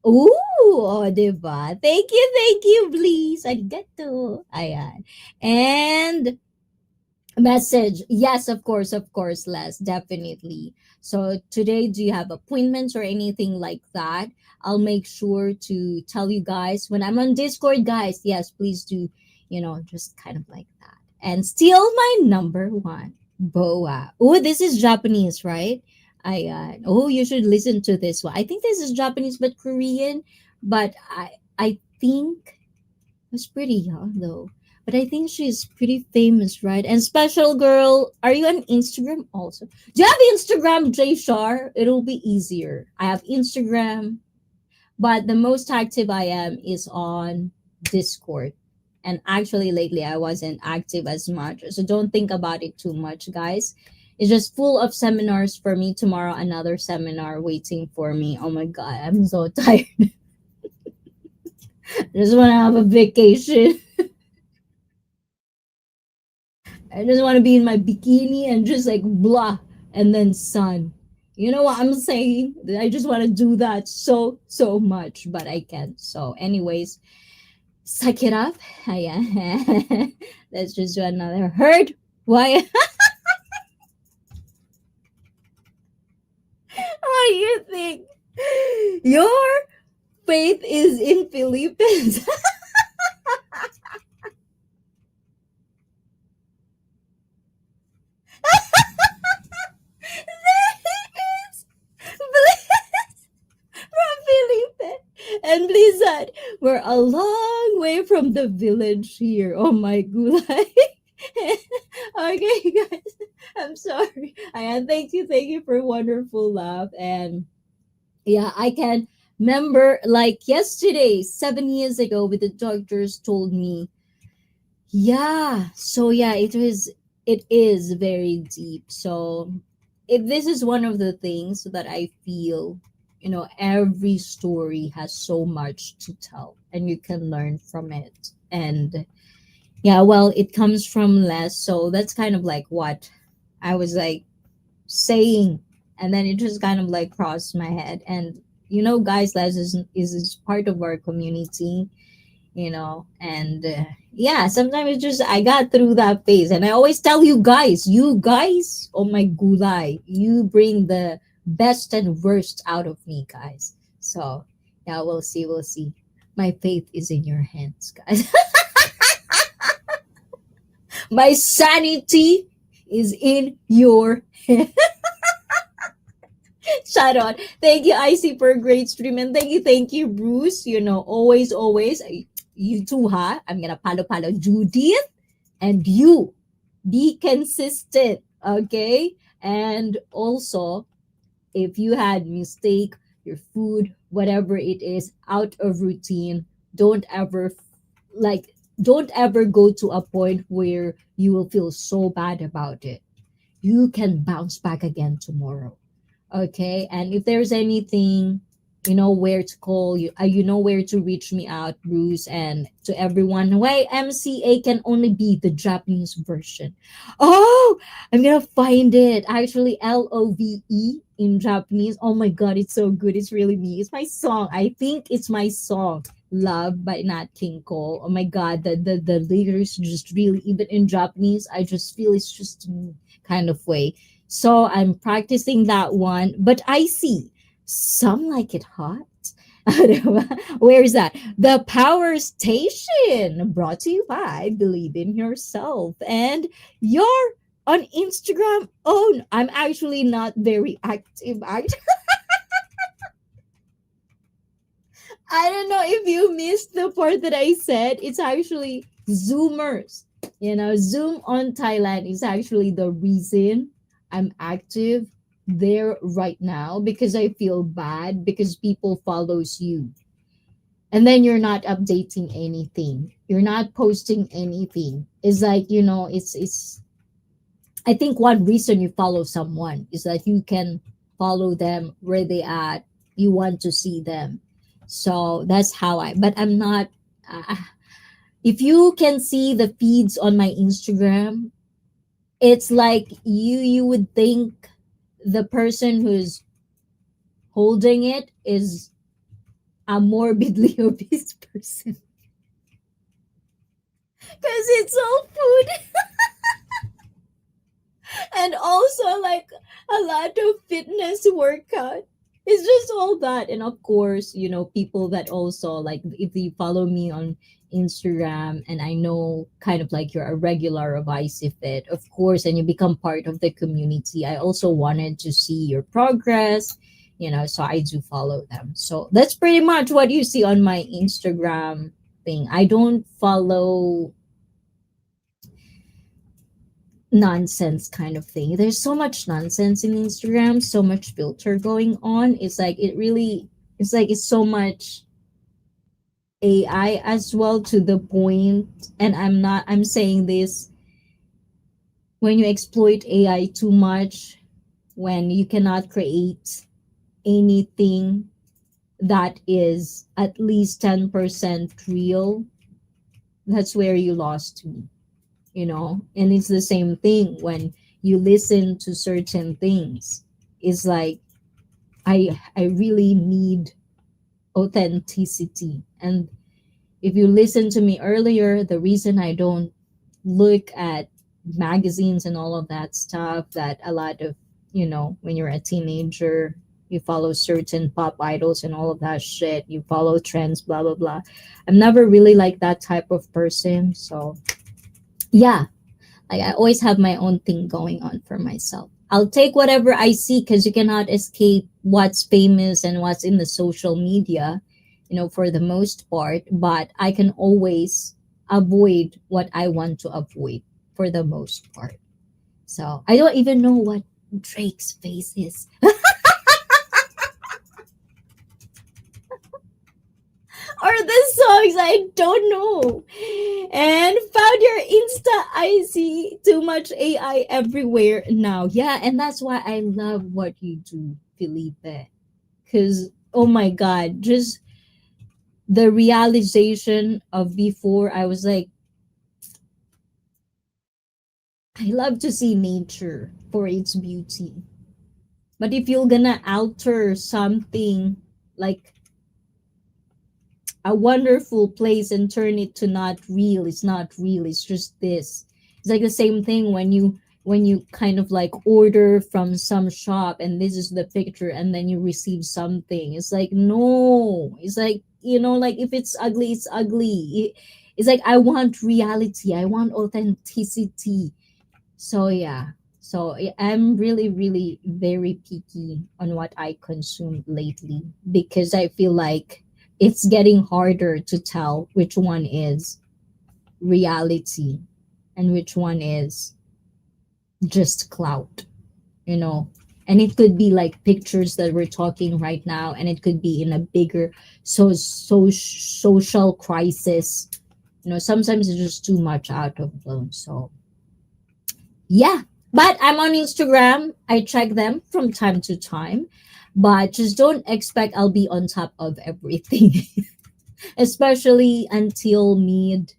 Ooh, oh, diba? Thank you, please. Arigato. Ayan. And message. Yes, of course, Les, definitely. So today, do you have appointments or anything like that? I'll make sure to tell you guys when I'm on Discord, guys. Yes, please do, just kind of like that. And still my number one, Boa. Oh, this is Japanese, right? Oh, you should listen to this one. I think this is Japanese but Korean, but I think was pretty young though. But I think she's pretty famous, right? And Special Girl, are you on Instagram also? Do you have Instagram, J Shar? It'll be easier. I have Instagram, but the most active I am is on Discord. And actually, lately I wasn't active as much. So don't think about it too much, guys. It's just full of seminars for me. Tomorrow, another seminar waiting for me. Oh my God, I'm so tired. I just want to have a vacation. I just want to be in my bikini and just like blah and then sun. You know what I'm saying? I just want to do that so much, but I can't. So, anyways, suck it up. Let's just do another herd. Why? What do you think? Your faith is in Philippines. From Philippines and Blizzard. We're a long way from the village here. Oh my gulay. Okay, guys. I'm sorry. Thank you for a wonderful laugh. And yeah, I can remember like yesterday, 7 years ago, with the doctors told me, yeah. So yeah, it was. it is very deep. So this is one of the things that I feel, every story has so much to tell and you can learn from it. And yeah, well, it comes from less. So that's kind of like what I was like saying. And then it just kind of like crossed my head. And, guys, Les is part of our community, and yeah, sometimes it's just I got through that phase. And I always tell you guys, oh my gulay, you bring the best and worst out of me, guys. So yeah, we'll see. My faith is in your hands, guys. My sanity is in your shout out. Thank you, IC, for a great stream. And thank you, Bruce. Always. You too, huh? I'm gonna palo Judith, and you be consistent, okay? And also, if you had mistake your food, whatever it is, out of routine, don't ever like don't ever go to a point where you will feel so bad about it. You can bounce back again tomorrow. Okay, and if there's anything, you know where to call you. You know where to reach me out, Bruce, and to everyone. Why MCA can only be the Japanese version? Oh, I'm gonna find it. Actually, Love in Japanese. Oh my God, it's so good. It's really me. It's my song. I think it's my song. Love by Nat King Cole. Oh my God, the lyrics just really, even in Japanese, I just feel it's just me kind of way. So I'm practicing that one, but I see some like it hot. Where is that? The Power Station, brought to you by Believe in Yourself. And you're on Instagram. Oh, I'm actually not very active. I don't know if you missed the part that I said. It's actually Zoomers. Zoom on Thailand is actually the reason I'm active there right now, because I feel bad because people follows you and then you're not updating anything. You're not posting anything. It's like, it's I think one reason you follow someone is that you can follow them where they at. You want to see them. So that's how but I'm not. Uh, if you can see the feeds on my Instagram, it's like you would think the person who's holding it is a morbidly obese person because it's all food and also like a lot of fitness workout. It's just all that. And of course, people that also like, if you follow me on Instagram and I know kind of like you're a regular of IC of course, and you become part of the community, I also wanted to see your progress, so I do follow them. So that's pretty much what you see on my Instagram thing. I don't follow nonsense kind of thing. There's so much nonsense in Instagram, so much filter going on. It's like it's so much AI as well, to the point, and I'm saying this, when you exploit AI too much, when you cannot create anything that is at least 10% real, that's where you lost me. And it's the same thing when you listen to certain things. It's like I really need authenticity. And if you listen to me earlier, the reason I don't look at magazines and all of that stuff, that a lot of, when you're a teenager, you follow certain pop idols and all of that shit, you follow trends, blah blah blah. I'm never really like that type of person. So yeah, like I always have my own thing going on for myself. I'll take whatever I see because you cannot escape what's famous and what's in the social media, for the most part. But I can always avoid what I want to avoid for the most part. So I don't even know what Drake's face is. Or the songs, I don't know. And found your Insta. I see too much AI everywhere now. Yeah, and that's why I love what you do, Felipe. Because, oh my God, just the realization of before, I was like, I love to see nature for its beauty. But if you're gonna alter something like a wonderful place and turn it to not real, it's not real, it's just this. It's like the same thing when you kind of like order from some shop and this is the picture and then you receive something. It's like no. It's like, like if it's ugly, it's ugly. It's like I want reality, I want authenticity. So yeah. So I'm really, really very picky on what I consume lately because I feel like it's getting harder to tell which one is reality and which one is just clout, you know. And it could be like pictures that we're talking right now, and it could be in a bigger social crisis. Sometimes it's just too much out of them. So yeah, but I'm on Instagram. I check them from time to time, but just don't expect I'll be on top of everything, especially until mid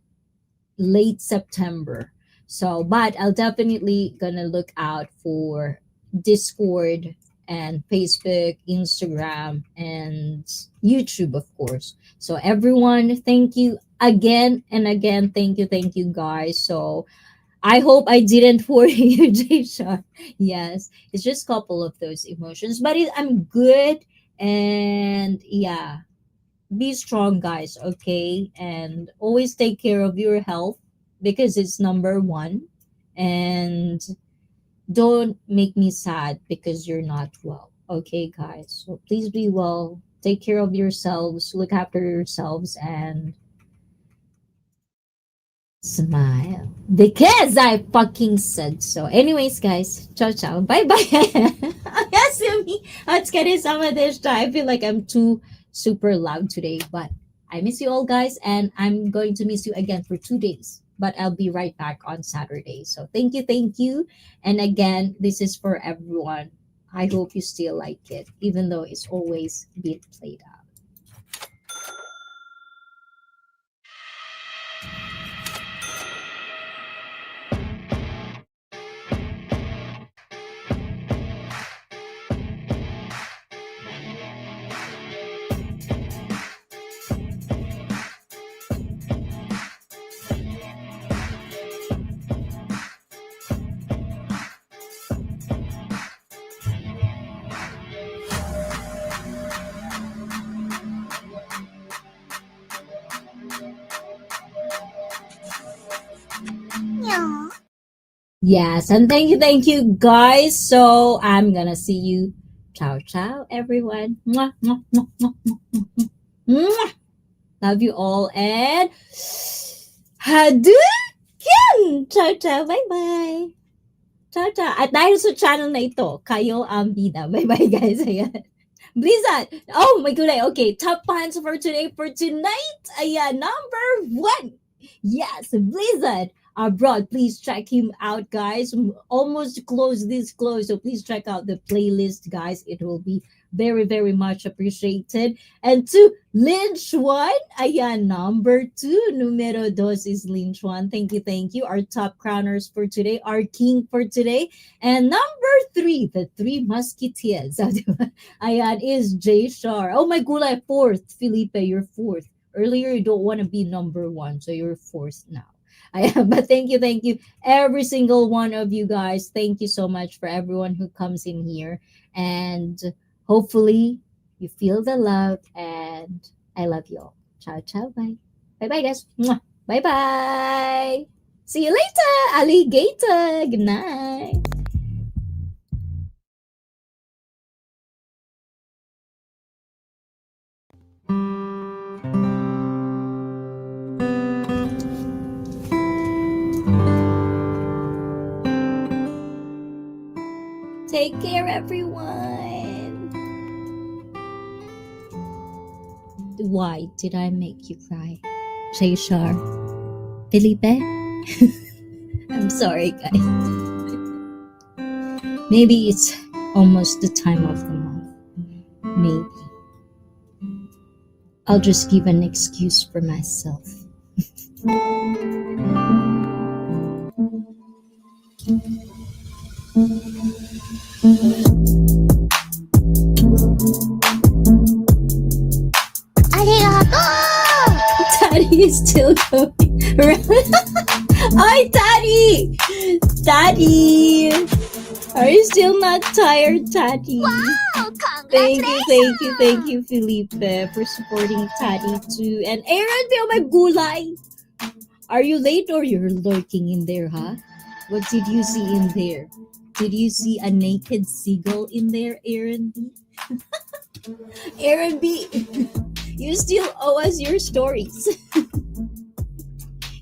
late September. So, but I'll definitely gonna look out for Discord and Facebook, Instagram, and YouTube, of course. So, everyone, thank you again and again. Thank you, guys. So, I hope I didn't worry you, Jayshawn. Yes, it's just a couple of those emotions, but I'm good. And yeah, be strong, guys, okay? And always take care of your health because it's number one. And don't make me sad because you're not well, okay, guys? So please be well. Take care of yourselves, look after yourselves, and smile because I fucking said so. Anyways, guys, ciao ciao. Bye bye. Yes, me. Let's get it some of this. I feel like I'm too super loud today, but I miss you all, guys, and I'm going to miss you again for 2 days. But I'll be right back on Saturday. So thank you. And again, this is for everyone. I hope you still like it, even though it's always been played out. Yes, and thank you, guys. So I'm gonna see you. Ciao, ciao, everyone. Mwah, mwah, mwah, mwah, mwah, mwah. Love you all, and Hadouken! Ciao, ciao, bye-bye. Ciao, ciao. At dahil sa channel na ito, kayo ang bida. Bye-bye, guys. Ayan. Blizzard! Oh my goodness. Okay, top fans for today, for tonight. Ayan, number one. Yes, Blizzard abroad. Please check him out, guys. Almost close, so please check out the playlist, guys. It will be very, very much appreciated. And to Lynch One, ayan, number two. Numero dos is Lynch One. Thank you. Our top crowners for today, our king for today. And number three, the three musketeers. Ayan, is Jay Shar. Oh my gulay, fourth. Felipe, you're fourth. Earlier, you don't want to be number one, so you're fourth now. But thank you, every single one of you guys. Thank you so much for everyone who comes in here. And hopefully, you feel the love. And I love you all. Ciao, ciao, bye. Bye bye, guys. Bye bye. See you later, alligator. Good night. Take care, everyone. Why did I make you cry? Jay Shar. Felipe? I'm sorry, guys. Maybe it's almost the time of the month. Maybe. I'll just give an excuse for myself. Daddy is still going. Hi, Daddy! Daddy! Are you still not tired, Daddy? Wow! Thank you, Felipe, for supporting Daddy too. And Aaron, oh my gulay! Are you late or you're lurking in there, huh? What did you see in there? Did you see a naked seagull in there, Aaron B? Aaron B, you still owe us your stories.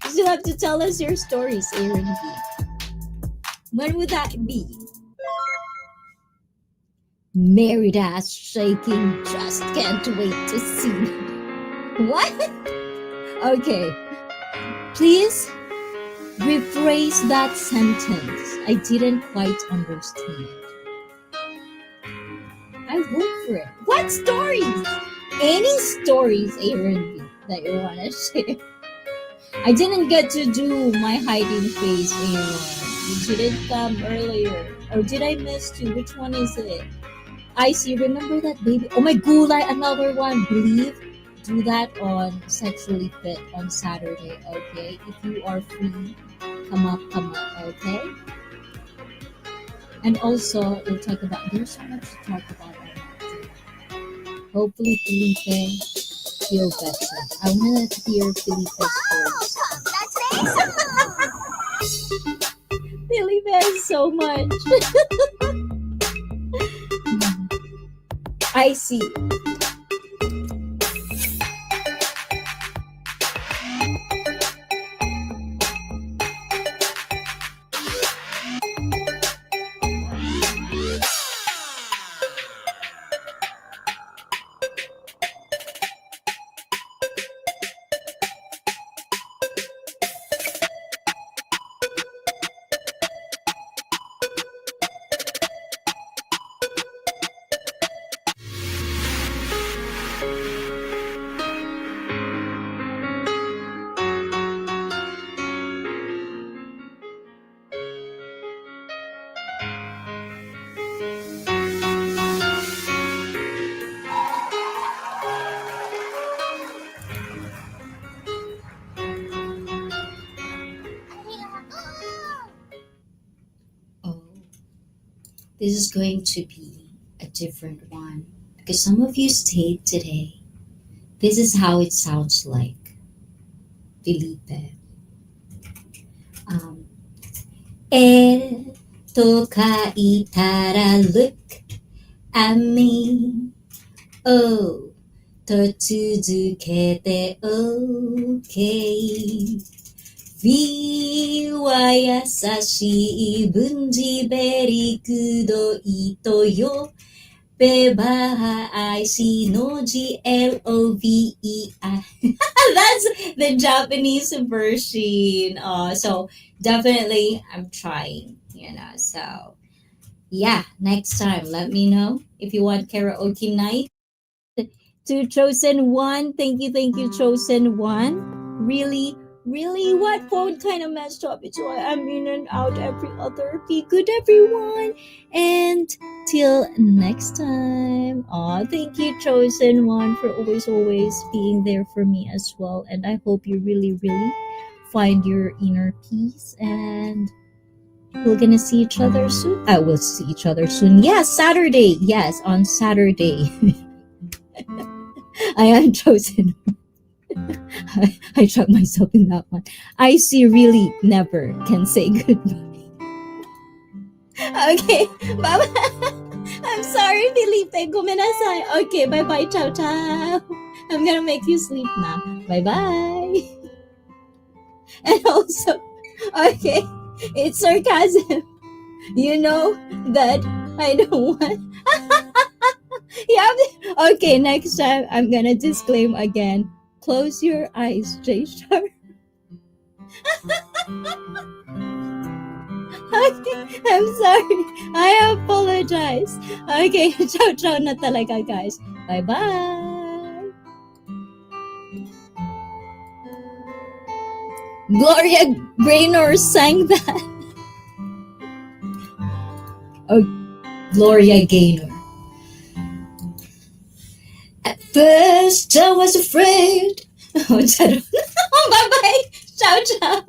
You still have to tell us your stories, Aaron B. When would that be? Married ass shaking, just can't wait to see. What? Okay. Please rephrase that sentence. I didn't quite understand. I work for it. What stories? Any stories, Aaron B, that you want to share? I didn't get to do my hiding face, Aaron. You didn't come earlier. Or did I miss you? Which one is it? I see. Remember that baby? Oh my gulay, another one. Believe. Do that on Sexually Fit on Saturday, okay? If you are free, come up, okay? And also, we'll talk about, there's so much to talk about on that day. Hopefully, Felipe feel better. I want to hear Felipe's stories. Felipe has so much. I see. Oh, this is going to be a different one because some of you stayed today. This is how it sounds like. Felipe. To kaitara, look at me. Oh, to tsuzukete, okay. V は優しい分子べりくどいとよ。べば I see no GLOVEI. That's the Japanese version. So definitely I'm trying, So yeah, next time let me know if you want karaoke night. To Chosen One, thank you, Chosen One. Really, what phone kind of messed up? It's why I'm in and out every other. Be good, everyone, and till next time. Aw, thank you, Chosen One, for always being there for me as well. And I hope you really find your inner peace. And we're gonna see each other soon. I will see each other soon. Yes, Saturday. Yes, on Saturday. I am chosen. I trapped myself in that one. I see really never can say goodbye. Okay, bye bye. I'm sorry, Felipe. Gomenasai. Okay, bye bye. Ciao, ciao. I'm gonna make you sleep now. Bye bye. And also, okay, it's sarcasm. You know that I don't want. Yeah. Okay, next time I'm gonna disclaim again. Close your eyes, J Star. Okay, I'm sorry. I apologize. Okay, ciao ciao na talaga guys. Bye-bye. Gloria Gaynor sang that. Oh, Gloria Gaynor. At first I was afraid. Oh, bye-bye. Ciao ciao.